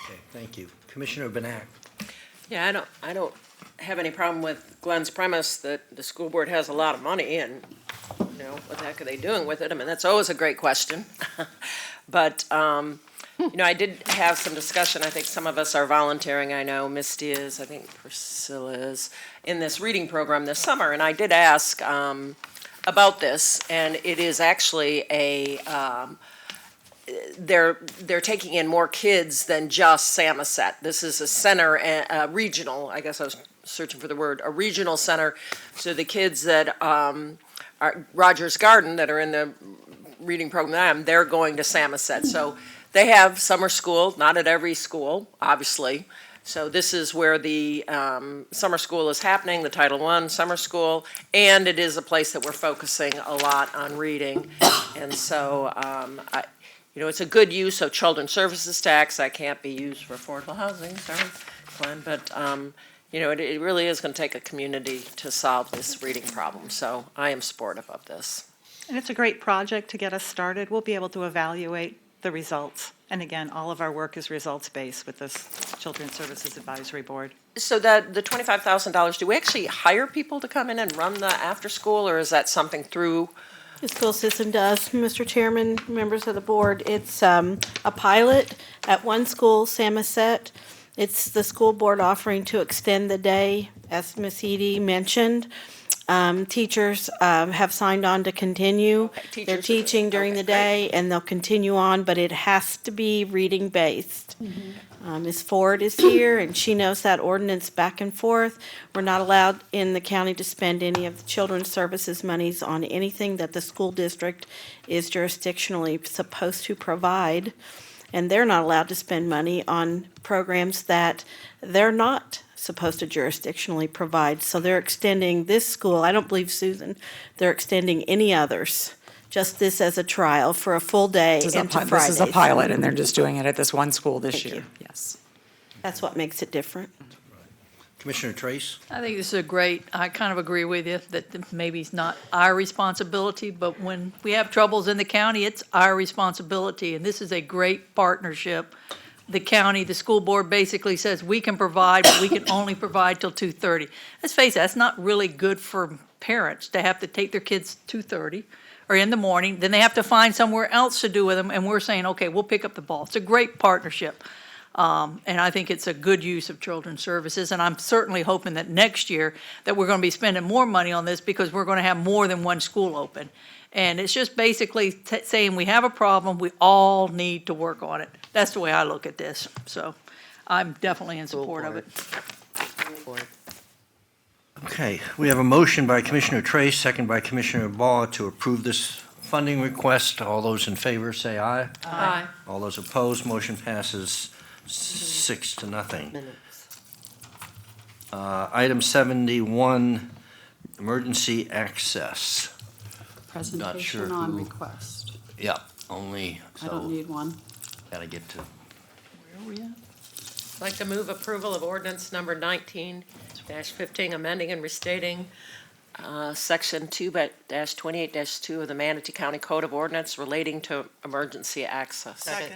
Okay, thank you. Commissioner Benak. Yeah, I don't have any problem with Glenn's premise that the school board has a lot of money and, what the heck are they doing with it? I mean, that's always a great question. But, I did have some discussion. I think some of us are volunteering. I know Misty is, I think Priscilla is, in this reading program this summer. And I did ask about this, and it is actually they're taking in more kids than just Samoset. This is a center, regional, I guess I was searching for the word, a regional center. So the kids that Rogers Garden that are in the reading program, they're going to Samoset. So they have summer school, not at every school, obviously. So this is where the summer school is happening, the Title I summer school, and it is a place that we're focusing a lot on reading. And so, it's a good use of children's services tax. That can't be used for affordable housing, sorry, Glenn, but, it really is going to take a community to solve this reading problem. So I am supportive of this. And it's a great project to get us started. We'll be able to evaluate the results. And again, all of our work is results-based with this Children's Services Advisory Board. So that the $25,000, do we actually hire people to come in and run the after-school, or is that something through? The school system does, Mr. Chairman, members of the board. It's a pilot at one school, Samoset. It's the school board offering to extend the day, as Ms. Edie mentioned. Teachers have signed on to continue. They're teaching during the day, and they'll continue on, but it has to be reading-based. Ms. Ford is here, and she knows that ordinance back and forth. We're not allowed in the county to spend any of the children's services monies on anything that the school district is jurisdictionally supposed to provide, and they're not allowed to spend money on programs that they're not supposed to jurisdictionally provide. So they're extending this school, I don't believe, Susan, they're extending any others, just this as a trial for a full day and to Fridays. This is a pilot, and they're just doing it at this one school this year. Yes. That's what makes it different. Commissioner Trace? I think this is I kind of agree with you that maybe it's not our responsibility, but when we have troubles in the county, it's our responsibility, and this is a great partnership. The county, the school board basically says we can provide, but we can only provide till 2:30. Let's face it, that's not really good for parents to have to take their kids 2:30 or in the morning, then they have to find somewhere else to do with them, and we're saying, okay, we'll pick up the ball. It's a great partnership. And I think it's a good use of children's services, and I'm certainly hoping that next year that we're going to be spending more money on this because we're going to have more than one school open. And it's just basically saying we have a problem, we all need to work on it. That's the way I look at this. So I'm definitely in support of it. Okay, we have a motion by Commissioner Trace, second by Commissioner Baugh to approve this funding request. All those in favor say aye. Aye. All those opposed, motion passes 6-0. Item 71, emergency access. Not sure Presentation on who- request. Yeah, only, I don't so, need one. gotta get to, Where are we at? I'd like to move approval of ordinance number 19-15, amending and restating section 2-28-2 of the Manatee County Code of Ordinance relating to emergency access. Second.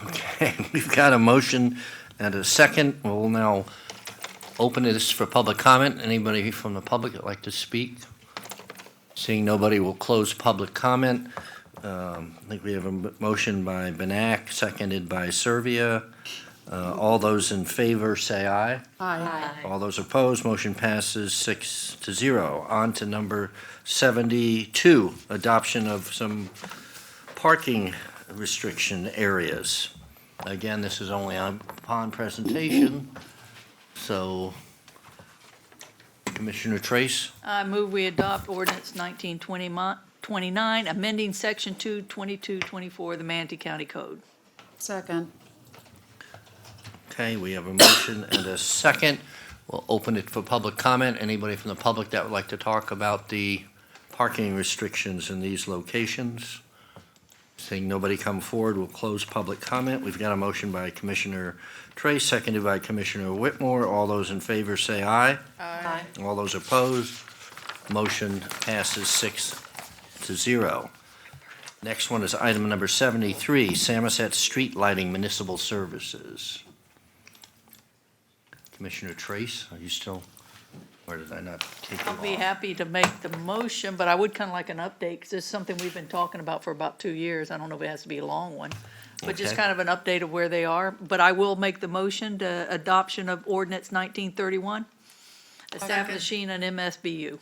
okay, we've got a motion and a second. We'll now open this for public comment. Anybody from the public that'd like to speak? Seeing nobody, we'll close public comment. I think we have a motion by Benak, seconded by Servia. All those in favor say aye. Aye. All those opposed, motion passes 6-0. On to number 72, adoption of some parking restriction areas. Again, this is only upon presentation, so Commissioner Trace? I move we adopt ordinance 1929, amending section 22224 of the Manatee County Code. Second. Okay, we have a motion and a second. We'll open it for public comment. Anybody from the public that would like to talk about the parking restrictions in these locations? Seeing nobody come forward, we'll close public comment. We've got a motion by Commissioner Trace, seconded by Commissioner Whitmore. All those in favor say aye. Aye. All those opposed, motion passes 6-0. Next one is item number 73, Samoset Street Lighting Municipal Services. Commissioner Trace, are you still, or did I not take you I'll be off? happy to make the motion, but I would kind of like an update, because it's something we've been talking about for about 2 years. I don't know if it has to be a long one, but just Okay. kind of an update of where they are. But I will make the motion to adoption of ordinance 1931, establishing an MSBU.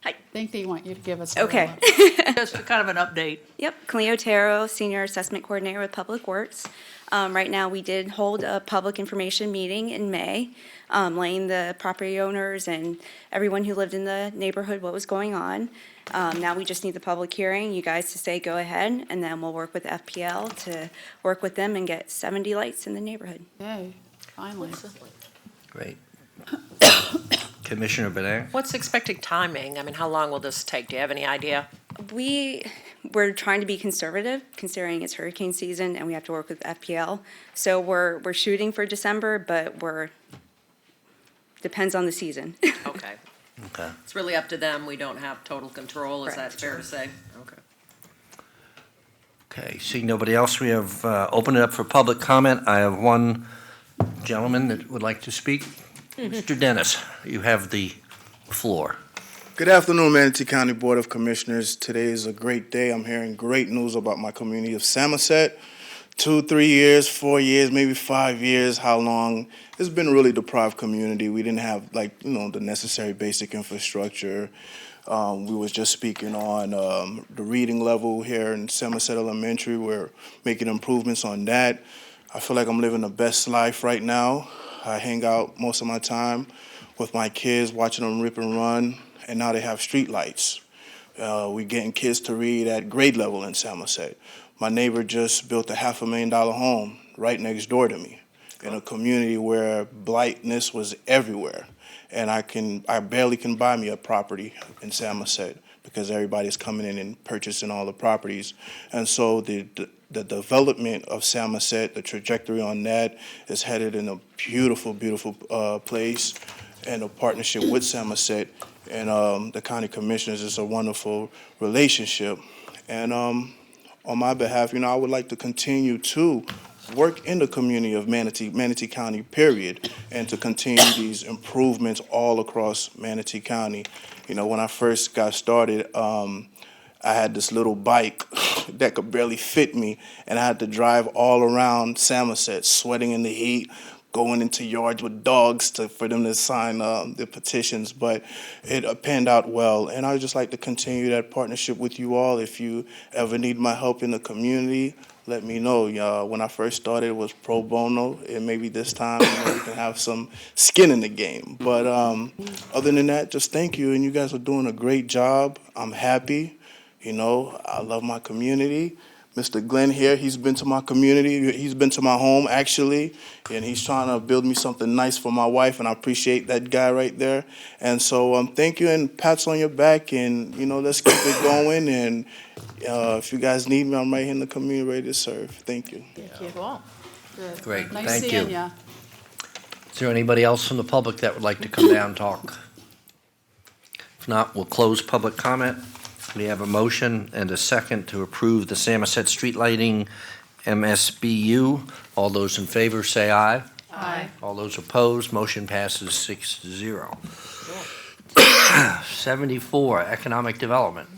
Hi. think they want you to give us a Okay. Just kind of an update. Yep, Cleo Otero, Senior Assessment Coordinator with Public Works. Right now, we did hold a public information meeting in May, letting the property owners and everyone who lived in the neighborhood what was going on. Now we just need the public hearing, you guys to say go ahead, and then we'll work with FPL to work with them and get 70 lights in the neighborhood. Yay, finally. Great. Commissioner Benet? What's the expected timing? I mean, how long will this take? Do you have any idea? We're trying to be conservative, considering it's hurricane season and we have to work with FPL. So we're shooting for December, but depends on the season. Okay. Okay. It's really up to them. We don't have total control. Is that Correct. fair to say? Okay. Okay, seeing nobody else, we have opened it up for public comment. I have one gentleman that would like to speak. Mr. Dennis, you have the floor. Good afternoon, Manatee County Board of Commissioners. Today is a great day. I'm hearing great news about my community of Samoset. 2, 3 years, 4 years, maybe 5 years, how long. It's been a really deprived community. We didn't have, the necessary basic infrastructure. We was just speaking on the reading level here in Samoset Elementary. We're making improvements on that. I feel like I'm living the best life right now. I hang out most of my time with my kids, watching them rip and run, and now they have street lights. We're getting kids to read at grade level in Samoset. My neighbor just built a $500,000 home right next door to me in a community where blightness was everywhere. And I barely can buy me a property in Samoset because everybody's coming in and purchasing all the properties. And so the development of Samoset, the trajectory on that is headed in a beautiful, beautiful place. And a partnership with Samoset and the county commissioners is a wonderful relationship. And on my behalf, I would like to continue to work in the community of Manatee County, period, and to continue these improvements all across Manatee County. When I first got started, I had this little bike that could barely fit me, and I had to drive all around Samoset, sweating in the heat, going into yards with dogs for them to sign the petitions, but it panned out well. And I would just like to continue that partnership with you all. If you ever need my help in the community, let me know. When I first started, it was pro bono, and maybe this time we can have some skin in the game. But other than that, just thank you, and you guys are doing a great job. I'm happy. I love my community. Mr. Glenn here, he's been to my community. He's been to my home, actually, and he's trying to build me something nice for my wife, and I appreciate that guy right there. And so thank you, and pats on your back, and, let's keep it going. And if you guys need me, I'm right here in the community ready to serve. Thank you. Thank you. Cool. Good. Great, Nice thank seeing you. ya. Is there anybody else from the public that would like to come down and talk? If not, we'll close public comment. We have a motion and a second to approve the Samoset Street Lighting MSBU. All those in favor say aye. Aye. All those opposed, motion passes 6-0. 74, Economic Development.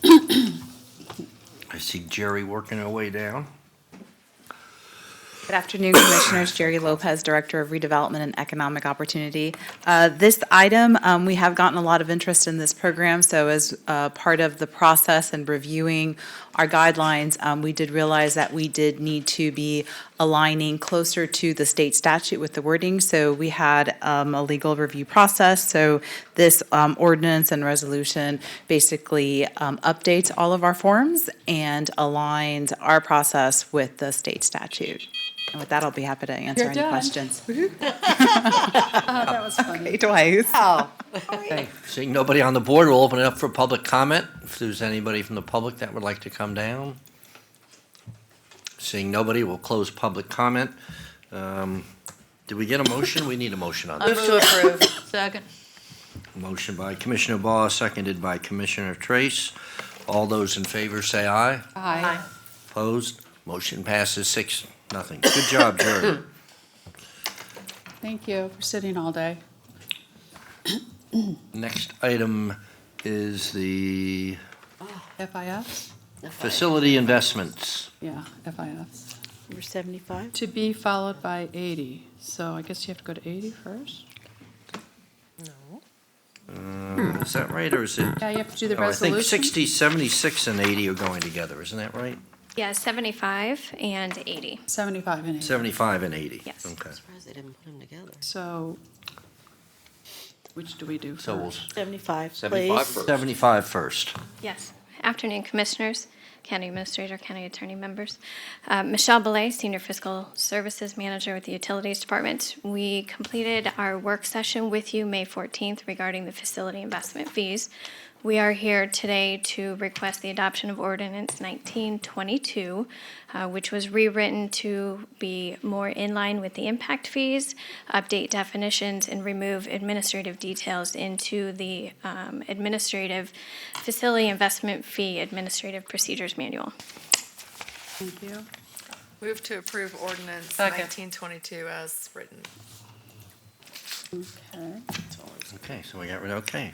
I see Jerry working her way down. Good afternoon, Commissioners. Jerry Lopez, Director of Redevelopment and Economic Opportunity. This item, we have gotten a lot of interest in this program, so as part of the process and reviewing our guidelines, we did realize that we did need to be aligning closer to the state statute with the wording, so we had a legal review process. So this ordinance and resolution basically updates all of our forms and aligns our process with the state statute. And with that, I'll be happy to answer You're any done. questions. That was funny. Okay, twice. Oh. Okay, seeing nobody on the board, we'll open it up for public comment. If there's anybody from the public that would like to come down. Seeing nobody, we'll close public comment. Did we get a motion? We need a motion on Move this. to approve. Second. Motion by Commissioner Baugh, seconded by Commissioner Trace. All those in favor say aye. Aye. Opposed? Motion passes 6-0. Good job, Jerry. Thank you for sitting all day. Next item is the FIS? facility investments. Yeah, FIS. Number 75. To be followed by 80. So I guess you have to go to 80 first? No. Is that right, or is it? Yeah, you have to do the Oh, I think resolution. 60, 76, and 80 are going together, isn't that right? Yeah, 75 and 80. 75 and 80. 75 and 80? Yes. Okay. Surprised they didn't put them together. So, which do we do So we'll, first? 75, 75 please. first. 75 first. Yes. Afternoon, Commissioners, County Administrator, County Attorney members. Michelle Belay, Senior Fiscal Services Manager with the Utilities Department. We completed our work session with you May 14th regarding the facility investment fees. We are here today to request the adoption of Ordinance 1922, which was rewritten to be more in line with the impact fees, update definitions, and remove administrative details into the Administrative Facility Investment Fee Administrative Procedures Manual. Thank you. Move to approve ordinance Second. 1922 as written. Okay. Okay, so we got rid of, okay.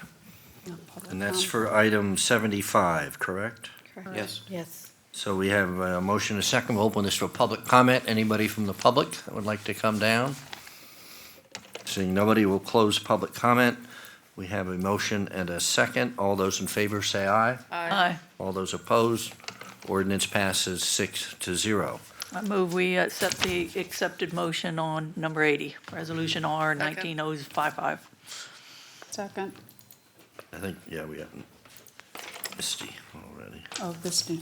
No public And that's comment. for item 75, correct? Yes. Yes. So we have a motion, a second. We'll open this for public comment. Anybody from the public that would like to come down? Seeing nobody, we'll close public comment. We have a motion and a second. All those in favor say aye. Aye. All those opposed, ordinance passes 6-0. I move we accept the accepted motion on number 80, Resolution R 19055. Second. I think, yeah, we got Misty already. Oh, this new.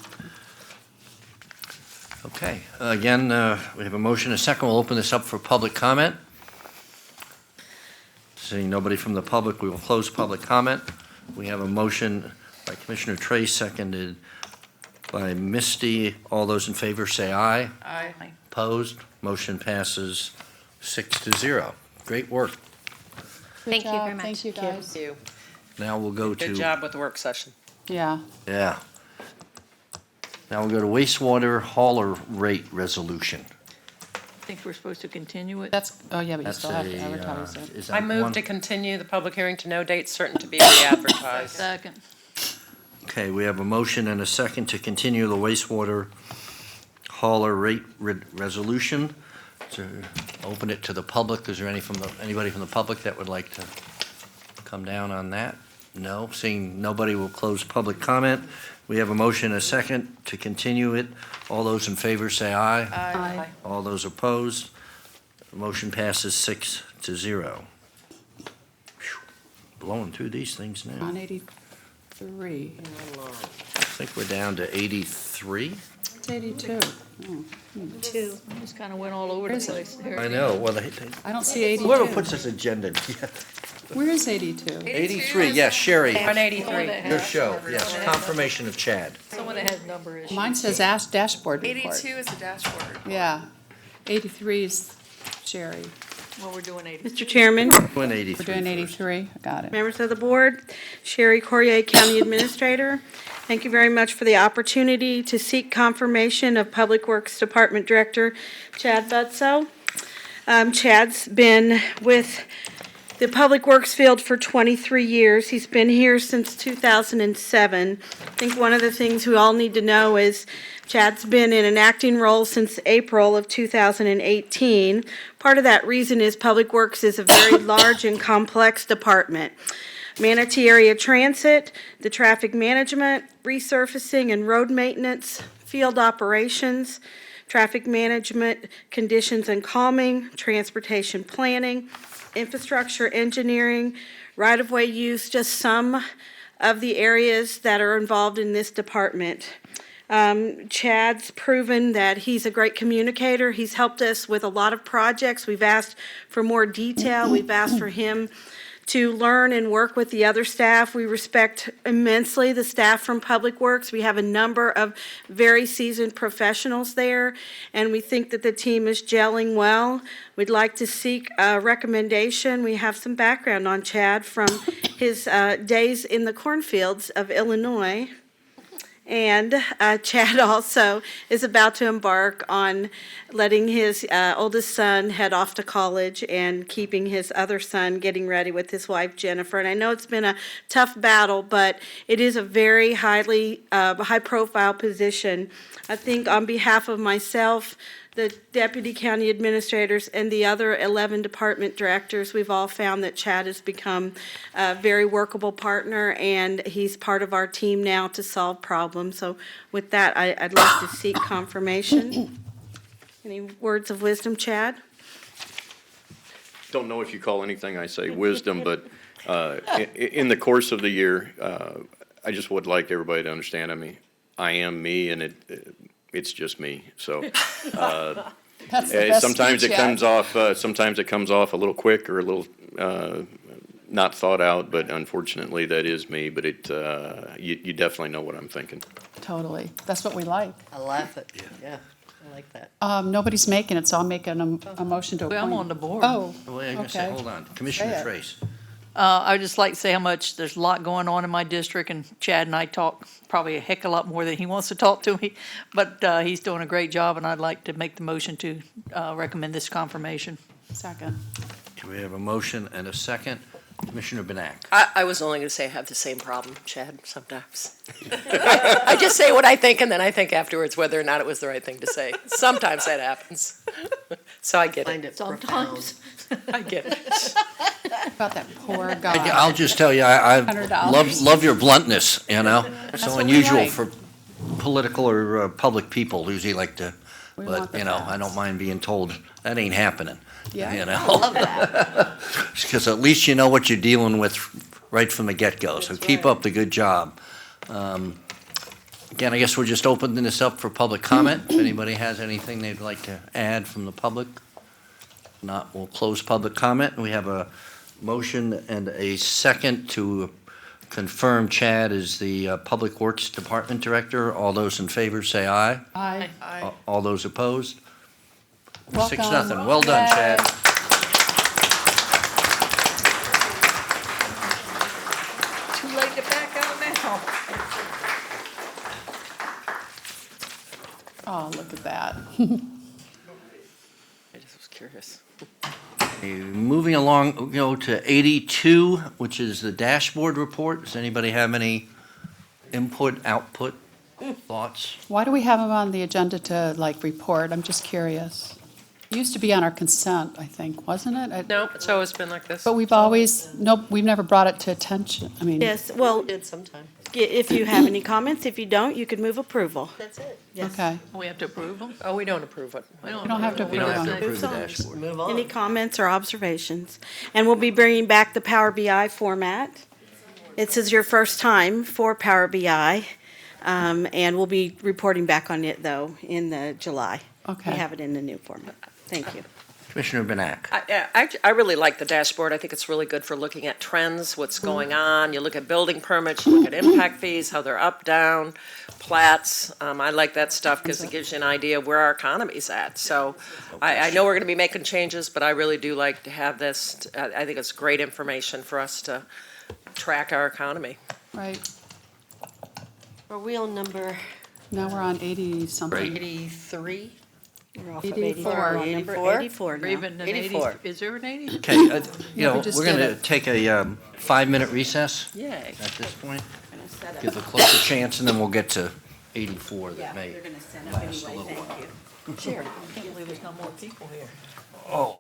Okay, again, we have a motion, a second. We'll open this up for public comment. Seeing nobody from the public, we will close public comment. We have a motion by Commissioner Trey, seconded by Misty. All those in favor say aye. Aye. Opposed? Motion passes 6-0. Great work. Thank you job. very much. Thank you, guys. Thank you. Now we'll go to. Good job with the work session. Yeah. Yeah. Now we'll go to wastewater hauler rate resolution. I think we're supposed to continue it. That's, oh, yeah, but you That's still have to a, advertise it. is I that move one? to continue the public hearing to no date certain to be re-advertised. Second. Okay, we have a motion and a second to continue the wastewater hauler rate resolution. To open it to the public. Is there anybody from the public that would like to come down on that? No, seeing nobody, will close public comment. We have a motion and a second to continue it. All those in favor say aye. Aye. All those opposed, the motion passes 6-0. Phew, blowing through these things now. On 83. I think we're down to 83. It's 82. Oh, Two. Just kind of went all over the place there. I know, well, I don't see 82. whoever puts this agenda together. Where is 82? 83, yes, Sherry, On 83. your show, yes, confirmation of Chad. Someone that has number issues. Mine says Ask Dashboard Report. 82 is the dashboard. Yeah. 83 is Sherry. Well, we're doing 80. Mr. Chairman, Doing 83 We're doing first. 83. I got it. members of the board, Sherry Corrier, County Administrator. Thank you very much for the opportunity to seek confirmation of Public Works Department Director Chad Butso. Chad's been with the Public Works field for 23 years. He's been here since 2007. I think one of the things we all need to know is Chad's been in an acting role since April of 2018. Part of that reason is Public Works is a very large and complex department. Manatee Area Transit, the traffic management, resurfacing and road maintenance, field operations, traffic management, conditions and calming, transportation planning, infrastructure engineering, right-of-way use, just some of the areas that are involved in this department. Chad's proven that he's a great communicator. He's helped us with a lot of projects. We've asked for more detail. We've asked for him to learn and work with the other staff. We respect immensely the staff from Public Works. We have a number of very seasoned professionals there, and we think that the team is gelling well. We'd like to seek a recommendation. We have some background on Chad from his days in the cornfields of Illinois. And Chad also is about to embark on letting his oldest son head off to college and keeping his other son getting ready with his wife, Jennifer. And I know it's been a tough battle, but it is a very high-profile position. I think on behalf of myself, the deputy county administrators, and the other 11 department directors, we've all found that Chad has become a very workable partner, and he's part of our team now to solve problems. So with that, I'd like to seek confirmation. Any words of wisdom, Chad? Don't know if you call anything I say wisdom, but in the course of the year, I just would like everybody to understand, I mean, I am me, and it's just me. So That's the best sometimes speech it comes off a little quick or a little not thought out, but unfortunately, that is me. But you definitely know what I'm thinking. Totally. That's what we like. I laugh at, yeah, I like that. Nobody's making it, so I'll make a motion to appoint. I'm on the board. Oh, Wait, I'm gonna say, okay. hold on. Commissioner Say it. Trace. I would just like to say how much, there's a lot going on in my district, and Chad and I talk probably a heck of a lot more than he wants to talk to me, but he's doing a great job, and I'd like to make the motion to recommend this confirmation. Second. We have a motion and a second. Commissioner Benak. I was only going to say I have the same problem, Chad, sometimes. I just say what I think, and then I think afterwards whether or not it was the right thing to say. Sometimes that happens. So I get Find it. it profound. I get it. About that poor guy. I'll just tell you, I $100. love your bluntness, you know? That's So what we unusual like. for political or public people, usually like to, We want but, the you know, I facts. don't mind being told, that ain't happening. Yeah. You know? I love that. Because at least you know what you're dealing with right from the get-go, so keep up the good job. Again, I guess we're just opening this up for public comment. If anybody has anything they'd like to add from the public? If not, we'll close public comment. We have a motion and a second to confirm Chad as the Public Works Department Director. All those in favor say aye. Aye. All those opposed? Welcome. 6-0. Well done, Yay. Chad. Too late to back out now. Oh, look at that. I just was curious. Moving along, we go to 82, which is the dashboard report. Does anybody have any input, output, thoughts? Why do we have him on the agenda to, like, report? I'm just curious. It used to be on our consent, I think, wasn't it? No, it's always been like this. But we've never brought it to attention. I mean. Yes, well, Did sometime. if you have any comments, if you don't, you could move approval. That's it. Yes. Okay. We have to approve them? Oh, we don't approve it. We We don't have to We don't have to approve approve the on. dashboard. Move on. Any comments or observations? And we'll be bringing back the Power BI format. This is your first time for Power BI, and we'll be reporting back on it, though, in the July. Okay. We have it in the new format. Thank you. Commissioner Benak. I really like the dashboard. I think it's really good for looking at trends, what's going on. You look at building permits, you look at impact fees, how they're up, down, plats. I like that stuff because it gives you an idea of where our economy's at. So I know we're going to be making changes, but I really do like to have this. I think it's great information for us to track our economy. Right. Are we on number Now we're on 80-something. 83? We're off 84. We're on number 84? 84 Or now. even an 84. 80, is there an 80? Okay, we we're just going did to it. take a 5-minute recess Yay. at this point. Give the clerk a chance, and then we'll get to 84 that may They're going to send up last a anyway. little Thank while. you. Sure. I can't believe there's no more people here. Oh.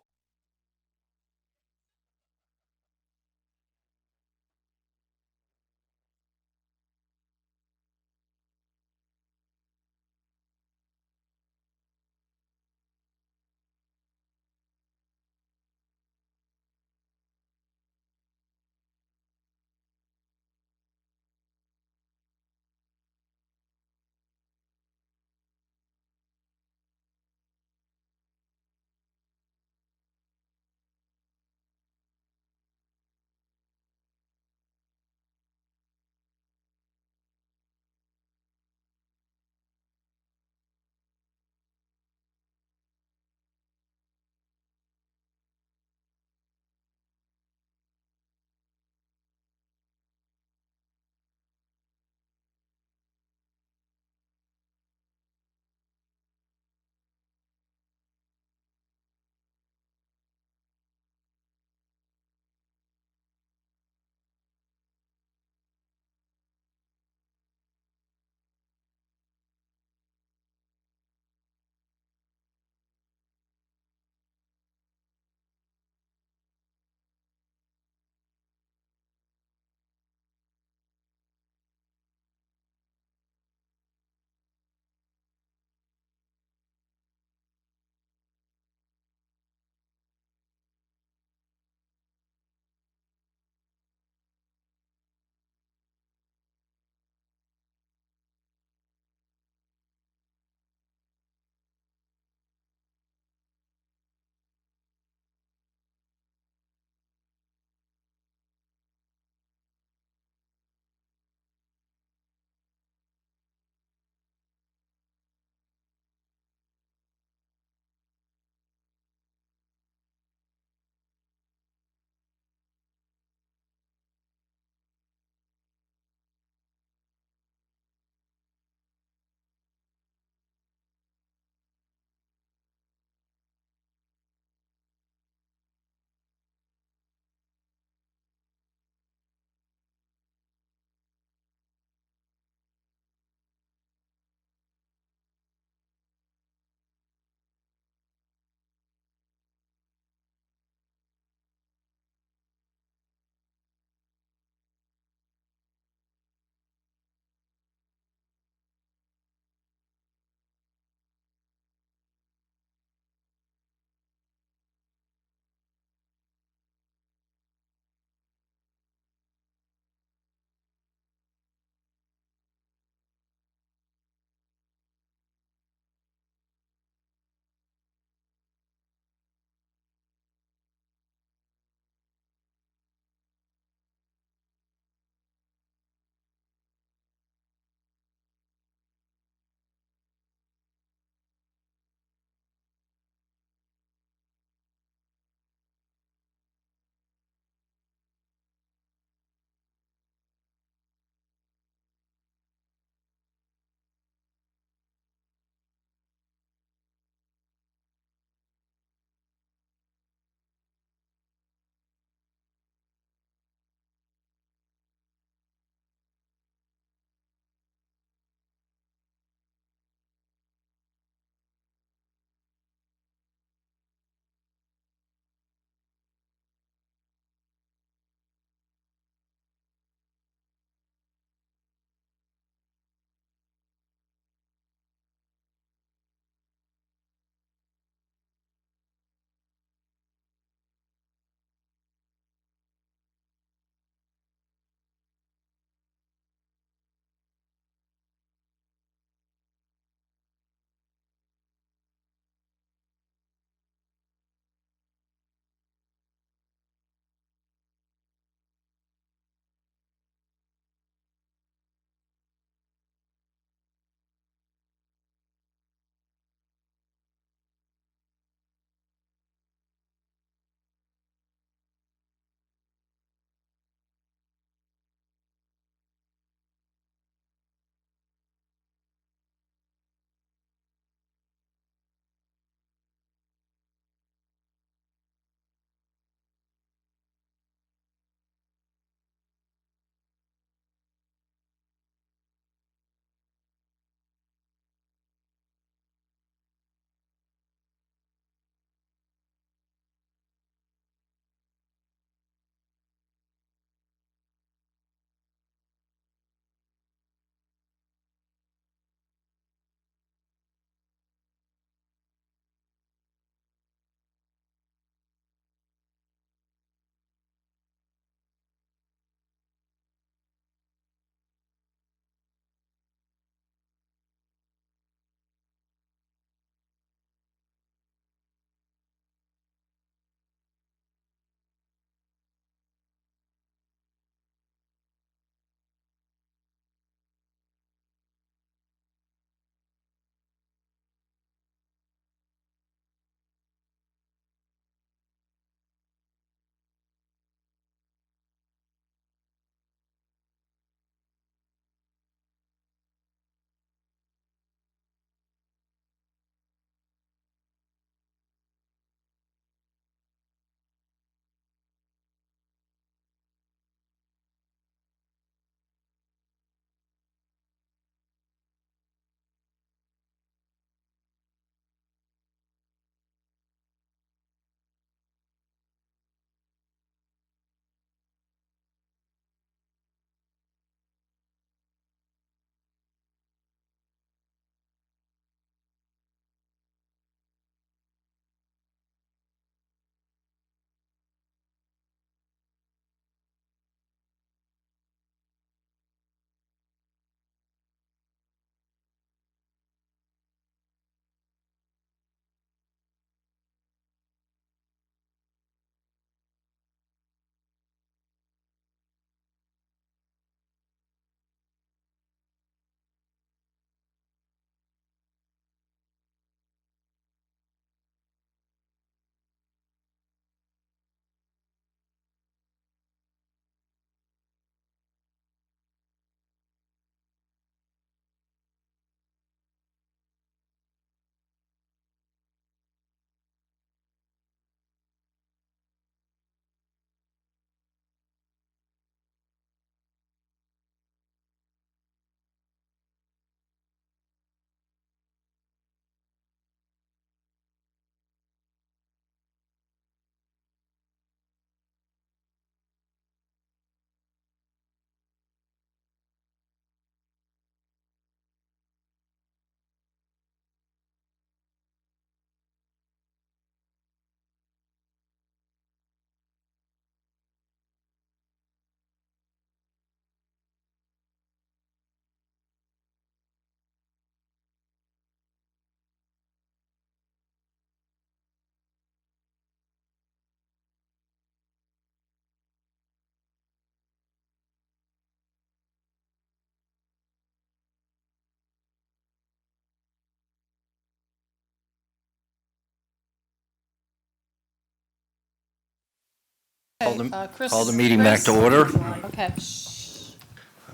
Chris. Call the meeting back to order. Okay. I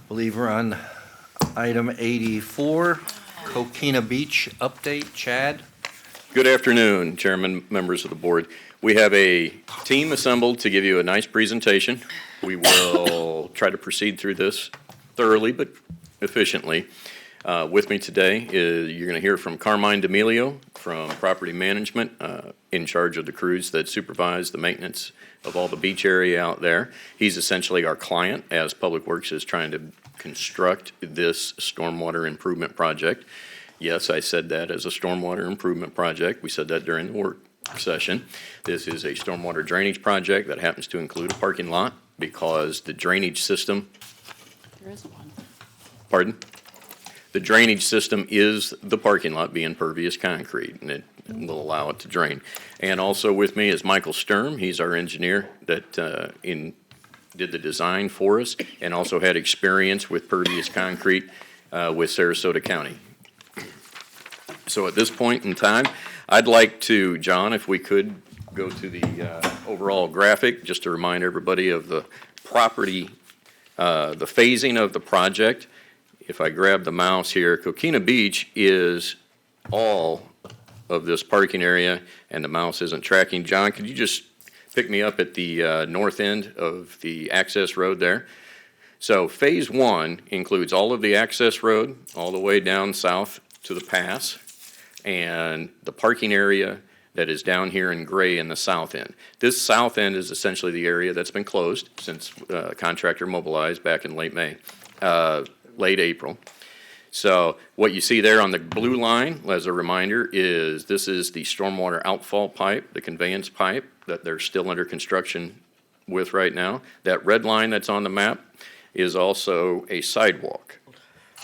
believe we're on item 84, Coquina Beach update. Chad? Good afternoon, Chairman, members of the board. We have a team assembled to give you a nice presentation. We will try to proceed through this thoroughly but efficiently. With me today is, you're going to hear from Carmine D'Amelio from Property Management, in charge of the crews that supervise the maintenance of all the beach area out there. He's essentially our client as Public Works is trying to construct this stormwater improvement project. Yes, I said that as a stormwater improvement project. We said that during the work session. This is a stormwater drainage project that happens to include a parking lot because the drainage system. There is one. Pardon? The drainage system is the parking lot being impervious concrete, and it will allow it to drain. And also with me is Michael Sturm. He's our engineer that did the design for us and also had experience with pervious concrete with Sarasota County. So at this point in time, I'd like to, John, if we could go to the overall graphic, just to remind everybody of the property, the phasing of the project. If I grab the mouse here, Coquina Beach is all of this parking area, and the mouse isn't tracking. John, could you just pick me up at the north end of the access road there? So phase one includes all of the access road, all the way down south to the pass, and the parking area that is down here in gray in the south end. This south end is essentially the area that's been closed since contractor mobilized back in late April. So what you see there on the blue line, as a reminder, is this is the stormwater outfall pipe, the conveyance pipe that they're still under construction with right now. That red line that's on the map is also a sidewalk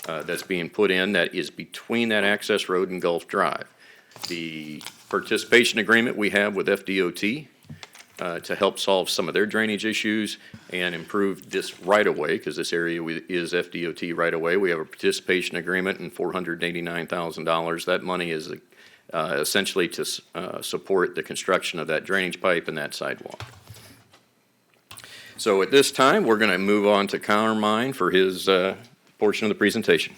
that's being put in that is between that access road and Gulf Drive. The participation agreement we have with FDOT to help solve some of their drainage issues and improve this right-of-way, because this area is FDOT right-of-way. We have a participation agreement and $489,000. That money is essentially to support the construction of that drainage pipe and that sidewalk. So at this time, we're going to move on to Carmine for his portion of the presentation.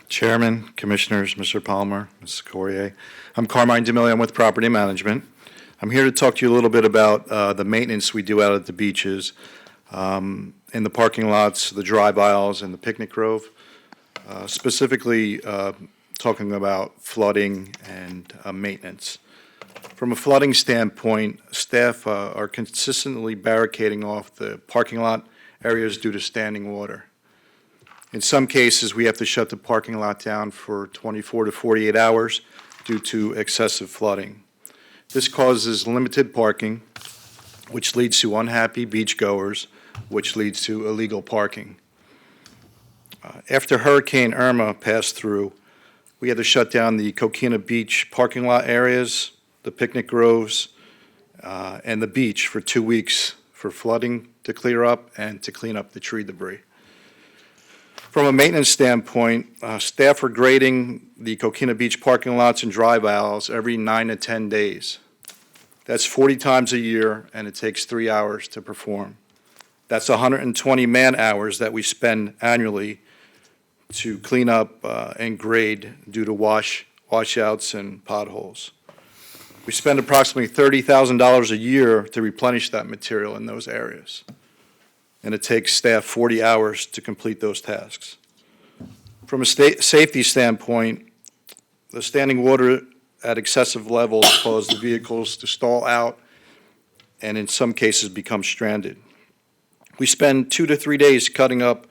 Chairman, Commissioners, Mr. Palmer, Mrs. Corrier. I'm Carmine D'Amelio. I'm with Property Management. I'm here to talk to you a little bit about the maintenance we do out at the beaches, in the parking lots, the drive aisles, and the picnic grove. Specifically, talking about flooding and maintenance. From a flooding standpoint, staff are consistently barricading off the parking lot areas due to standing water. In some cases, we have to shut the parking lot down for 24 to 48 hours due to excessive flooding. This causes limited parking, which leads to unhappy beachgoers, which leads to illegal parking. After Hurricane Irma passed through, we had to shut down the Coquina Beach parking lot areas, the picnic groves, and the beach for 2 weeks for flooding to clear up and to clean up the tree debris. From a maintenance standpoint, staff are grading the Coquina Beach parking lots and drive aisles every 9 to 10 days. That's 40 times a year, and it takes 3 hours to perform. That's 120 man-hours that we spend annually to clean up and grade due to washouts and potholes. We spend approximately $30,000 a year to replenish that material in those areas, and it takes staff 40 hours to complete those tasks. From a safety standpoint, the standing water at excessive levels cause the vehicles to stall out and in some cases become stranded. We spend 2 to 3 days cutting up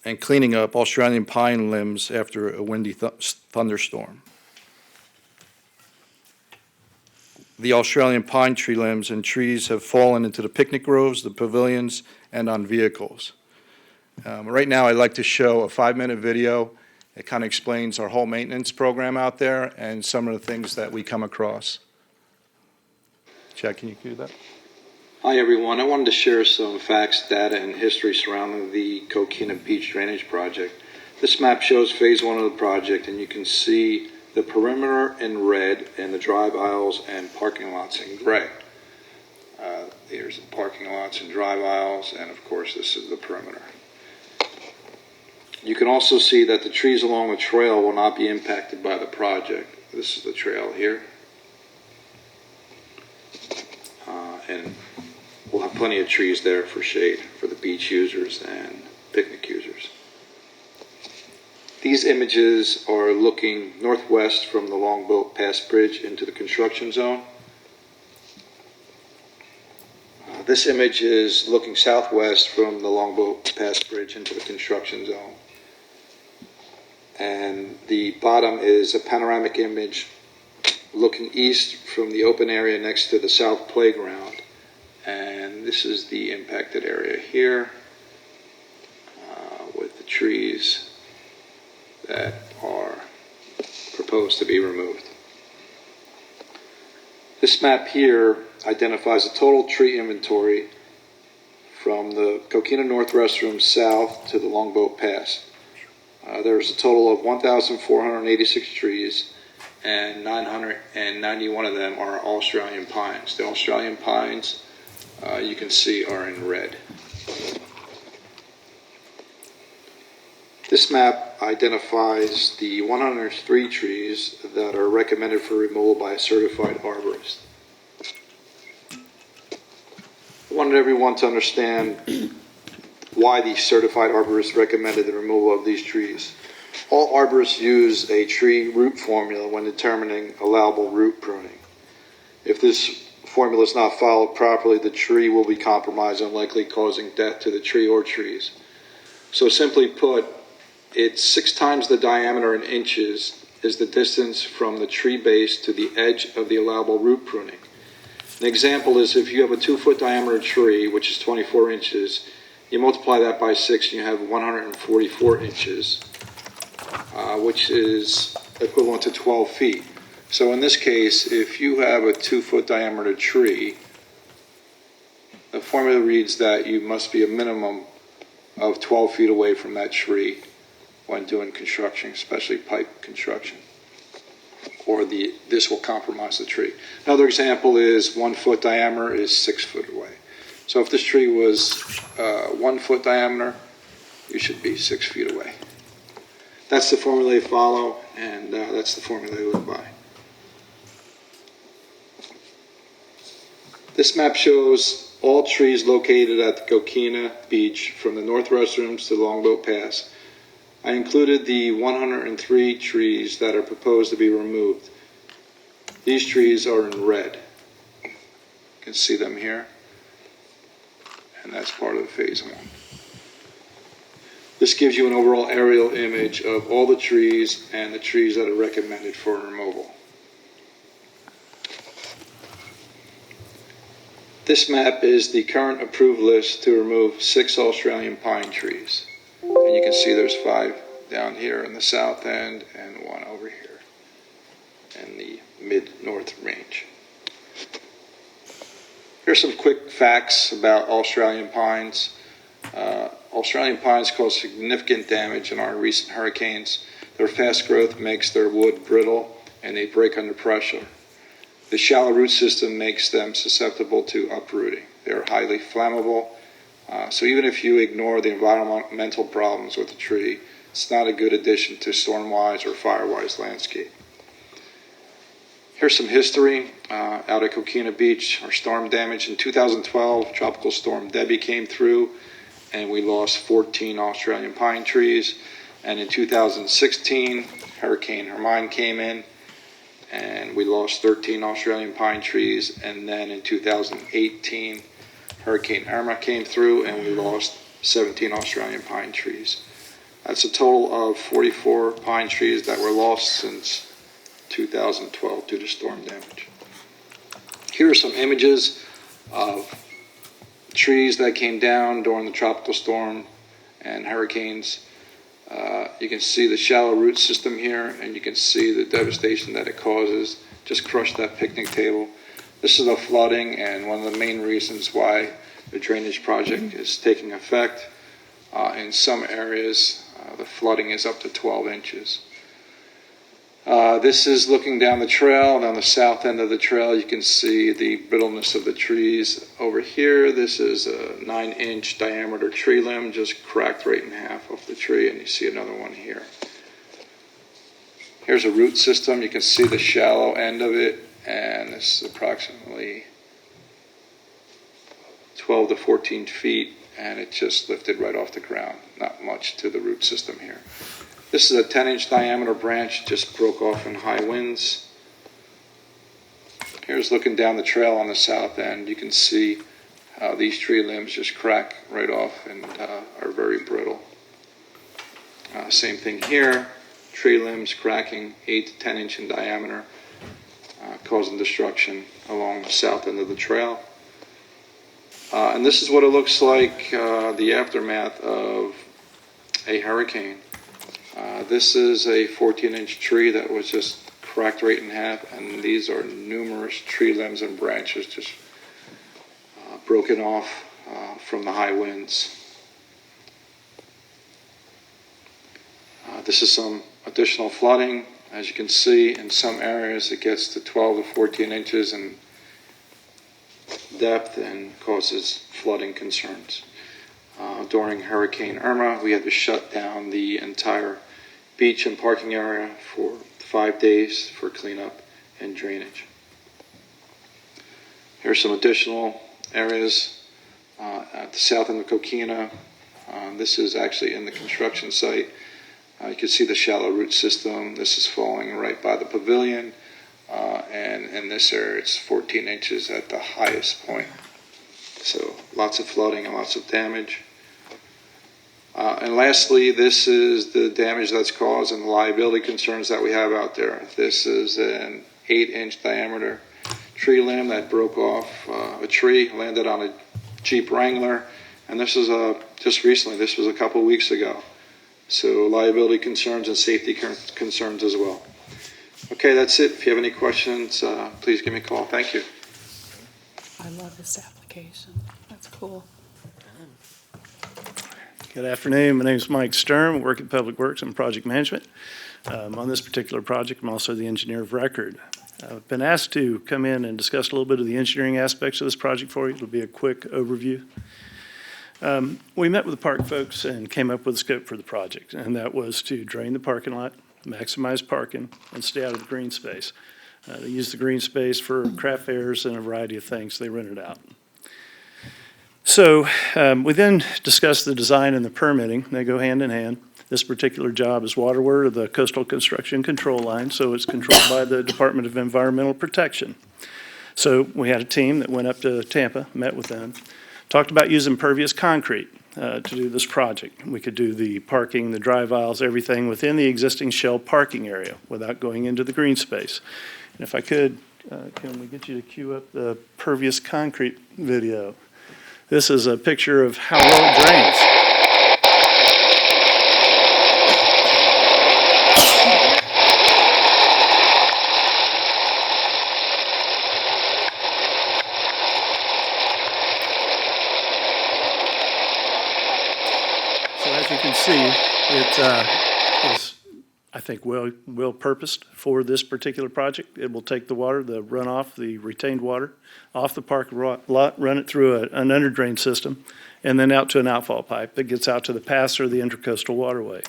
and cleaning up Australian pine limbs after a windy thunderstorm. The Australian pine tree limbs and trees have fallen into the picnic groves, the pavilions, and on vehicles. Right now, I'd like to show a 5-minute video. It kind of explains our whole maintenance program out there and some of the things that we come across. Chad, can you do that? Hi, everyone. I wanted to share some facts, data, and history surrounding the Coquina Beach Drainage Project. This map shows phase one of the project, and you can see the perimeter in red, and the drive aisles and parking lots in gray. Here's the parking lots and drive aisles, and of course this is the perimeter. You can also see that the trees along the trail will not be impacted by the project. This is the trail here. And we'll have plenty of trees there for shade for the beach users and picnic users. These images are looking northwest from the Longboat Pass Bridge into the construction zone. This image is looking southwest from the Longboat Pass Bridge into the construction zone. And the bottom is a panoramic image looking east from the open area next to the south playground. And this is the impacted area here with the trees that are proposed to be removed. This map here identifies a total tree inventory from the Coquina North Restroom south to the Longboat Pass. There's a total of 1,486 trees, and 991 of them are Australian pines. The Australian pines, you can see, are in red. This map identifies the 103 trees that are recommended for removal by a certified arborist. I wanted everyone to understand why the certified arborist recommended the removal of these trees. All arborists use a tree root formula when determining allowable root pruning. If this formula is not followed properly, the tree will be compromised and likely causing death to the tree or trees. So simply put, it's 6 times the diameter in inches is the distance from the tree base to the edge of the allowable root pruning. An example is if you have a 2-foot diameter tree, which is 24 inches, you multiply that by 6 and you have 144 inches, which is equivalent to 12 feet. So in this case, if you have a 2-foot diameter tree, the formula reads that you must be a minimum of 12 feet away from that tree when doing construction, especially pipe construction, or this will compromise the tree. Another example is 1 foot diameter is 6 foot away. So if this tree was 1 foot diameter, you should be 6 feet away. That's the formula they follow, and that's the formula they live by. This map shows all trees located at the Coquina Beach from the North Restrooms to the Longboat Pass. I included the 103 trees that are proposed to be removed. These trees are in red. You can see them here. And that's part of phase 1. This gives you an overall aerial image of all the trees and the trees that are recommended for removal. This map is the current approved list to remove 6 Australian pine trees. And you can see there's 5 down here in the south end and 1 over here in the mid-north range. Here's some quick facts about Australian pines. Australian pines cause significant damage in our recent hurricanes. Their fast growth makes their wood brittle and they break under pressure. The shallow root system makes them susceptible to uprooting. They are highly flammable. So even if you ignore the environmental problems with the tree, it's not a good addition to storm-wise or fire-wise landscape. Here's some history out at Coquina Beach. Our storm damage in 2012, Tropical Storm Debbie came through and we lost 14 Australian pine trees. And in 2016, Hurricane Hermine came in and we lost 13 Australian pine trees. And then in 2018, Hurricane Irma came through and we lost 17 Australian pine trees. That's a total of 44 pine trees that were lost since 2012 due to storm damage. Here are some images of trees that came down during the tropical storm and hurricanes. You can see the shallow root system here, and you can see the devastation that it causes. Just crushed that picnic table. This is the flooding, and one of the main reasons why the drainage project is taking effect. In some areas, the flooding is up to 12 inches. This is looking down the trail, and on the south end of the trail, you can see the brittleness of the trees. Over here, this is a 9-inch diameter tree limb, just cracked right in half off the tree, and you see another one here. Here's a root system. You can see the shallow end of it, and this is approximately 12 to 14 feet, and it just lifted right off the ground. Not much to the root system here. This is a 10-inch diameter branch, just broke off in high winds. Here's looking down the trail on the south end. You can see how these tree limbs just crack right off and are very brittle. Same thing here, tree limbs cracking 8 to 10 inch in diameter, causing destruction along the south end of the trail. And this is what it looks like, the aftermath of a hurricane. This is a 14-inch tree that was just cracked right in half, and these are numerous tree limbs and branches just broken off from the high winds. This is some additional flooding. As you can see, in some areas it gets to 12 to 14 inches in depth and causes flooding concerns. During Hurricane Irma, we had to shut down the entire beach and parking area for 5 days for cleanup and drainage. Here's some additional areas at the south end of Coquina. This is actually in the construction site. You can see the shallow root system. This is falling right by the pavilion, and in this area it's 14 inches at the highest point. So lots of flooding and lots of damage. And lastly, this is the damage that's caused and the liability concerns that we have out there. This is an 8-inch diameter tree limb that broke off a tree, landed on a Jeep Wrangler, and this is just recently, this was a couple weeks ago. So liability concerns and safety concerns as well. Okay, that's it. If you have any questions, please give me a call. Thank you. I love this application. That's cool. Good afternoon. My name is Mike Sturm. I work at Public Works and Project Management. On this particular project, I'm also the engineer of record. I've been asked to come in and discuss a little bit of the engineering aspects of this project for you. It'll be a quick overview. We met with the park folks and came up with a scope for the project, and that was to drain the parking lot, maximize parking, and stay out of the green space. They use the green space for craft fairs and a variety of things. They rent it out. So we then discussed the design and the permitting. They go hand in hand. This particular job is waterward of the Coastal Construction Control Line, so it's controlled by the Department of Environmental Protection. So we had a team that went up to Tampa, met with them, talked about using impervious concrete to do this project. We could do the parking, the drive aisles, everything within the existing shell parking area without going into the green space. And if I could, can we get you to cue up the pervious concrete video? This is a picture of how well it drains. So as you can see, it is, I think, well purposed for this particular project. It will take the water, the runoff, the retained water off the parking lot, run it through an under drain system, and then out to an outfall pipe that gets out to the pass or the intercoastal waterway.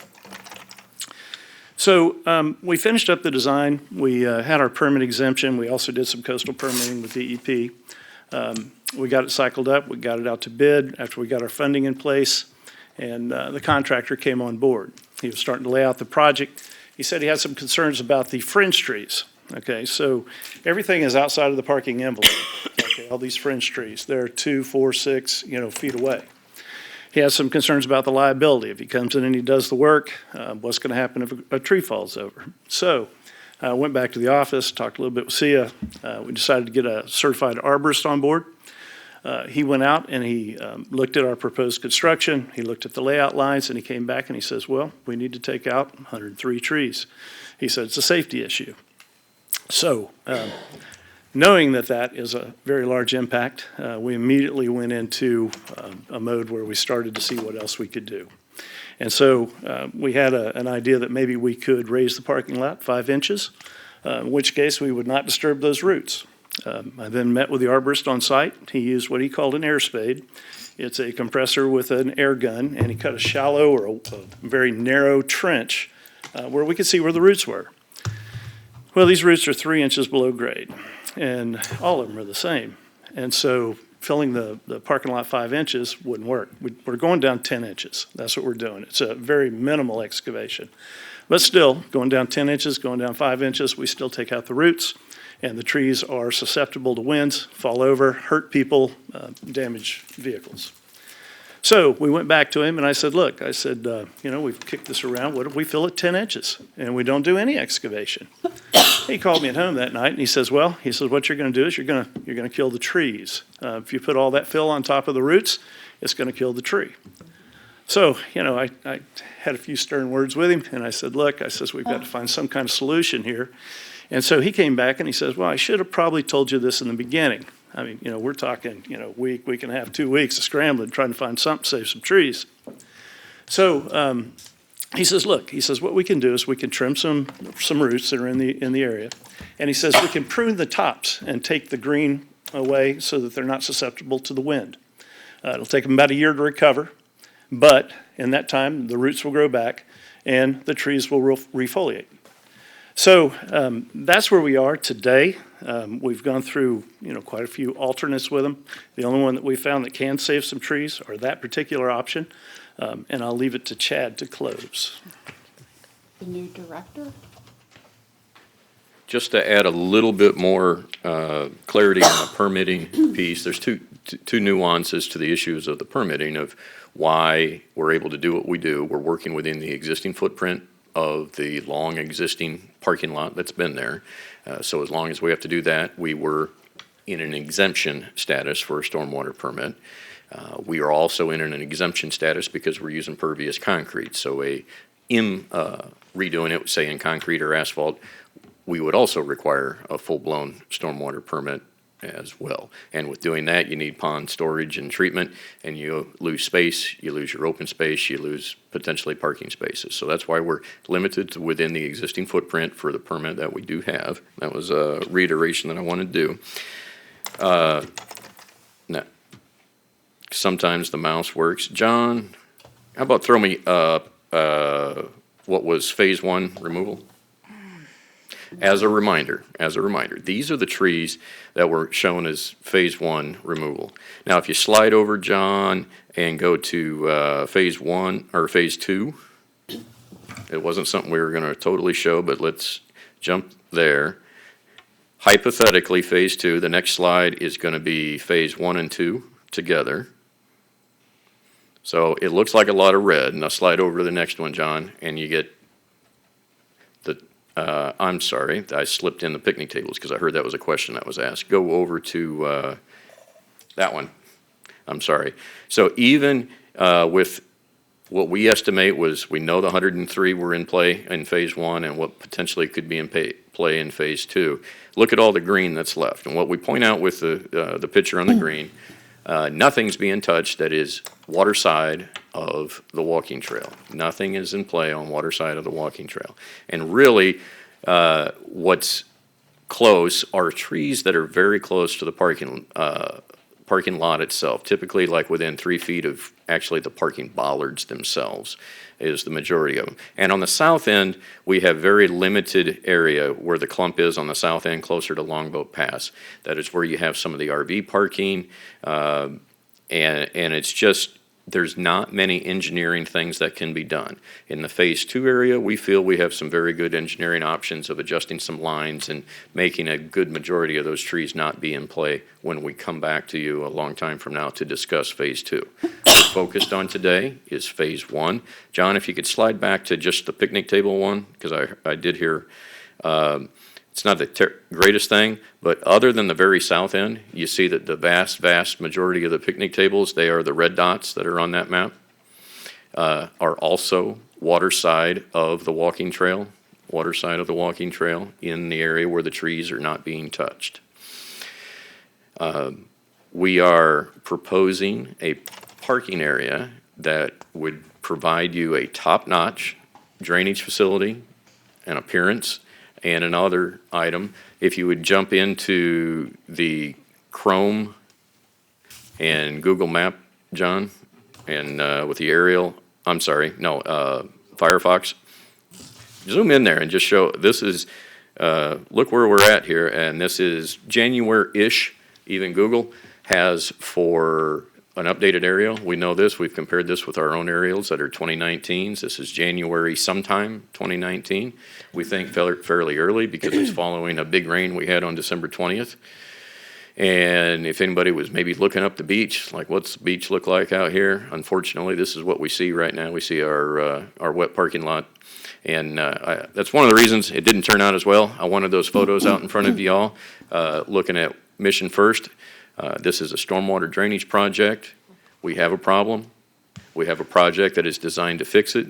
So we finished up the design. We had our permit exemption. We also did some coastal permitting with DEP. We got it cycled up. We got it out to bid after we got our funding in place, and the contractor came on board. He was starting to lay out the project. He said he had some concerns about the fringe trees. Okay, so everything is outside of the parking envelope. Okay, all these fringe trees, they're 2, 4, 6, feet away. He has some concerns about the liability. If he comes in and he does the work, what's going to happen if a tree falls over? So I went back to the office, talked a little bit with Sia. We decided to get a certified arborist on board. He went out and he looked at our proposed construction. He looked at the layout lines, and he came back and he says, well, we need to take out 103 trees. He said it's a safety issue. So knowing that that is a very large impact, we immediately went into a mode where we started to see what else we could do. And so we had an idea that maybe we could raise the parking lot 5 inches, in which case we would not disturb those roots. I then met with the arborist on site. He used what he called an air spade. It's a compressor with an air gun, and he cut a shallow or a very narrow trench where we could see where the roots were. Well, these roots are 3 inches below grade, and all of them are the same. And so filling the parking lot 5 inches wouldn't work. We're going down 10 inches. That's what we're doing. It's a very minimal excavation. But still, going down 10 inches, going down 5 inches, we still take out the roots, and the trees are susceptible to winds, fall over, hurt people, damage vehicles. So we went back to him, and I said, look, we've kicked this around. What if we fill it 10 inches, and we don't do any excavation? He called me at home that night, and he says, what you're going to do is you're going to kill the trees. If you put all that fill on top of the roots, it's going to kill the tree. So, I had a few stern words with him, and I said, look, we've got to find some kind of solution here. And so he came back, and he says, well, I should have probably told you this in the beginning. I mean, we're talking, week and a half, 2 weeks of scrambling, trying to find something to save some trees. So he says, look, what we can do is we can trim some roots that are in the area. And he says, we can prune the tops and take the green away so that they're not susceptible to the wind. It'll take them about a year to recover, but in that time, the roots will grow back and the trees will refoliate. So that's where we are today. We've gone through, quite a few alternates with them. The only one that we found that can save some trees are that particular option. And I'll leave it to Chad to close. The new director? Just to add a little bit more clarity on the permitting piece, there's two nuances to the issues of the permitting of why we're able to do what we do. We're working within the existing footprint of the long existing parking lot that's been there. So as long as we have to do that, we were in an exemption status for a stormwater permit. We are also in an exemption status because we're using pervious concrete. So redoing it, say in concrete or asphalt, we would also require a full-blown stormwater permit as well. And with doing that, you need pond storage and treatment, and you lose space, you lose your open space, you lose potentially parking spaces. So that's why we're limited to within the existing footprint for the permit that we do have. That was a reiteration that I wanted to do. Now, sometimes the mouse works. John, how about throw me up what was phase 1 removal? As a reminder, these are the trees that were shown as phase 1 removal. Now, if you slide over, John, and go to phase 1 or phase 2, it wasn't something we were going to totally show, but let's jump there. Hypothetically, phase 2, the next slide is going to be phase 1 and 2 together. So it looks like a lot of red. Now slide over to the next one, John, and you get the I'm sorry, I slipped in the picnic tables because I heard that was a question that was asked. Go over to that one. I'm sorry. So even with what we estimate was, we know the 103 were in play in phase 1 and what potentially could be in play in phase 2. Look at all the green that's left. And what we point out with the picture on the green, nothing's being touched that is water side of the walking trail. Nothing is in play on water side of the walking trail. And really, what's close are trees that are very close to the parking lot itself, typically like within 3 feet of actually the parking bollards themselves is the majority of them. And on the south end, we have very limited area where the clump is on the south end, closer to Longboat Pass. That is where you have some of the RV parking, and it's just, there's not many engineering things that can be done. In the phase 2 area, we feel we have some very good engineering options of adjusting some lines and making a good majority of those trees not be in play when we come back to you a long time from now to discuss phase 2. What we're focused on today is phase 1. John, if you could slide back to just the picnic table one, because I did hear, it's not the greatest thing, but other than the very south end, you see that the vast majority of the picnic tables, they are the red dots that are on that map, are also water side of the walking trail in the area where the trees are not being touched. We are proposing a parking area that would provide you a top-notch drainage facility, an appearance, and another item. If you would jump into the Chrome and Google Map, John, and with the aerial, I'm sorry, no, Firefox, zoom in there and just show, this is, look where we're at here, and this is January-ish, even Google has for an updated aerial. We know this, we've compared this with our own aerials that are 2019s. This is January sometime 2019. We think fairly early because it's following a big rain we had on December 20th. And if anybody was maybe looking up the beach, like what's the beach look like out here? Unfortunately, this is what we see right now. We see our wet parking lot. And that's one of the reasons it didn't turn out as well. I wanted those photos out in front of y'all, looking at Mission First. This is a stormwater drainage project. We have a problem. We have a project that is designed to fix it.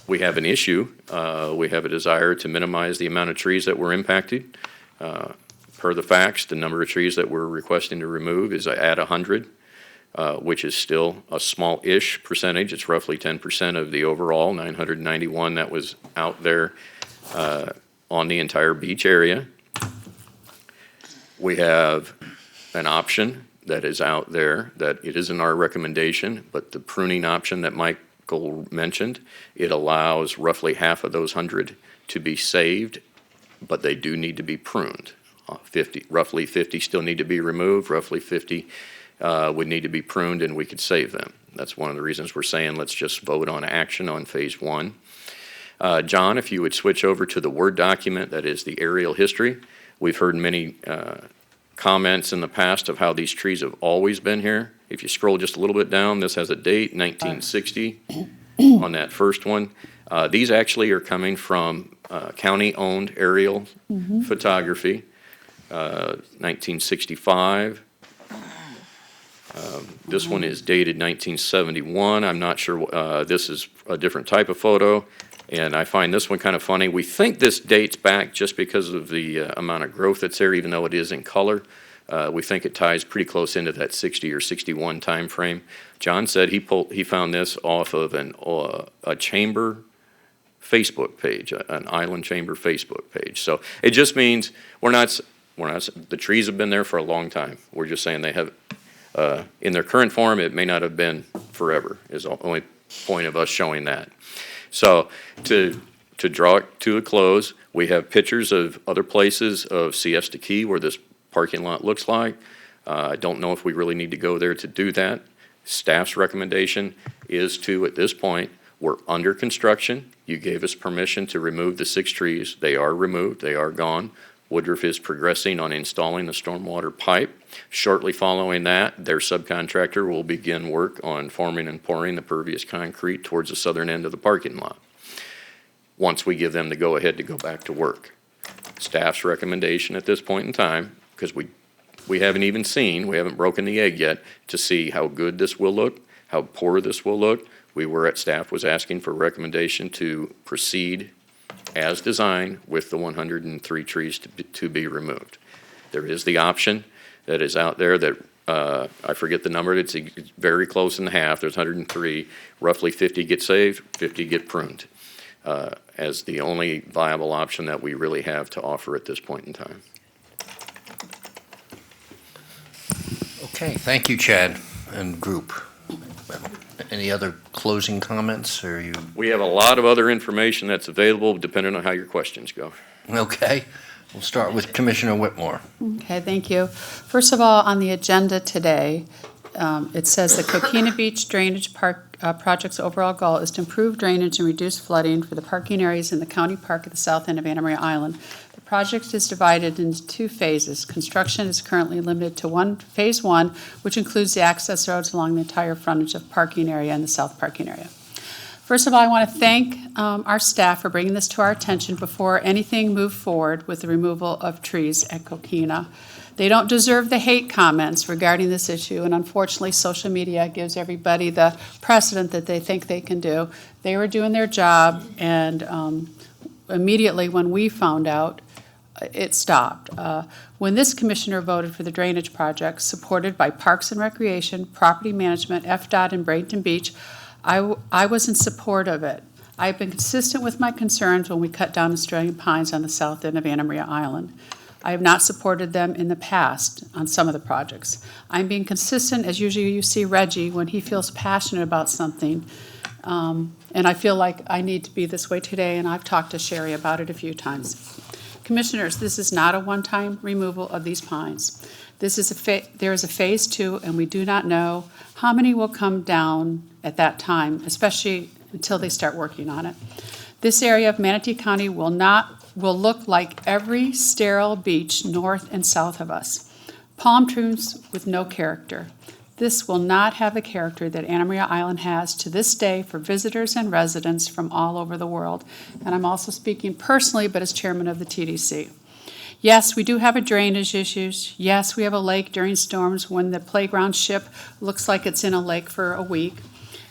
We have an issue. We have a desire to minimize the amount of trees that were impacted. Per the facts, the number of trees that we're requesting to remove is at 100, which is still a small-ish percentage. It's roughly 10% of the overall 991 that was out there on the entire beach area. We have an option that is out there that it isn't our recommendation, but the pruning option that Michael mentioned, it allows roughly half of those 100 to be saved, but they do need to be pruned. Roughly 50 still need to be removed, roughly 50 would need to be pruned, and we could save them. That's one of the reasons we're saying let's just vote on action on phase 1. John, if you would switch over to the Word document that is the aerial history. We've heard many comments in the past of how these trees have always been here. If you scroll just a little bit down, this has a date, 1960, on that first one. These actually are coming from county-owned aerial photography, 1965. This one is dated 1971. I'm not sure, this is a different type of photo. And I find this one kind of funny. We think this dates back just because of the amount of growth that's there, even though it is in color. We think it ties pretty close into that 60 or 61 time frame. John said he found this off of a chamber Facebook page, an Island Chamber Facebook page. So it just means the trees have been there for a long time. We're just saying they have, in their current form, it may not have been forever, is the only point of us showing that. So to draw it to a close, we have pictures of other places of Siesta Key where this parking lot looks like. I don't know if we really need to go there to do that. Staff's recommendation is to, at this point, we're under construction. You gave us permission to remove the 6 trees. They are removed. They are gone. Woodruff is progressing on installing the stormwater pipe. Shortly following that, their subcontractor will begin work on forming and pouring the pervious concrete towards the southern end of the parking lot. Once we give them the go-ahead to go back to work. Staff's recommendation at this point in time, because we haven't even seen, we haven't broken the egg yet, to see how good this will look, how poor this will look. Staff was asking for recommendation to proceed as designed with the 103 trees to be removed. There is the option that is out there that, I forget the number, it's very close in half, there's 103, roughly 50 get saved, 50 get pruned, as the only viable option that we really have to offer at this point in time. Okay, thank you, Chad and group. Any other closing comments, or you? We have a lot of other information that's available depending on how your questions go. Okay, we'll start with Commissioner Whitmore. Okay, thank you. First of all, on the agenda today, it says the Coquina Beach Drainage Park project's overall goal is to improve drainage and reduce flooding for the parking areas in the county park at the south end of Anna Maria Island. The project is divided into 2 phases. Construction is currently limited to phase 1, which includes the access roads along the entire frontage of parking area and the south parking area. First of all, I want to thank our staff for bringing this to our attention before anything moved forward with the removal of trees at Coquina. They don't deserve the hate comments regarding this issue, and unfortunately, social media gives everybody the precedent that they think they can do. They were doing their job, and immediately when we found out, it stopped. When this commissioner voted for the drainage project supported by Parks and Recreation, Property Management, FDOT, and Bradenton Beach, I was in support of it. I've been consistent with my concerns when we cut down Australian pines on the south end of Anna Maria Island. I have not supported them in the past on some of the projects. I'm being consistent, as usually you see Reggie, when he feels passionate about something. And I feel like I need to be this way today, and I've talked to Sherry about it a few times. Commissioners, this is not a one-time removal of these pines. There is a phase 2, and we do not know how many will come down at that time, especially until they start working on it. This area of Manatee County will look like every sterile beach north and south of us. Palm trees with no character. This will not have the character that Anna Maria Island has to this day for visitors and residents from all over the world. And I'm also speaking personally, but as chairman of the TDC. Yes, we do have a drainage issues. Yes, we have a lake during storms when the playground ship looks like it's in a lake for a week.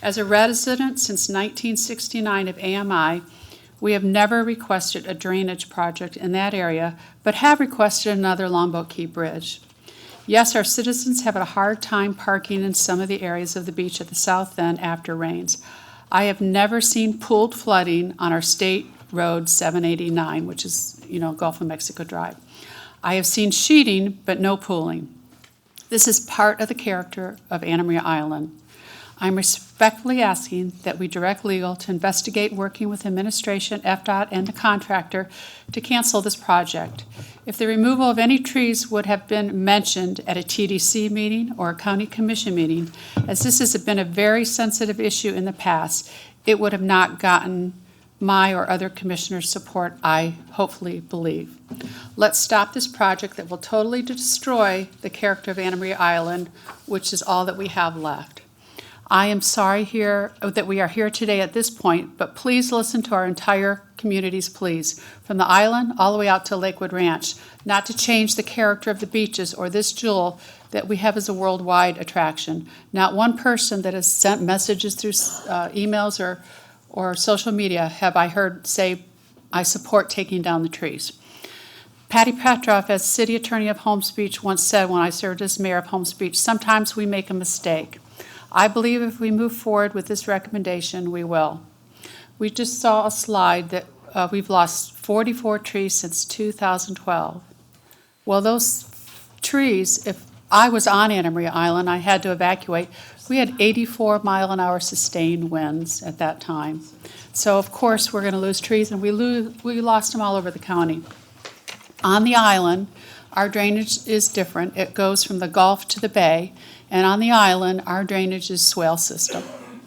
As a resident since 1969 of AMI, we have never requested a drainage project in that area, but have requested another Longboat Key Bridge. Yes, our citizens have a hard time parking in some of the areas of the beach at the south end after rains. I have never seen pooled flooding on our state road 789, which is, Gulf of Mexico Drive. I have seen sheeting, but no pooling. This is part of the character of Anna Maria Island. I'm respectfully asking that we direct legal to investigate working with administration, FDOT, and the contractor to cancel this project. If the removal of any trees would have been mentioned at a TDC meeting or a county commission meeting, as this has been a very sensitive issue in the past, it would have not gotten my or other commissioners' support, I hopefully believe. Let's stop this project that will totally destroy the character of Anna Maria Island, which is all that we have left. I am sorry that we are here today at this point, but please listen to our entire community's pleas, from the island all the way out to Lakewood Ranch, not to change the character of the beaches or this jewel that we have as a worldwide attraction. Not one person that has sent messages through emails or social media have I heard say, I support taking down the trees. Patty Petroff, as city attorney of Holmes Beach, once said when I served as mayor of Holmes Beach, sometimes we make a mistake. I believe if we move forward with this recommendation, we will. We just saw a slide that we've lost 44 trees since 2012. Well, those trees, if I was on Anna Maria Island, I had to evacuate. We had 84-mile-an-hour sustained winds at that time. So, of course, we're going to lose trees, and we lost them all over the county. On the island, our drainage is different. It goes from the Gulf to the bay. And on the island, our drainage is swale system,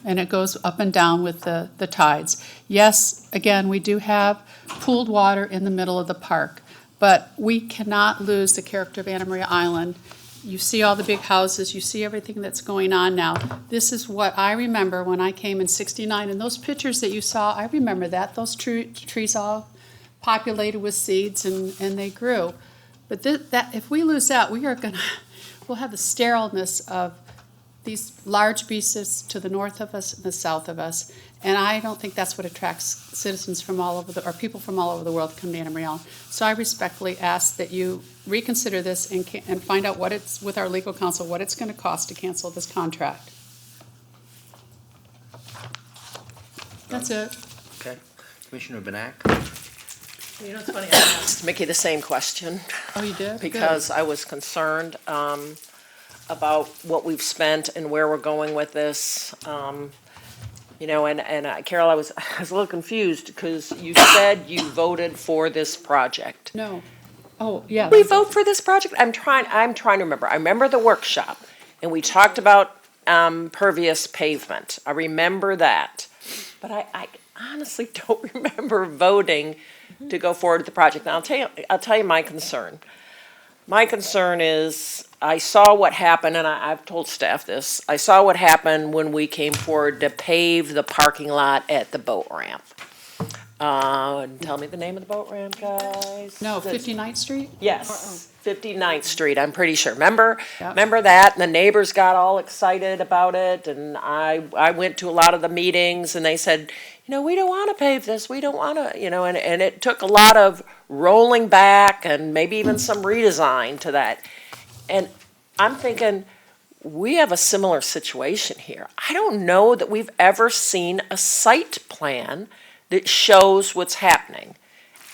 and it goes up and down with the tides. Yes, again, we do have pooled water in the middle of the park, but we cannot lose the character of Anna Maria Island. You see all the big houses, you see everything that's going on now. This is what I remember when I came in '69, and those pictures that you saw, I remember that. Those trees all populated with seeds, and they grew. But if we lose that, we'll have the sterileness of these large beaches to the north of us and the south of us. And I don't think that's what attracts citizens from all over or people from all over the world to come to Anna Maria Island. So I respectfully ask that you reconsider this and find out with our legal counsel, what it's going to cost to cancel this contract. That's it. Okay. Commissioner Benak? It's funny, I asked Mickey the same question. Oh, you did? Because I was concerned about what we've spent and where we're going with this. Carol, I was a little confused because you said you voted for this project. No. Oh, yeah. We vote for this project? I'm trying to remember. I remember the workshop, and we talked about pervious pavement. I remember that. But I honestly don't remember voting to go forward with the project. Now, I'll tell you my concern. My concern is I saw what happened, and I've told staff this. I saw what happened when we came forward to pave the parking lot at the boat ramp. Tell me the name of the boat ramp, guys. No, 59th Street? Yes, 59th Street, I'm pretty sure. Remember, Yep. remember that? And the neighbors got all excited about it, and I went to a lot of the meetings, and they said, we don't want to pave this, we don't want to, and it took a lot of rolling back and maybe even some redesign to that. And I'm thinking, we have a similar situation here. I don't know that we've ever seen a site plan that shows what's happening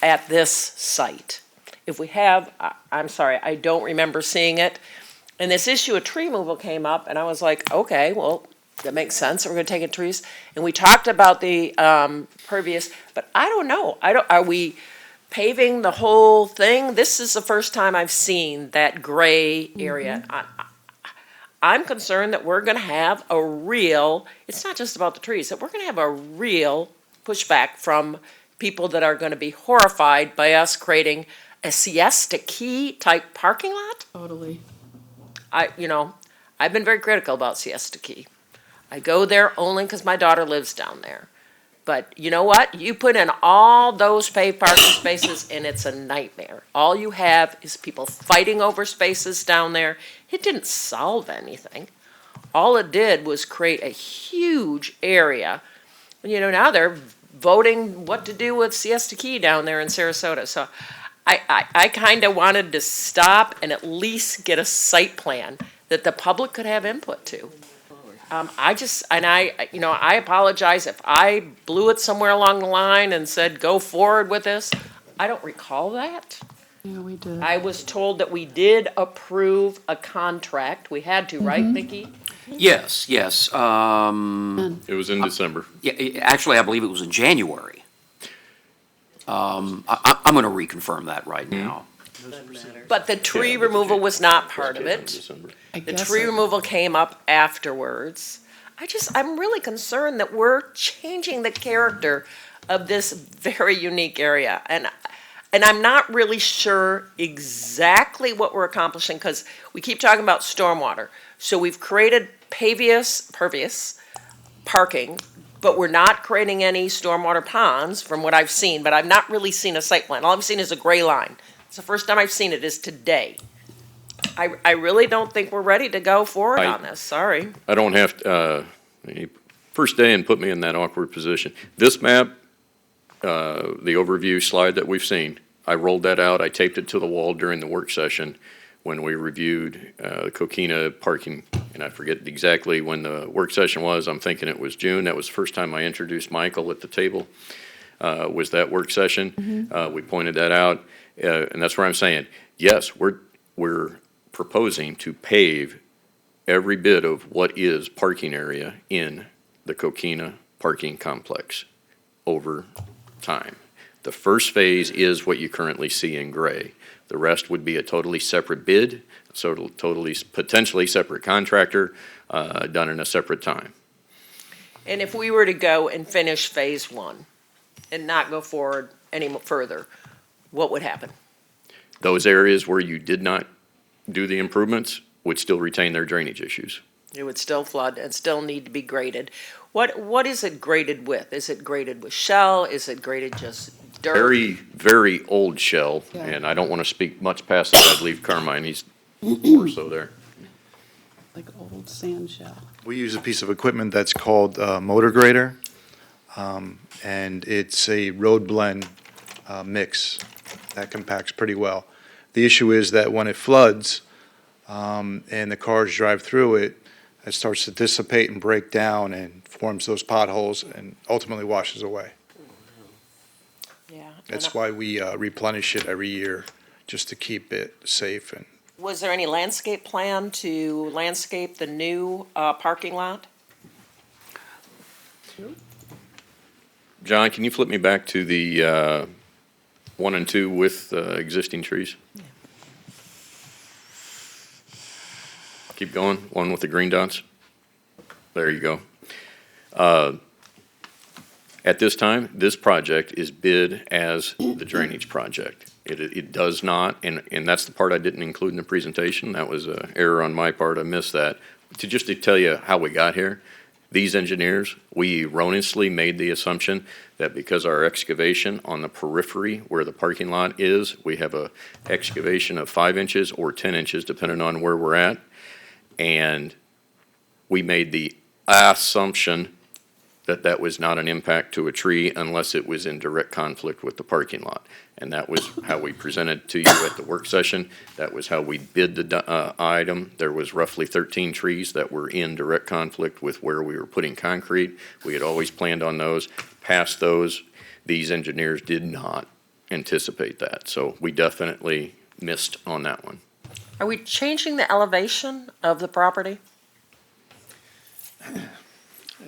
at this site. If we have, I'm sorry, I don't remember seeing it. And this issue of tree removal came up, and I was like, okay, well, that makes sense. We're going to take in trees. And we talked about the pervious, but I don't know. Are we paving the whole thing? This is the first time I've seen that gray area. I'm concerned that we're going to have a real, it's not just about the trees, that we're going to have a real pushback from people that are going to be horrified by us creating a siesta key type parking lot. Totally. I've been very critical about siesta key. I go there only because my daughter lives down there. But you know what? You put in all those paved parking spaces and it's a nightmare. All you have is people fighting over spaces down there. It didn't solve anything. All it did was create a huge area. Now they're voting what to do with Siesta Key down there in Sarasota. So I kind of wanted to stop and at least get a site plan that the public could have input to. I apologize if I blew it somewhere along the line and said, go forward with this. I don't recall that. Yeah, we did. I was told that we did approve a contract. We had to, right, Vicki? Yes. It was in December. Yeah, actually, I believe it was in January. I'm going to reconfirm that right now. But the tree removal was not part of it. The tree removal came up afterwards. I'm really concerned that we're changing the character of this very unique area. And I'm not really sure exactly what we're accomplishing because we keep talking about stormwater. So we've created pervious parking, but we're not creating any stormwater ponds from what I've seen, but I've not really seen a site plan. All I've seen is a gray line. It's the first time I've seen it is today. I really don't think we're ready to go forward on this, sorry. I don't have to, first day and put me in that awkward position. This map, the overview slide that we've seen, I rolled that out, I taped it to the wall during the work session when we reviewed the Coquina parking, and I forget exactly when the work session was. I'm thinking it was June. That was the first time I introduced Michael at the table, was that work session. We pointed that out, and that's where I'm saying, yes, we're proposing to pave every bit of what is parking area in the Coquina parking complex over time. The first phase is what you currently see in gray. The rest would be a totally separate bid, totally potentially separate contractor, done in a separate time. And if we were to go and finish phase one and not go forward any further, what would happen? Those areas where you did not do the improvements would still retain their drainage issues. It would still flood and still need to be graded. What is it graded with? Is it graded with shell? Is it graded just dirt? Very, very old shell, Yeah. and I don't want to speak much past that. I'd leave Carmine, he's more so there. Like old sand shell. We use a piece of equipment that's called motor grader, and it's a road blend mix that compacts pretty well. The issue is that when it floods and the cars drive through it, it starts to dissipate and break down and forms those potholes and ultimately washes away. Yeah. That's why we replenish it every year, just to keep it safe. And Was there any landscape plan to landscape the new parking lot? John, can you flip me back to the 1 and 2 with existing trees? Keep going, one with the green dots. There you go. At this time, this project is bid as the drainage project. It does not, and that's the part I didn't include in the presentation. That was an error on my part. I missed that. Just to tell you how we got here, These engineers, we erroneously made the assumption that because our excavation on the periphery where the parking lot is, we have a excavation of 5 inches or 10 inches, depending on where we're at. And we made the assumption that that was not an impact to a tree unless it was in direct conflict with the parking lot. And that was how we presented to you at the work session. That was how we bid the item. There was roughly 13 trees that were in direct conflict with where we were putting concrete. We had always planned on those. Past those, these engineers did not anticipate that. So we definitely missed on that one. Are we changing the elevation of the property?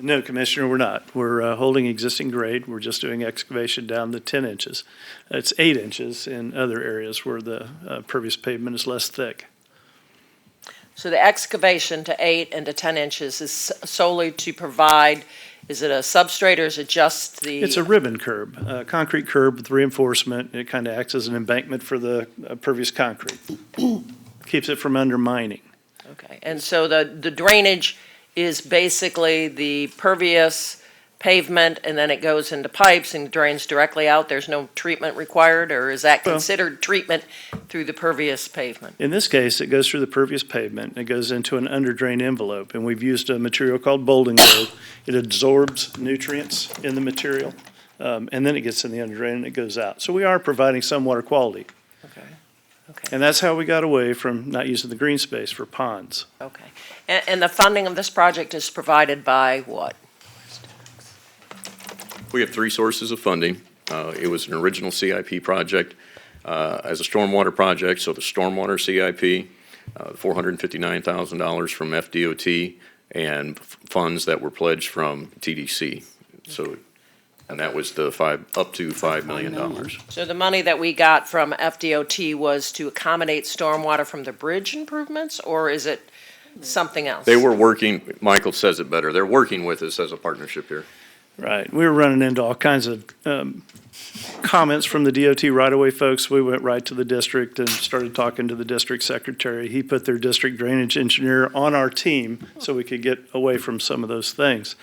No, Commissioner, we're not. We're holding existing grade. We're just doing excavation down to 10 inches. It's 8 inches in other areas where the pervious pavement is less thick. So the excavation to 8 and to 10 inches is solely to provide, is it a substrate or is it just the? It's a ribbon curb, a concrete curb with reinforcement. It kind of acts as an embankment for the pervious concrete. Keeps it from undermining. Okay, and so the drainage is basically the pervious pavement, and then it goes into pipes and drains directly out? There's no treatment required, or is that considered treatment through the pervious pavement? In this case, it goes through the pervious pavement, and it goes into an under-drain envelope, and we've used a material called Bolden Gold. It absorbs nutrients in the material, and then it gets in the under-drain and it goes out. So we are providing some water quality. Okay. And that's how we got away from not using the green space for ponds. Okay. And the funding of this project is provided by what? We have 3 sources of funding. It was an original CIP project as a stormwater project, so the stormwater CIP, $459,000 from FDOT, and funds that were pledged from TDC. So, and that was the up to $5 million. So the money that we got from FDOT was to accommodate stormwater from the bridge improvements, or is it something else? They were working, Michael says it better, they're working with us as a partnership here. Right. We were running into all kinds of comments from the DOT right-of-way folks. We went right to the district and started talking to the district secretary. He put their district drainage engineer on our team so we could get away from some of those things.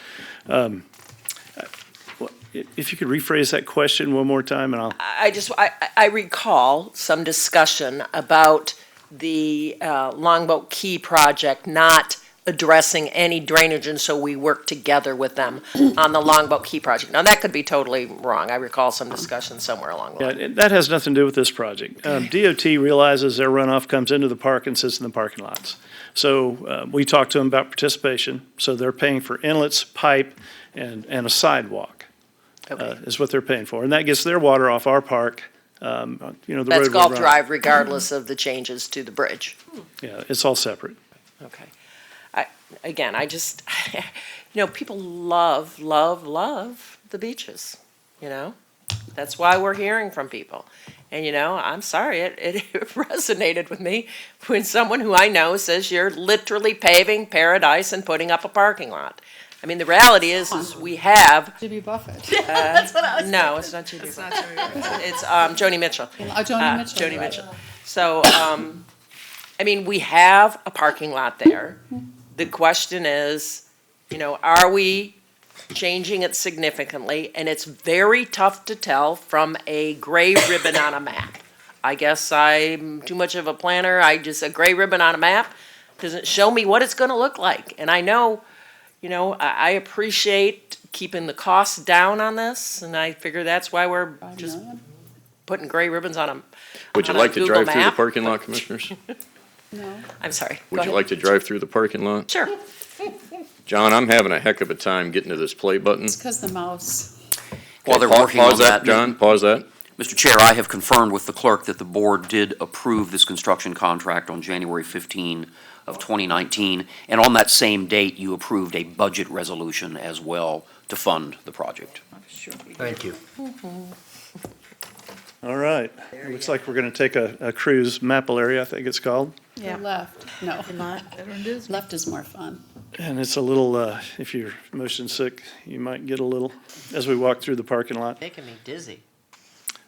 If you could rephrase that question one more time, and I'll. I recall some discussion about the Longboat Key project not addressing any drainage, and so we worked together with them on the Longboat Key project. Now, that could be totally wrong. I recall some discussion somewhere along the line. Yeah, that has nothing to do with this project. DOT realizes their runoff comes into the park and sits in the parking lots. So we talked to them about participation. So they're paying for inlets, pipe, and a sidewalk. Is what they're paying for. And that gets their water off our park. The That's road Gulf will run. Drive regardless of the changes to the bridge. Yeah, it's all separate. Okay. I just, people love the beaches, That's why we're hearing from people. And, I'm sorry, it resonated with me when someone who I know says you're literally paving paradise and putting up a parking lot. I mean, the reality is we have. Jimmy Buffett. That's what I was No, it's not Jimmy Buffett. It's Joni Mitchell. Joni Mitchell. Joni Mitchell. So, we have a parking lot there. The question is, are we changing it significantly? And it's very tough to tell from a gray ribbon on a map. I guess I'm too much of a planner. A gray ribbon on a map doesn't show me what it's going to look like. And I know, I appreciate keeping the costs down on this, and I figure that's why we're just putting gray ribbons on them. Would you like to drive through the parking lot, Commissioners? No. I'm sorry. Would you like to drive through the parking lot? Sure. John, I'm having a heck of a time getting to this play button. It's because the mouse. While they're working on Pause that, John, pause that. Mr. Chair, I have confirmed with the clerk that the board did approve this construction contract on January 15 of 2019, and on that same date, you approved a budget resolution as well to fund the project. Thank you. All right. It looks like we're going to take a cruise, Maple area, I think it's called. Yeah. Left. No. Left is more fun. And it's a little, if you're motion sick, you might get a little as we walk through the parking lot. Making me dizzy.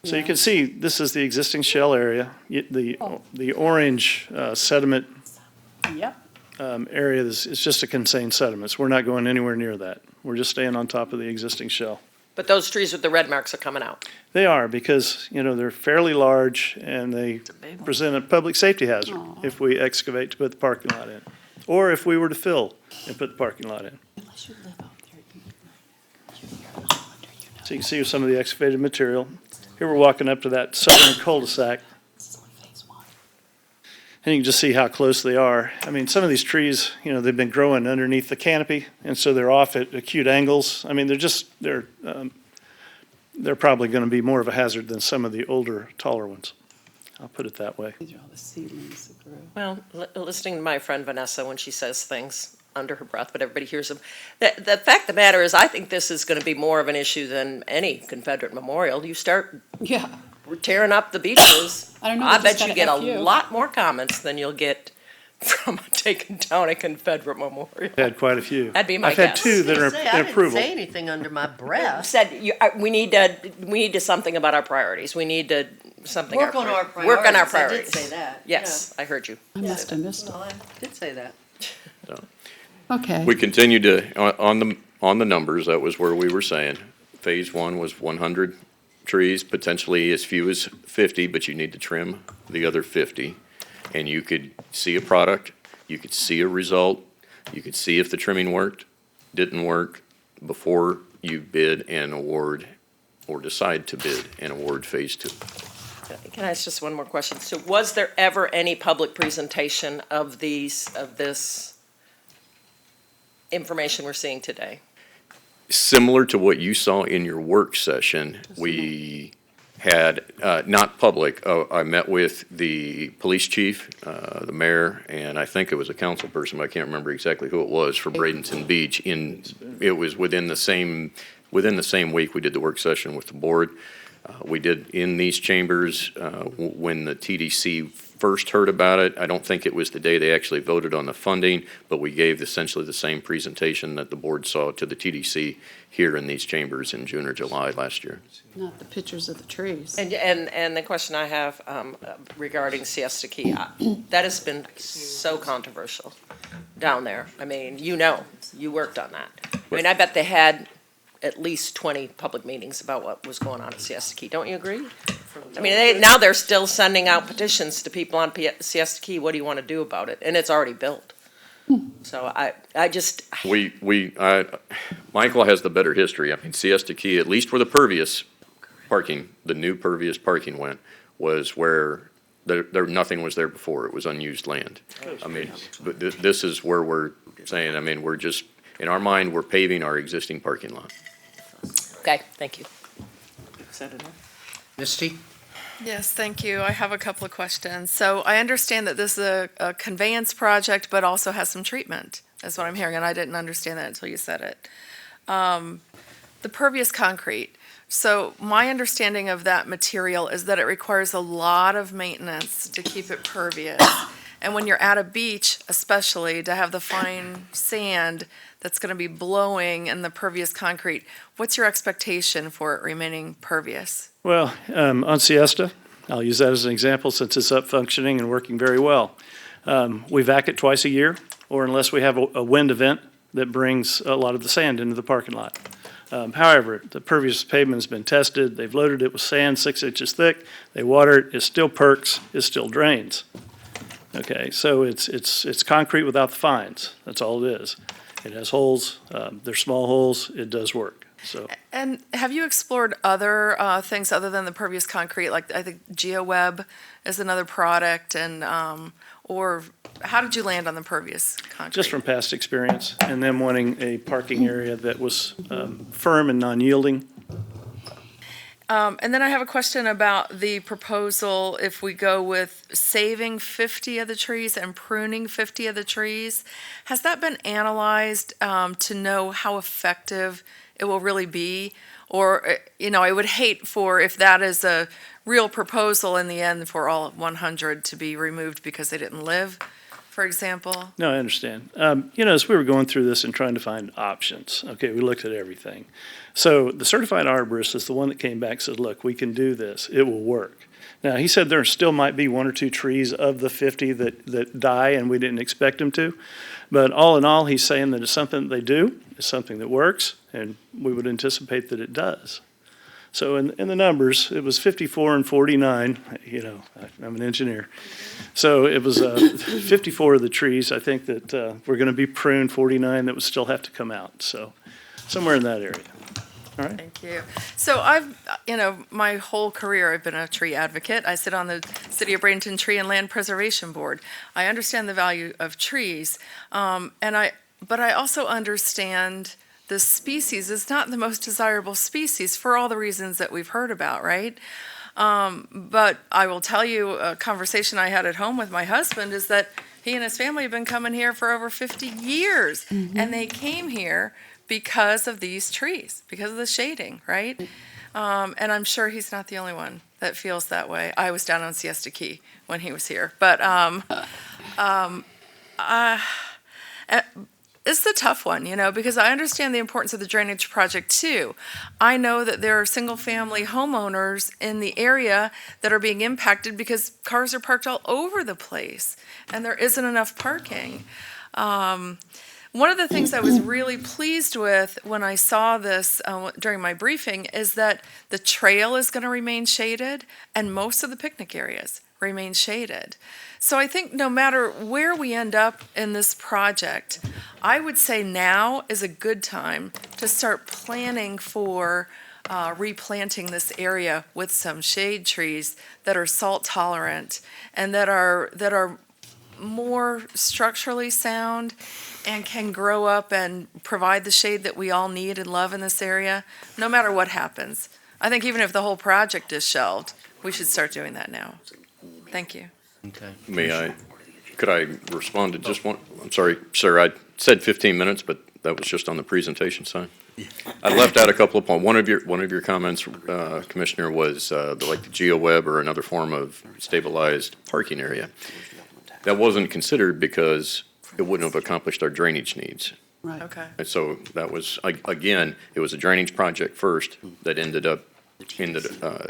So you can see, this is the existing shell area. The orange sediment Yep. area is just a contained sediments. We're not going anywhere near that. We're just staying on top of the existing shell. But those trees with the red marks are coming out. They are because, they're fairly large and they present a public safety hazard if we excavate to put the parking lot in. Or if we were to fill and put the parking lot in. So you can see some of the excavated material. Here we're walking up to that southern cul-de-sac. And you can just see how close they are. I mean, some of these trees, they've been growing underneath the canopy, and so they're off at acute angles. I mean, they're probably going to be more of a hazard than some of the older, taller ones. I'll put it that way. These are all the seedlings that grow. Well, listening to my friend Vanessa when she says things under her breath, but everybody hears them. The fact of the matter is, I think this is going to be more of an issue than any Confederate memorial. You start tearing up the beaches. I don't know. I we just bet got you a get a few. lot more comments than you'll get from taking down a Confederate memorial. I've had quite a few. That'd be my I've had guess. two that are I in didn't approval. say anything under my breath. Said we need to something about our priorities. We need to something. Work on our Work on our priorities. priorities. I did say that. Yes, I heard you. I must have missed it. No, I did say that. Okay. We continued to, on the numbers, that was where we were saying, phase one was 100 trees, potentially as few as 50, but you need to trim the other 50. And you could see a product, you could see a result, you could see if the trimming worked, didn't work, before you bid and award, or decide to bid and award phase two. Can I ask just one more question? So was there ever any public presentation of this information we're seeing today? Similar to what you saw in your work session, we had, not public, I met with the police chief, the mayor, and I think it was a council person, but I can't remember exactly who it was, for Bradenton Beach. It was within the same week we did the work session with the board. We did in these chambers, when the TDC first heard about it, I don't think it was the day they actually voted on the funding, but we gave essentially the same presentation that the board saw to the TDC here in these chambers in June or July last year. Not the pictures of the trees. And the question I have regarding Siesta Key, that has been so controversial down there. I mean, you worked on that. I mean, I bet they had at least 20 public meetings about what was going on at Siesta Key. Don't you agree? I mean, now they're still sending out petitions to people on Siesta Key. What do you want to do about it? And it's already built. So I just. Michael has the better history. I mean, Siesta Key, at least where the pervious parking, the new pervious parking went, was where there nothing was there before. It was unused land. I mean, but this is where we're saying, I mean, we're just, in our mind, we're paving our existing parking lot. Okay, thank you. Misty? Yes, thank you. I have a couple of questions. So I understand that this is a conveyance project, but also has some treatment, is what I'm hearing, and I didn't understand that until you said it. The pervious concrete. So my understanding of that material is that it requires a lot of maintenance to keep it pervious. And when you're at a beach, especially, to have the fine sand that's going to be blowing in the pervious concrete, what's your expectation for it remaining pervious? Well, on Siesta, I'll use that as an example since it's up functioning and working very well. We vac it twice a year, or unless we have a wind event that brings a lot of the sand into the parking lot. However, the pervious pavement has been tested. They've loaded it with sand 6 inches thick. They water it. It still perks. It still drains. Okay, so it's concrete without the fines. That's all it is. It has holes. They're small holes. It does work. So. And have you explored other things other than the pervious concrete? Like I think GeoWeb is another product, and or how did you land on the pervious concrete? Just from past experience, and them wanting a parking area that was firm and non-yielding. And then I have a question about the proposal, if we go with saving 50 of the trees and pruning 50 of the trees. Has that been analyzed to know how effective it will really be? Or, I would hate for, if that is a real proposal in the end, for all 100 to be removed because they didn't live. for example? No, I understand. As we were going through this and trying to find options, okay, we looked at everything. So the certified arborist is the one that came back and said, look, we can do this. It will work. Now, he said there still might be 1 or 2 trees of the 50 that die, and we didn't expect them to. But all in all, he's saying that it's something that they do, it's something that works, and we would anticipate that it does. So in the numbers, it was 54 and 49, I'm an engineer. So it was 54 of the trees, I think, that were going to be pruned, 49 that would still have to come out. So somewhere in that area. All right. Thank you. So my whole career, I've been a tree advocate. I sit on the City of Bradenton Tree and Land Preservation Board. I understand the value of trees, but I also understand the species is not the most desirable species for all the reasons that we've heard about, right? But I will tell you, a conversation I had at home with my husband is that he and his family have been coming here for over 50 years, and they came here because of these trees, because of the shading, right? And I'm sure he's not the only one that feels that way. I was down on Siesta Key when he was here, but it's the tough one, because I understand the importance of the drainage project too. I know that there are single-family homeowners in the area that are being impacted because cars are parked all over the place and there isn't enough parking. One of the things I was really pleased with when I saw this during my briefing is that the trail is going to remain shaded and most of the picnic areas remain shaded. So I think no matter where we end up in this project, I would say now is a good time to start planning for replanting this area with some shade trees that are salt tolerant and that are more structurally sound and can grow up and provide the shade that we all need and love in this area, no matter what happens. I think even if the whole project is shelved, we should start doing that now. Thank you. Okay. Could I respond to just one? I'm sorry, sir, I said 15 minutes, but that was just on the presentation side. I left out a couple of points. One of your comments, Commissioner, was like the GeoWeb or another form of stabilized parking area. That wasn't considered because it wouldn't have accomplished our drainage needs. Right. Okay. And so that was, again, it was a drainage project first that ended up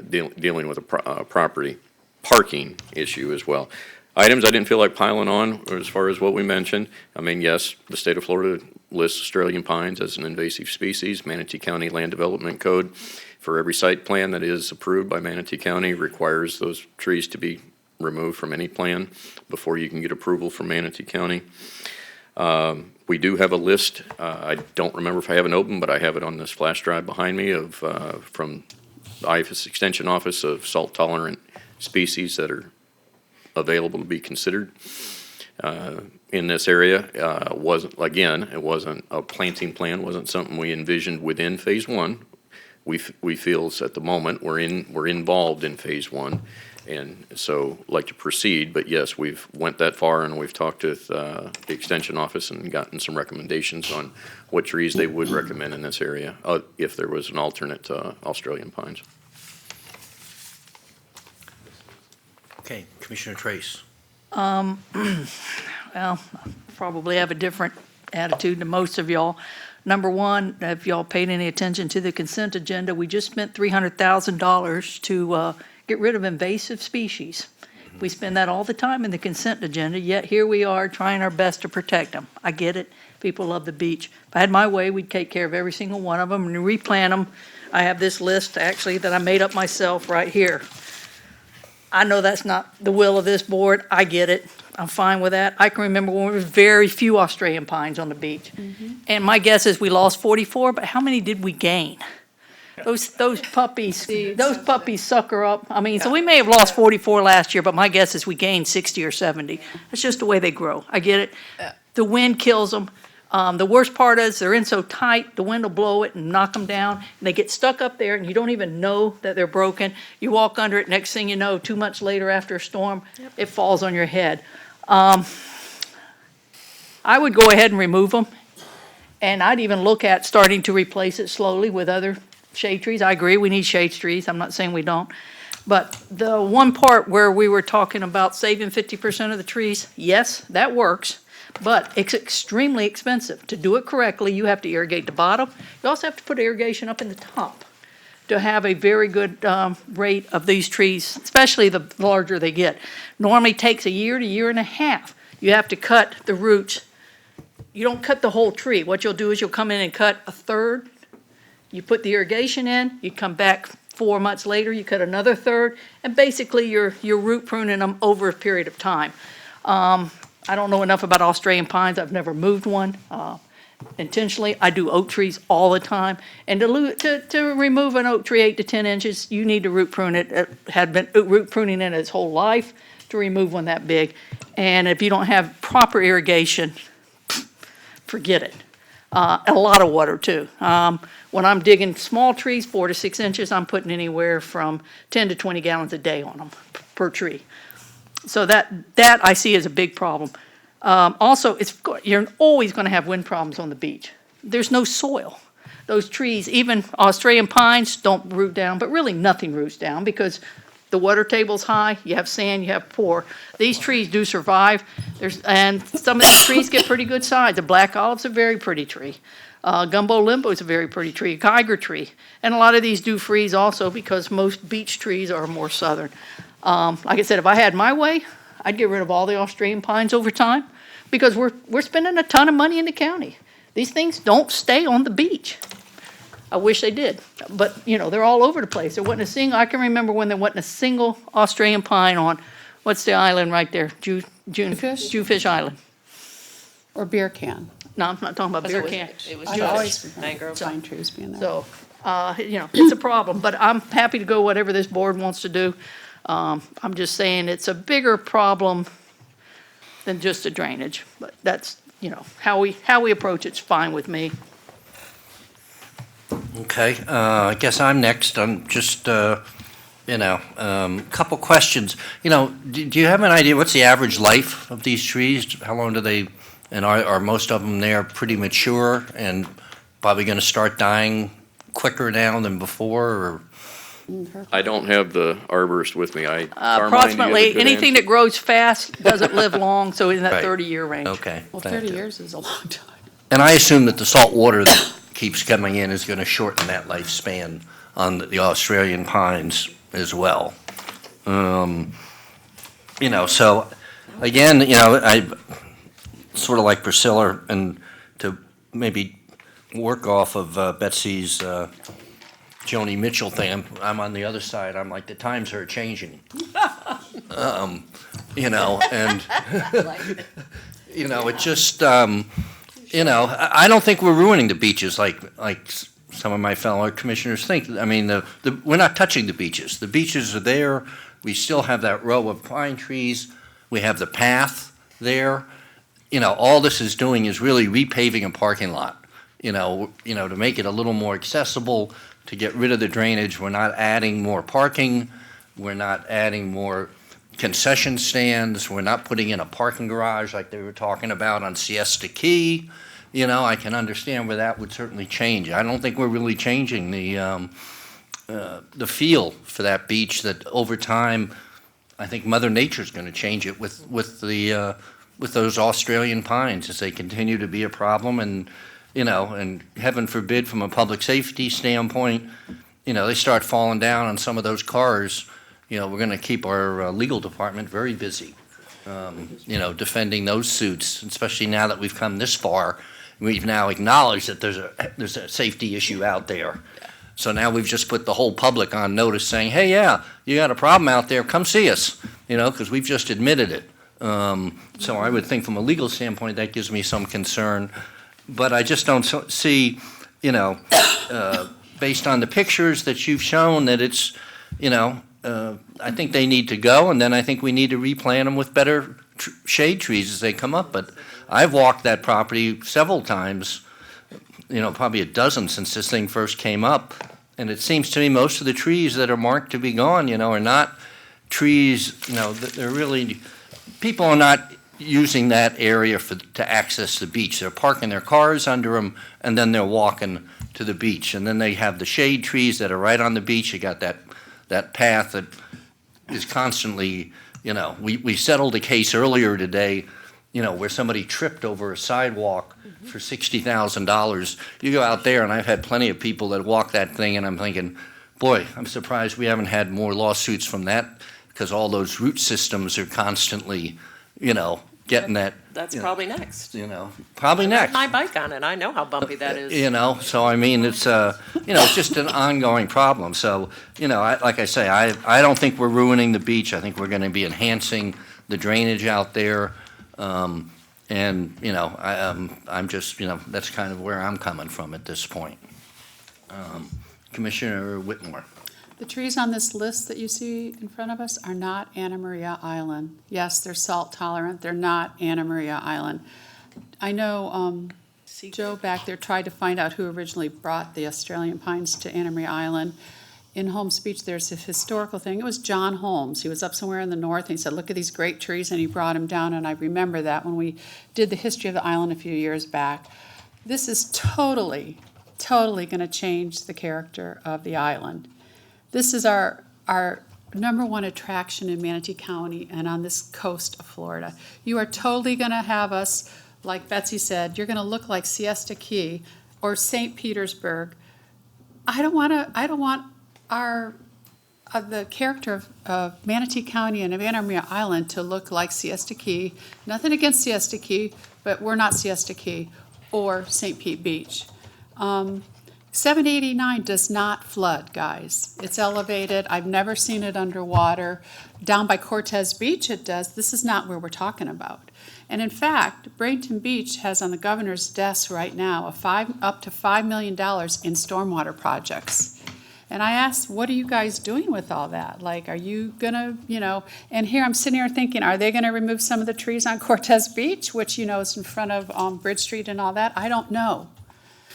dealing with a property parking issue as well. Items I didn't feel like piling on as far as what we mentioned. I mean, yes, the state of Florida lists Australian pines as an invasive species. Manatee County Land Development Code, for every site plan that is approved by Manatee County, requires those trees to be removed from any plan before you can get approval from Manatee County. We do have a list. I don't remember if I have it open, but I have it on this flash drive behind me of from the IFAS Extension Office of salt-tolerant species that are available to be considered in this area. It wasn't a planting plan, wasn't something we envisioned within phase one. We feel at the moment we're involved in phase one, and so like to proceed. But yes, we've went that far, and we've talked with the Extension Office and gotten some recommendations on what trees they would recommend in this area if there was an alternate to Australian pines. Okay, Commissioner Trace. Well, probably have a different attitude than most of y'all. Number one, have y'all paid any attention to the consent agenda? We just spent $300,000 to get rid of invasive species. We spend that all the time in the consent agenda, yet here we are trying our best to protect them. I get it. People love the beach. If I had my way, we'd take care of every single one of them and replant them. I have this list actually that I made up myself right here. I know that's not the will of this board. I get it. I'm fine with that. I can remember when there were very few Australian pines on the beach. And my guess is we lost 44, but how many did we gain? Those puppies sucker up. I mean, so we may have lost 44 last year, but my guess is we gained 60 or 70. That's just the way they grow. I get it. The wind kills them. The worst part is they're in so tight, the wind will blow it and knock them down. And they get stuck up there and you don't even know that they're broken. You walk under it, next thing you know, 2 months later after a storm, it falls on your head. I would go ahead and remove them. And I'd even look at starting to replace it slowly with other shade trees. I agree, we need shade trees. I'm not saying we don't. But the one part where we were talking about saving 50% of the trees, yes, that works, but it's extremely expensive. To do it correctly, you have to irrigate the bottom. You also have to put irrigation up in the top to have a very good rate of these trees, especially the larger they get. Normally takes a year to year and a half. You have to cut the roots. You don't cut the whole tree. What you'll do is you'll come in and cut a third. You put the irrigation in, you come back 4 months later, you cut another third, and basically you're root pruning them over a period of time. I don't know enough about Australian pines. I've never moved one intentionally. I do oak trees all the time. And to remove an oak tree 8 to 10 inches, you need to root prune it. It had been root pruning it its whole life to remove one that big. And if you don't have proper irrigation, forget it. A lot of water too. When I'm digging small trees, 4 to 6 inches, I'm putting anywhere from 10 to 20 gallons a day on them per tree. So that I see as a big problem. Also, you're always going to have wind problems on the beach. There's no soil. Those trees, even Australian pines, don't root down, but really nothing roots down because the water table's high, you have sand, you have pour. These trees do survive, and some of these trees get pretty good size. The black olive's a very pretty tree. Gumbo limbo is a very pretty tree, a Geiger tree. And a lot of these do freeze also because most beech trees are more southern. Like I said, if I had my way, I'd get rid of all the Australian pines over time because we're spending a ton of money in the county. These things don't stay on the beach. I wish they did, but they're all over the place. There wasn't a single. I can remember when there wasn't a single Australian pine on. What's the island right there? Jewfish Island. Or beer can. No, I'm not talking about beer can. It was I always remember mangrove. pine trees being there. So, it's a problem, but I'm happy to go whatever this board wants to do. I'm just saying it's a bigger problem than just the drainage, but that's, how we approach it's fine with me. Okay, I guess I'm next. I'm just, couple questions. Do you have an idea what's the average life of these trees? How long do they, and are most of them there pretty mature and probably going to start dying quicker now than before, or? I don't have the arborist with me. Approximately, anything that grows fast doesn't live long, so in that Right. 30-year range. Okay. Well, thank 30 you. years is a long time. And I assume that the salt water that keeps coming in is going to shorten that lifespan on the Australian pines as well. So again, I sort of like Priscilla, and to maybe work off of Betsy's Joni Mitchell thing. I'm on the other side. I'm like, the times are changing. And it just, I don't think we're ruining the beaches like some of my fellow commissioners think. I mean, we're not touching the beaches. The beaches are there. We still have that row of pine trees. We have the path there. All this is doing is really repaving a parking lot, to make it a little more accessible, to get rid of the drainage. We're not adding more parking. We're not adding more concession stands. We're not putting in a parking garage like they were talking about on Siesta Key. I can understand where that would certainly change. I don't think we're really changing the feel for that beach. That over time, I think Mother Nature's going to change it with those Australian pines as they continue to be a problem. And and heaven forbid, from a public safety standpoint, they start falling down on some of those cars. We're going to keep our legal department very busy, defending those suits, especially now that we've come this far. We've now acknowledged that there's a safety issue out there. So now we've just put the whole public on notice saying, hey, yeah, you got a problem out there, come see us, because we've just admitted it. So I would think from a legal standpoint, that gives me some concern. But I just don't see, based on the pictures that you've shown, that it's, I think they need to go, and then I think we need to replant them with better shade trees as they come up. But I've walked that property several times, probably a dozen since this thing first came up. And it seems to me most of the trees that are marked to be gone, are not trees, that they're really, people are not using that area to access the beach. They're parking their cars under them, and then they're walking to the beach. And then they have the shade trees that are right on the beach. You got that path that is constantly, we settled a case earlier today, where somebody tripped over a sidewalk for $60,000. You go out there, and I've had plenty of people that walk that thing, and I'm thinking, boy, I'm surprised we haven't had more lawsuits from that, because all those root systems are constantly, getting that. That's probably next. Probably I ride next. my bike on it. I know how bumpy that is. So I mean, it's it's just an ongoing problem. So, like I say, I don't think we're ruining the beach. I think we're going to be enhancing the drainage out there. I'm just, that's kind of where I'm coming from at this point. Commissioner Whitmore. The trees on this list that you see in front of us are not Anna Maria Island. Yes, they're salt tolerant. They're not Anna Maria Island. I know Joe back there tried to find out who originally brought the Australian pines to Anna Maria Island. In Holmes Beach, there's a historical thing. It was John Holmes. He was up somewhere in the north, and he said, look at these great trees, and he brought them down, and I remember that when we did the history of the island a few years back. This is totally going to change the character of the island. This is our number one attraction in Manatee County and on this coast of Florida. You are totally going to have us, like Betsy said, you're going to look like Siesta Key or St. Petersburg. I don't want the character of Manatee County and of Anna Maria Island to look like Siesta Key. Nothing against Siesta Key, but we're not Siesta Key or St. Pete Beach. 789 does not flood, guys. It's elevated. I've never seen it underwater. Down by Cortez Beach it does. This is not where we're talking about. And in fact, Bradenton Beach has on the governor's desk right now up to $5 million in stormwater projects. And I asked, what are you guys doing with all that? Like, are you gonna, and here I'm sitting here thinking, are they gonna remove some of the trees on Cortez Beach, which, is in front of Bridge Street and all that? I don't know.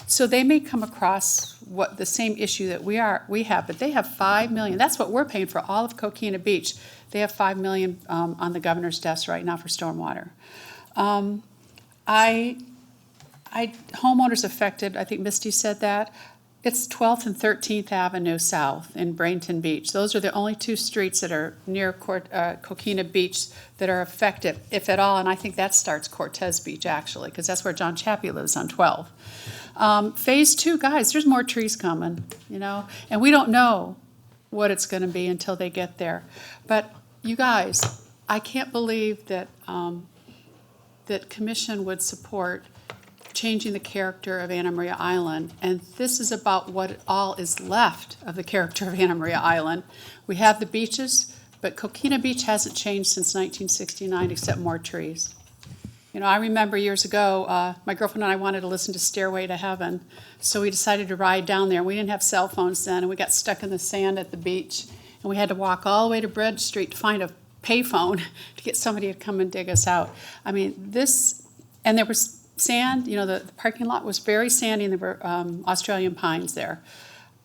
So they may come across the same issue that we have, but they have $5 million. That's what we're paying for all of Coquina Beach. They have $5 million on the governor's desk right now for stormwater. Homeowners affected, I think Misty said that. It's 12th and 13th Avenue South in Bradenton Beach. Those are the only two streets that are near Coquina Beach that are affected, if at all, and I think that starts Cortez Beach, actually, because that's where John Chappie lives on 12. Phase 2, guys, there's more trees coming, and we don't know what it's going to be until they get there. But you guys, I can't believe that that Commission would support changing the character of Anna Maria Island, and this is about what all is left of the character of Anna Maria Island. We have the beaches, but Coquina Beach hasn't changed since 1969 except more trees. I remember years ago, my girlfriend and I wanted to listen to Stairway to Heaven, so we decided to ride down there. We didn't have cell phones then, and we got stuck in the sand at the beach, and we had to walk all the way to Bridge Street to find a payphone to get somebody to come and dig us out. I mean, and there was sand, the parking lot was very sandy, and there were Australian pines there.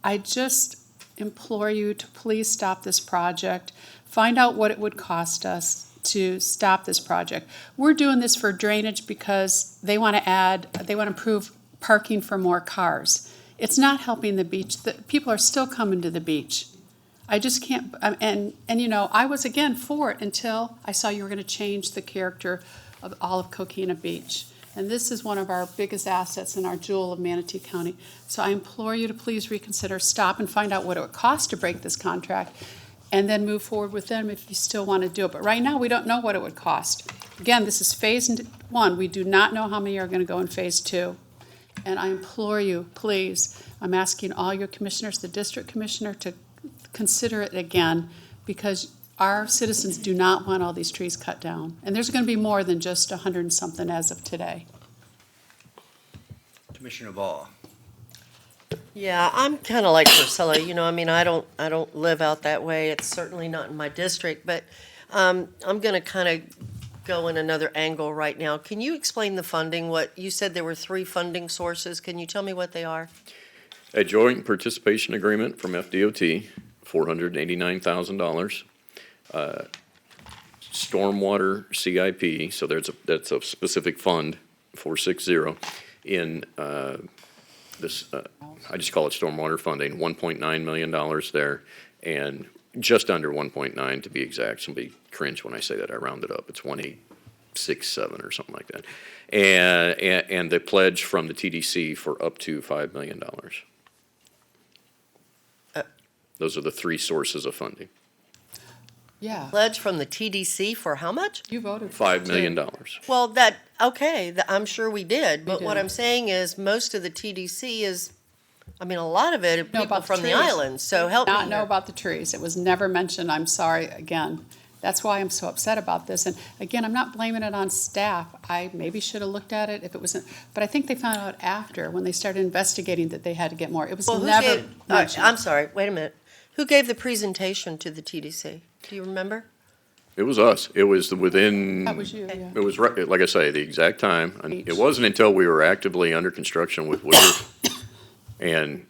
I just implore you to please stop this project. Find out what it would cost us to stop this project. We're doing this for drainage because they want to improve parking for more cars. It's not helping the beach. People are still coming to the beach. I just can't, and I was again for it until I saw you were going to change the character of all of Coquina Beach. And this is one of our biggest assets and our jewel of Manatee County. So I implore you to please reconsider, stop and find out what it would cost to break this contract, and then move forward with them if you still want to do it. But right now, we don't know what it would cost. Again, this is phase 1. We do not know how many are going to go in phase 2. And I implore you, please, I'm asking all your commissioners, the district commissioner, to consider it again, because our citizens do not want all these trees cut down. And there's going to be more than just 100 and something as of today. Commissioner Ball. Yeah, I'm kind of like Priscilla, I don't live out that way. It's certainly not in my district, but I'm going to kind of go in another angle right now. Can you explain the funding? What you said there were 3 funding sources. Can you tell me what they are? A joint participation agreement from FDOT, $489,000. Stormwater CIP, so that's a specific fund, 460, in this, I just call it stormwater funding, $1.9 million there, and just under 1.9 to be exact. Somebody cringe when I say that. I round it up. It's 1.867 or something like that. And the pledge from the TDC for up to $5 million. Those are the three sources of funding. Yeah. Pledge from the TDC for how much? You voted for $5 it, million. too. Well, I'm sure we did, but what I'm saying is, most of the TDC is, I mean, a lot of it are Know people about from the trees. islands, so help me Not know here. about the trees. It was never mentioned. I'm sorry, again. That's why I'm so upset about this. And again, I'm not blaming it on staff. I maybe should have looked at it if it wasn't, but I think they found out after, when they started investigating, that they had to get more. It was Well, who never gave- mentioned. I'm sorry, wait a minute. Who gave the presentation to the TDC? Do you remember? It was us. It was within. That was you, yeah. It was, like I say, the exact time. And it wasn't until we were actively under construction with Woodward and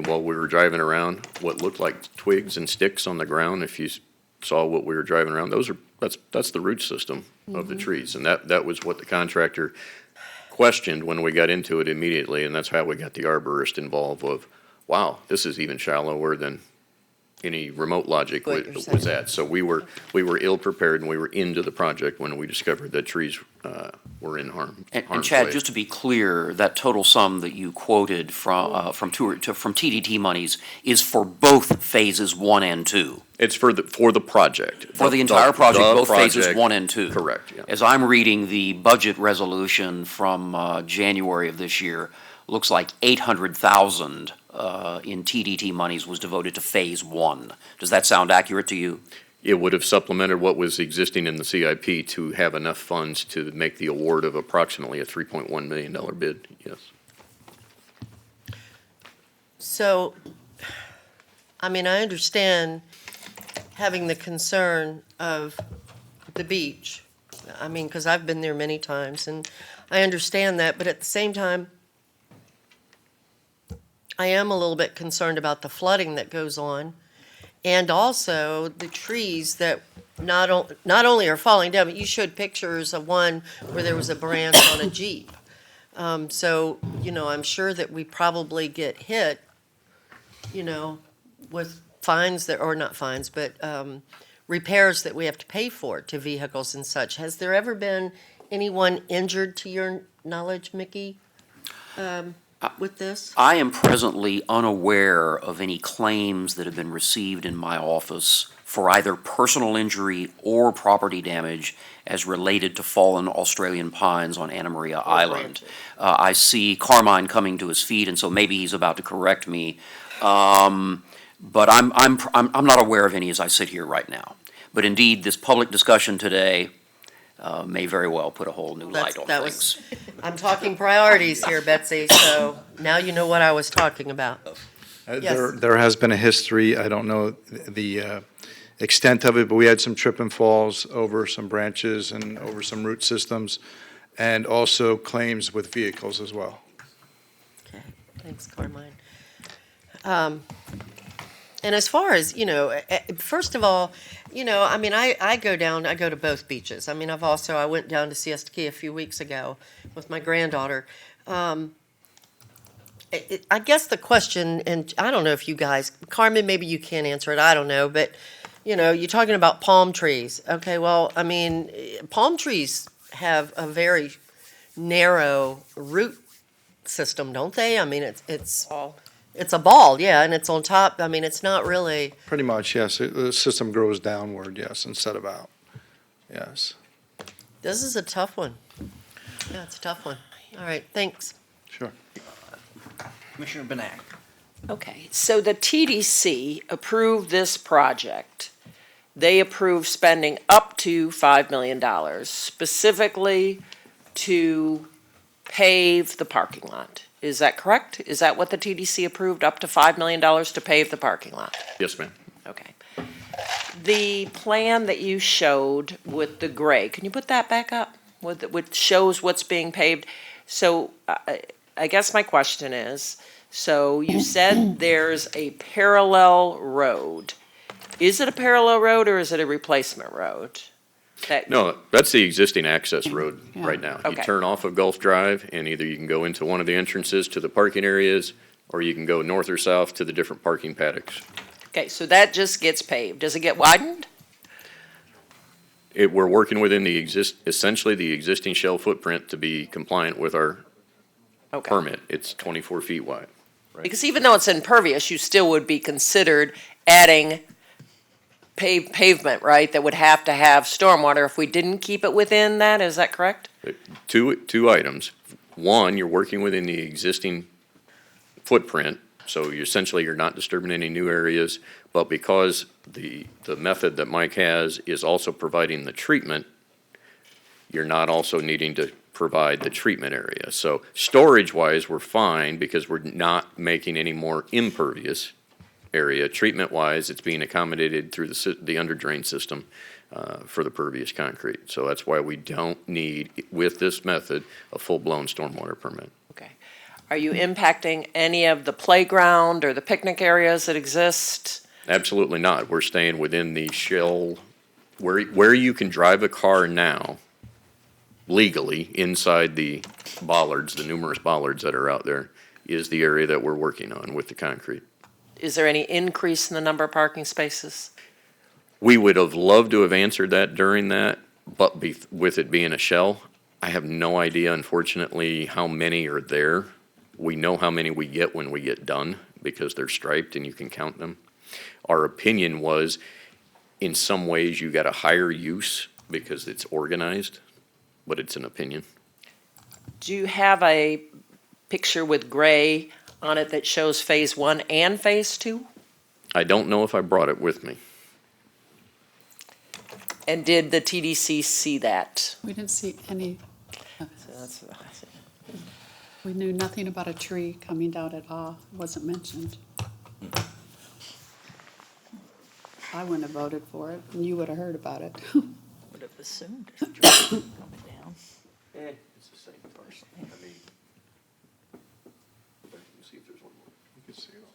while we were driving around, what looked like twigs and sticks on the ground, if you saw what we were driving around, that's the root system of the trees. And that was what the contractor questioned when we got into it immediately. And that's how we got the arborist involved of, wow, this is even shallower than any remote logic was at. So we were ill-prepared, and we were into the project when we discovered that trees were in harm's And Chad, way. just to be clear, that total sum that you quoted from TDT monies is for both phases 1 and 2. It's for the project. For the entire project, the both phases project. 1 and 2. Correct, yeah. As I'm reading the budget resolution from January of this year, looks like 800,000 in TDT monies was devoted to phase 1. Does that sound accurate to you? It would have supplemented what was existing in the CIP to have enough funds to make the award of approximately a $3.1 million bid, yes. So, I mean, I understand having the concern of the beach. I mean, because I've been there many times, and I understand that, but at the same time, I am a little bit concerned about the flooding that goes on, and also the trees that not only are falling down, but you showed pictures of one where there was a branch on a Jeep. So, I'm sure that we probably get hit, with fines or not fines, but repairs that we have to pay for to vehicles and such. Has there ever been anyone injured, to your knowledge, Mickey, with this? I am presently unaware of any claims that have been received in my office for either personal injury or property damage as related to fallen Australian pines on Anna Maria Island. I see Carmine coming to his feet, and so maybe he's about to correct me. But I'm not aware of any as I sit here right now. But indeed, this public discussion today may very well put a whole new light on things. I'm talking priorities here, Betsy, so now you know what I was talking about. Yes. There has been a history, I don't know the extent of it, but we had some trip and falls over some branches and over some root systems, and also claims with vehicles as well. Okay, thanks, Carmine. And as far as, first of all, I go to both beaches. I mean, I went down to Siesta Key a few weeks ago with my granddaughter. I guess the question, and I don't know if you guys, Carmen, maybe you can't answer it, I don't know, but, you're talking about palm trees. Okay, well, I mean, palm trees have a very narrow root system, don't they? I mean, it's a ball, yeah, and it's on top. I mean, it's not really. Pretty much, yes. The system grows downward, yes, instead of out. Yes. This is a tough one. Yeah, it's a tough one. All right, thanks. Sure. Commissioner Benak. Okay, so the TDC approved this project. They approved spending up to $5 million specifically to pave the parking lot. Is that correct? Is that what the TDC approved, up to $5 million to pave the parking lot? Yes, ma'am. Okay. The plan that you showed with the gray, can you put that back up? Which shows what's being paved. So I guess my question is, so you said there's a parallel road. Is it a parallel road or is it a replacement road? No, that's the existing access road right now. You Okay. turn off of Gulf Drive, and either you can go into one of the entrances to the parking areas, or you can go north or south to the different parking paddocks. Okay, so that just gets paved. Does it get widened? We're working within essentially the existing shell footprint to be compliant with our Okay. permit. It's 24 feet wide. Because even though it's impervious, you still would be considered adding pavement, right? That would have to have stormwater if we didn't keep it within that, is that correct? Two items. One, you're working within the existing footprint, so you're not disturbing any new areas, but because the method that Mike has is also providing the treatment, you're not also needing to provide the treatment area. So storage-wise, we're fine because we're not making any more impervious area. Treatment-wise, it's being accommodated through the under drain system for the pervious concrete. So that's why we don't need, with this method, a full-blown stormwater permit. Okay. Are you impacting any of the playground or the picnic areas that exist? Absolutely not. We're staying within the shell, where you can drive a car now legally inside the bollards, the numerous bollards that are out there, is the area that we're working on with the concrete. Is there any increase in the number of parking spaces? We would have loved to have answered that during that, but with it being a shell, I have no idea, unfortunately, how many are there. We know how many we get when we get done because they're striped and you can count them. Our opinion was, in some ways, you got a higher use because it's organized, but it's an opinion. Do you have a picture with gray on it that shows phase 1 and phase 2? I don't know if I brought it with me. And did the TDC see that? We didn't see any. We knew nothing about a tree coming down at all. It wasn't mentioned. I wouldn't have voted for it, and you would have heard about it. Would have assumed it's coming down. It's the same person. I mean, see if there's one more. You can see it off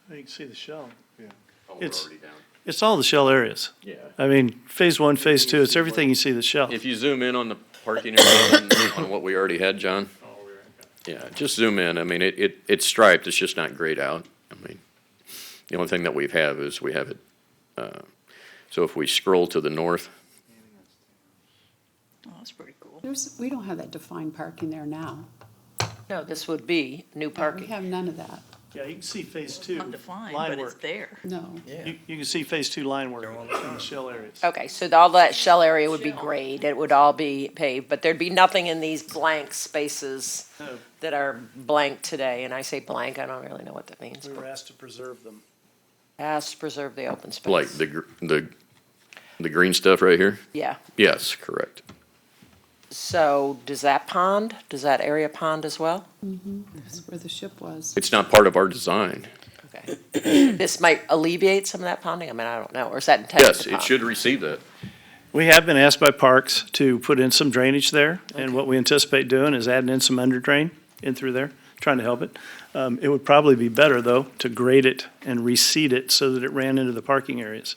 that. You can see the shell. Yeah. Oh, we're already down. It's all the shell areas. Yeah. I mean, phase 1, phase 2, it's everything you see the shell. If you zoom in on the parking area on what we already had, John. Yeah, just zoom in. I mean, it's striped, it's just not grayed out. I mean, the only thing that we have it, so if we scroll to the north. Oh, that's pretty cool. We don't have that defined parking there now. No, this would be new We parking. have none of that. Yeah, you can see phase 2. Undefined, line but work. it's there. No. You can see phase 2 line work in the shell areas. Okay, so all that shell area would be grayed, it would all be paved, but there'd be nothing in these blank spaces No. that are blank today, and I say blank, I don't really know what that means. We were asked to preserve them. Asked to preserve the open space. Like the green stuff right here? Yeah, Yes, correct. so does that area pond as well? That's where the ship was. It's not part of our design. Okay. This might alleviate some of that ponding, I mean, I don't know, or is that intended Yes, to it pond? should receive that. We have been asked by Parks to put in some drainage there, and what we anticipate doing is adding in some under drain in through there, trying to help it. It would probably be better, though, to grade it and reseed it so that it ran into the parking areas.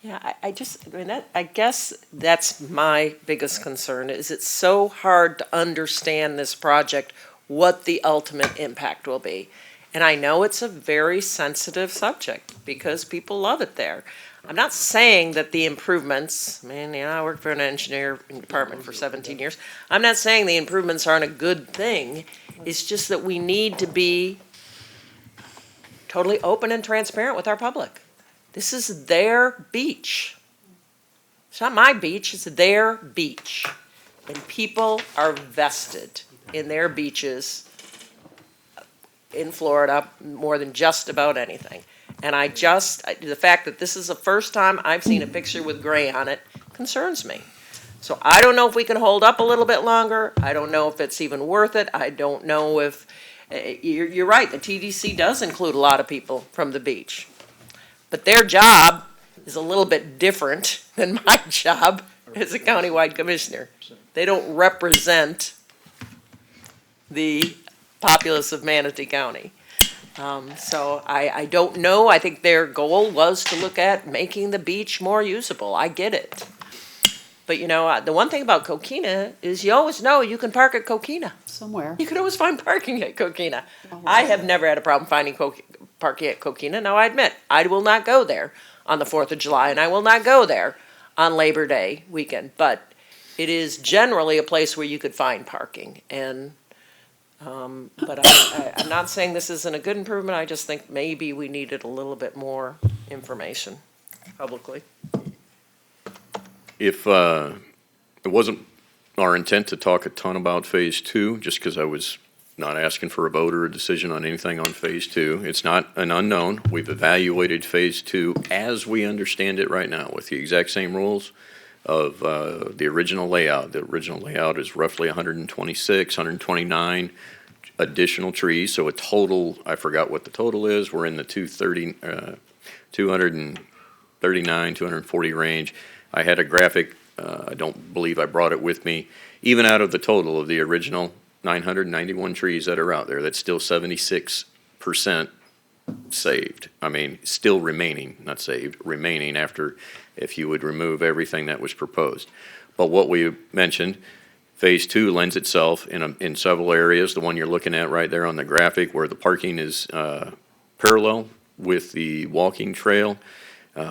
Yeah, I guess that's my biggest concern, is it's so hard to understand this project, what the ultimate impact will be. And I know it's a very sensitive subject, because people love it there. I'm not saying that the improvements, I worked for an engineering department for 17 years. I'm not saying the improvements aren't a good thing. It's just that we need to be totally open and transparent with our public. This is their beach. It's not my beach, it's their beach. And people are vested in their beaches in Florida more than just about anything. And the fact that this is the first time I've seen a picture with gray on it concerns me. So I don't know if we can hold up a little bit longer. I don't know if it's even worth it. I don't know if, you're right, the TDC does include a lot of people from the beach. But their job is a little bit different than my job as a countywide commissioner. They don't represent the populace of Manatee County. So I don't know. I think their goal was to look at making the beach more usable. I get it. But the one thing about Coquina is you always know you can park at Coquina. Somewhere. You can always find parking at Coquina. I have never had a problem finding parking at Coquina. Now, I admit, I will not go there on the 4th of July, and I will not go there on Labor Day weekend. But it is generally a place where you could find parking. And, but I'm not saying this isn't a good improvement. I just think maybe we needed a little bit more information publicly. If it wasn't our intent to talk a ton about Phase 2, just because I was not asking for a vote or a decision on anything on Phase 2. It's not an unknown. We've evaluated Phase 2 as we understand it right now with the exact same rules of the original layout. The original layout is roughly 126, 129 additional trees, so a total, I forgot what the total is, we're in the 239, 240 range. I had a graphic, I don't believe I brought it with me. Even out of the total of the original 991 trees that are out there, that's still 76% saved. I mean, still remaining, not saved, remaining after, if you would remove everything that was proposed. But what we mentioned, Phase 2 lends itself in several areas. The one you're looking at right there on the graphic where the parking is parallel with the walking trail.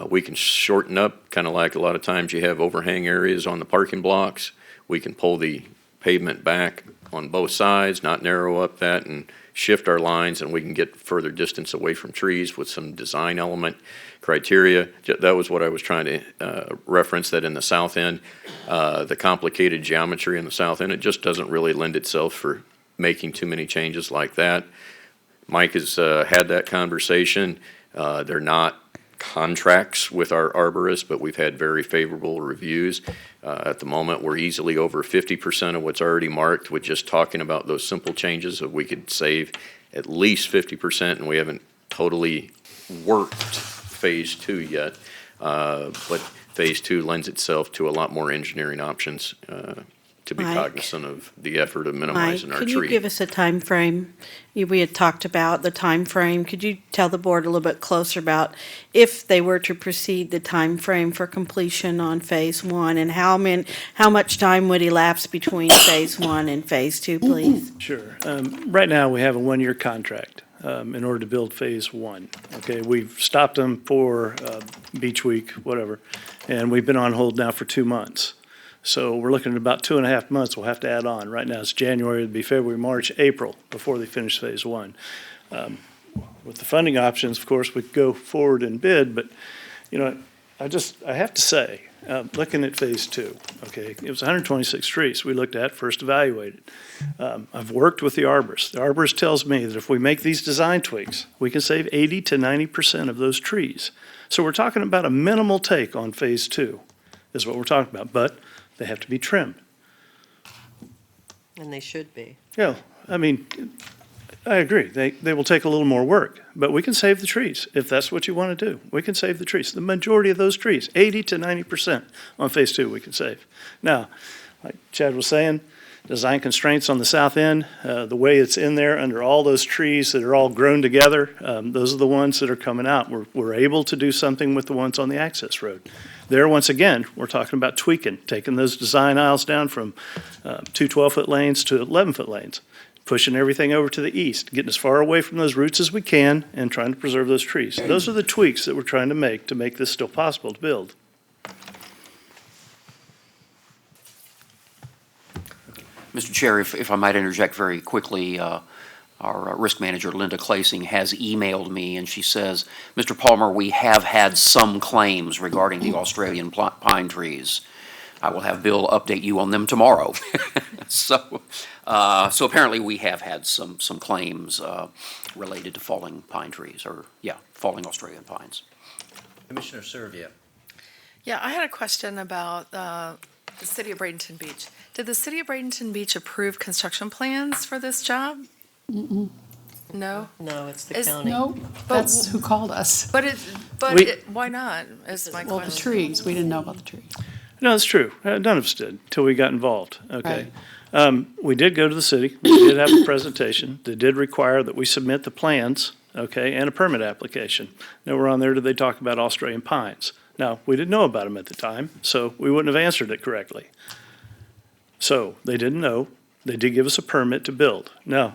We can shorten up, kind of like a lot of times you have overhang areas on the parking blocks. We can pull the pavement back on both sides, not narrow up that, and shift our lines, and we can get further distance away from trees with some design element criteria. That was what I was trying to reference, that in the south end, the complicated geometry in the south end, it just doesn't really lend itself for making too many changes like that. Mike has had that conversation. They're not contracts with our arborists, but we've had very favorable reviews. At the moment, we're easily over 50% of what's already marked with just talking about those simple changes that we could save at least 50%, and we haven't totally worked Phase 2 yet. But Phase 2 lends itself to a lot more engineering options to be cognizant of the effort of minimizing Mike, our tree. could you give us a time frame? We had talked about the time frame. Could you tell the board a little bit closer about if they were to proceed, the time frame for completion on Phase 1, and how much time would elapse between Phase 1 and Phase 2, please? Sure. Right now, we have a one-year contract in order to build Phase 1. Okay, we've stopped them for Beach Week, whatever, and we've been on hold now for 2 months. So we're looking at about 2.5 months we'll have to add on. Right now, it's January, it'd be February, March, April before they finish Phase 1. With the funding options, of course, we could go forward and bid, but, I have to say, looking at Phase 2, okay, it was 126 trees we looked at, first evaluated. I've worked with the arborist. The arborist tells me that if we make these design tweaks, we can save 80 to 90% of those trees. So we're talking about a minimal take on Phase 2 is what we're talking about, but they have to be trimmed. And they should be. Yeah, I mean, I agree. They will take a little more work, but we can save the trees if that's what you want to do. We can save the trees. The majority of those trees, 80 to 90% on Phase 2 we can save. Now, like Chad was saying, design constraints on the south end, the way it's in there under all those trees that are all grown together, those are the ones that are coming out. We're able to do something with the ones on the access road. There, once again, we're talking about tweaking, taking those design aisles down from 2 12-foot lanes to 11-foot lanes, pushing everything over to the east, getting as far away from those roots as we can, and trying to preserve those trees. Those are the tweaks that we're trying to make this still possible to build. Mr. Chair, if I might interject very quickly, our risk manager, Linda Clasing, has emailed me, and she says, Mr. Palmer, we have had some claims regarding the Australian pine trees. I will have Bill update you on them tomorrow. So apparently we have had some claims related to falling pine trees, falling Australian pines. Commissioner Servia. Yeah, I had a question about the city of Bradenton Beach. Did the city of Bradenton Beach approve construction plans for this job? Mm-mm. No? No, it's the Is- county. No, that's who called us. Why not, is my Well, the question. trees, we didn't know about the trees. No, that's true. None of us did till we got involved, okay? We did go to the city. We did have a presentation. They did require that we submit the plans, okay, and a permit application. Nowhere on there did they talk about Australian pines. Now, we didn't know about them at the time, so we wouldn't have answered it correctly. So they didn't know. They did give us a permit to build. Now,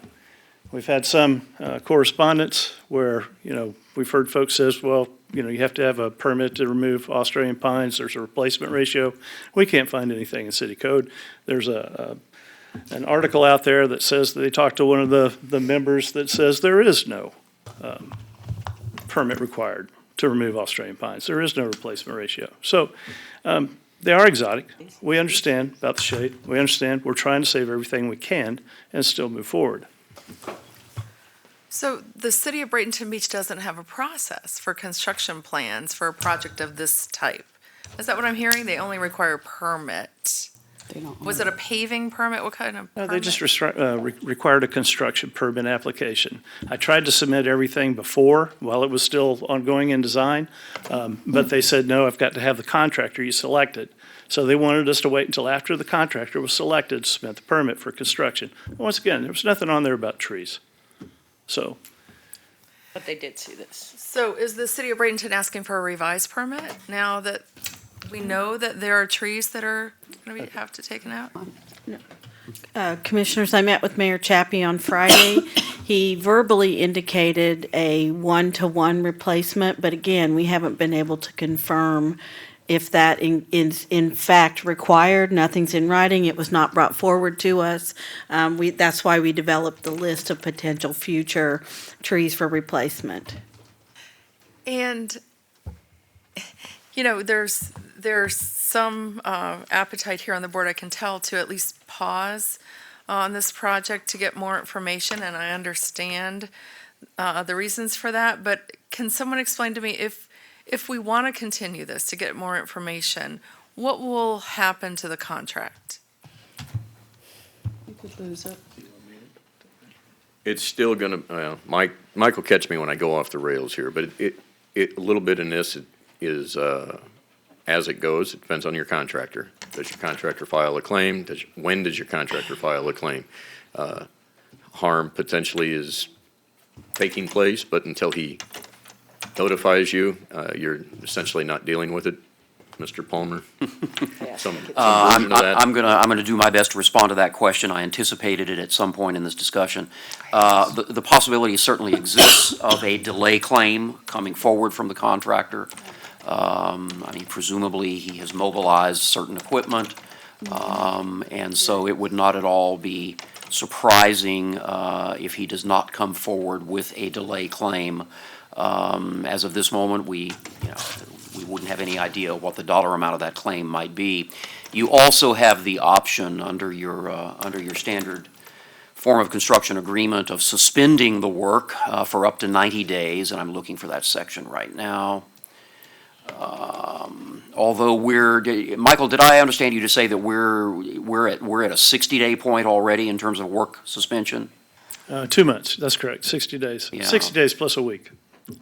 we've had some correspondence where, we've heard folks says, well, you have to have a permit to remove Australian pines. There's a replacement ratio. We can't find anything in city code. There's an article out there that says that they talked to one of the members that says there is no permit required to remove Australian pines. There is no replacement ratio. So they are exotic. We understand about the shade. We understand we're trying to save everything we can and still move forward. So the city of Bradenton Beach doesn't have a process for construction plans for a project of this type. Is that what I'm hearing? They only require a permit. Was it a paving permit? What kind of No, permit? they just required a construction permit application. I tried to submit everything before, while it was still ongoing in design, but they said, no, I've got to have the contractor you selected. So they wanted us to wait until after the contractor was selected to submit the permit for construction. Once again, there was nothing on there about trees. So, But they did see this. So is the city of Bradenton asking for a revised permit now that we know that there are trees that are going to have to be taken out? Commissioners, I met with Mayor Chappie on Friday. He verbally indicated a one-to-one replacement, but again, we haven't been able to confirm if that is in fact required. Nothing's in writing. It was not brought forward to us. That's why we developed the list of potential future trees for replacement. And, there's some appetite here on the board, I can tell, to at least pause on this project to get more information, and I understand the reasons for that, but can someone explain to me if we want to continue this to get more information, what will happen to the contract? You could lose it. It's still going to, Mike will catch me when I go off the rails here, but a little bit in this is as it goes. It depends on your contractor. Does your contractor file a claim? When does your contractor file a claim? Harm potentially is taking place, but until he notifies you, you're essentially not dealing with it. Mr. Palmer? Some version of that? I'm gonna do my best to respond to that question. I anticipated it at some point in this discussion. The possibility certainly exists of a delay claim coming forward from the contractor. Presumably he has mobilized certain equipment, and so it would not at all be surprising if he does not come forward with a delay claim. As of this moment, we wouldn't have any idea what the dollar amount of that claim might be. You also have the option under your standard form of construction agreement of suspending the work for up to 90 days, and I'm looking for that section right now. Although Michael, did I understand you to say that we're at a 60-day point already in terms of work suspension? 2 months, that's correct, 60 days. Yeah. 60 days plus a week.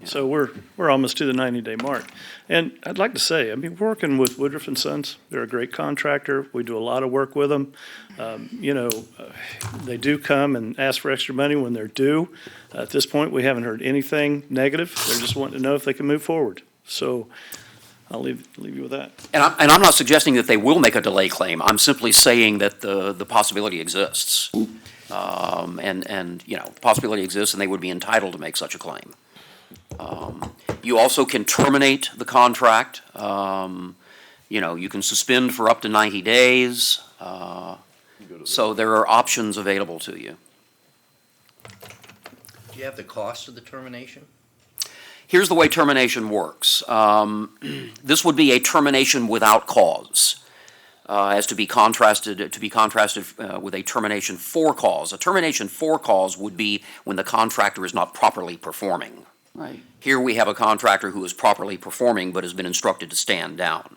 So we're almost to the 90-day mark. And I'd like to say, we're working with Woodruff & Sons. They're a great contractor. We do a lot of work with them. They do come and ask for extra money when they're due. At this point, we haven't heard anything negative. They're just wanting to know if they can move forward. So I'll leave you with that. And I'm not suggesting that they will make a delay claim. I'm simply saying that the possibility exists. Possibility exists, and they would be entitled to make such a claim. You also can terminate the contract. You can suspend for up to 90 days. So there are options available to you. Do you have the cost of the termination? Here's the way termination works. This would be a termination without cause, as to be contrasted with a termination for cause. A termination for cause would be when the contractor is not properly performing. Right. Here we have a contractor who is properly performing but has been instructed to stand down.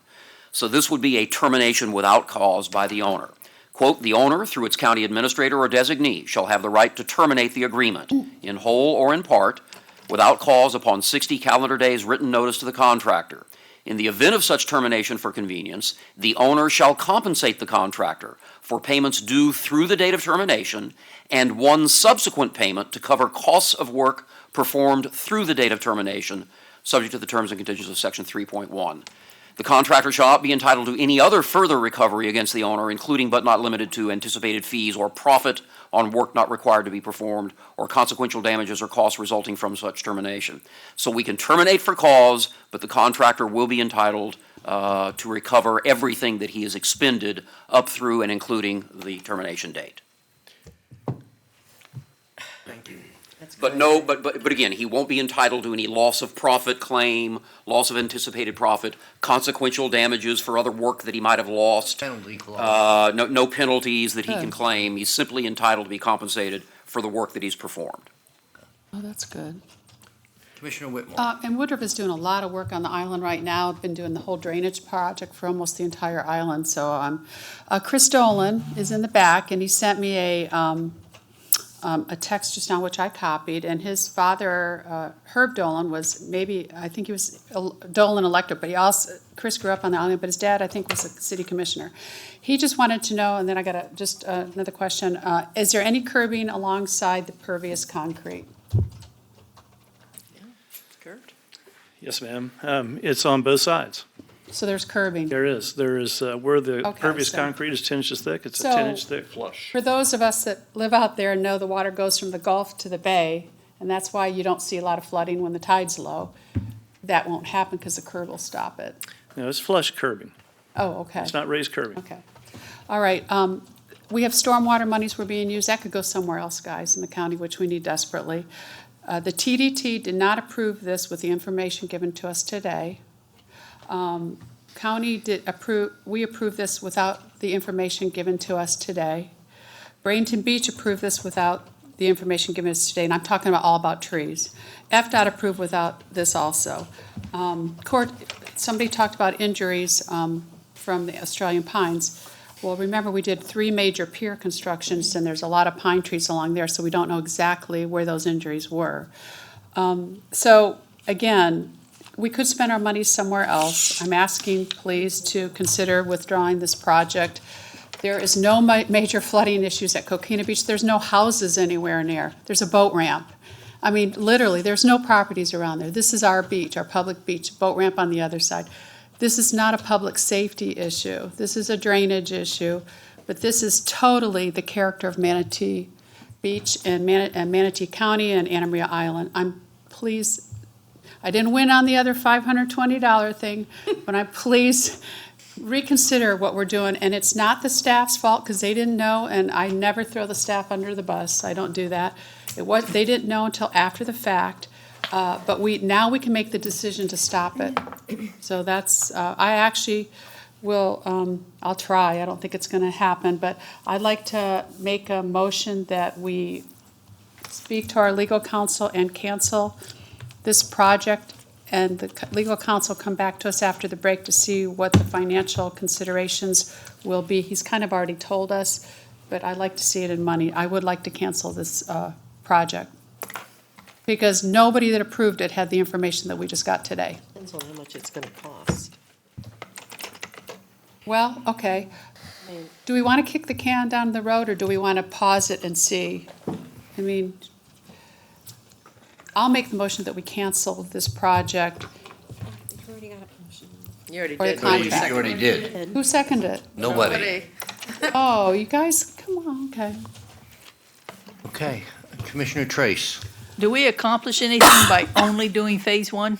So this would be a termination without cause by the owner. Quote, "The owner, through its county administrator or designee, shall have the right to terminate the agreement in whole or in part without cause upon 60 calendar days written notice to the contractor. In the event of such termination for convenience, the owner shall compensate the contractor for payments due through the date of termination and one subsequent payment to cover costs of work performed through the date of termination, subject to the terms and conditions of Section 3.1. The contractor shall not be entitled to any other further recovery against the owner, including but not limited to anticipated fees or profit on work not required to be performed, or consequential damages or costs resulting from such termination. So we can terminate for cause, but the contractor will be entitled to recover everything that he has expended up through and including the termination date. Thank you. But no, but again, he won't be entitled to any loss of profit claim, loss of anticipated profit, consequential damages for other work that he might have lost. Penalty clause. No penalties that he can claim. He's simply entitled to be compensated for the work that he's performed. Oh, that's good. Commissioner Whitmore. And Woodruff is doing a lot of work on the island right now. Been doing the whole drainage project for almost the entire island. So Chris Dolan is in the back, and he sent me a text just now, which I copied, and his father, Herb Dolan, I think he was Dolan elected, but Chris grew up on the island, but his dad, I think, was a city commissioner. He just wanted to know, and then I got another question, is there any curbing alongside the pervious concrete? Yes, ma'am. It's on both sides. So there's curbing? There is. Where the Okay, pervious so- concrete is 10 inches thick, it's a So- 10-inch thick flush. For those of us that live out there and know the water goes from the Gulf to the bay, and that's why you don't see a lot of flooding when the tide's low, that won't happen because the curb will stop it. No, it's flush curbing. Oh, okay. It's not raised curbing. Okay. All right. We have stormwater monies were being used. That could go somewhere else, guys, in the county, which we need desperately. The TDT did not approve this with the information given to us today. County we approved this without the information given to us today. Bradenton Beach approved this without the information given us today, and I'm talking all about trees. FDOT approved without this also. Somebody talked about injuries from the Australian pines. Well, remember, we did 3 major pier constructions, and there's a lot of pine trees along there, so we don't know exactly where those injuries were. So, again, we could spend our money somewhere else. I'm asking, please, to consider withdrawing this project. There is no major flooding issues at Coquina Beach. There's no houses anywhere near. There's a boat ramp. I mean, literally, there's no properties around there. This is our beach, our public beach, boat ramp on the other side. This is not a public safety issue. This is a drainage issue, but this is totally the character of Manatee Beach and Manatee County and Anna Maria Island. I didn't win on the other $520 thing, but I'm please reconsider what we're doing. And it's not the staff's fault because they didn't know, and I never throw the staff under the bus. I don't do that. They didn't know until after the fact. But now we can make the decision to stop it. So that's, I actually will, I'll try. I don't think it's going to happen, but I'd like to make a motion that we speak to our legal counsel and cancel this project, and the legal counsel come back to us after the break to see what the financial considerations will be. He's kind of already told us, but I'd like to see it in money. I would like to cancel this project, because nobody that approved it had the information that we just got today. Depends on how much it's going to cost. Well, okay. Do we want to kick the can down the road, or do we want to pause it and see? I mean, I'll make the motion that we cancel this project. You already got a motion. You already Or the did. contract. You already did. Who seconded it? Nobody. Oh, you guys, come on, okay. Okay. Commissioner Trace. Do we accomplish anything by only doing phase 1?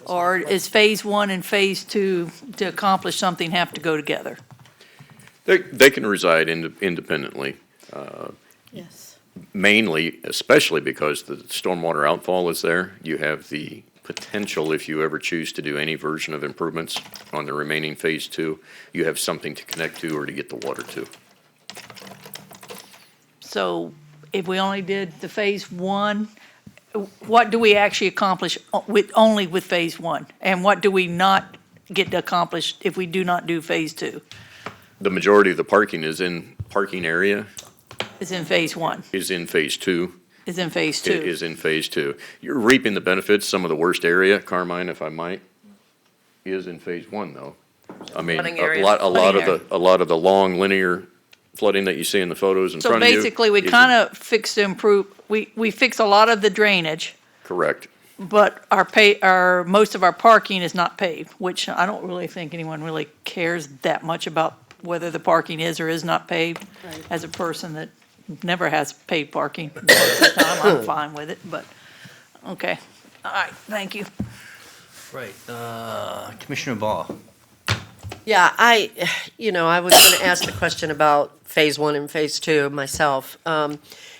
Or is phase 1 and phase 2 to accomplish something have to go together? They can reside independently. Yes. Mainly, especially because the stormwater outfall is there, you have the potential, if you ever choose to do any version of improvements on the remaining phase 2, you have something to connect to or to get the water to. So if we only did the phase 1, what do we actually accomplish only with phase 1? And what do we not get to accomplish if we do not do phase 2? The majority of the parking area Is in phase 1, is in phase 2. is in phase 2. Is in phase 2. You're reaping the benefits. Some of the worst area, Carmine, if I might, is in phase 1, though. I mean, Flooding a area. lot Flooding of the long linear flooding that you see in the photos in So front of you. basically, we is- kind of fix to improve, we fix a lot of the drainage, Correct. but most of our parking is not paved, which I don't really think anyone really cares that much about whether the parking is or is not paved. Right. As a person that never has paved parking most of the time, I'm fine with it, but, okay. All right, thank you. Right. Commissioner Ball. Yeah, I was going to ask the question about Phase 1 and Phase 2 myself.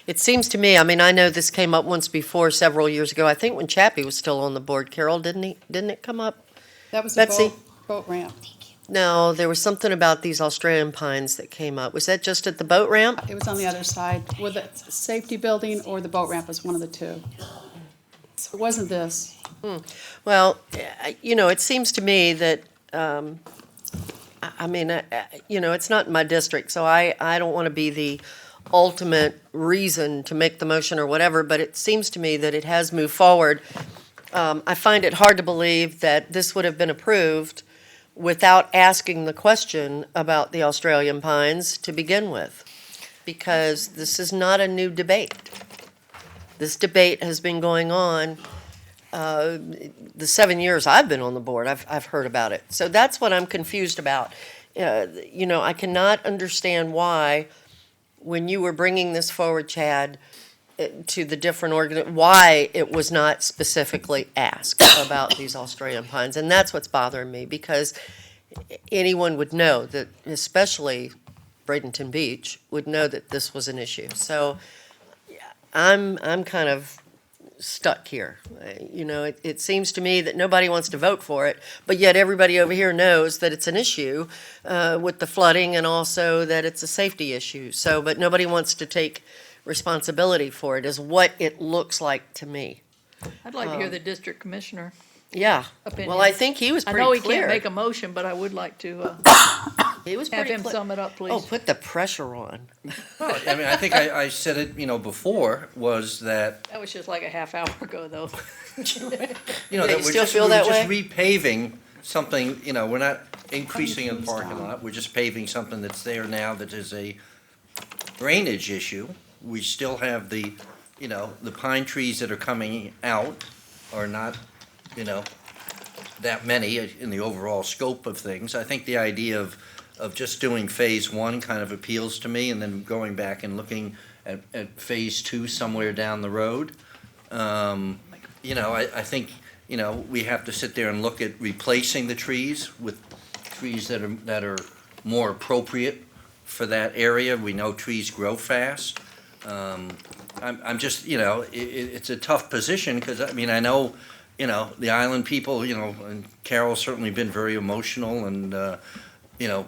It seems to me, I know this came up once before several years ago. I think when Chappie was still on the board, Carol, didn't it come up? That was Betsy? the boat ramp. No, there was something about these Australian pines that came up. Was that just at the boat ramp? It was on the other side, where the safety building or the boat ramp was one of the two. It wasn't this. Well, it seems to me that, it's not my district, so I don't want to be the ultimate reason to make the motion or whatever, but it seems to me that it has moved forward. I find it hard to believe that this would have been approved without asking the question about the Australian pines to begin with, because this is not a new debate. This debate has been going on the 7 years I've been on the board. I've heard about it. So that's what I'm confused about. I cannot understand why, when you were bringing this forward, Chad, to the different why it was not specifically asked about these Australian pines. And that's what's bothering me, because anyone would know that, especially Bradenton Beach, would know that this was an issue. So I'm kind of stuck here. It seems to me that nobody wants to vote for it, but yet everybody over here knows that it's an issue with the flooding, and also that it's a safety issue. So, but nobody wants to take responsibility for it, is what it looks like to me. I'd like to hear the district commissioner Yeah. opinion. Well, I think he was pretty I know he clear. can't make a motion, but I would like to He was have pretty him clear. sum it up, please. Oh, put the pressure on. Well, I think I said it, before, was that, That was just like a half hour ago, though. that You we're still just, feel we're that just way? repaving something, we're not increasing the parking lot, we're just paving something that's there now that is a drainage issue. We still have the pine trees that are coming out are not, that many in the overall scope of things. I think the idea of just doing Phase 1 kind of appeals to me, and then going back and looking at Phase 2 somewhere down the road. I think, we have to sit there and look at replacing the trees with trees that are more appropriate for that area. We know trees grow fast. I'm just, it's a tough position, because, I know, the island people, and Carol's certainly been very emotional and,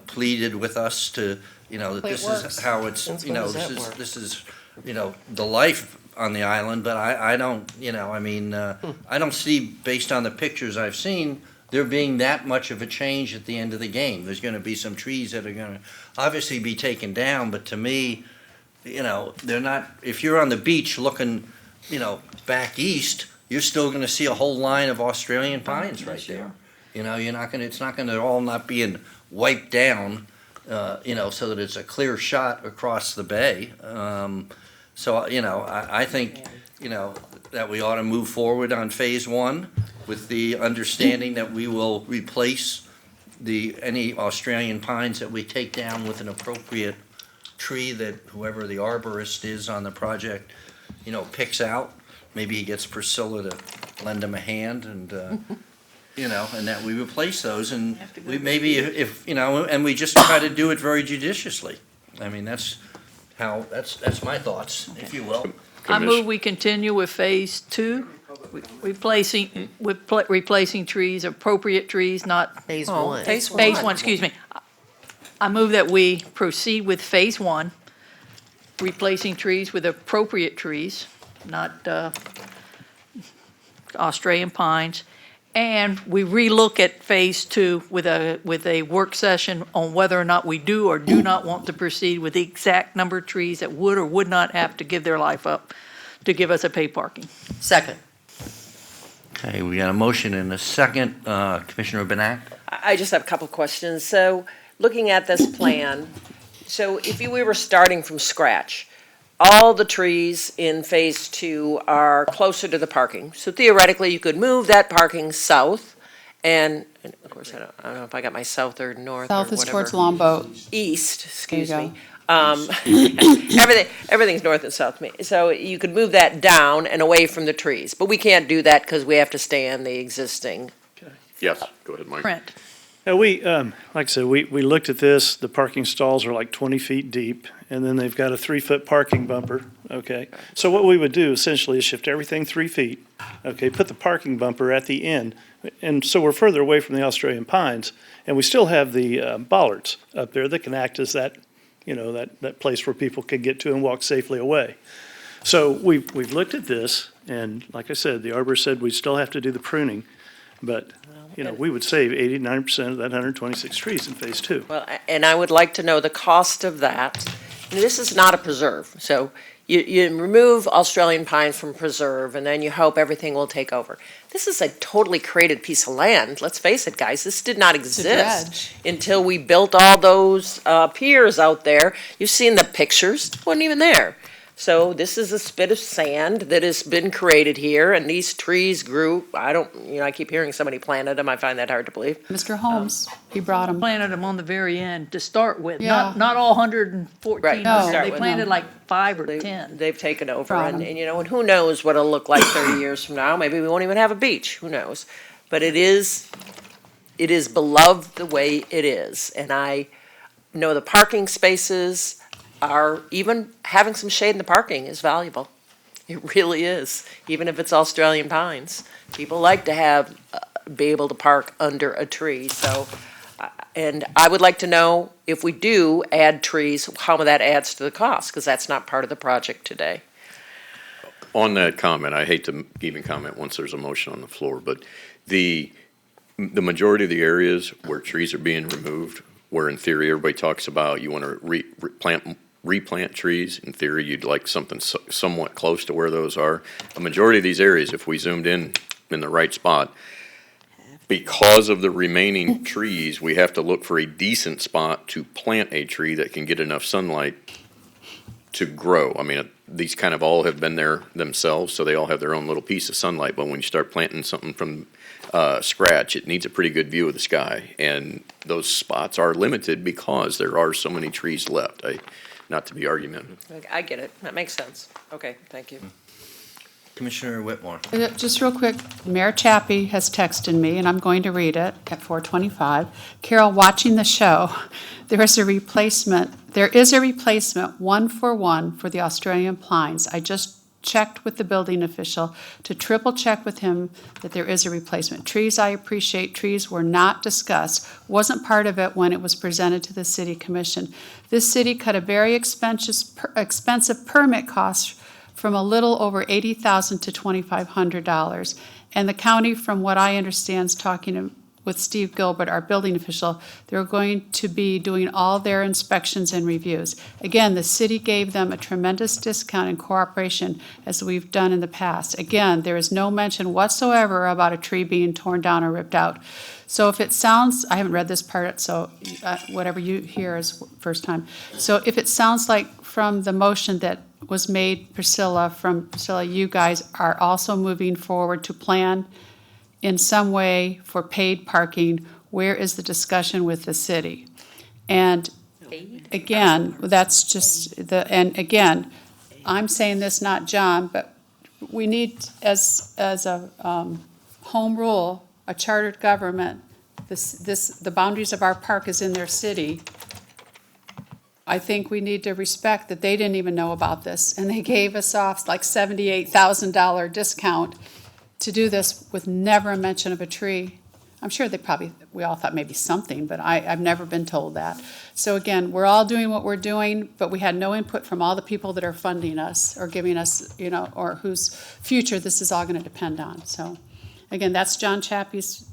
pleaded with us to, that But it this works. is how it's, Since when does that work? this is, the life on the island, but I don't, I don't see, based on the pictures I've seen, there being that much of a change at the end of the game. There's gonna be some trees that are gonna obviously be taken down, but to me, they're not, if you're on the beach looking, back east, you're still gonna see a whole line of Australian pines right there. You're not gonna, it's not gonna all not being wiped down, so that it's a clear shot across the bay. So, I think, that we ought to move forward on Phase 1 with the understanding that we will replace any Australian pines that we take down with an appropriate tree that whoever the arborist is on the project, picks out. Maybe he gets Priscilla to lend him a hand, and, and that we replace those, and we maybe if, and we just try to do it very judiciously. That's my thoughts, if you will. I move we continue with Phase 2, replacing trees, appropriate trees, not. Phase 1. Phase 1, excuse me. I move that we proceed with Phase 1, replacing trees with appropriate trees, not Australian pines. And we relook at Phase 2 with a work session on whether or not we do or do not want to proceed with the exact number of trees that would or would not have to give their life up to give us a paid parking. Second. Okay, we got a motion and a second. Commissioner Benak? I just have a couple of questions. So, looking at this plan, so if we were starting from scratch, all the trees in Phase 2 are closer to the parking. So theoretically, you could move that parking south, and of course, I don't know if I got my south or north or South is whatever. towards Longboat. East, excuse There me. you Everything's north and south. So you could move that down and away from the trees, but we can't do that because we have to stay on the existing. Yes, go ahead, Mike. Print. Now, like I said, we looked at this, the parking stalls are like 20 feet deep, and then they've got a 3-foot parking bumper, okay? So what we would do essentially is shift everything 3 feet, okay, put the parking bumper at the end, and so we're further away from the Australian pines, and we still have the bollards up there that can act as that, that place where people can get to and walk safely away. So we've looked at this, and like I said, the arborist said we still have to do the pruning, but we would save 89% of that 126 trees in Phase 2. Well, and I would like to know the cost of that. And this is not a preserve, so you remove Australian pines from preserve, and then you hope everything will take over. This is a totally created piece of land. Let's face it, guys, this did not exist until we built all those piers out there. You've seen the pictures, it wasn't even there. So this is a spit of sand that has been created here, and these trees grew. I keep hearing somebody planted them. I find that hard to believe. Mr. Holmes, he brought them. Planted them on the very end to start with, Yeah. not all 114. Right, No. They with, planted like 5 or 10. They've taken over, Brought and 'em. and who knows what it'll look like 30 years from now. Maybe we won't even have a beach. Who knows? But it is beloved the way it is, and I know the parking spaces are, even having some shade in the parking is valuable. It really is, even if it's Australian pines. People like to be able to park under a tree, so, and I would like to know if we do add trees, how that adds to the cost, because that's not part of the project today. On that comment, I hate to even comment once there's a motion on the floor, but the majority of the areas where trees are being removed, where in theory everybody talks about you want to replant trees, in theory you'd like something somewhat close to where those are. A majority of these areas, if we zoomed in the right spot, because of the remaining trees, we have to look for a decent spot to plant a tree that can get enough sunlight to grow. I mean, these kind of all have been there themselves, so they all have their own little piece of sunlight, but when you start planting something from scratch, it needs a pretty good view of the sky, and those spots are limited because there are so many trees left. Not to be argumentative. I get it, that makes sense. Okay, thank you. Commissioner Whitmore. Just real quick, Mayor Chappie has texted me, and I'm going to read it at 4:25. Carol, watching the show, there is a replacement 1-for-1 for the Australian pines. I just checked with the building official to triple check with him that there is a replacement. Trees, I appreciate, trees were not discussed, wasn't part of it when it was presented to the city commission. This city cut a very expensive permit cost from a little over $80,000 to $2,500. And the county, from what I understand, is talking with Steve Gilbert, our building official, they're going to be doing all their inspections and reviews. Again, the city gave them a tremendous discount in cooperation, as we've done in the past. Again, there is no mention whatsoever about a tree being torn down or ripped out. So if it sounds, I haven't read this part, so whatever you hear is first time. So if it sounds like from the motion that was made, Priscilla, you guys are also moving forward to plan in some way for paid parking, where is the discussion with the city? And again, that's just and again, I'm saying this, not John, but we need, as a home rule, a chartered government, the boundaries of our park is in their city. I think we need to respect that they didn't even know about this, and they gave us off like $78,000 discount to do this with never a mention of a tree. I'm sure we all thought maybe something, but I've never been told that. So again, we're all doing what we're doing, but we had no input from all the people that are funding us or giving us, or whose future this is all going to depend on. So again, that's John Chappie's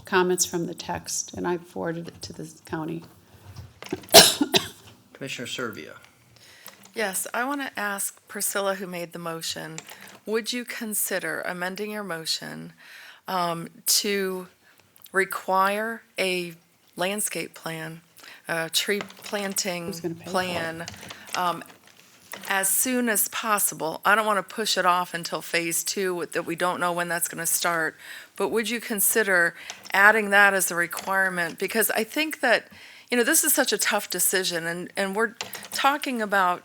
comments from the text, and I forwarded it to the county. Commissioner Servia. Yes, I want to ask Priscilla, who made the motion, would you consider amending your motion to require a landscape plan, a tree planting plan as soon as possible. I don't want to push it off until phase 2 that we don't know when that's going to start. But would you consider adding that as a requirement? Because I think that, this is such a tough decision, and we're talking about,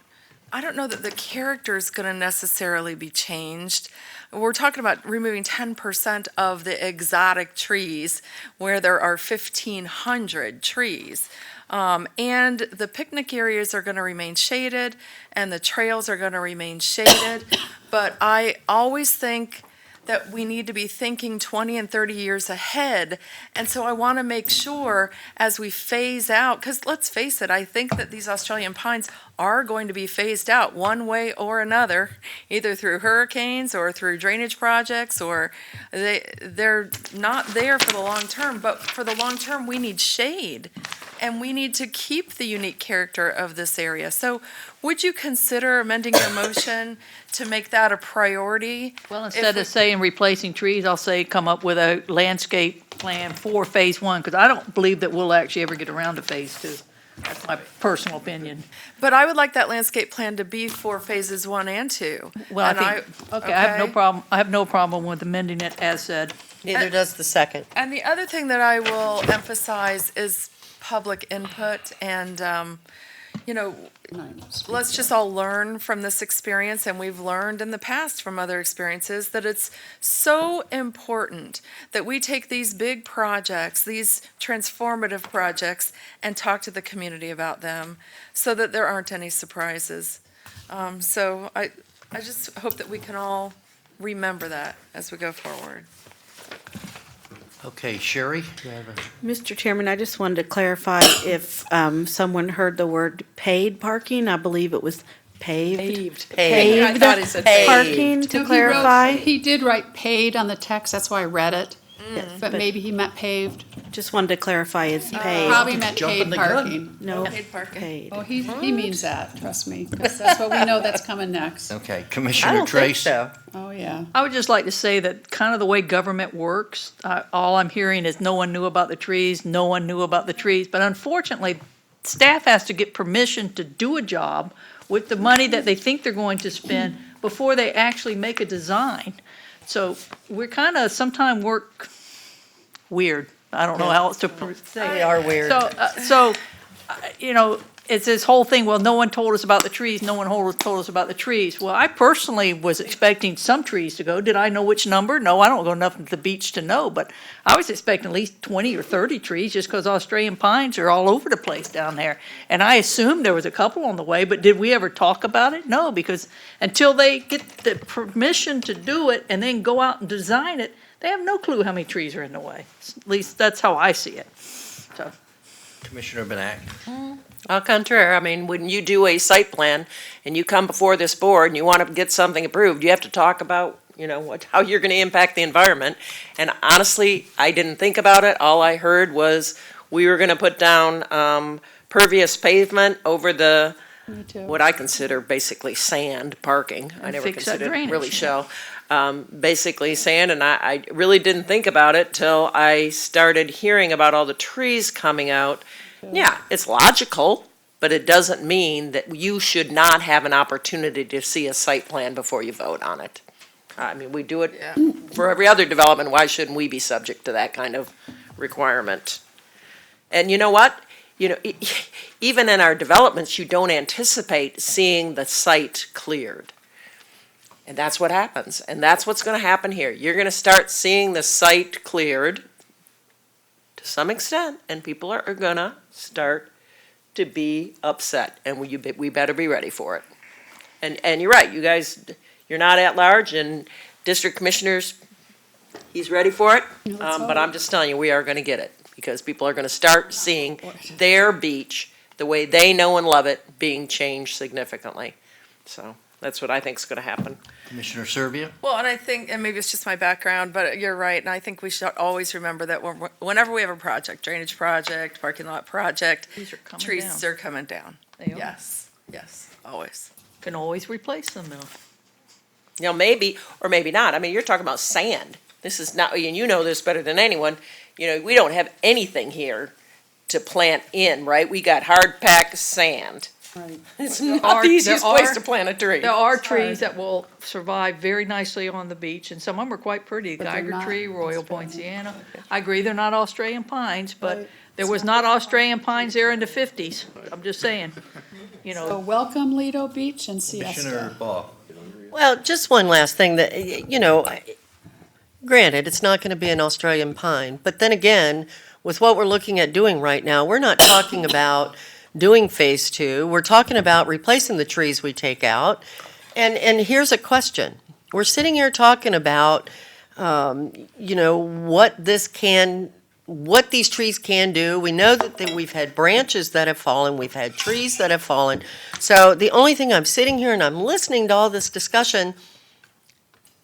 I don't know that the character is going to necessarily be changed. We're talking about removing 10% of the exotic trees where there are 1,500 trees. And the picnic areas are going to remain shaded and the trails are going to remain shaded. But I always think that we need to be thinking 20 and 30 years ahead. And so I want to make sure as we phase out, because let's face it, I think that these Australian pines are going to be phased out one way or another, either through hurricanes or through drainage projects, or they're not there for the long term. But for the long term, we need shade. And we need to keep the unique character of this area. So would you consider amending your motion to make that a priority? Well, instead of saying replacing trees, I'll say come up with a landscape plan for phase 1, because I don't believe that we'll actually ever get around to phase 2. That's my personal opinion. But I would like that landscape plan to be for phases 1 and 2. Well, I have no problem. I have no problem with amending it as said. Neither does the second. And the other thing that I will emphasize is public input, and let's just all learn from this experience, and we've learned in the past from other experiences that it's so important that we take these big projects, these transformative projects, and talk to the community about them so that there aren't any surprises. So I just hope that we can all remember that as we go forward. Okay, Sherry? Mr. Chairman, I just wanted to clarify if someone heard the word paid parking. I believe it was paved. Paved. I thought he said Parking, to No, clarify. He did write paid on the text, that's why I read it. But maybe he meant paved. Just wanted to clarify it's paid. Probably meant Jumping paid the gun. parking. No, Paid parking. paid. Oh, he means that, trust me. That's what we know that's coming next. Okay, I Commissioner don't think Trace? so. Oh, yeah. I would just like to say that kind of the way government works, all I'm hearing is no one knew about the trees, no one knew about the trees. But unfortunately, staff has to get permission to do a job with the money that they think they're going to spend before they actually make a design. So we're kind of sometimes work weird. I don't know how else to say it. They are weird. So, it's this whole thing, well, no one told us about the trees, no one told us about the trees. Well, I personally was expecting some trees to go. Did I know which number? No, I don't go enough to the beach to know, but I was expecting at least 20 or 30 trees just because Australian pines are all over the place down there. And I assumed there was a couple on the way, but did we ever talk about it? No, because until they get the permission to do it and then go out and design it, they have no clue how many trees are in the way. At least that's how I see it. So. Commissioner Benak? Au contraire, I mean, when you do a site plan and you come before this board and you want to get something approved, you have to talk about, how you're going to impact the environment. And honestly, I didn't think about it. All I heard was we were going to put down pervious pavement over the, what I consider basically sand parking. I And never fix that considered drainage. really shell. Basically sand, and I really didn't think about it till I started hearing about all the trees coming out. Yeah, it's logical, but it doesn't mean that you should not have an opportunity to see a site plan before you vote on it. I mean, we do it for every other development. Why shouldn't we be subject to that kind of requirement? And you know what? Even in our developments, you don't anticipate seeing the site cleared. And that's what happens. And that's what's going to happen here. You're going to start seeing the site cleared to some extent, and people are going to start to be upset. And we better be ready for it. And you're right, you guys, you're not at large, and district commissioners, he's ready for it. But I'm just telling you, we are going to get it, because people are going to start seeing their beach, the way they know and love it, being changed significantly. So that's what I think is going to happen. Commissioner Serbia? Well, and I think, and maybe it's just my background, but you're right, and I think we should always remember that whenever we have a project, drainage project, parking lot project, trees are coming down. They are. Yes, always. Can always replace them though. Maybe, or maybe not. I mean, you're talking about sand. This is not, and you know this better than anyone, we don't have anything here to plant in, right? We got hard packed sand. It's not the easiest place to plant a tree. There are trees that will survive very nicely on the beach, and some of them are quite pretty. But they're Geiger not tree, Royal Australian. Poinciana. I agree, they're not Australian pines, but there was not Australian pines there in the 50s. I'm just saying, you So know. welcome Lido Beach and Siesta. Ball. Well, just one last thing that, you know, granted, it's not going to be an Australian pine, but then again, with what we're looking at doing right now, we're not talking about doing phase two. We're talking about replacing the trees we take out. And here's a question. We're sitting here talking about, you know, what these trees can do. We know that we've had branches that have fallen, we've had trees that have fallen. So the only thing, I'm sitting here and I'm listening to all this discussion,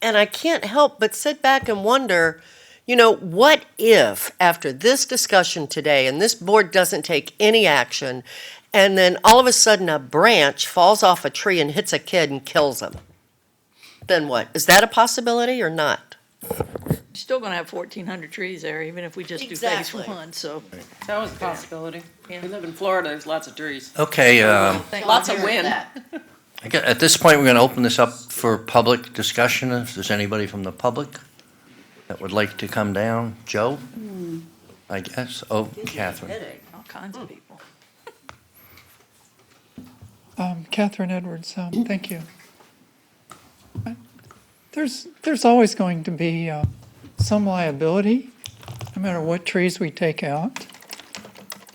and I can't help but sit back and wonder, you know, what if after this discussion today and this board doesn't take any action, and then all of a sudden a branch falls off a tree and hits a kid and kills him? Then what? Is that a possibility or not? You're still gonna have 1,400 trees there, even if we just do phase Exactly. one, so. That was a possibility. We live in Florida, there's lots of trees. Okay, Lots of wind. at this point, we're going to open this up for public discussion. If there's anybody from the public that would like to come down. Joe? I guess. Oh, Catherine. All kinds of people. Catherine Edwards, thank you. There's always going to be some liability, no matter what trees we take out.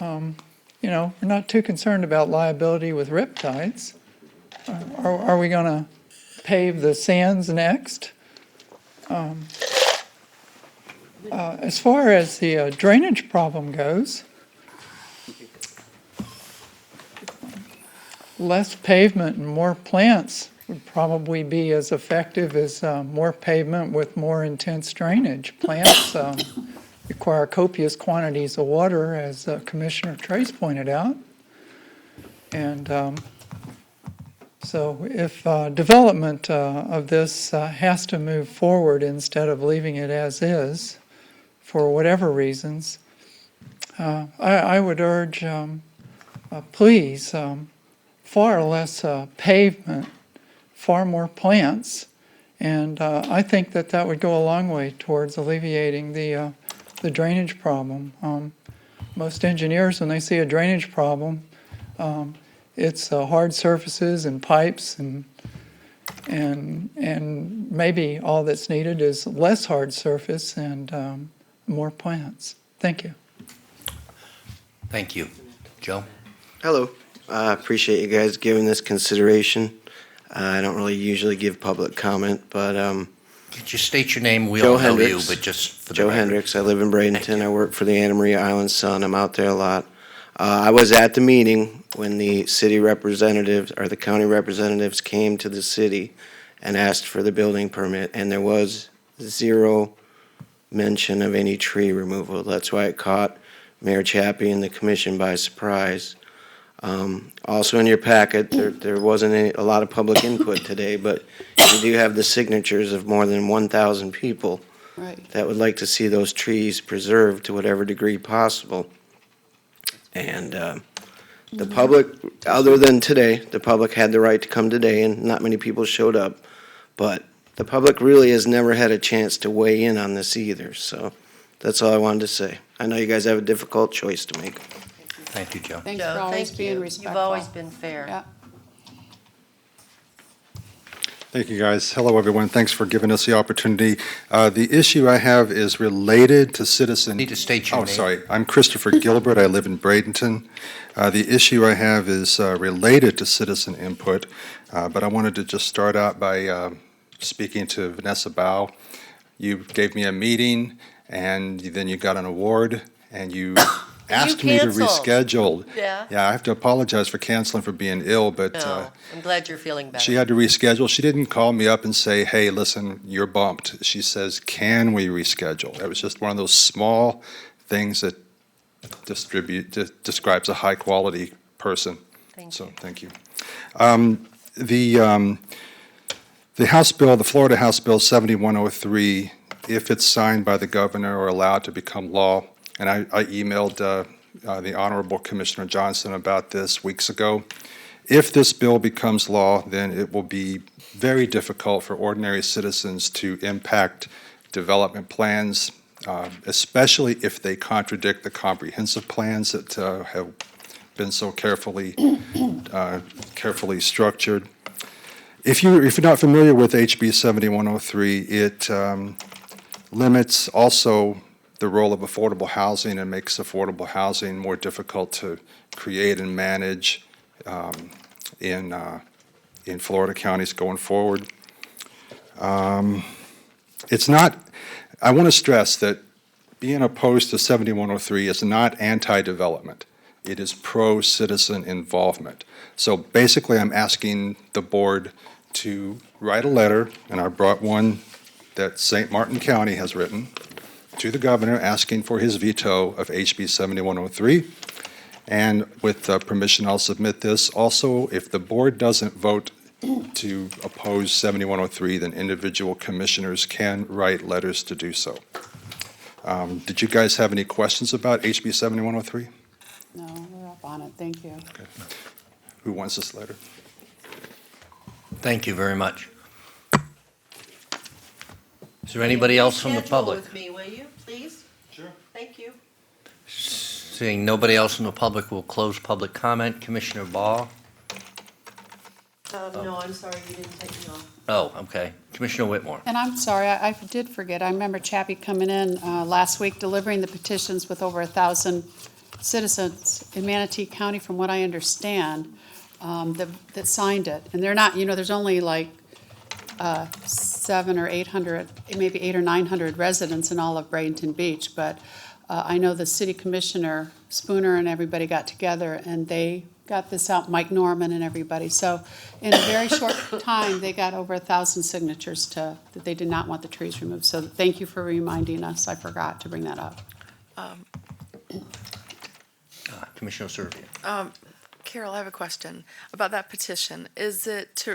You know, we're not too concerned about liability with riptides. Are we going to pave the sands next? As far as the drainage problem goes, less pavement and more plants would probably be as effective as more pavement with more intense drainage. Plants require copious quantities of water, as Commissioner Trace pointed out. And so if development of this has to move forward instead of leaving it as is, for whatever reasons, I would urge, please, far less pavement, far more plants, and I think that would go a long way towards alleviating the drainage problem. Most engineers, when they see a drainage problem, it's hard surfaces and pipes, and maybe all that's needed is less hard surface and more plants. Thank you. Thank you. Joe? Hello. I appreciate you guys giving this consideration. I don't really usually give public comment, but Could you state your name? We Joe all know you, Hendricks. but just for the Joe record. Hendricks. I live in Bradenton. I work for the Anna Maria Island Sun. I'm out there a lot. I was at the meeting when the city representatives or the county representatives came to the city and asked for the building permit, and there was zero mention of any tree removal. That's why it caught Mayor Chappie and the commission by surprise. Also in your packet, there wasn't a lot of public input today, but you do have the signatures of more than 1,000 people that would like to see those trees preserved to whatever degree possible. And the public, other than today, the public had the right to come today, and not many people showed up. But the public really has never had a chance to weigh in on this either. So that's all I wanted to say. I know you guys have a difficult choice to make. Thank you, Joe. Thanks for always being respectful. You've always been fair. Yeah. Thank you, guys. Hello, everyone. Thanks for giving us the opportunity. The issue I have is related to citizen. Need to state your name. Oh, sorry. I'm Christopher Gilbert. I live in Bradenton. The issue I have is related to citizen input, but I wanted to just start out by speaking to Vanessa Bao. You gave me a meeting, and then you got an award, and you asked me to canceled. reschedule. Yeah. Yeah, I have to apologize for canceling for being ill, but No, I'm glad you're feeling better. she had to reschedule. She didn't call me up and say, hey, listen, you're bumped. She says, can we reschedule? It was just one of those small things that describes a high-quality person. Thank you. The House Bill, the Florida House Bill 7103, if it's signed by the governor or allowed to become law, and I emailed the Honorable Commissioner Johnson about this weeks ago. If this bill becomes law, then it will be very difficult for ordinary citizens to impact development plans, especially if they contradict the comprehensive plans that have been so carefully structured. If you're not familiar with HB 7103, it limits also the role of affordable housing and makes affordable housing more difficult to create and manage in Florida counties going forward. It's not, I want to stress that being opposed to 7103 is not anti-development. It is pro-citizen involvement. So basically, I'm asking the board to write a letter, and I brought one that St. Martin County has written to the governor asking for his veto of HB 7103. And with permission, I'll submit this. Also, if the board doesn't vote to oppose 7103, then individual commissioners can write letters to do so. Did you guys have any questions about HB 7103? No, we're up on it. Thank you. Okay. Who wants this letter? Thank you very much. Is there anybody else from the public? With me, will you, please? Sure. Thank you. Seeing nobody else from the public, we'll close public comment. Commissioner Ball? No, I'm sorry, you didn't take me off. Oh, okay. Commissioner Whitmore? And I'm sorry, I did forget. I remember Chappie coming in last week delivering the petitions with over 1,000 citizens in Manatee County, from what I understand, that signed it. And they're not, there's only like 700 or 800, maybe 800 or 900 residents in all of Bradenton Beach. But I know the city commissioner, Spooner, and everybody got together and they got this out, Mike Norman and everybody. So in a very short time, they got over 1,000 signatures that they did not want the trees removed. So thank you for reminding us. I forgot to bring that up. Commissioner Servia? Carol, I have a question about that petition. Is it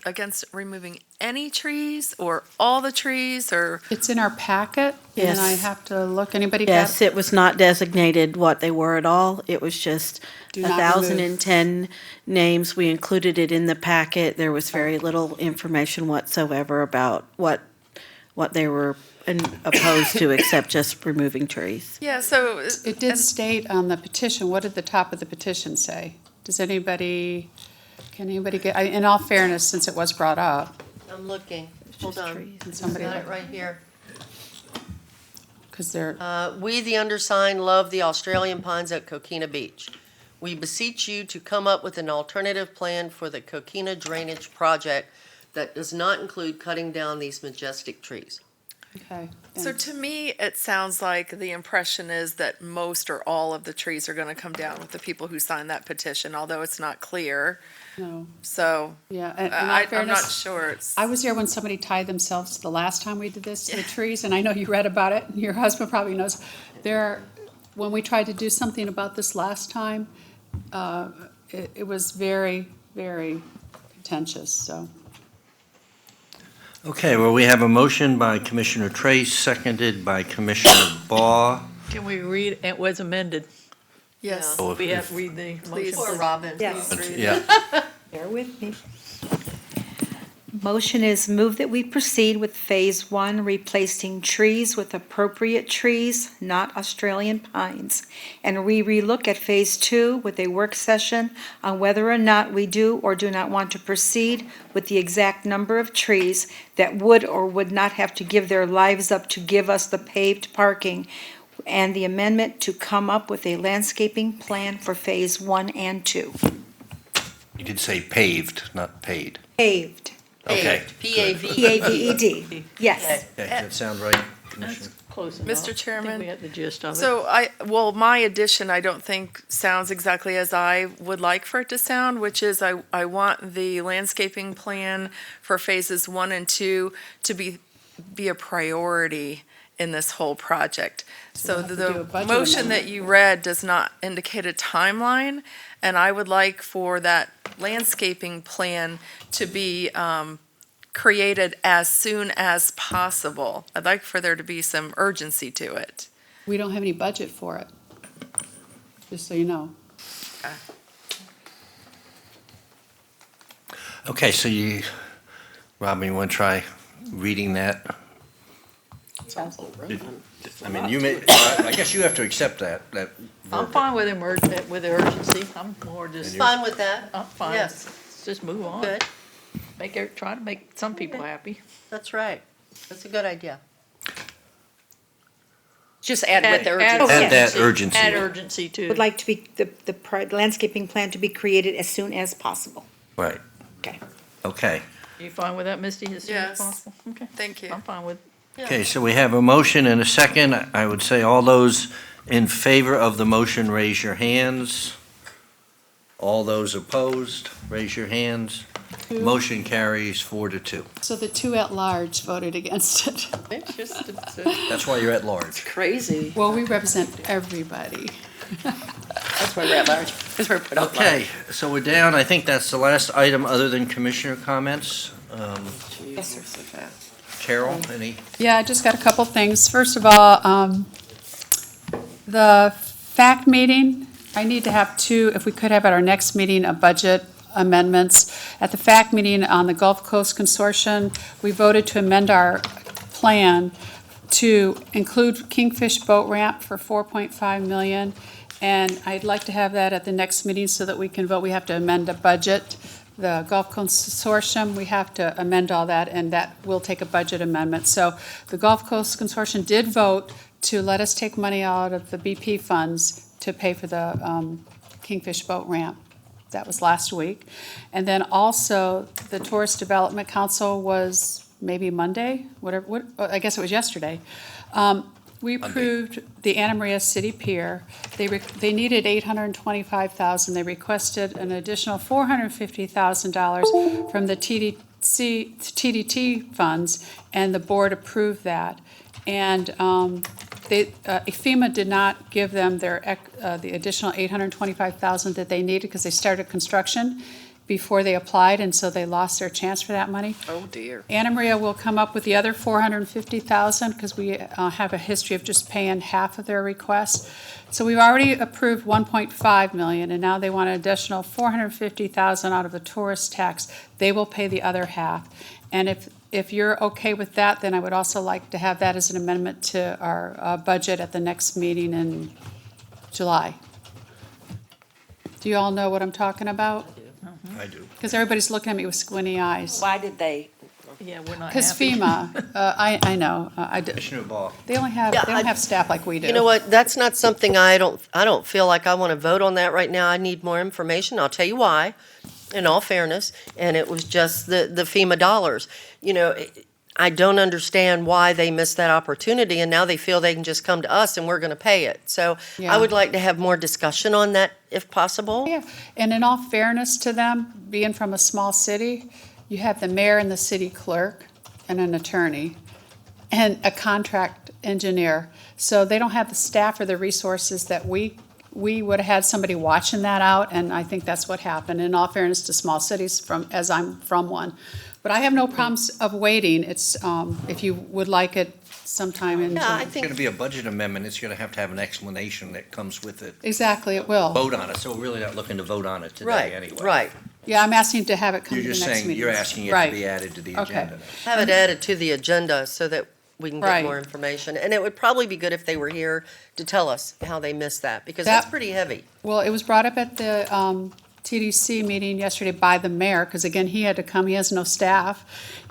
against removing any trees or all the trees, or? It's in our packet, Yes. and I have to look. Anybody got? Yes, it was not designated what they were at all. It was just Do not 1,010 names. We included it in the packet. There was very little information whatsoever about what they were opposed to, except just removing trees. Yeah, so. It did state on the petition. What did the top of the petition say? Can anybody get, in all fairness, since it was brought up? I'm looking. Hold on. Can somebody Got look? it right here. Because they're, We, the undersigned, love the Australian pines at Coquina Beach. We beseech you to come up with an alternative plan for the Coquina drainage project that does not include cutting down these majestic trees. okay. So to me, it sounds like the impression is that most or all of the trees are going to come down with the people who signed that petition, although it's not clear. No, So yeah. And in all I'm not fairness, sure. It's. I was there when somebody tied themselves the last time we did this to the trees, and I know you read about it, and your husband probably knows. When we tried to do something about this last time, it was very, very contentious, so. Okay, well, we have a motion by Commissioner Trace, seconded by Commissioner Baugh. Can we read, it was amended? Yes. Oh, We have if- to read the Please, motion. poor Robin. Yes. Yeah, Bear with me. Motion is move that we proceed with Phase 1, replacing trees with appropriate trees, not Australian pines. And we relook at Phase 2 with a work session on whether or not we do or do not want to proceed with the exact number of trees that would or would not have to give their lives up to give us the paved parking, and the amendment to come up with a landscaping plan for Phase 1 and 2. you did say paved, not paid. Paved. Okay. P-A-V. P-A-V-E-D, yes. Okay, does that sound right, Commissioner? Close enough. Mr. I Chairman? think we had the gist of it. So my addition, I don't think sounds exactly as I would like for it to sound, which is I want the landscaping plan for phases 1 and 2 to be a priority in this whole project. So we'll have to do a the budget motion amendment. that you read does not indicate a timeline, and I would like for that landscaping plan to be created as soon as possible. I'd like for there to be some urgency to it. We don't have any budget for it, just so you know. Okay, so Robin, you want to try reading that? Sounds a little rough. I mean, I guess you have to accept that I'm verb. fine with the urgency. I'm more just. Fine with that? I'm fine. Yes. Let's just move on. Good. Try to make some people happy. That's right. That's a good idea. Just add with the urgency. Add that urgency. Add urgency to. Would like to be, the landscaping plan to be created as soon as possible. Right. Okay. Okay. You fine with that, Misty, as soon as Yes. possible? Okay. Thank you. I'm fine with. Okay, so we have a motion and a second. I would say all those in favor of the motion, raise your hands. All those opposed, raise your hands. Motion carries 4-2. So the two at large voted against it. That's why you're at large. Crazy. Well, we represent everybody. That's why we're at large. Because we're put up Okay, so we're down. I think that's the last item other than commissioner comments. Yes, sir. Carol, any? Yeah, I just got a couple things. First of all, the FAC meeting, I need to have two, if we could have at our next meeting, a budget amendments. At the FAC meeting on the Gulf Coast Consortium, we voted to amend our plan to include Kingfish Boat Ramp for $4.5 million. And I'd like to have that at the next meeting so that we can vote. We have to amend the budget. The Gulf Consortium, we have to amend all that, and that will take a budget amendment. So the Gulf Coast Consortium did vote to let us take money out of the BP funds to pay for the Kingfish Boat Ramp. That was last week. And then also, the Tourist Development Council was maybe Monday, I guess it was yesterday. We approved the Anna Maria City Pier. They needed $825,000. They requested an additional $450,000 from the TDT funds, and the board approved that. And FEMA did not give them the additional $825,000 that they needed because they started construction before they applied, and so they lost their chance for that money. Oh, dear. Anna Maria will come up with the other $450,000 because we have a history of just paying half of their request. So we've already approved $1.5 million, and now they want an additional $450,000 out of the tourist tax. They will pay the other half. And if you're okay with that, then I would also like to have that as an amendment to our budget at the next meeting in July. Do you all know what I'm talking about? I do. Because everybody's looking at me with squinty eyes. Why did they? Yeah, we're not Because happy. FEMA, I know, Commissioner Ball. they don't have staff like we do. You know what, that's not something I don't feel like I want to vote on that right now. I need more information. I'll tell you why, in all fairness. And it was just the FEMA dollars. You know, I don't understand why they missed that opportunity, and now they feel they can just come to us and we're going to pay it. So Yeah. I would like to have more discussion on that if possible. Yeah, and in all fairness to them, being from a small city, you have the mayor and the city clerk and an attorney and a contract engineer. So they don't have the staff or the resources that we would have had somebody watching that out, and I think that's what happened. In all fairness to small cities, as I'm from one. But I have no problems of waiting. It's, if you would like it sometime in Yeah, I June. It's going to be a budget amendment. It's going to have an explanation that comes with it. Exactly, it will. Vote on it, so we're really not looking to vote on it today Right, anyway. right. Yeah, I'm asking to have it come You're to the just next saying, meeting. you're asking it to Right. be added to the Okay. agenda. Have it added to the agenda so that we can get Right. more information. And it would probably be good if they were here to tell us how they missed that, because that's That- pretty heavy. Well, it was brought up at the TDC meeting yesterday by the mayor, because again, he had to come, he has no staff.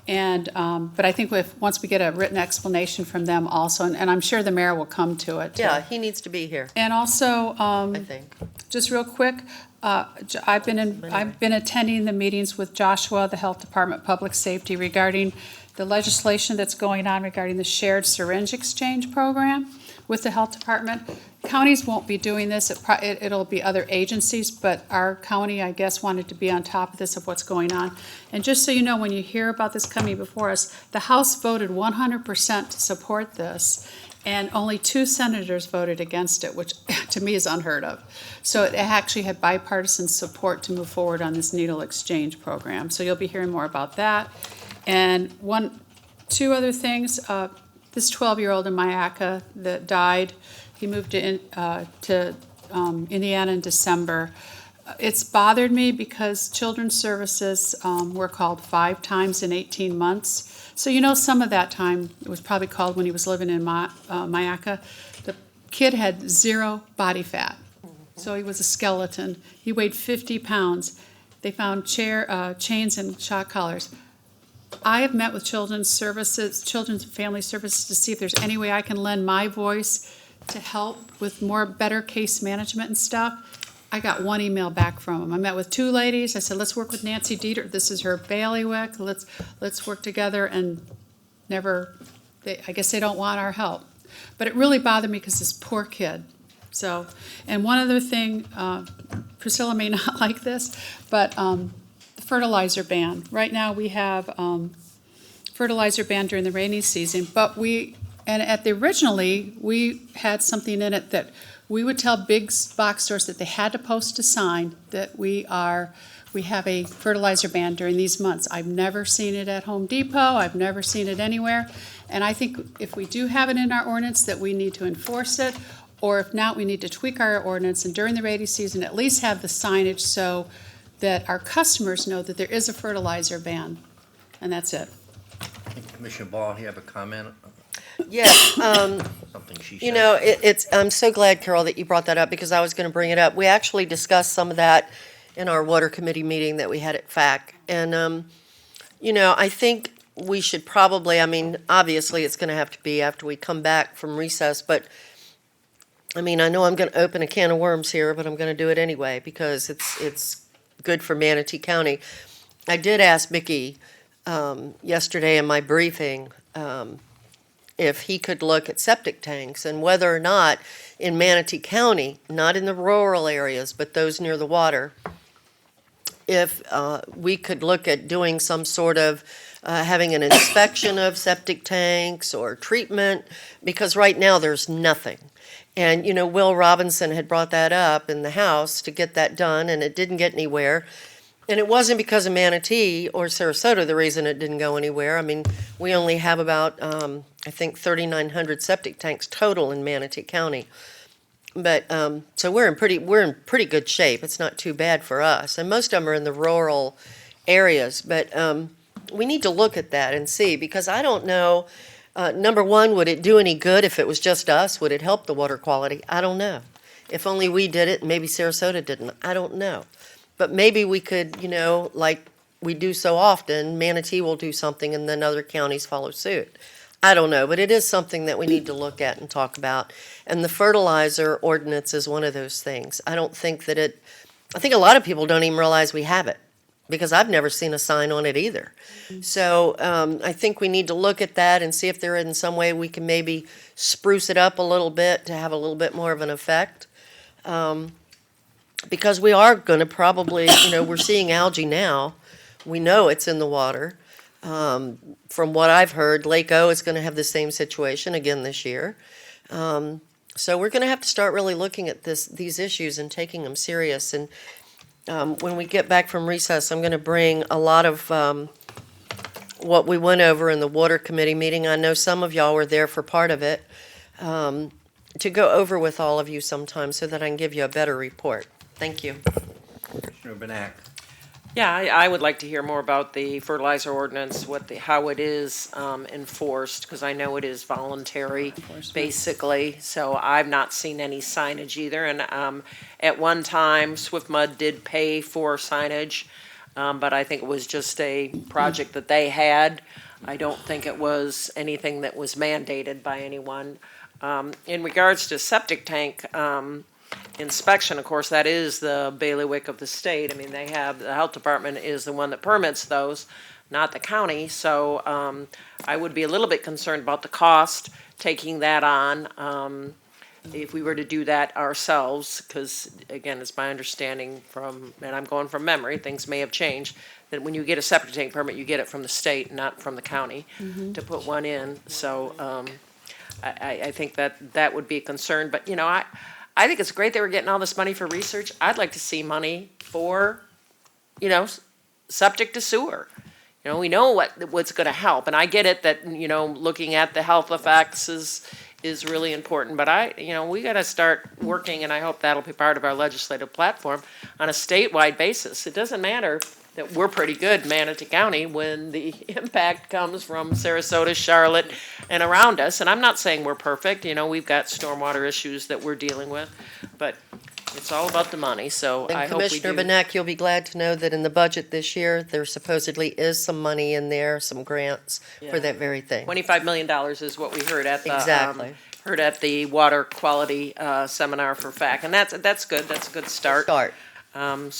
And, but I think once we get a written explanation from them also, and I'm sure the mayor will come to it. Yeah, he needs to be here, And also, I think. just real quick, I've been attending the meetings with Joshua, the Health Department, Public Safety, regarding the legislation that's going on regarding the shared syringe exchange program with the Health Department. Counties won't be doing this, it'll be other agencies, but our county, I guess, wanted to be on top of this, of what's going on. And just so you know, when you hear about this coming before us, the House voted 100% to support this, and only 2 senators voted against it, which to me is unheard of. So it actually had bipartisan support to move forward on this needle exchange program. So you'll be hearing more about that. And 2 other things, this 12-year-old in Myakka that died, he moved to Indiana in December. it's bothered me because children's services were called 5 times in 18 months. So some of that time, it was probably called when he was living in Mayaca. The kid had 0 body fat. So he was a skeleton. He weighed 50 pounds. They found chains and shock collars. I have met with children's services, children's and family services, to see if there's any way I can lend my voice to help with better case management and stuff. I got 1 email back from them. I met with 2 ladies. I said, let's work with Nancy Dieter. This is her bailiwick. Let's work together, and I guess they don't want our help. But it really bothered me because this poor kid. So, and one other thing, Priscilla may not like this, but the fertilizer ban. Right now we have fertilizer ban during the rainy season, but originally we had something in it that we would tell big box stores that they had to post a sign that we have a fertilizer ban during these months. I've never seen it at Home Depot. I've never seen it anywhere. And I think if we do have it in our ordinance, that we need to enforce it, or if not, we need to tweak our ordinance, and during the rainy season, at least have the signage so that our customers know that there is a fertilizer ban. And that's it. Commissioner Ball, you have a comment? Yes, Something she said. I'm so glad, Carol, that you brought that up, because I was going to bring it up. We actually discussed some of that in our water committee meeting that we had at FAC. And, I think we should probably, obviously it's going to have to be after we come back from recess, but I know I'm going to open a can of worms here, but I'm going to do it anyway because it's good for Manatee County. I did ask Mickey yesterday in my briefing if he could look at septic tanks and whether or not in Manatee County, not in the rural areas, but those near the water, if we could look at doing some sort of having an inspection of septic tanks or treatment, because right now there's nothing. And, Will Robinson had brought that up in the House to get that done, and it didn't get anywhere. And it wasn't because of Manatee or Sarasota the reason it didn't go anywhere. We only have about, I think, 3,900 septic tanks total in Manatee County. But, so we're in pretty good shape. It's not too bad for us. And most of them are in the rural areas. But we need to look at that and see, because I don't know. Number one, would it do any good if it was just us? Would it help the water quality? I don't know. If only we did it, maybe Sarasota didn't. I don't know. But maybe we could, like we do so often, Manatee will do something and then other counties follow suit. I don't know, but it is something that we need to look at and talk about. And the fertilizer ordinance is one of those things. I think a lot of people don't even realize we have it, because I've never seen a sign on it either. So I think we need to look at that and see if there is in some way we can maybe spruce it up a little bit to have a little bit more of an effect. Because we are going to probably, we're seeing algae now. We know it's in the water. From what I've heard, Lake O is going to have the same situation again this year. So we're going to have to start really looking at these issues and taking them serious. And when we get back from recess, I'm going to bring a lot of what we went over in the Water Committee meeting. I know some of y'all were there for part of it, to go over with all of you sometime so that I can give you a better report. Thank you. Commissioner Benak. Yeah, I would like to hear more about the fertilizer ordinance, how it is enforced, because I know it is voluntary, basically. So I've not seen any signage either. And at one time, Swift Mud did pay for signage, but I think it was just a project that they had. I don't think it was anything that was mandated by anyone. In regards to septic tank inspection, of course, that is the bailiwick of the state. The health department is the one that permits those, not the county. So I would be a little bit concerned about the cost, taking that on, if we were to do that ourselves, because again, it's my understanding and I'm going from memory, things may have changed, that when you get a septic tank permit, you get it from the state, not from the county, to put one in. So I think that would be a concern. But, I think it's great that we're getting all this money for research. I'd like to see money for, septic to sewer. We know what's going to help, and I get it that looking at the health effects is is really important, but we gotta start working, and I hope that'll be part of our legislative platform, on a statewide basis. It doesn't matter that we're pretty good in Manatee County when the impact comes from Sarasota, Charlotte, and around us. And I'm not saying we're perfect, we've got stormwater issues that we're dealing with, but it's all about the money, so I And hope we do. Commissioner Benek, you'll be glad to know that in the budget this year, there supposedly is some money in there, some grants for Yeah. that very thing. $25 million is what we heard at the. Exactly. Heard at the water quality seminar for FAC, and that's good, that's a good start. And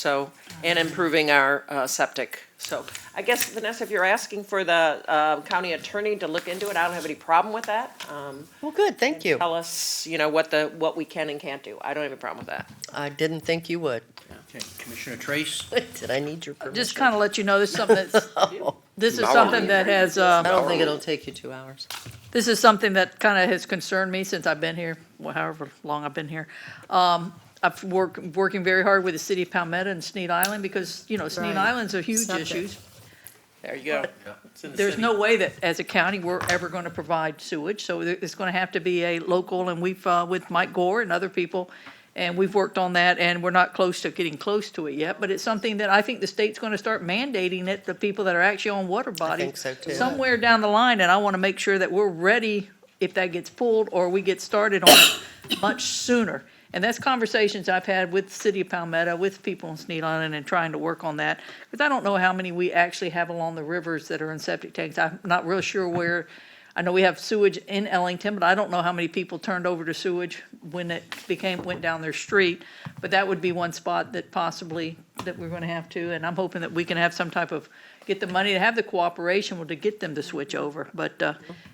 improving our septic. So I guess, Vanessa, if you're asking for the county attorney to look into it, I don't have any problem with that. Well, good, thank you. Tell us, what we can and can't do. I don't have a problem with that. I didn't think you would. Okay, Commissioner Trace? Did I need your permission? Just kind of let you know, this is something this is something that has, I don't think it'll take you 2 hours. this is something that kind of has concerned me since I've been here, however long I've been here. I've working very hard with the city of Palmetto and Sneed Island because, Sneed Island's a huge issue. There you go. There's no way that as a county, we're ever going to provide sewage, so it's going to have to be a local, and we've, with Mike Gore and other people, and we've worked on that, and we're not getting close to it yet, but it's something that I think the state's going to start mandating it, the people that are actually on water bodies. think so, too. Somewhere down the line, and I want to make sure that we're ready if that gets pulled, or we get started on it much sooner. And that's conversations I've had with the city of Palmetto, with people in Sneed Island, and trying to work on that. Because I don't know how many we actually have along the rivers that are in septic tanks. I'm not real sure where. I know we have sewage in Ellington, but I don't know how many people turned over to sewage when it went down their street. But that would be one spot that possibly that we're going to have to. And I'm hoping that we can have some type of, get the money to have the cooperation to get them to switch over. But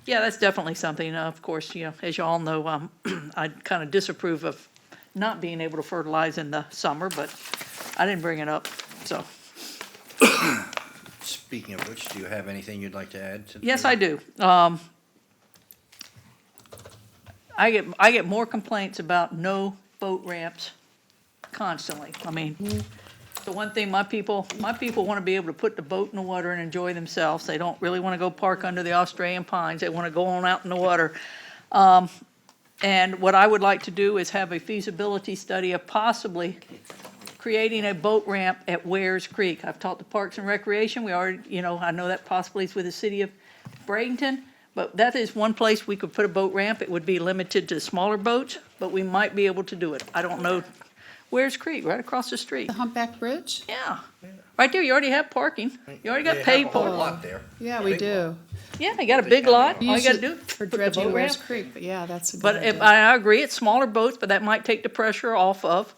yeah, that's definitely something. Of course, as you all know, I kind of disapprove of not being able to fertilize in the summer, but I didn't bring it up, so. Speaking of which, do you have anything you'd like to add to? Yes, I do. I get more complaints about no boat ramps constantly. I mean, the one thing my people want to be able to put the boat in the water and enjoy themselves. They don't really want to go park under the Australian pines. They want to go on out in the water. And what I would like to do is have a feasibility study of possibly creating a boat ramp at Wares Creek. I've talked to Parks and Recreation. We already, I know that possibly is with the city of Bradenton, but that is one place we could put a boat ramp. It would be limited to smaller boats, but we might be able to do it. I don't know. Wares Creek, right across the street. The Humpback Bridge? Yeah. Right there, you already have parking. You already got paid for it. there. Yeah, we do. Yeah, you got a big lot. All you got to do. For put the dredging boat Wares ramp. Creek, but yeah, that's a good But idea. I agree, it's smaller boats, but that might take the pressure off of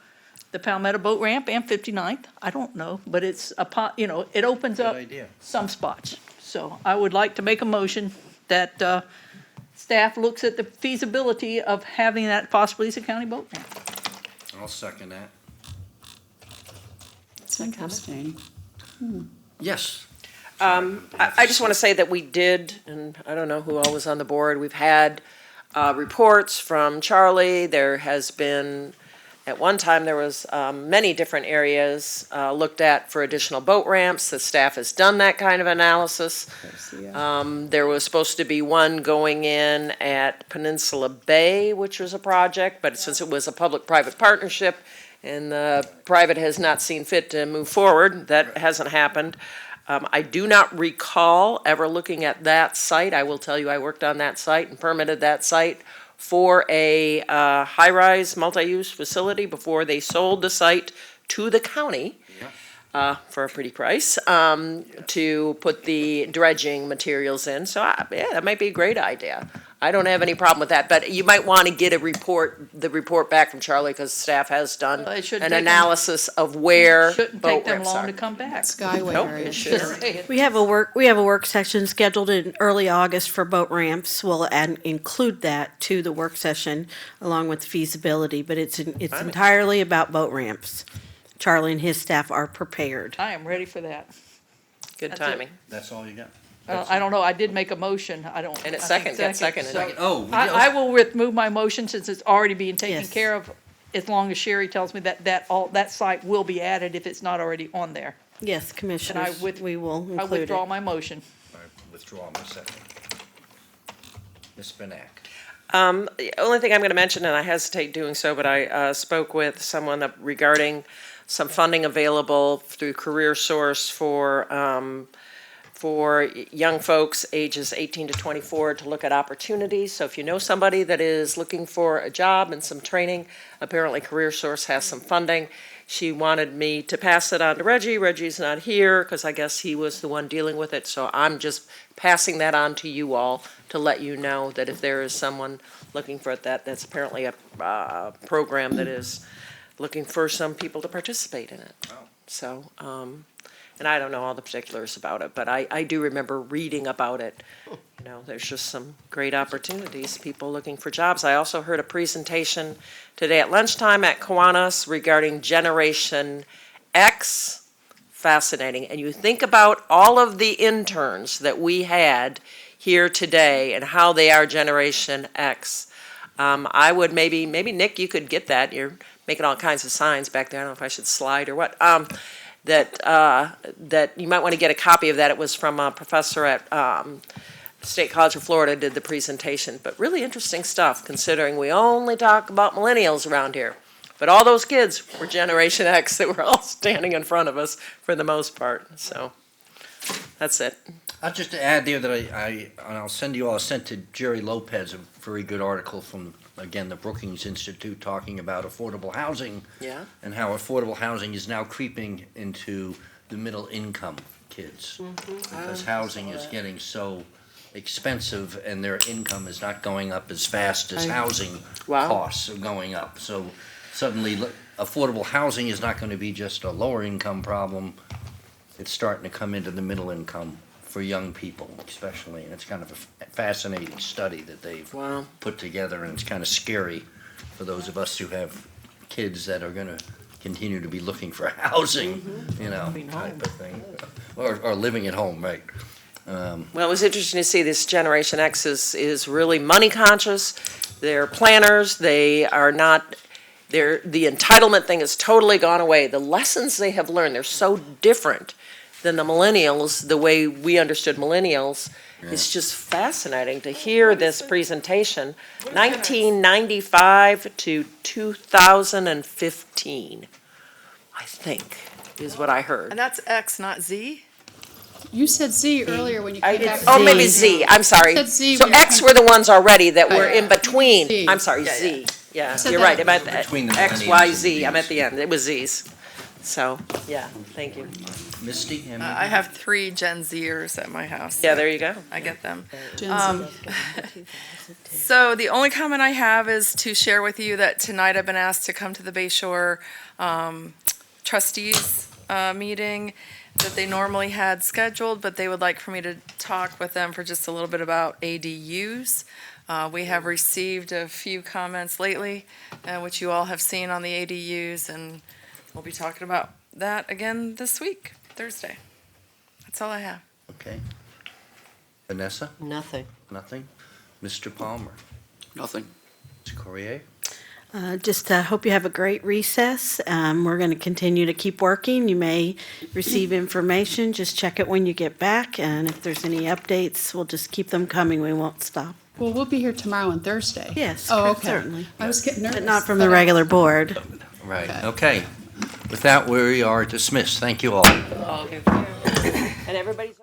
the Palmetto Boat Ramp and 59th. I don't know, but it's it opens up idea. some spots. So I would like to make a motion that staff looks at the feasibility of having that possibly as a county boat ramp. I'll second that. It's interesting. Yes. I just want to say that we did, and I don't know who all was on the board, we've had reports from Charlie. There has been, at one time, there was many different areas looked at for additional boat ramps. The staff has done that kind of analysis. There was supposed to be one going in at Peninsula Bay, which was a project, but since it was a public-private partnership and the private has not seen fit to move forward, that hasn't happened. I do not recall ever looking at that site. I will tell you, I worked on that site and permitted that site for a high-rise multi-use facility before they sold the site to the county for a pretty price to put the dredging materials in. So, yeah, that might be a great idea. I don't have any problem with that, but you might want to get the report back from Charlie, because staff has done Well, it shouldn't an take them- analysis of where Shouldn't boat take them ramps long are. to come back. Skyway Nope, area. it shouldn't. We have a work session scheduled in early August for boat ramps. We'll include that to the work session along with feasibility, but it's entirely about boat ramps. Charlie and his staff are prepared. I am ready for that. Good That's it. timing. That's all you got? I don't know, I did make a motion, I don't. And it's I think seconded. so Oh, we I will remove my motion since it's already being taken Yes. care of, as long as Sherry tells me that site will be added if it's not already on there. Yes, Commissioners, we will I include withdraw it. my motion. I withdraw my second. Ms. Benak. The only thing I'm going to mention, and I hesitate doing so, but I spoke with someone regarding some funding available through Career Source for young folks ages 18 to 24 to look at opportunities. So if you know somebody that is looking for a job and some training, apparently Career Source has some funding. She wanted me to pass it on to Reggie. Reggie's not here because I guess he was the one dealing with it. So I'm just passing that on to you all to let you know that if there is someone looking for that, that's apparently a program that is looking for some people to participate in it. So, and I don't know all the particulars about it, but I do remember reading about it. You know, there's just some great opportunities, people looking for jobs. I also heard a presentation today at lunchtime at Kiwanis regarding Generation X. Fascinating. And you think about all of the interns that we had here today and how they are Generation X. I would maybe Nick, you could get that. You're making all kinds of signs back there. I don't know if I should slide or what. That you might want to get a copy of that. It was from a professor at State College of Florida did the presentation, but really interesting stuff considering we only talk about millennials around here. But all those kids were Generation X that were all standing in front of us for the most part. So that's it. I'll just add there that and I'll send you all, I sent to Jerry Lopez a very good article from, again, the Brookings Institute talking about affordable housing. Yeah. And how affordable housing is now creeping into the middle income kids. Because housing is getting so expensive and their income is not going up as fast as housing costs are going up. So suddenly affordable housing is not going to be just a lower income problem. It's starting to come into the middle income for young people especially, and it's kind of a fascinating study that they've put together, and it's kind of scary for those of us who have kids that are going to continue to be looking for housing, you know, type of thing, or living at home, right? Well, it was interesting to see this Generation X is really money conscious. They're planners. They are not. The entitlement thing has totally gone away. The lessons they have learned, they're so different than the millennials, the way we understood millennials. It's just fascinating to hear this presentation. 1995 to 2015, I think, is what I heard. And that's X, not Z? You said Z earlier when you came back. Oh, maybe Z, I'm sorry. You said Z So when you X were the ones already that were in between. Z. I'm sorry, Z. Yeah, said you're that. right, I'm at Between the X, millennials Y, and Z, I'm Zs. at the end, it was Zs. So, yeah, thank you. Misty? I have 3 Gen Zers at my house. Yeah, there you go. I get them. Gen Z. So the only comment I have is to share with you that tonight I've been asked to come to the Bayshore trustees meeting that they normally had scheduled, but they would like for me to talk with them for just a little bit about ADUs. We have received a few comments lately, which you all have seen on the ADUs, and we'll be talking about that again this week, Thursday. That's all I have. Okay. Vanessa? Nothing. Nothing? Mr. Palmer? Nothing. Ms. Corrier? Just hope you have a great recess. We're going to continue to keep working. You may receive information. Just check it when you get back, and if there's any updates, we'll just keep them coming. We won't stop. Well, we'll be here tomorrow and Thursday. Yes, Oh, okay. certainly. I was getting nervous. But not from the regular board. Right, okay. With that, we are dismissed. Thank you all. And everybody's.